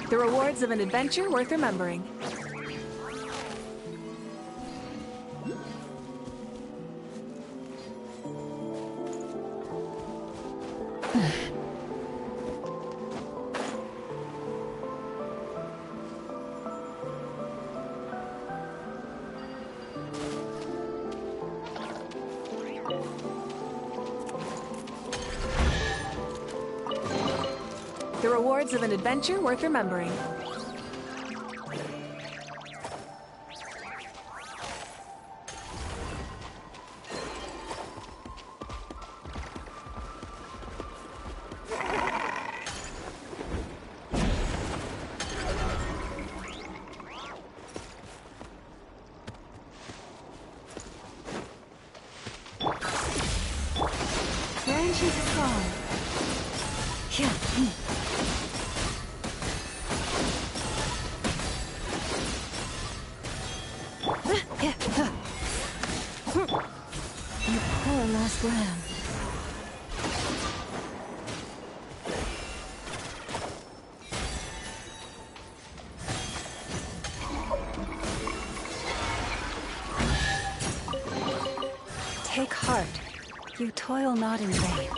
The rewards of an adventure worth remembering. The rewards of an adventure worth remembering. Branches strong. Yeah. You poor lost lamb. Take heart. You toil not in vain.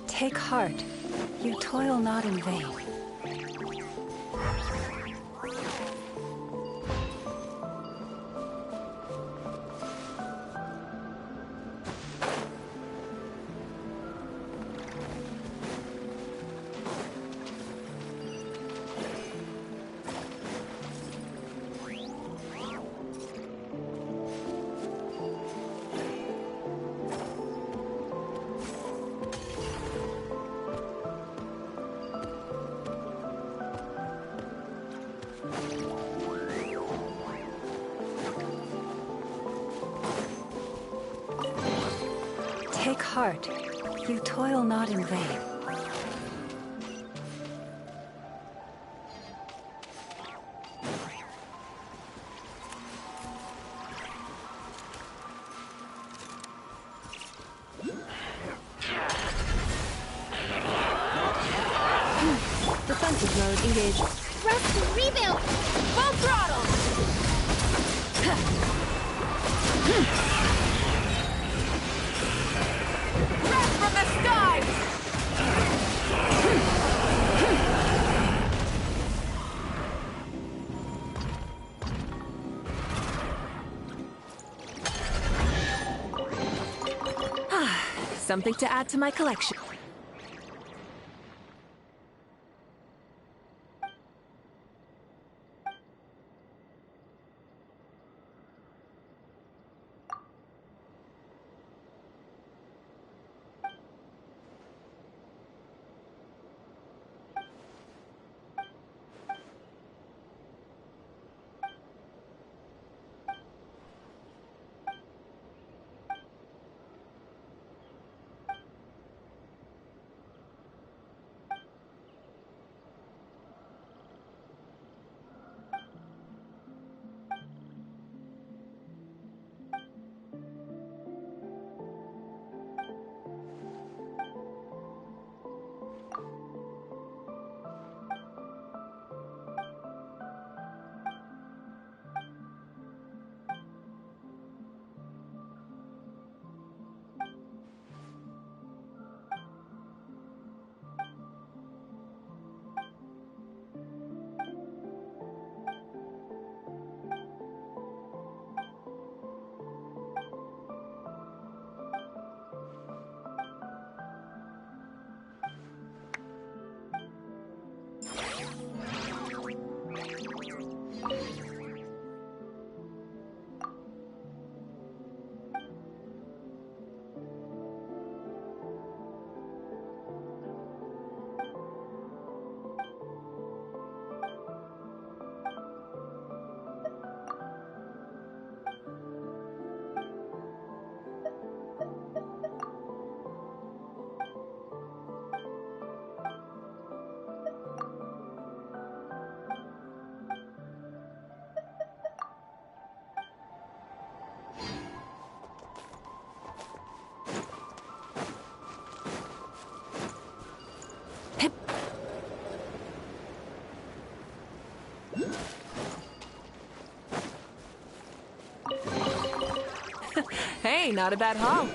Take heart. You toil not in vain. Take heart. You toil not in vain. Defensive mode engaged. Rest and rebuild! Full throttle! Wrath from the skies! Something to add to my collection. Hey, not a bad haul.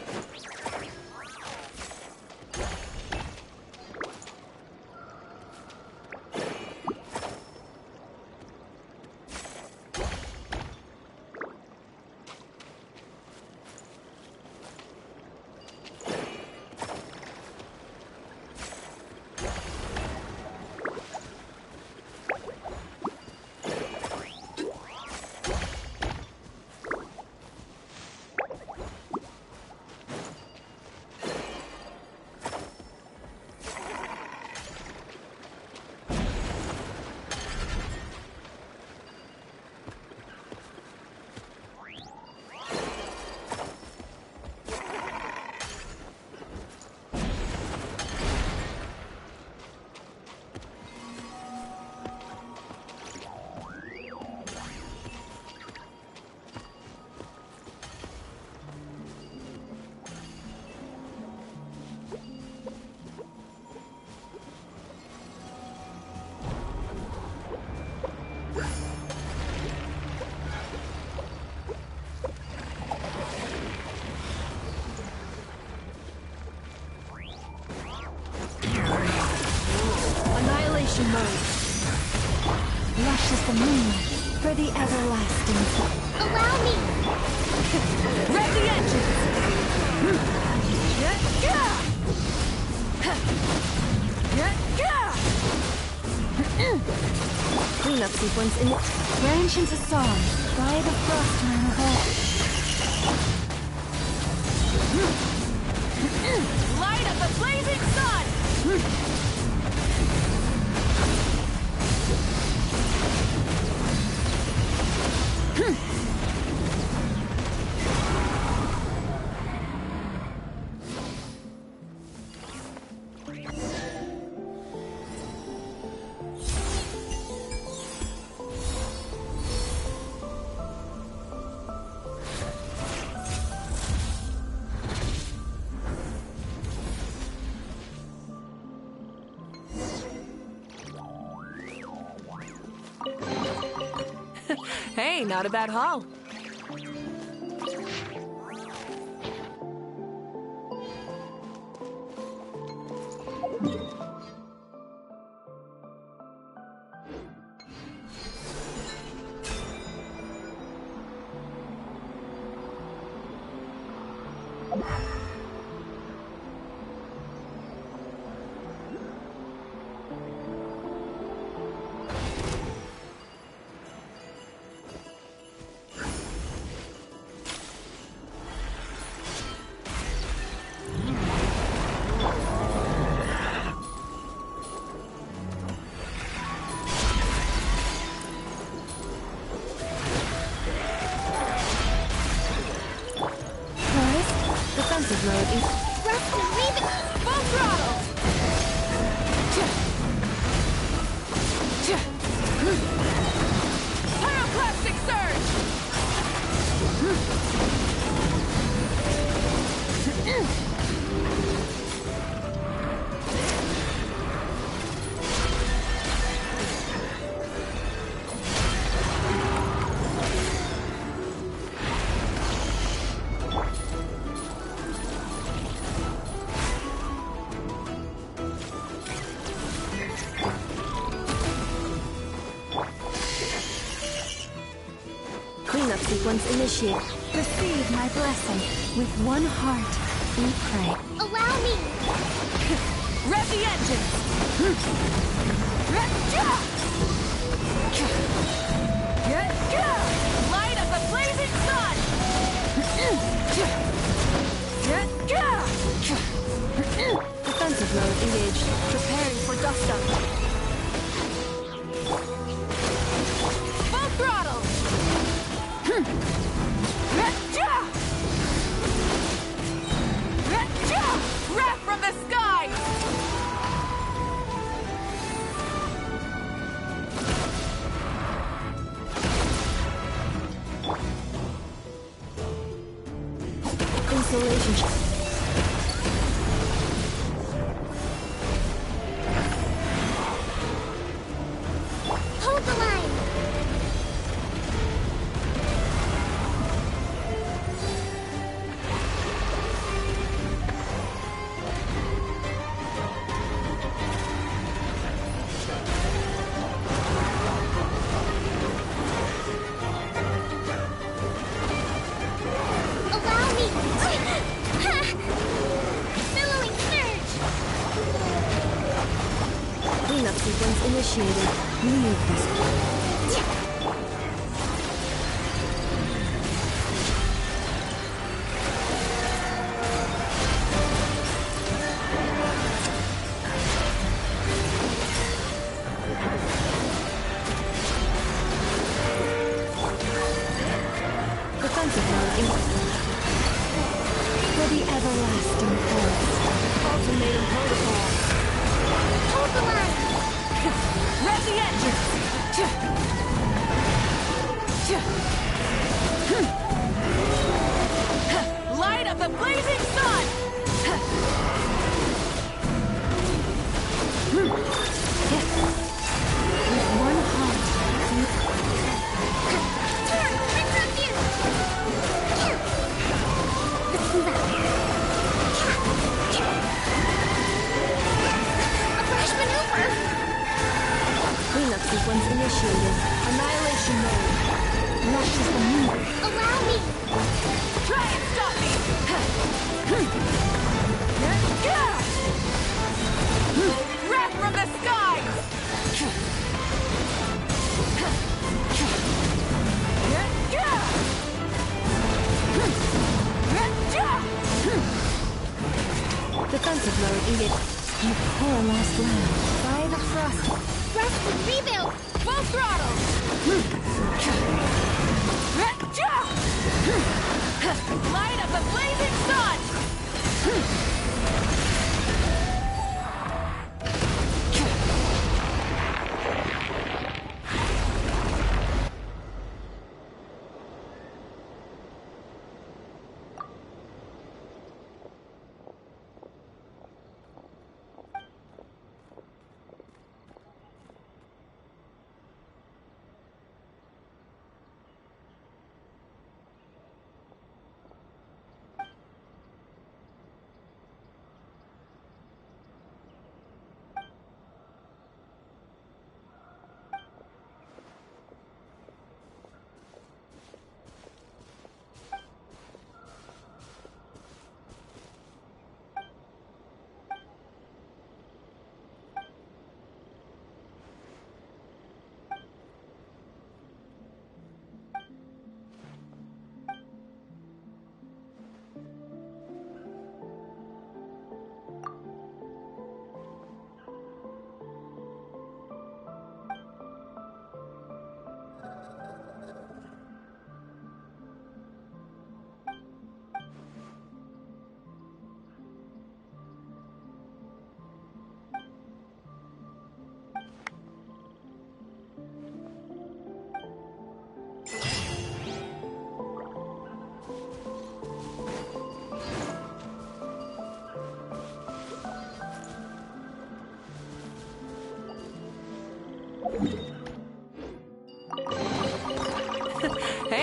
Annihilation mode. Lush is the moonlight for the everlasting sun. Allow me! Rev the engines! Cleanup sequence in Branch into song by the Frostman of all. Light up the blazing sun! Hey, not a bad haul. Defensive mode is Rest and rebuild! Full throttle! Pyroclastic surge! cleanup sequence initiated. Receive my blessing. With one heart, we pray. Allow me! Rev the engines! Light of the blazing sun! Defensive mode engaged. Preparing for dust up. Full throttle! Wrath from the skies! Insulation. Hold the line! Allow me! Billowing surge! Cleanup sequence initiated. Leave this. Defensive mode for the everlasting forest. Ultimatum protocol. Hold the line! Rev the engines! Light of the blazing sun! With one heart, Turn! Rinse up you! Let's move out. A fresh maneuver! cleanup sequence initiated. Annihilation mode. Rush is the move. Allow me! Try and stop me! Wrath from the skies! Defensive mode engaged. You poor lost lamb. By the frost. Rest and rebuild! Full throttle! Light of the blazing sun!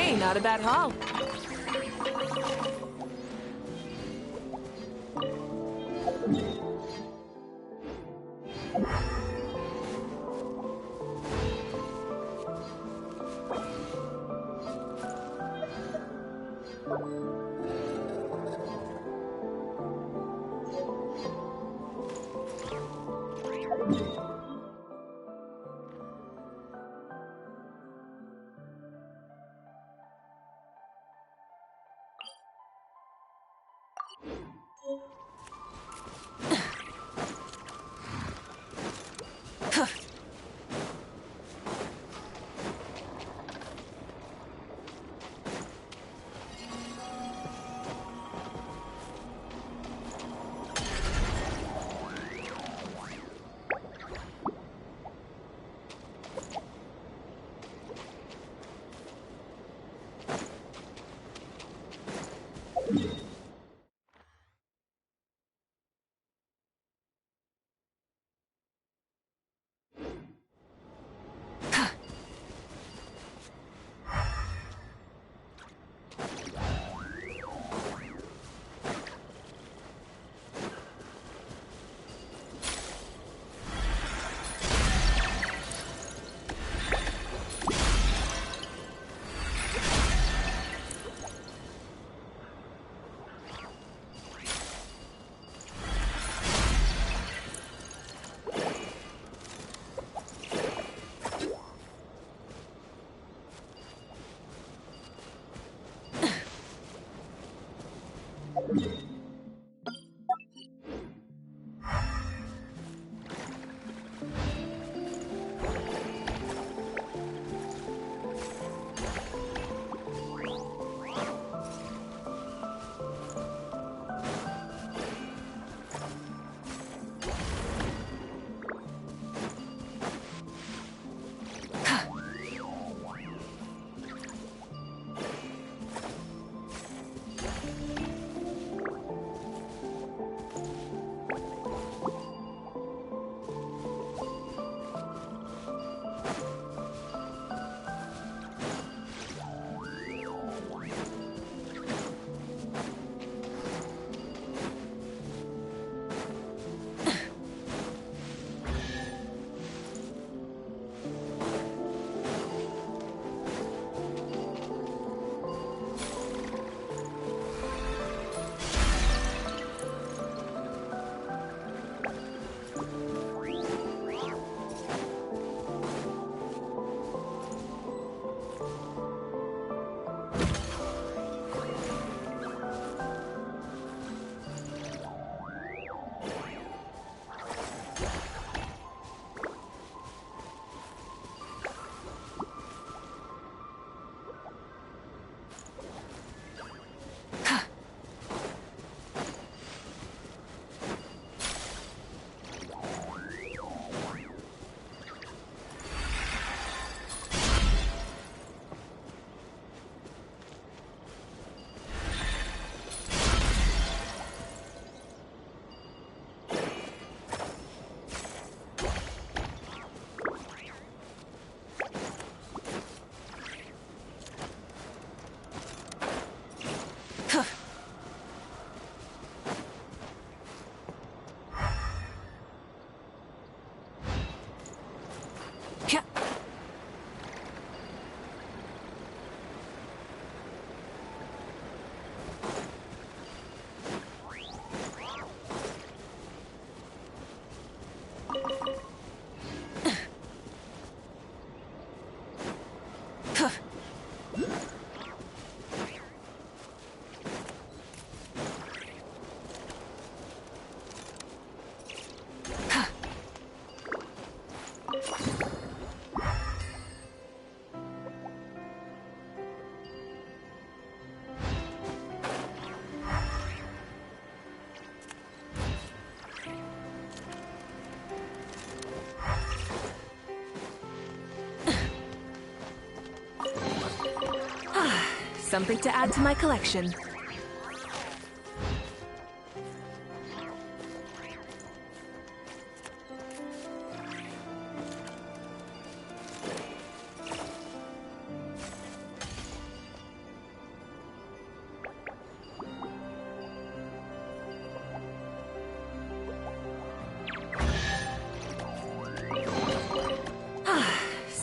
Hey, not a bad haul. Something to add to my collection.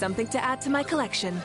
Something to add to my collection.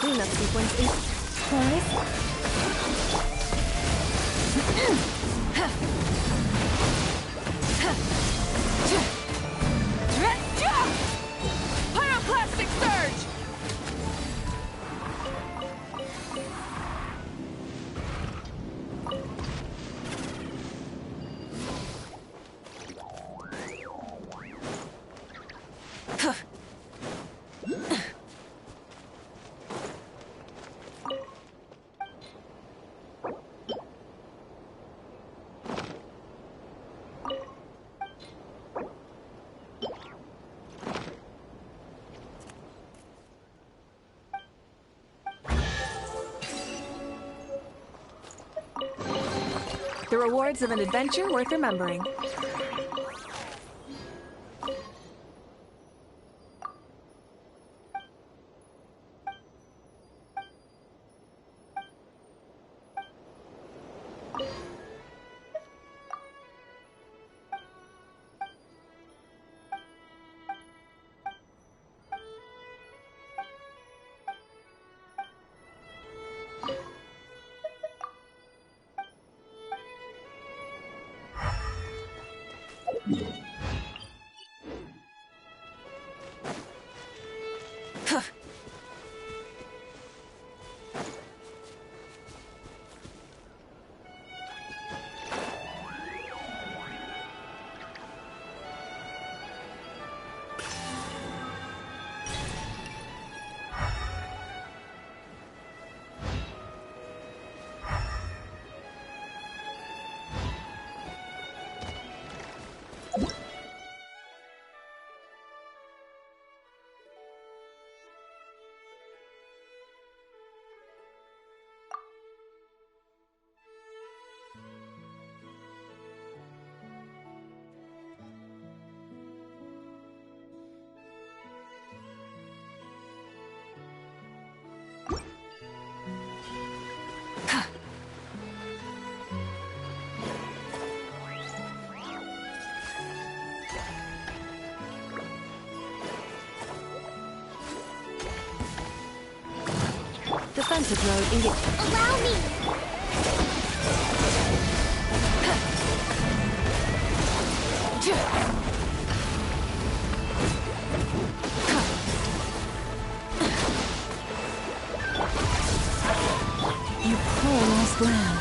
Cleanup sequence in Pyroclastic surge! The rewards of an adventure worth remembering. Defensive mode engaged. Allow me! You poor lost lamb.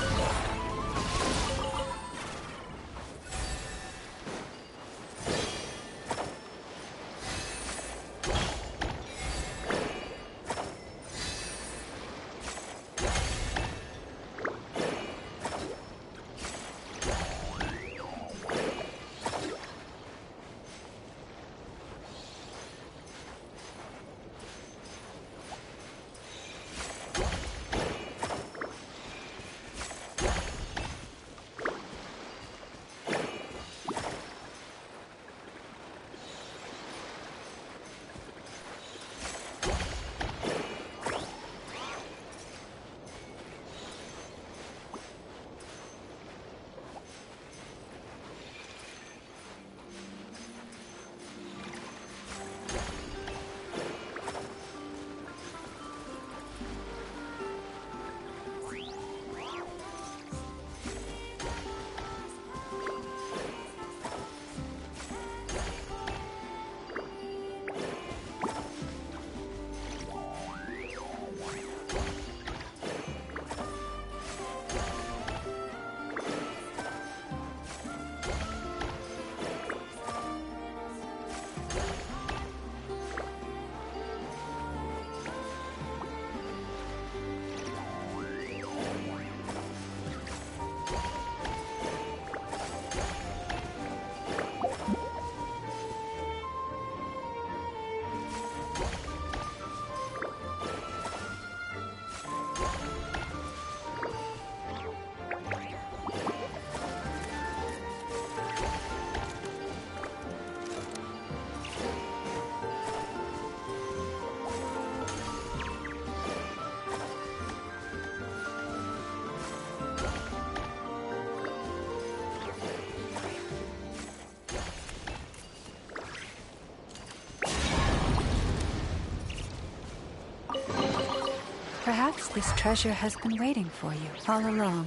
Perhaps this treasure has been waiting for you all along.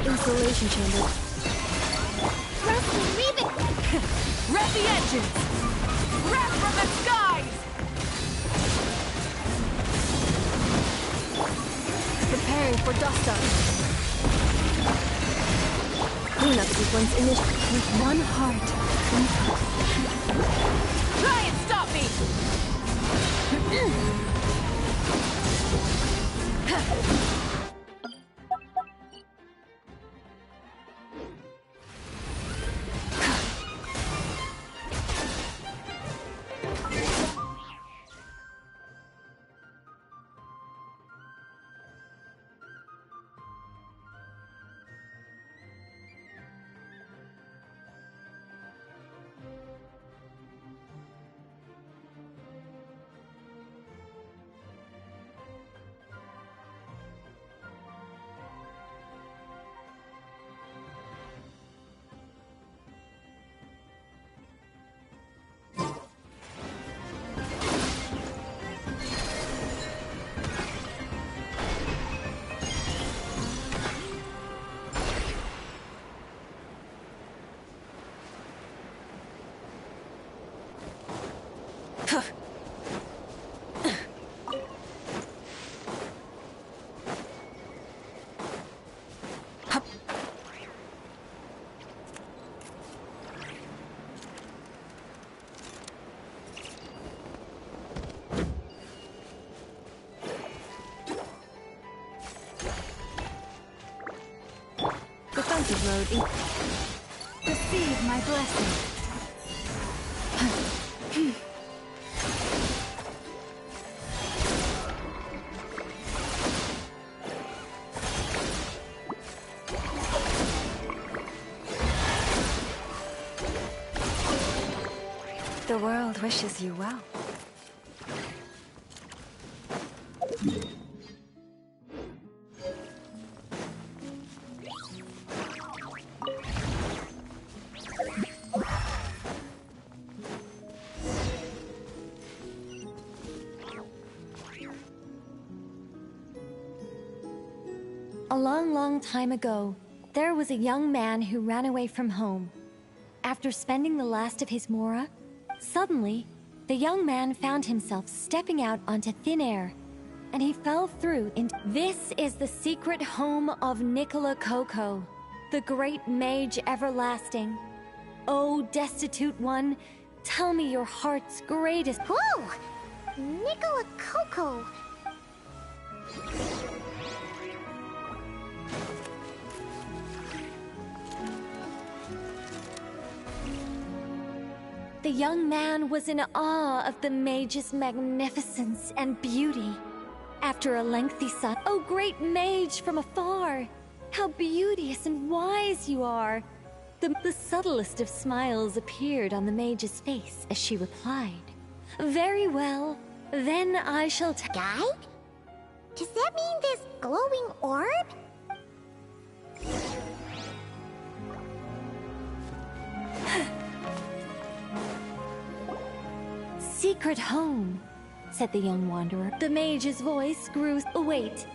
Installation chamber. Rev the engines! Rev from the skies! Preparing for dust up. Cleanup sequence initiated with one heart. Try and stop me! Defensive road. Receive my blessing. The world wishes you well. A long, long time ago, there was a young man who ran away from home. After spending the last of his mora, suddenly, the young man found himself stepping out onto thin air, and he fell through into... This is the secret home of Nicola Coco, the great mage everlasting. Oh, destitute one, tell me your heart's greatest... Whoa! Nicola Coco! The young man was in awe of the mage's magnificence and beauty. After a lengthy silence, "Oh, great mage from afar! How beauteous and wise you are!" The subtlest of smiles appeared on the mage's face as she replied, "Very well, then I shall Guide? Does that mean this glowing orb? Secret home," said the young wanderer. The mage's voice grew... Oh, wait.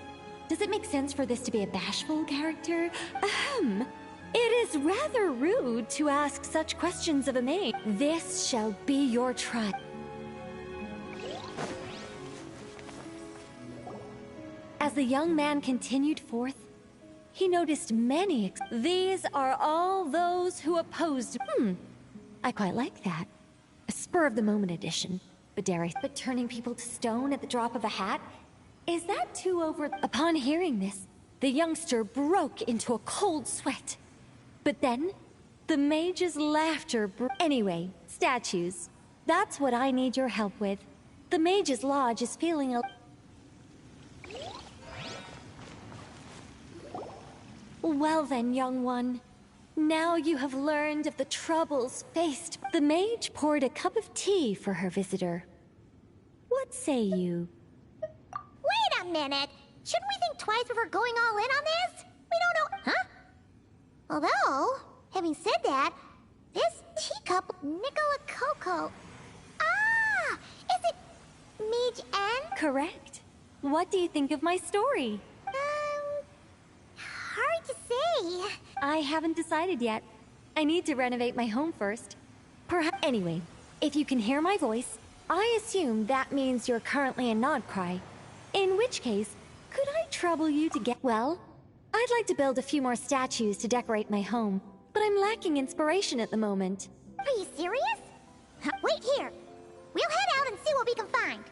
Does it make sense for this to be a bashful character? Ahem. It is rather rude to ask such questions of a mage. This shall be your trial. As the young man continued forth, he noticed many... These are all those who opposed... I quite like that. A spur-of-the-moment edition. But dare I... But turning people to stone at the drop of a hat? Is that too over... Upon hearing this, the youngster broke into a cold sweat. But then, the mage's laughter Anyway, statues. That's what I need your help with. The mage's lodge is feeling a... Well then, young one. Now you have learned of the troubles faced. The mage poured a cup of tea for her visitor. What say you? Wait a minute! Shouldn't we think twice before going all in on this? We don't know... Although, having said that, this teacup, Nicola Coco. Ah! Is it Mage N? Correct. What do you think of my story? Hard to say. I haven't decided yet. I need to renovate my home first. Perhaps. Anyway, if you can hear my voice, I assume that means you're currently in Nodcry. In which case, could I trouble you to get well? I'd like to build a few more statues to decorate my home, but I'm lacking inspiration at the moment. Are you serious? Wait here. We'll head out and see what we can find.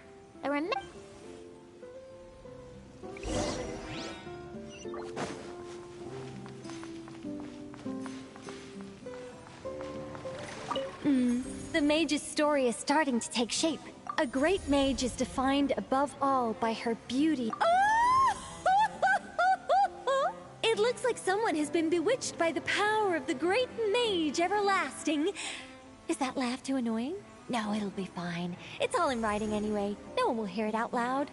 The mage's story is starting to take shape. A great mage is defined above all by her beauty. It looks like someone has been bewitched by the power of the great mage everlasting. Is that laugh too annoying? No, it'll be fine. It's all in writing anyway. No one will hear it out loud.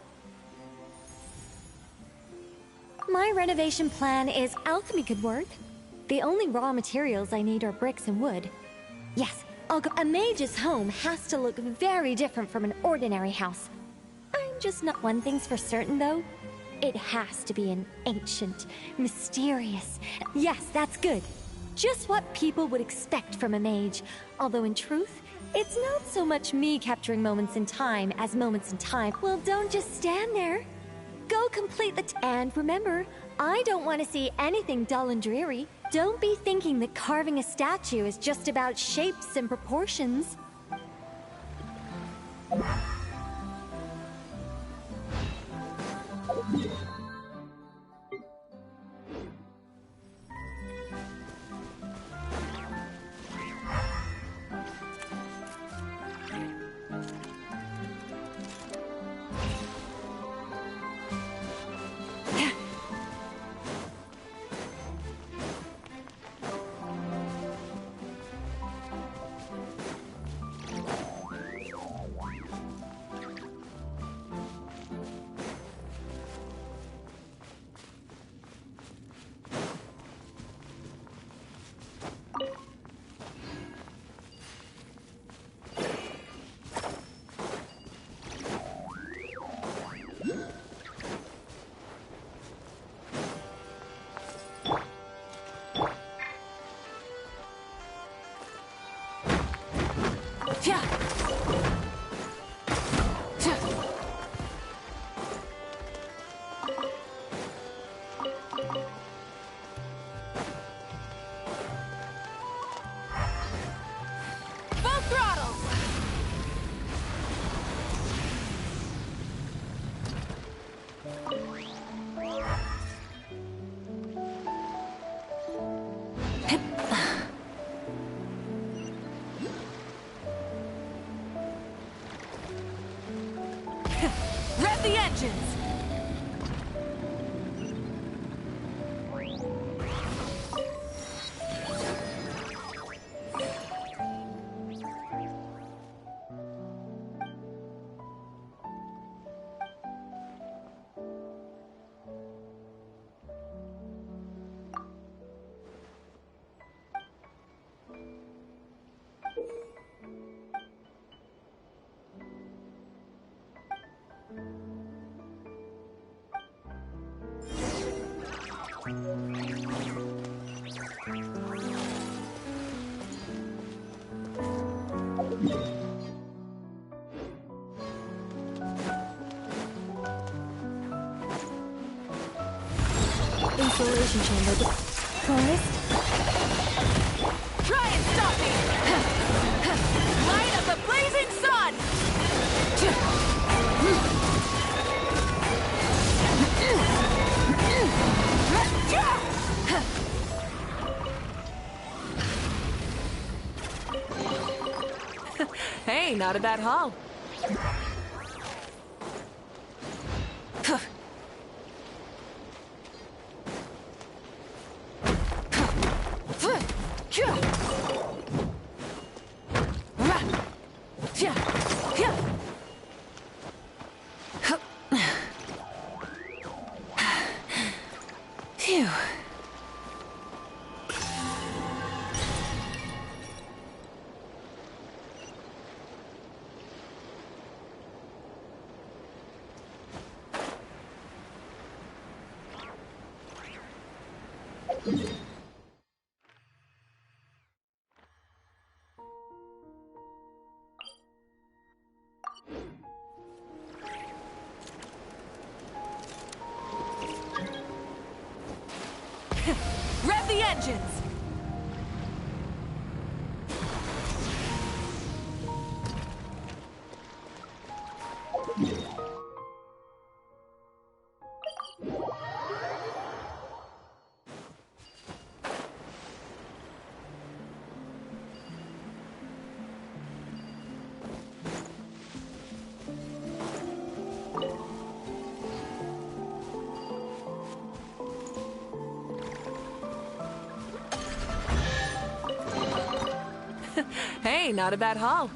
My renovation plan is alchemy could work. The only raw materials I need are bricks and wood. Yes, I'll go. A mage's home has to look very different from an ordinary house. I'm just not. One thing's for certain, though. It has to be an ancient, mysterious... Yes, that's good. Just what people would expect from a mage. Although in truth, it's not so much me capturing moments in time as moments in time. Well, don't just stand there. Go complete the... And remember, I don't want to see anything dull and dreary. Don't be thinking that carving a statue is just about shapes and proportions. Rev the engines! Installation chamber. Forest? Try and stop me! Light of the blazing sun! Hey, not a bad haul. Phew. Rev the engines! Hey, not a bad haul.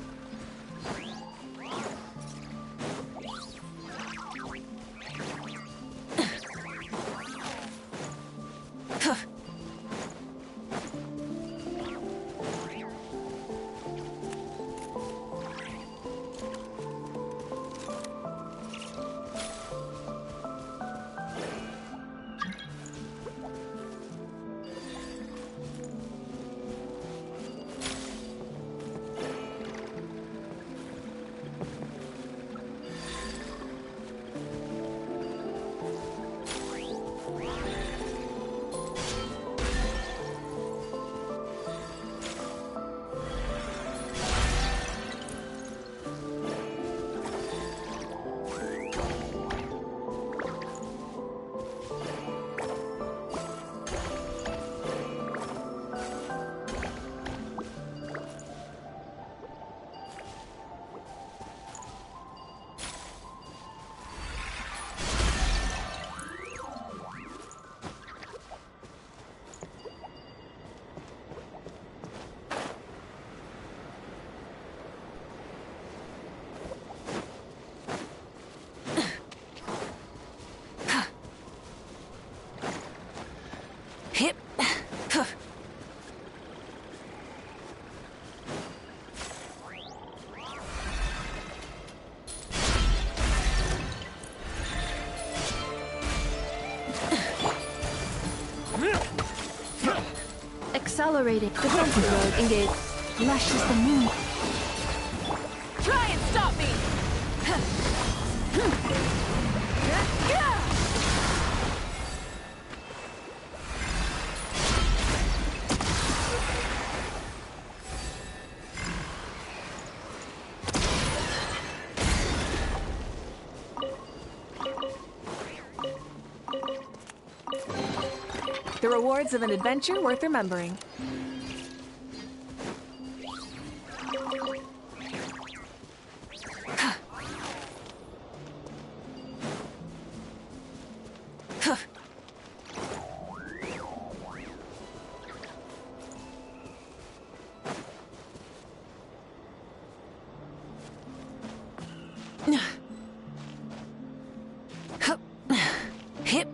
Hip. Accelerating. Defensive mode engaged. Lush as the moon. Try and stop me! The rewards of an adventure worth remembering. Hip.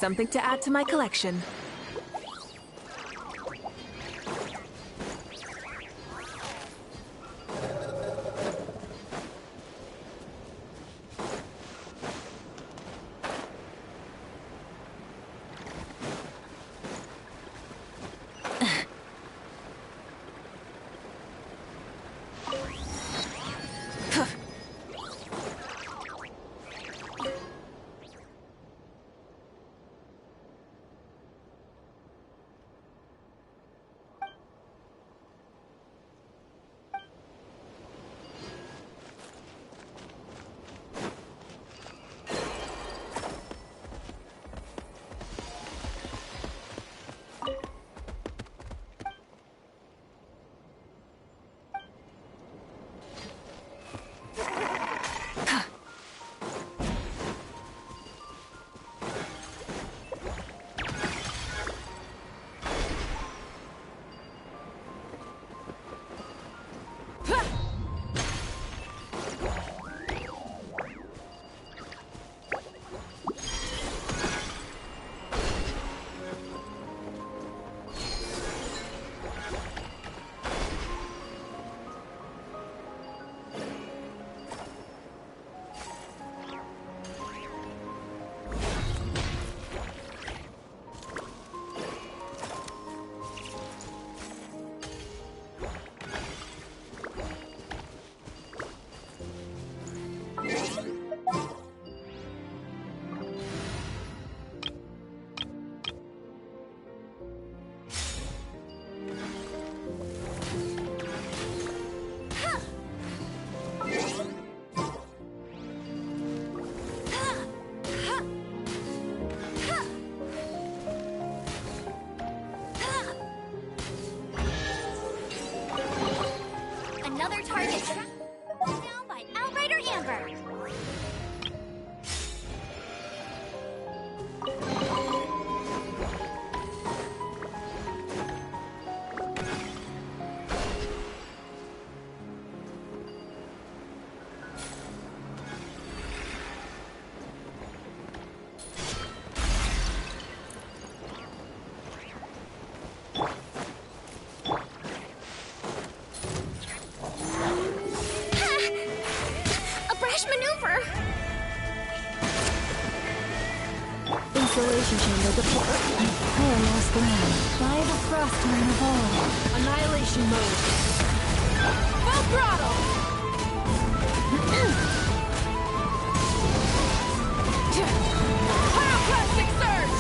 Something to add to my collection. Insulation chamber deployed. Poor lost ground. By the frost moon of all. Annihilation mode. Full throttle! Pyroclastic surge!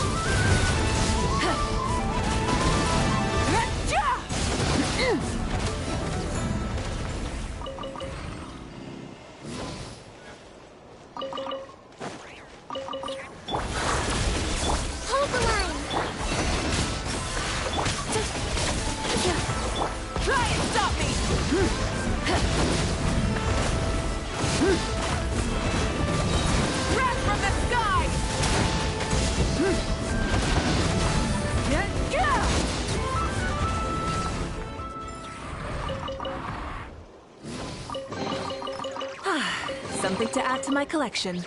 Hold the line! Try and stop me! Wrath from the sky! Something to add to my collection.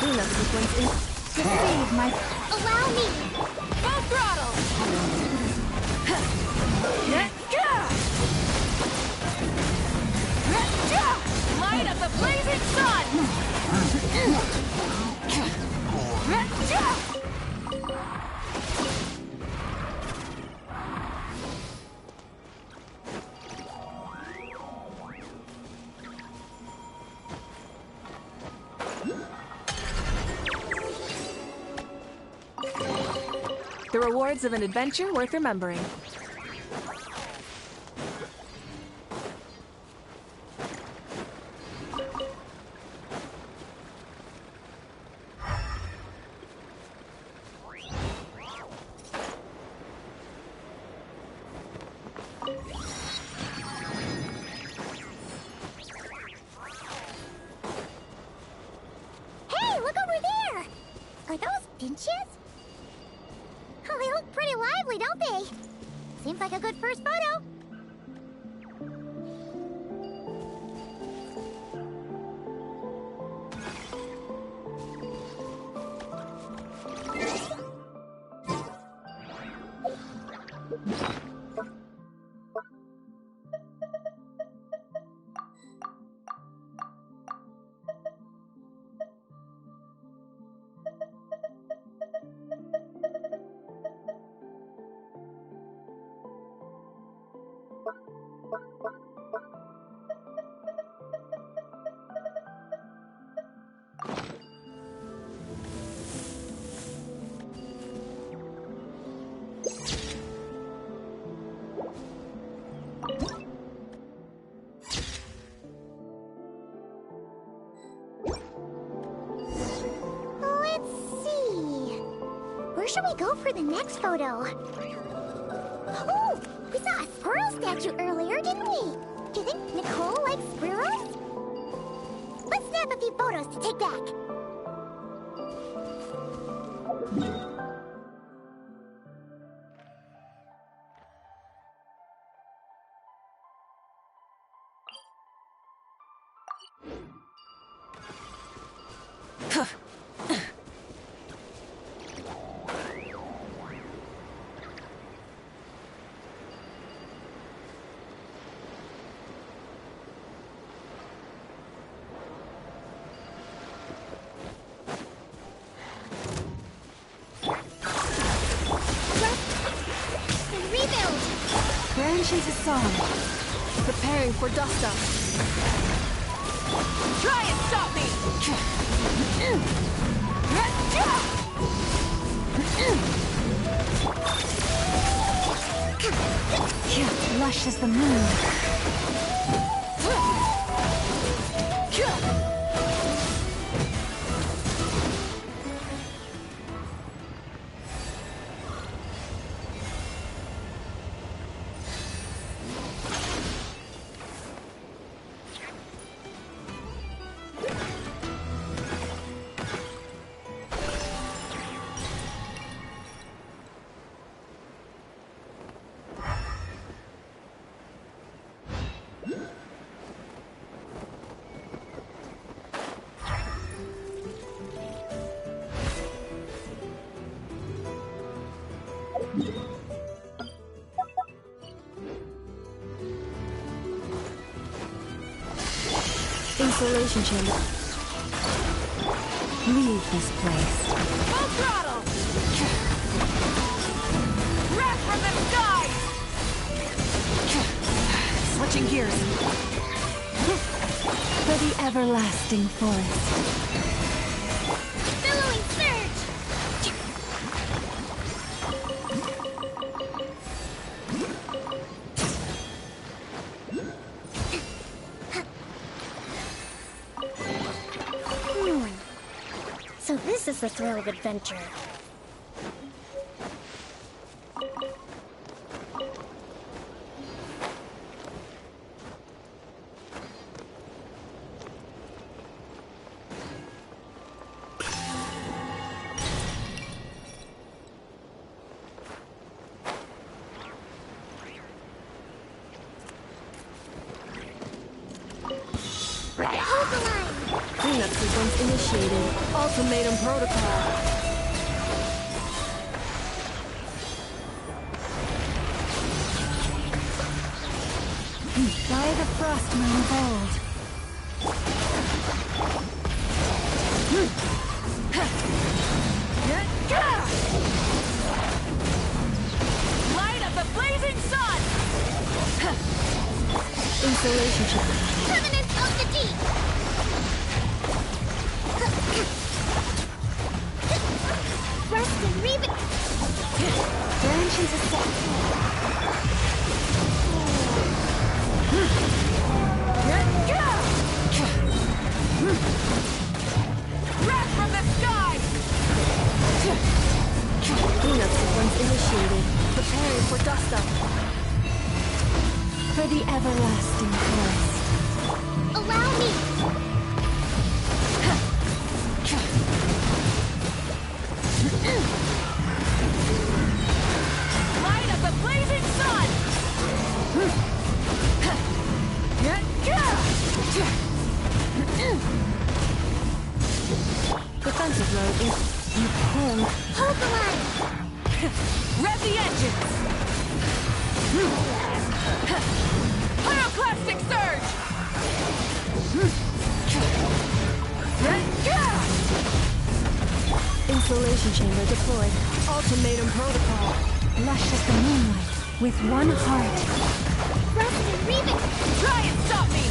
Cleanup sequence in. To save my allow me. Full throttle! Light up the blazing sun! The rewards of an adventure worth remembering. Hey, look over there! Are those finches? Oh, they look pretty lively, don't they? Seems like a good first photo. Where should we go for the next photo? Oh, we saw a squirrel statue earlier, didn't we? Do you think Nicole likes squirrels? Let's snap a few photos to take back. Branches a song, preparing for dust up. Try and stop me! Lush as the moon. Installation chamber. Leave this place. Full throttle! Wrath from the skies! Switching gears. For the everlasting forest. Billowing surge! So this is the thrill of adventure. Cleanup sequence initiated. Ultimatum protocol. the frost moon of old. Light of the blazing sun! Insulation chamber. Permanence of the deep! Rest and revisit. Branch into set. Breath from the sky! Cleanup sequence initiated. Preparing for dust up. For the everlasting forest. Allow me! Light of the blazing sun! Defensive mode is... You can... Hold the line! Rev the engines! Pyroclastic surge! Insulation chamber deployed. Ultimatum protocol. Lush as the moonlight, with one heart. Rest and revisit. Try and stop me!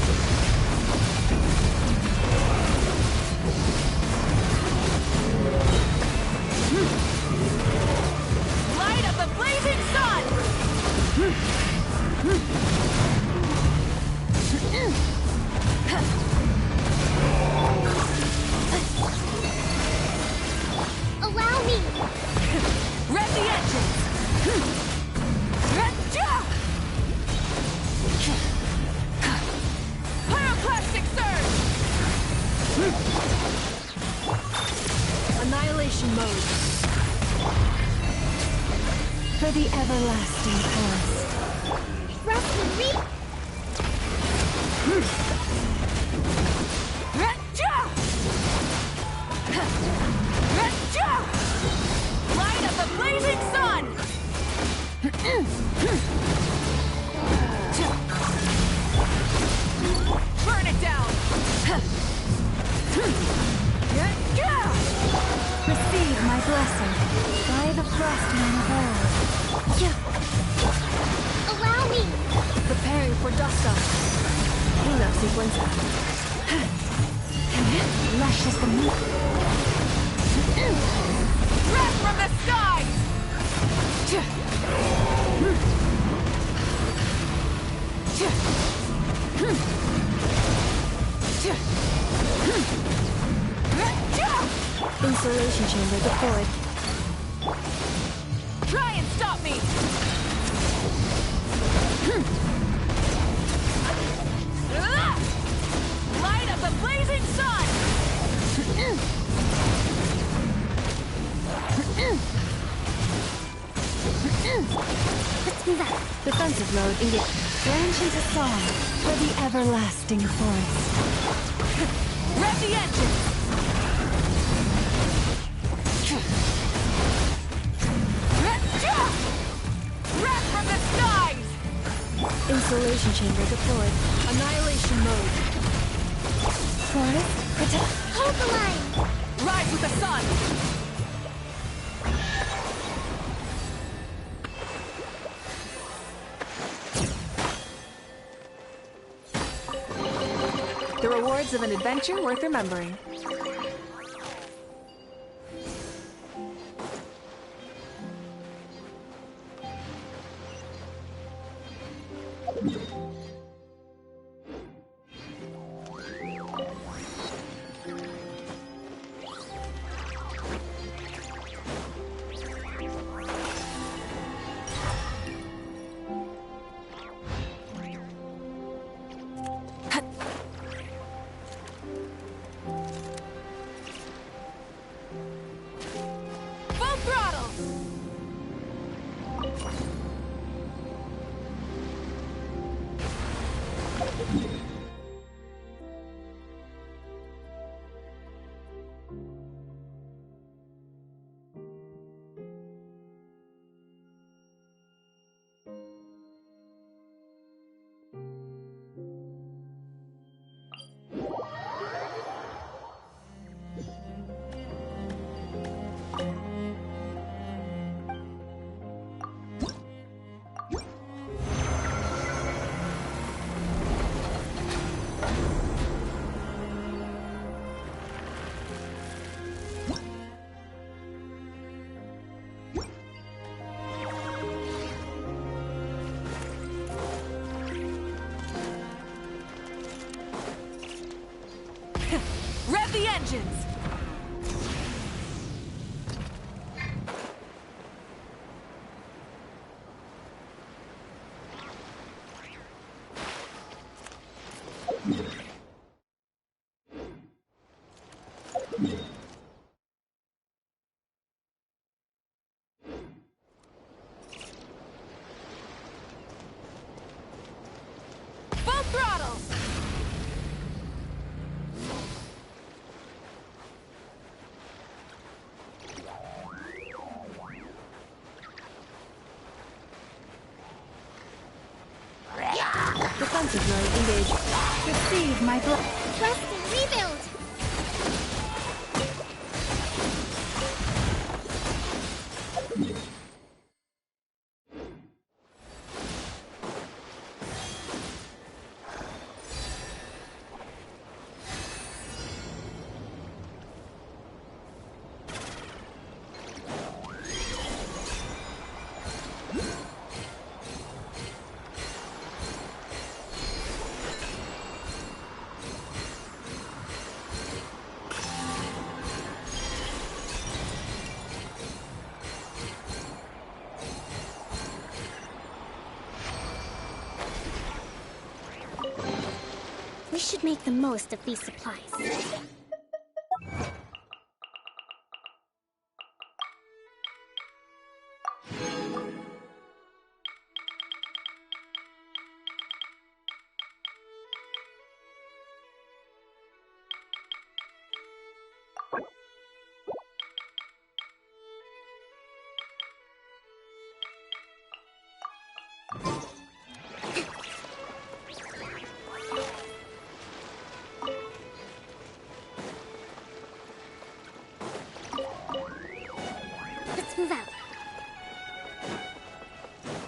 Light of the blazing sun! Allow me! Rev the engines! Pyroclastic surge! Annihilation mode. For the everlasting forest. Rest and revisit. Light of the blazing sun! Burn it down! Receive my blessing by the frost moon of old. Allow me! Preparing for dust up. Cleanup sequence. Lush as the moon. Breath from the skies! Insulation chamber deployed. Try and stop me! Light of the blazing sun! Let's move out. Defensive mode engaged. Branch into song for the everlasting forest. Rev the engine! Breath from the skies! Insulation chamber deployed. Annihilation mode. Forest, protect. Hold the line! Rise with the sun! The rewards of an adventure worth remembering. Rev the engines! Full throttle! Defensive mode engaged. Receive my blood. Rest and rebuild! We should make the most of these supplies. Let's move out.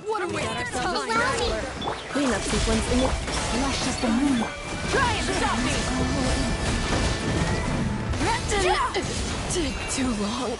What a waste of time! Cleanup sequence in it. Flush as the moon. Try and stop me! Take too long.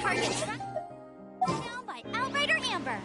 target tracked down by Outrider Amber.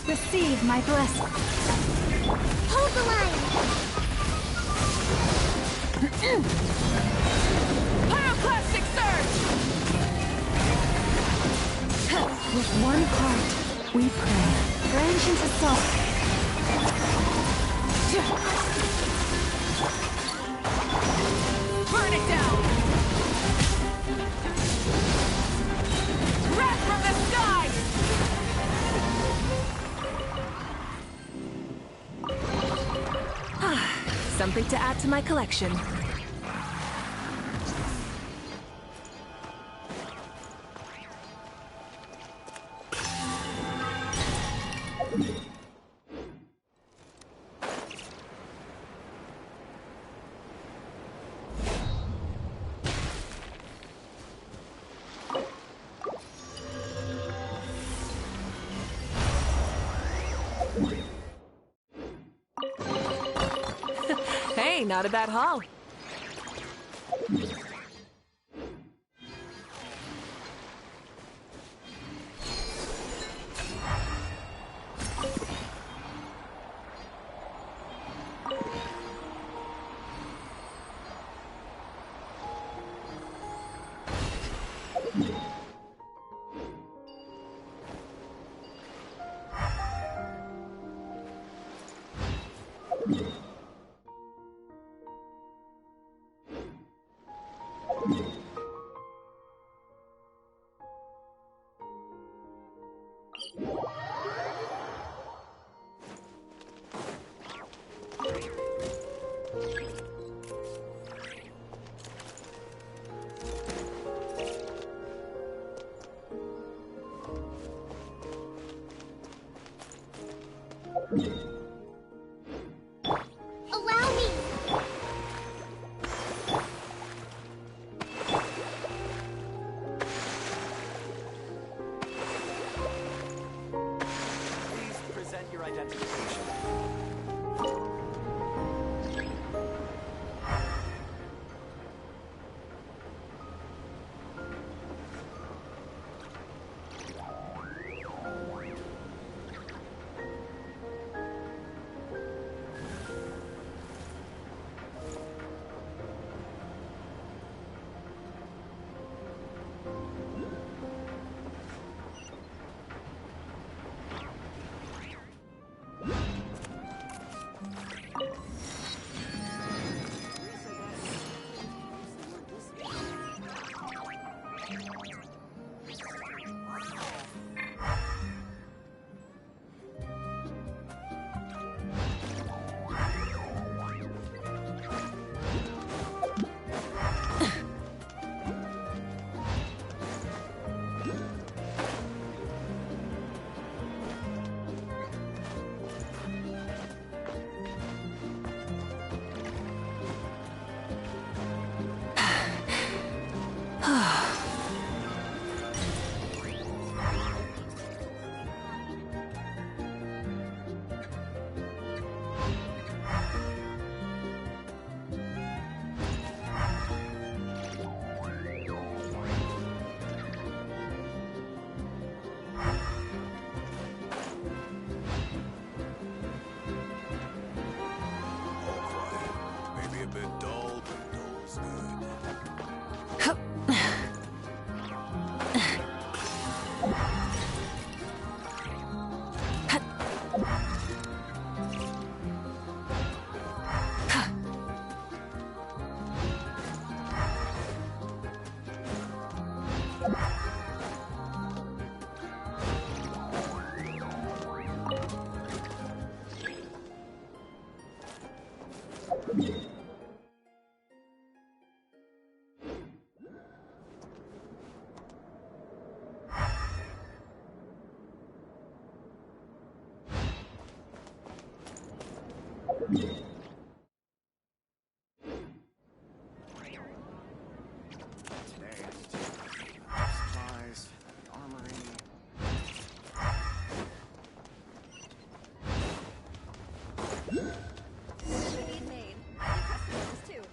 Receive my blessing. Hold the line! Pyroclastic surge! With one heart, we pray. Branch into soul. Burn it down! Wrath from the sky! Something to add to my collection. Hey, not a bad haul. Allow me! Please present your identification. Supplies, armory. Made. Customers too.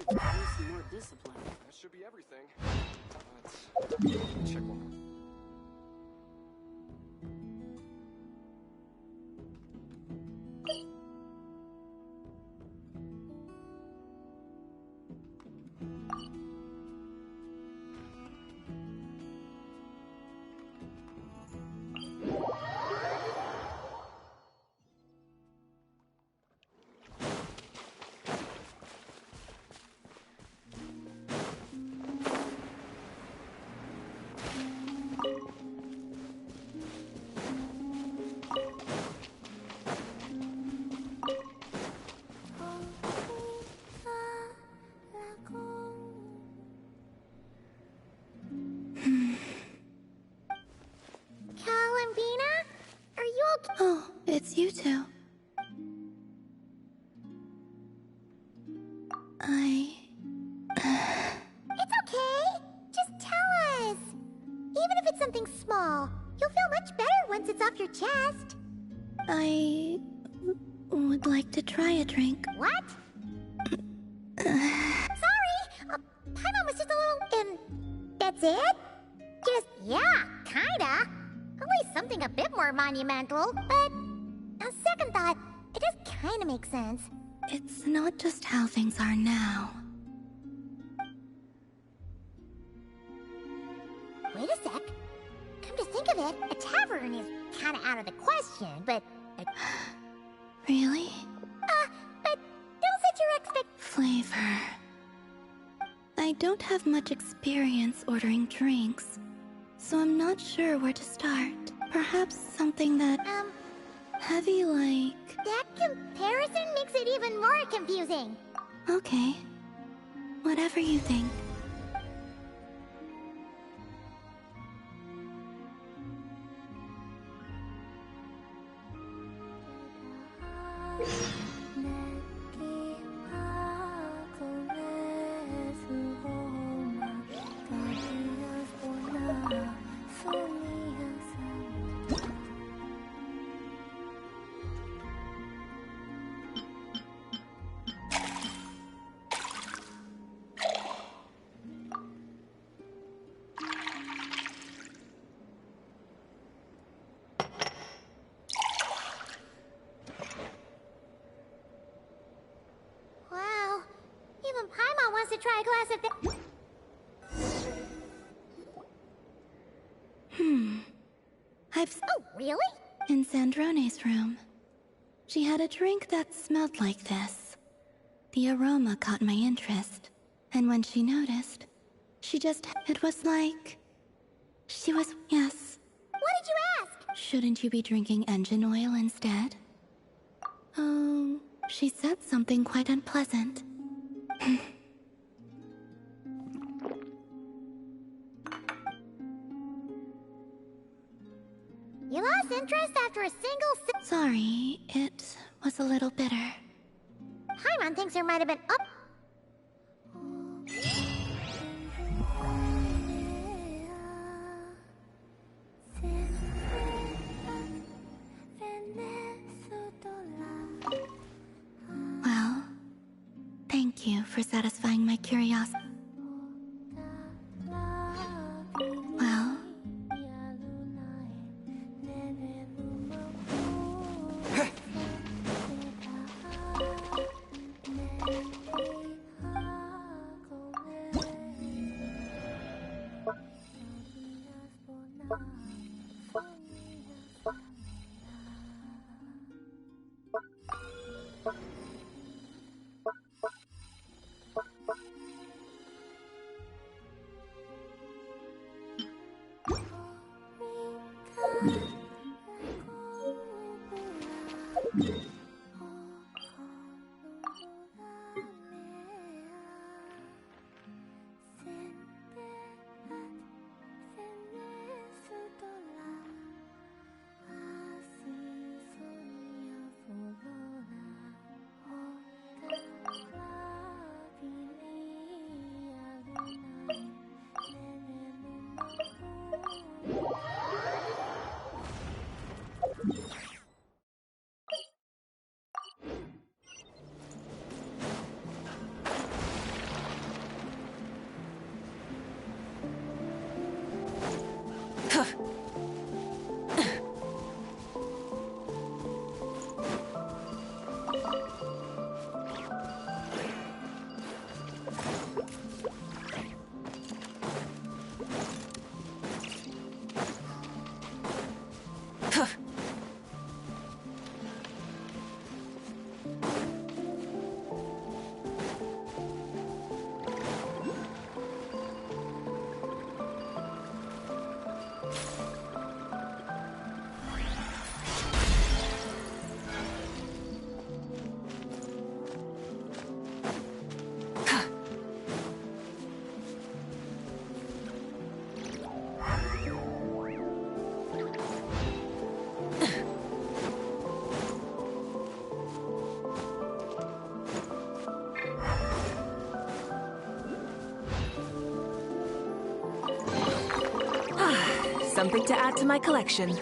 That should be everything. Let's check one. Oh, it's you two. It's okay. Just tell us. Even if it's something small, you'll feel much better once it's off your chest. I would like to try a drink. What? Sorry. Paimon was just a little... And that's it? Just, yeah, kinda. At least something a bit more monumental. But on second thought, it does kinda make sense. It's not just how things are now. Wait a sec. Come to think of it, a tavern is kinda out of the question, but... Really? But don't set your Flavor. I don't have much experience ordering drinks, so I'm not sure where to start. Perhaps something that... heavy like... That comparison makes it even more confusing. Okay. Whatever you think. Wow. Even Paimon wants to try a glass of... Oh, really? In Sandrone's room. She had a drink that smelled like this. The aroma caught my interest, and when she noticed, she just... It was like... She was... Yes. What did you ask? Shouldn't you be drinking engine oil instead? Oh, she said something quite unpleasant. You lost interest after a single sip? Sorry, it was a little bitter. Paimon thinks there might have been up. Well, thank you for satisfying my curiosity. Well... Something to add to my collection.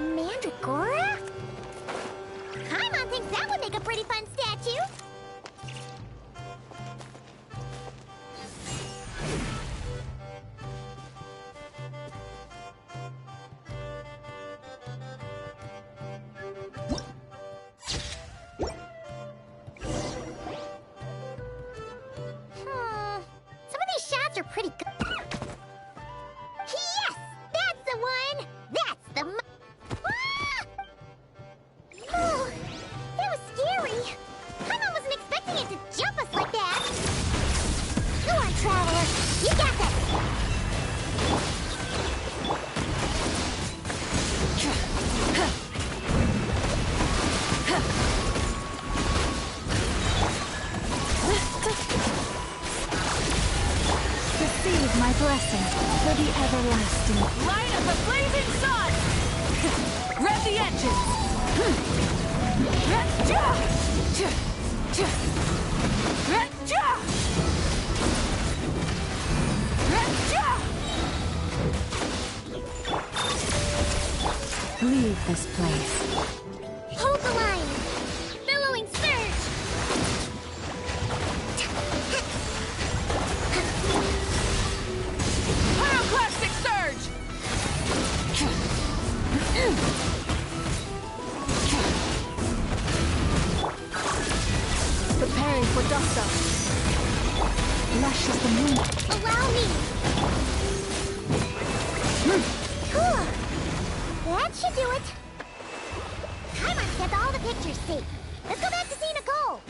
Mandragora? Paimon thinks that would make a pretty fun statue. Some of these shots are pretty good. Yes! That's the one! That's the Oh, that was scary. Paimon wasn't expecting it to jump us like that. Go on, Traveler. You got this. Receive my blessing for the everlasting. Light up the blazing sun! Rev the engines! Leave this place. Hold the line. Billowing surge. Pyroclastic surge! Preparing for dust-up. Lush as the moon. Allow me. Whew. That should do it. Paimon kept all the pictures safe. Let's go back to see Nicole.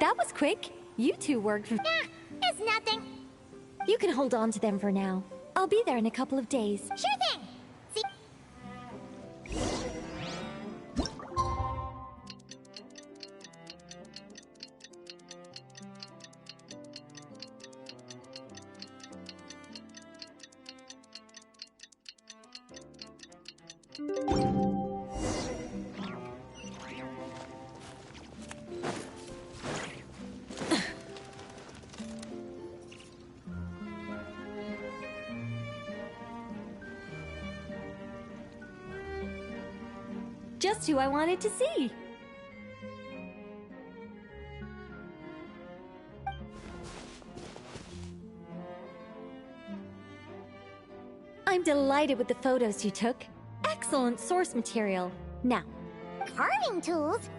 That was quick. You two worked for... It's nothing. You can hold on to them for now. I'll be there in a couple of days. Sure thing. See... Just who I wanted to see. I'm delighted with the photos you took. Excellent source material. Now, carving tools?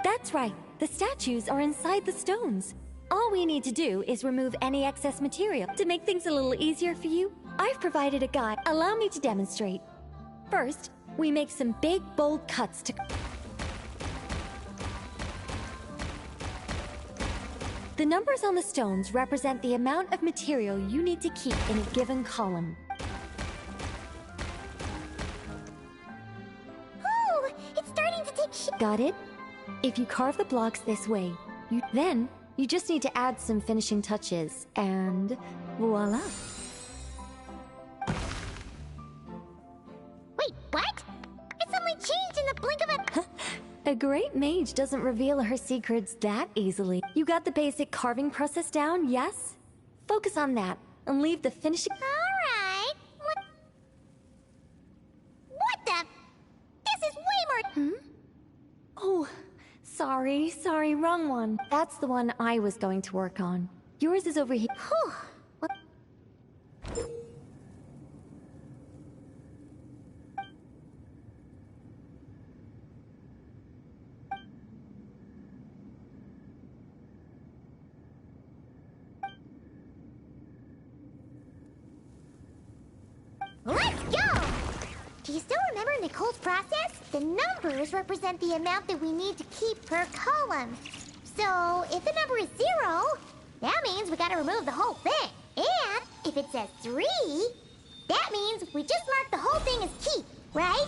That's right. The statues are inside the stones. All we need to do is remove any excess material. To make things a little easier for you, I've provided a guide. Allow me to demonstrate. First, we make some big, bold cuts to... The numbers on the stones represent the amount of material you need to keep in a given column. Oh, it's starting to take shape. Got it? If you carve the blocks this way, you just need to add some finishing touches, and voila. Wait, what? It suddenly changed in the blink of a... A great mage doesn't reveal her secrets that easily. You got the basic carving process down, yes? Focus on that, and leave the finishing... Alright. What the... This is way more... Oh, sorry, wrong one. That's the one I was going to work on. Yours is over here. Whew. What? Let's go! Do you still remember Nicole's process? The numbers represent the amount that we need to keep per column. So, if the number is 0, that means we gotta remove the whole thing. And if it says 3, that means we just mark the whole thing as keep, right?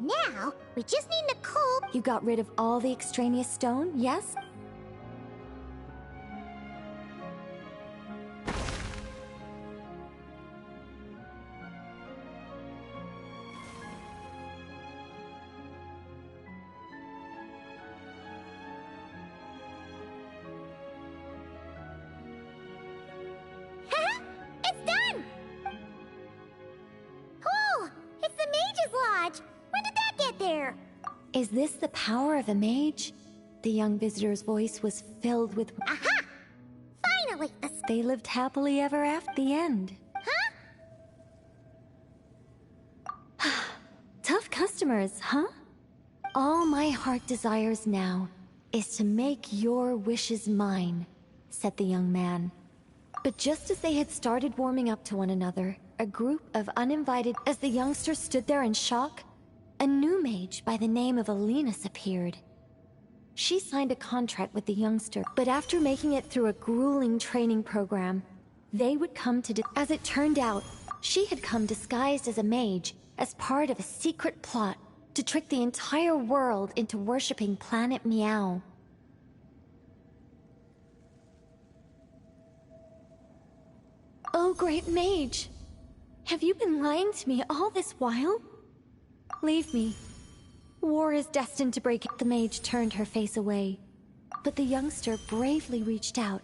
Now, we just need Nicole. You got rid of all the extraneous stone, yes? It's done! Cool! It's the Mage's Lodge! When did that get there? Is this the power of a mage? The young visitor's voice was filled with... Aha! Finally! They lived happily ever after the end. Huh? Tough customers, huh? All my heart desires now is to make your wishes mine, said the young man. But just as they had started warming up to one another, a group of uninvited... As the youngsters stood there in shock, a new mage by the name of Alinus appeared. She signed a contract with the youngster, but after making it through a grueling training program, they would come to... As it turned out, she had come disguised as a mage, as part of a secret plot to trick the entire world into worshipping Planet Meow. Oh, great mage! Have you been lying to me all this while? Leave me. War is destined to break. The mage turned her face away, but the youngster bravely reached out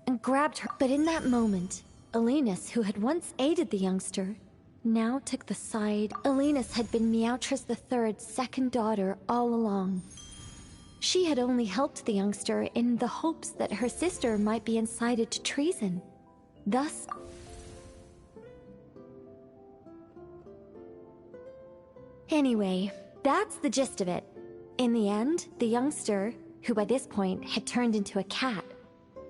and grabbed her. But in that moment, Alinus, who had once aided the youngster, now took the side. Alinus had been Meowtress III's second daughter all along. She had only helped the youngster in the hopes that her sister might be incited to treason. Thus, anyway, that's the gist of it. In the end, the youngster, who by this point had turned into a cat,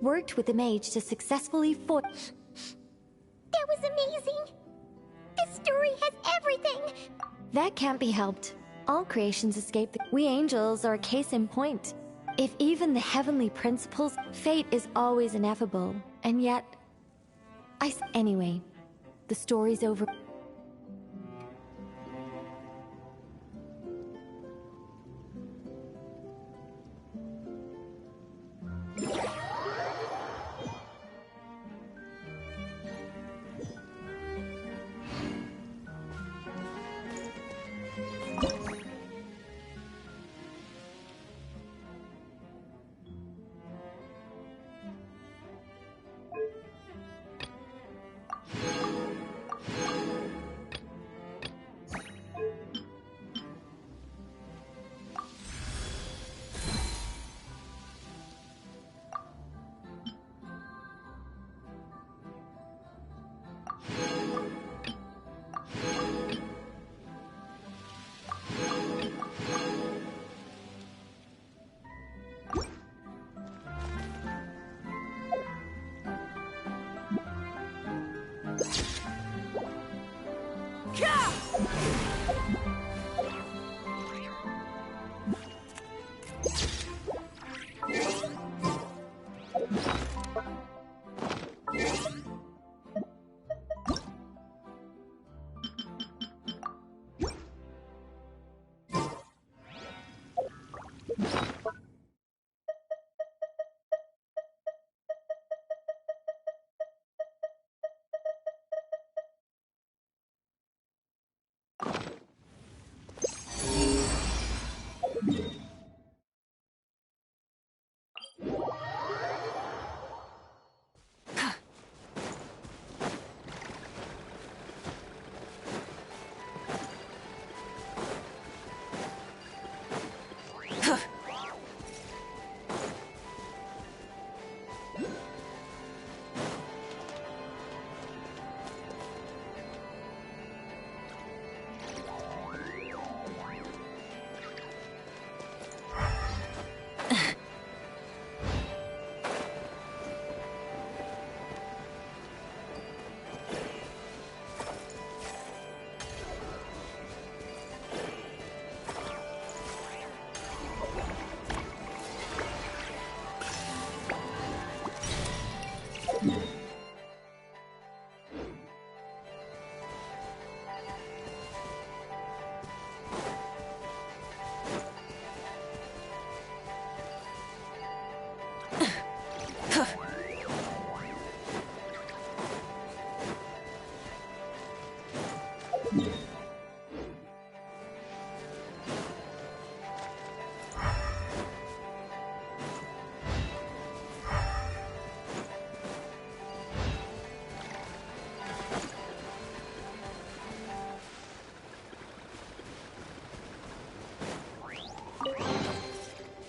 worked with the mage to successfully foil. That was amazing! This story has everything! That can't be helped. All creations escape we angels are a case in point. If even the heavenly principles, fate is always ineffable, and yet... Anyway, the story's over.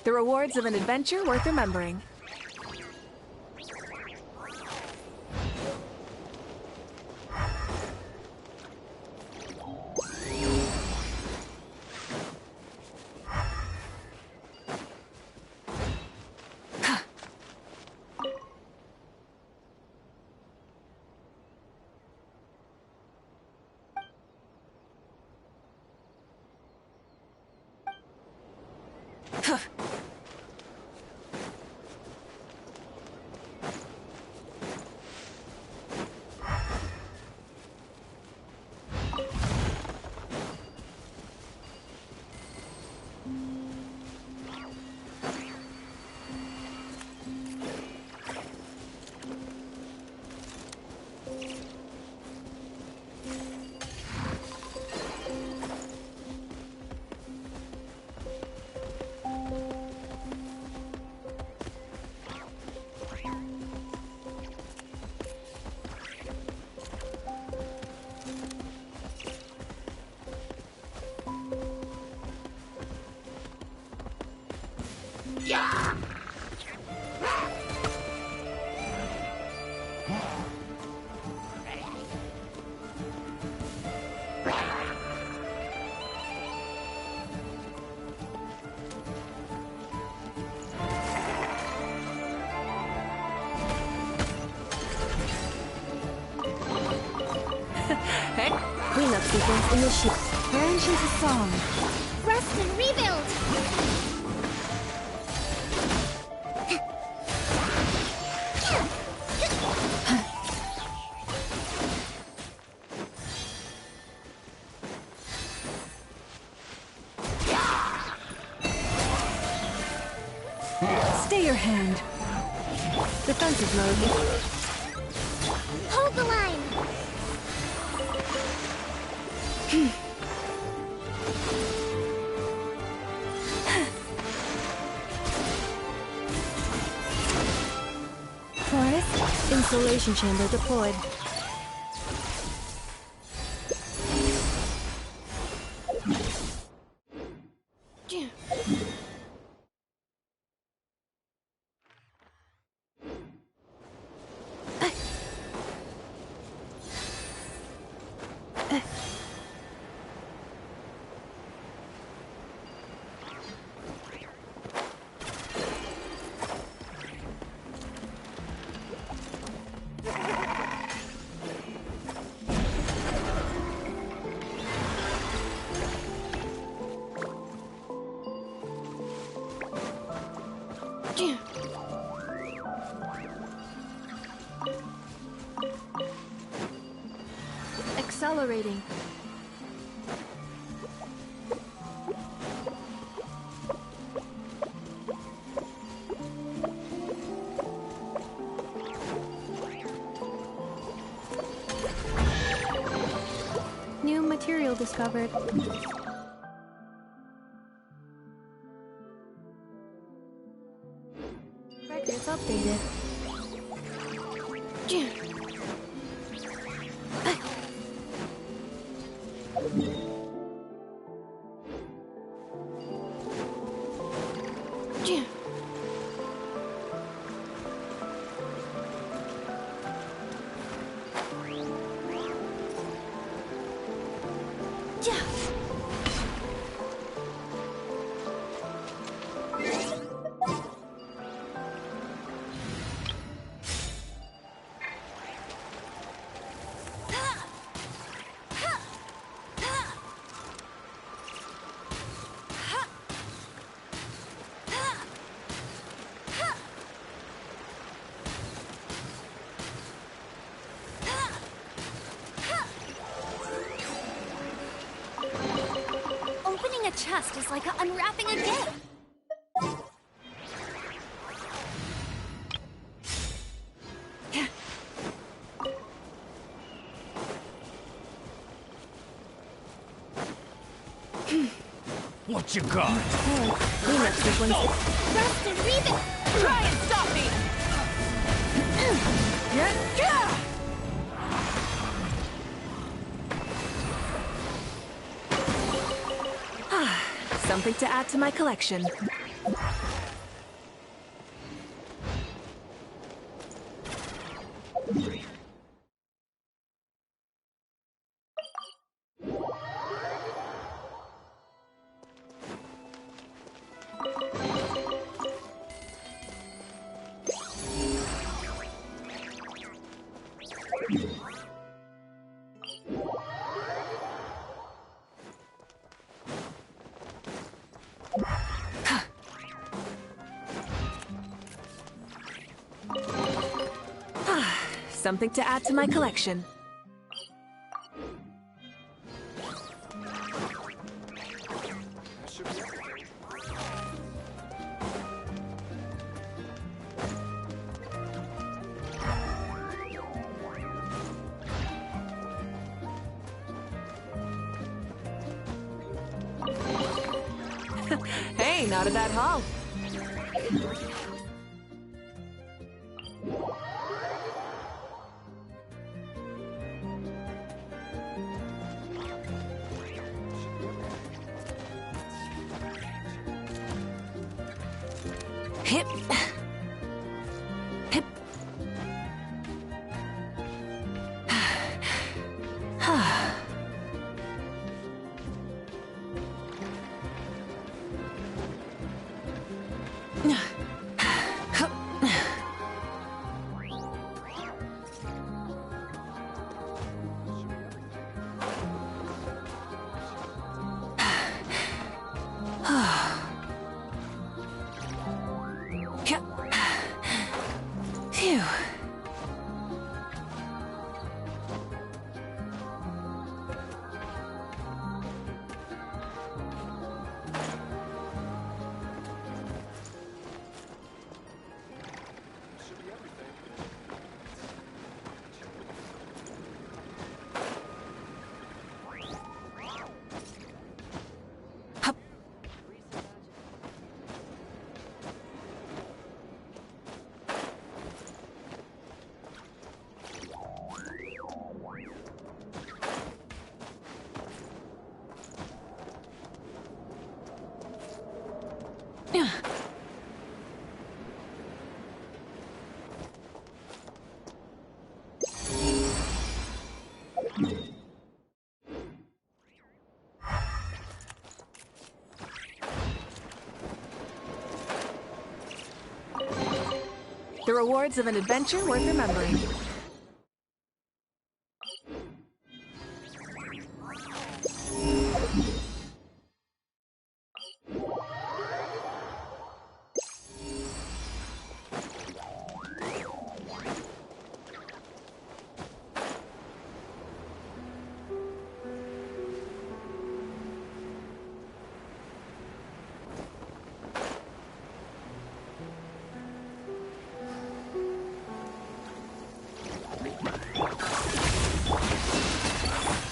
The rewards of an adventure worth remembering. Hey, cleanup sequence initiated. Branch into song. Rest and rebuild! Stay your hand. Defensive mode. Hold the line! Forest, insulation chamber deployed. Accelerating. New material discovered. Records updated. Opening a chest is like unwrapping a gift. What you got? Cleanup sequence. Rest and rebuild! Try and stop me! Something to add to my collection. Something to add to my collection. Hey, not a bad haul. Hip. Hip. Phew. The rewards of an adventure worth remembering.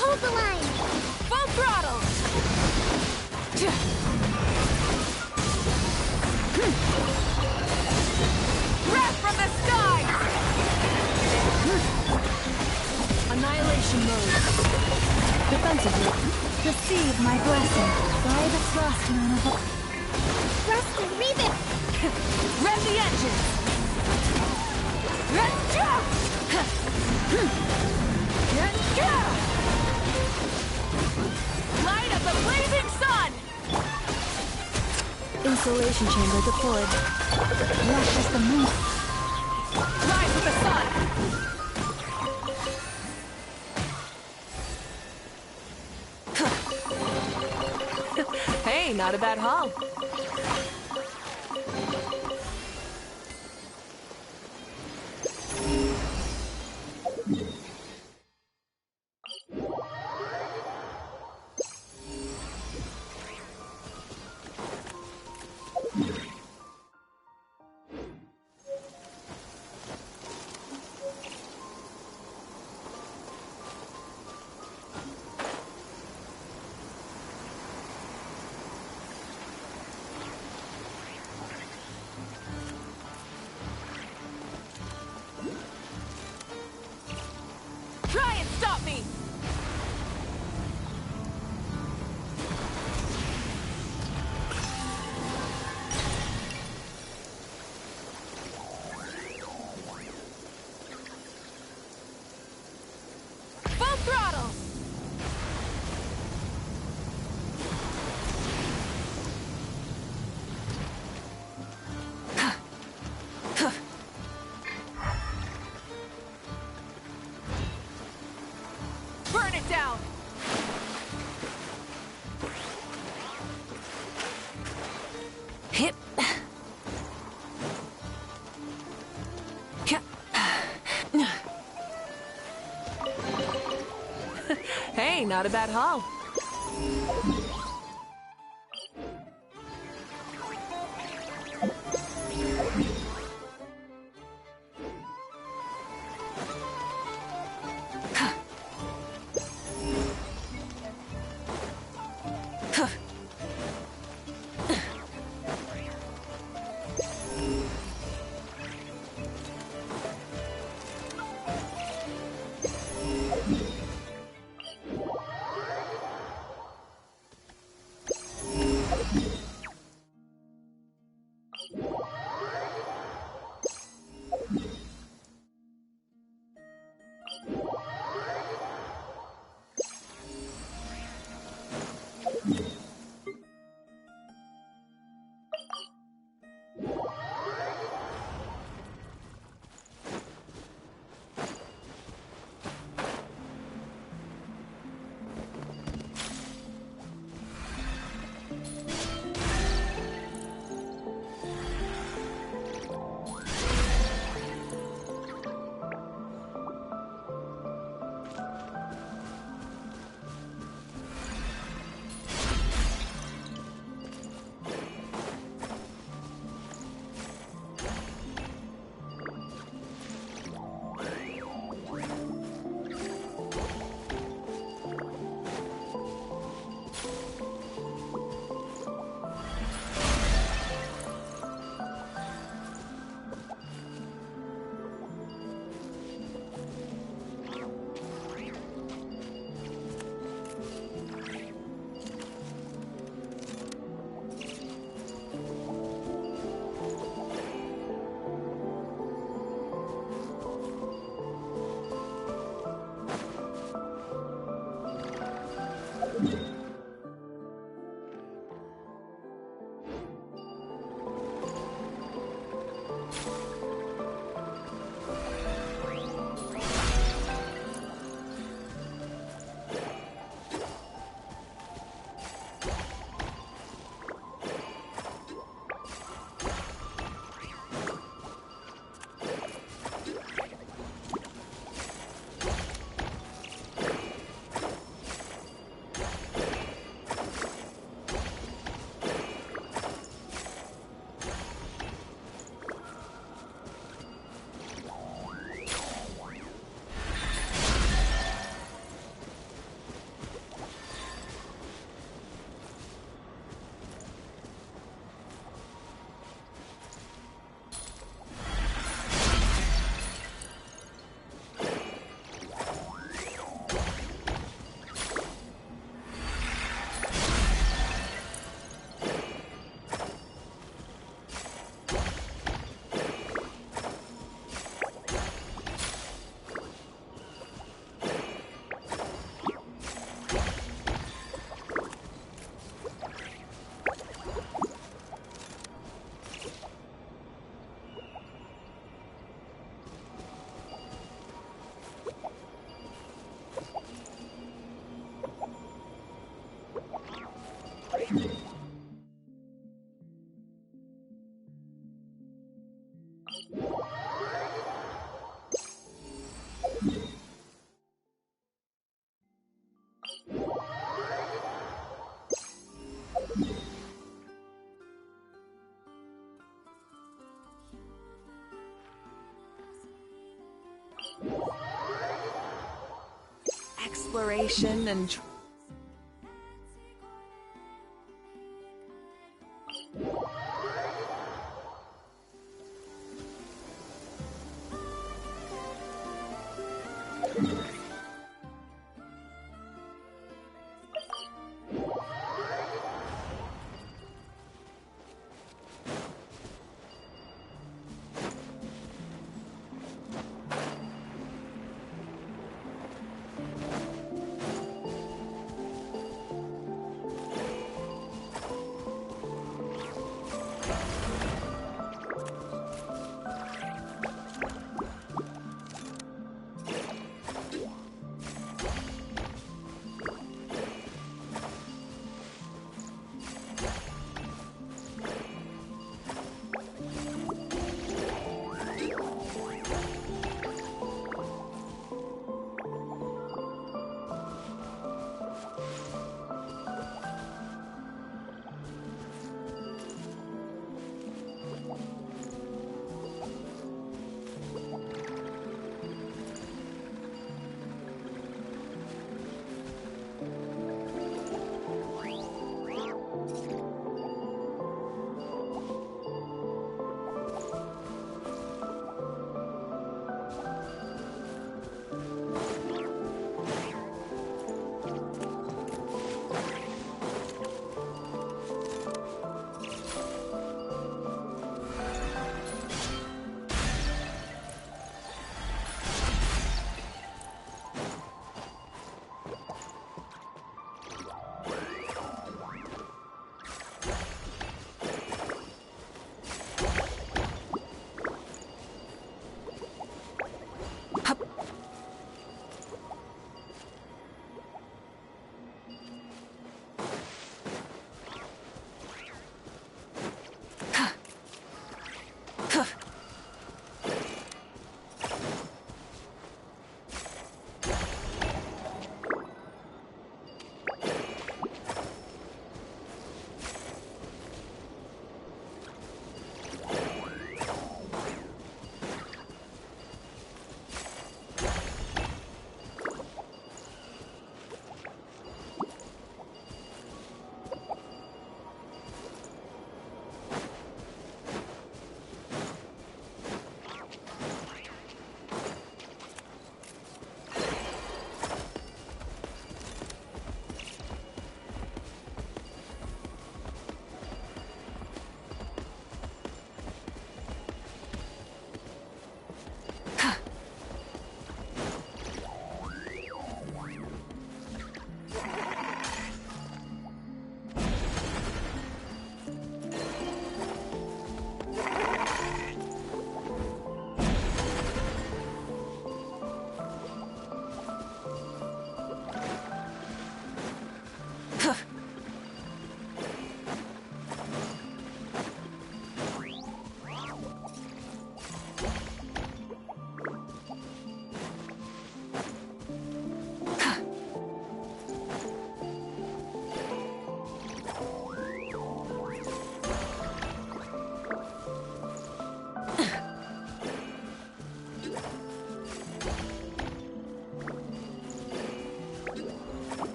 Hold the line! Full throttle! Breath from the sky! Annihilation mode. Defensive mode. Receive my blessing. By the frost moon of... Rusty, read it! Rev the engines! Light up the blazing sun! Insulation chamber deployed. Rush as the moon. Rise with the sun! Hey, not a bad haul. Try and stop me! Full throttle! Burn it down! Hip. Hey, not a bad haul. Exploration and...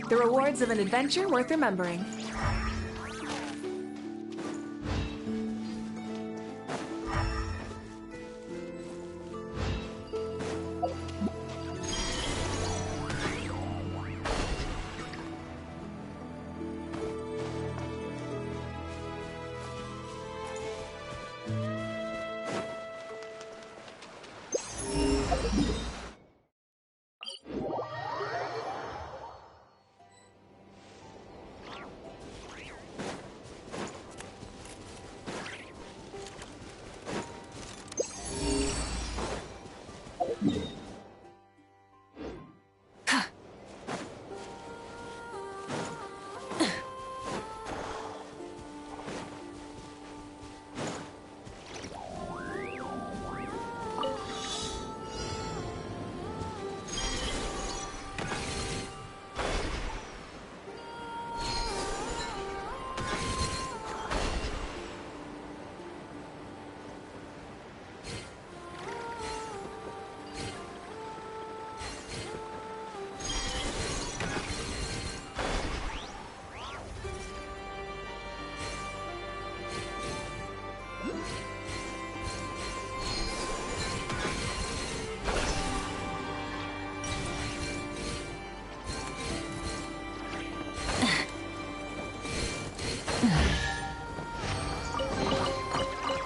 The rewards of an adventure worth remembering.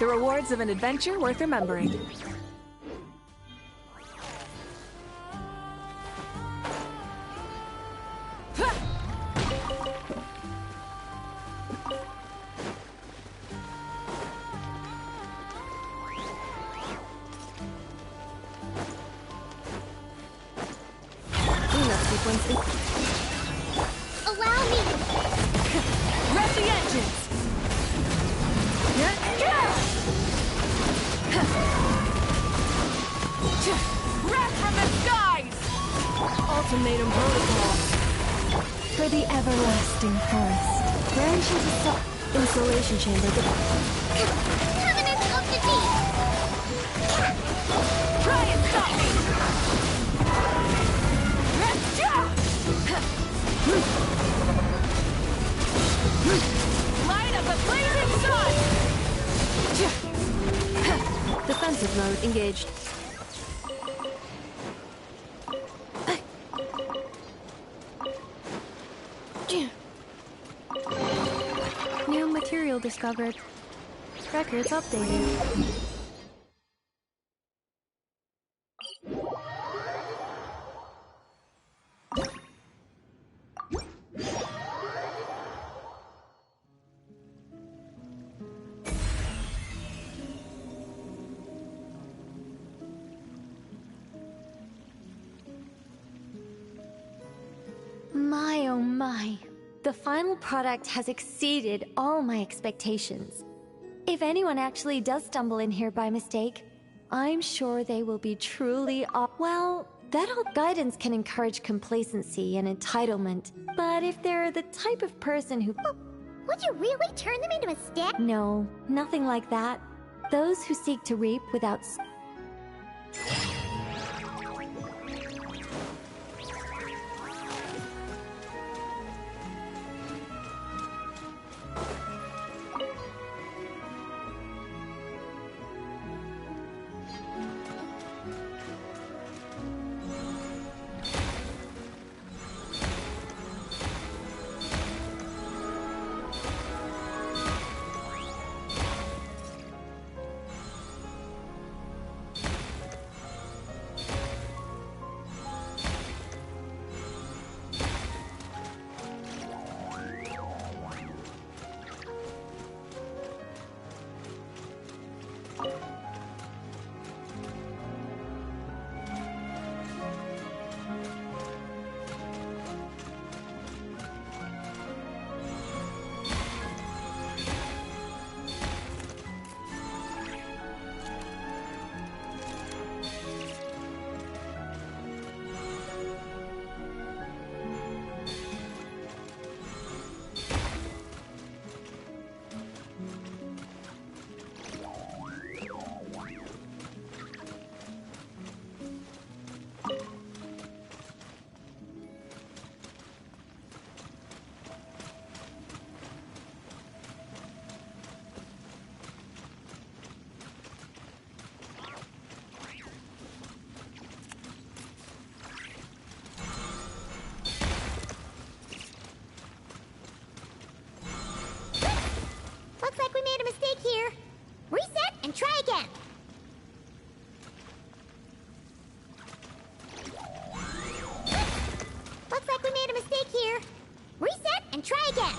The rewards of an adventure worth remembering. Cleanup sequence. Allow me! Rev the engines! Wrath from the skies! Ultimatum protocol. For the everlasting forest. Branches of insulation chamber. Covenant of the Deep! Try and stop me! Light up a blazing sun! Defensive mode engaged. New material discovered. Records updated. My oh my. The final product has exceeded all my expectations. If anyone actually does stumble in here by mistake, I'm sure they will be truly well, that old guidance can encourage complacency and entitlement, but if they're the type of person who... Would you really turn them into a stick? No, nothing like that. Those who seek to reap without... Looks like we made a mistake here. Reset and try again. Looks like we made a mistake here. Reset and try again.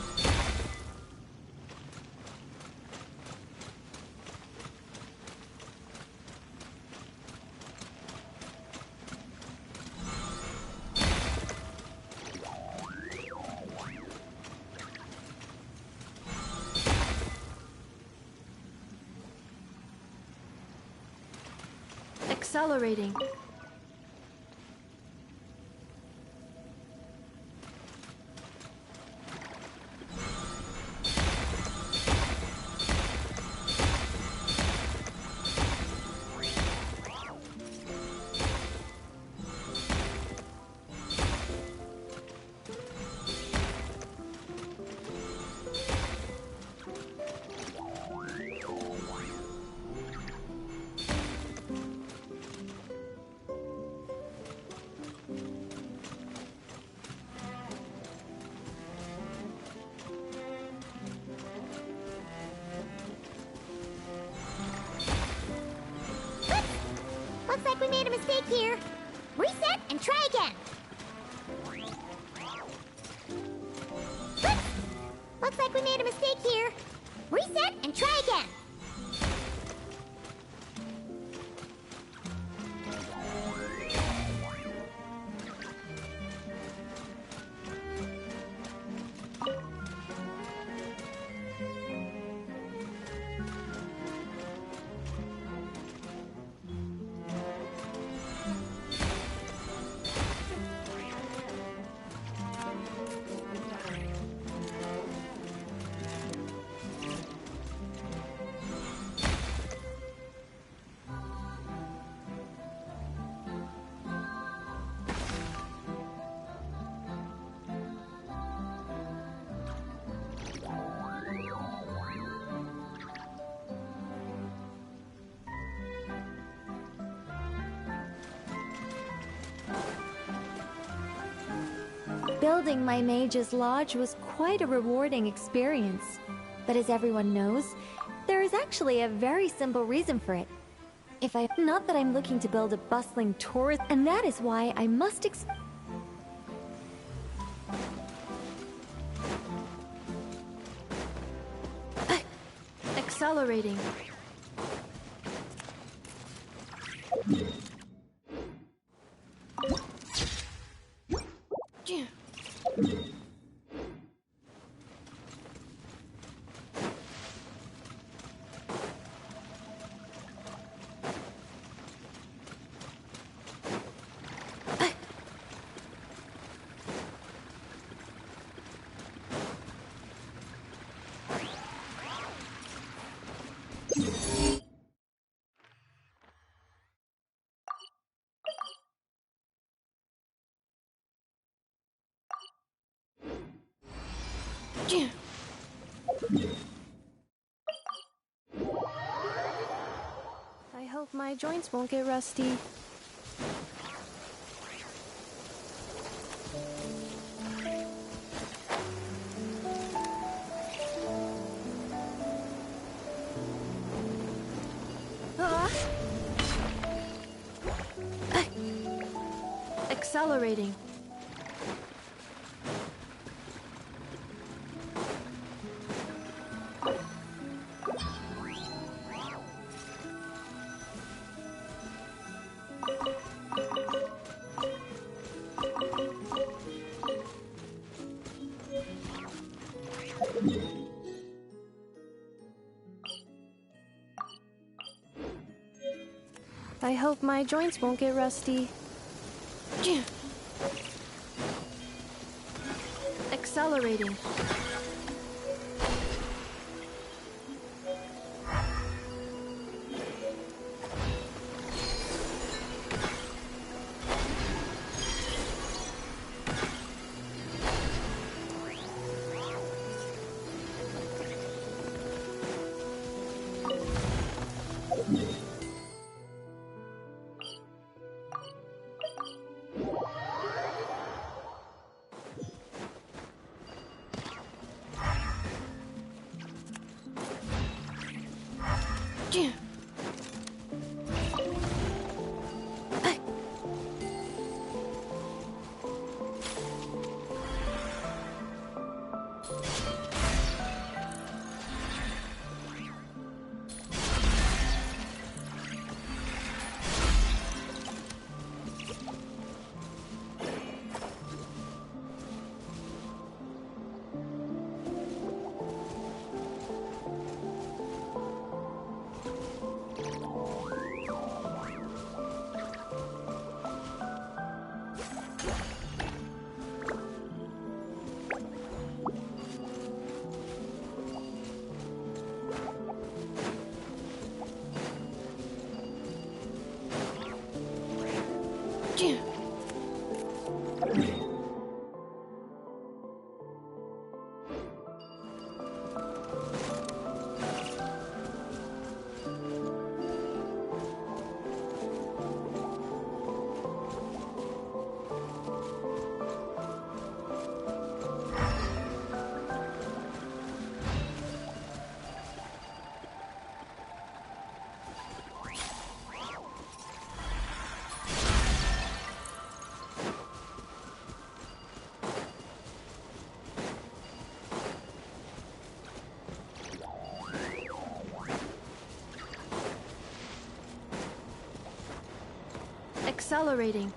Accelerating. Looks like we made a mistake here. Reset and try again. Looks like we made a mistake here. Reset and try again. Building my mage's lodge was quite a rewarding experience. But as everyone knows, there is actually a very simple reason for it. Not that I'm looking to build a bustling tourist, and that is why I must Accelerating. I hope my joints won't get rusty. Accelerating. I hope my joints won't get rusty. Accelerating. Accelerating.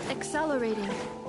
Accelerating.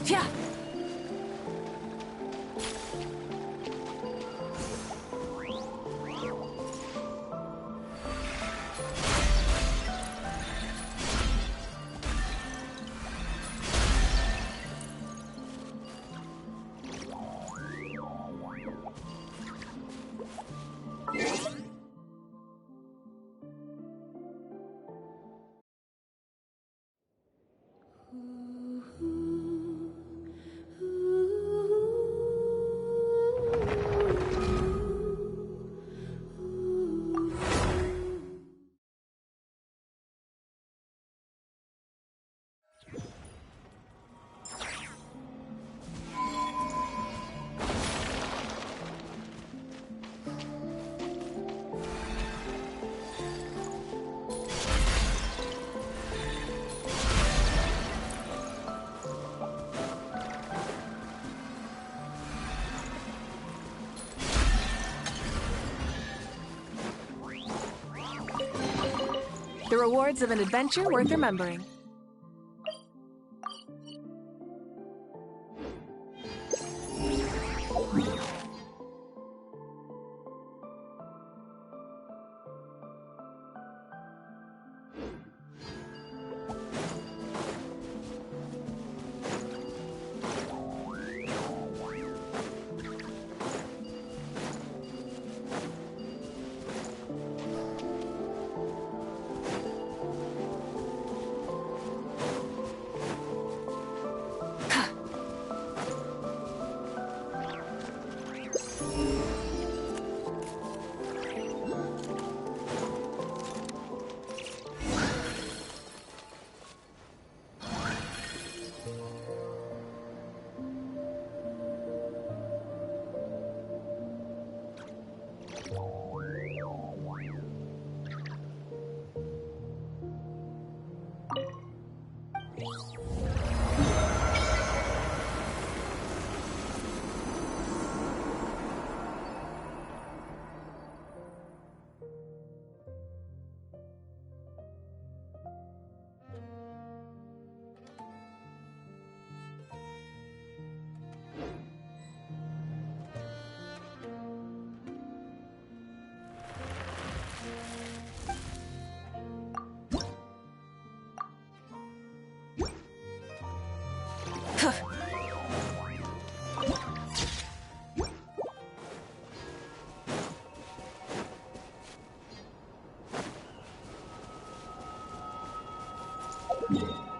Yeah. The rewards of an adventure worth remembering. Yeah.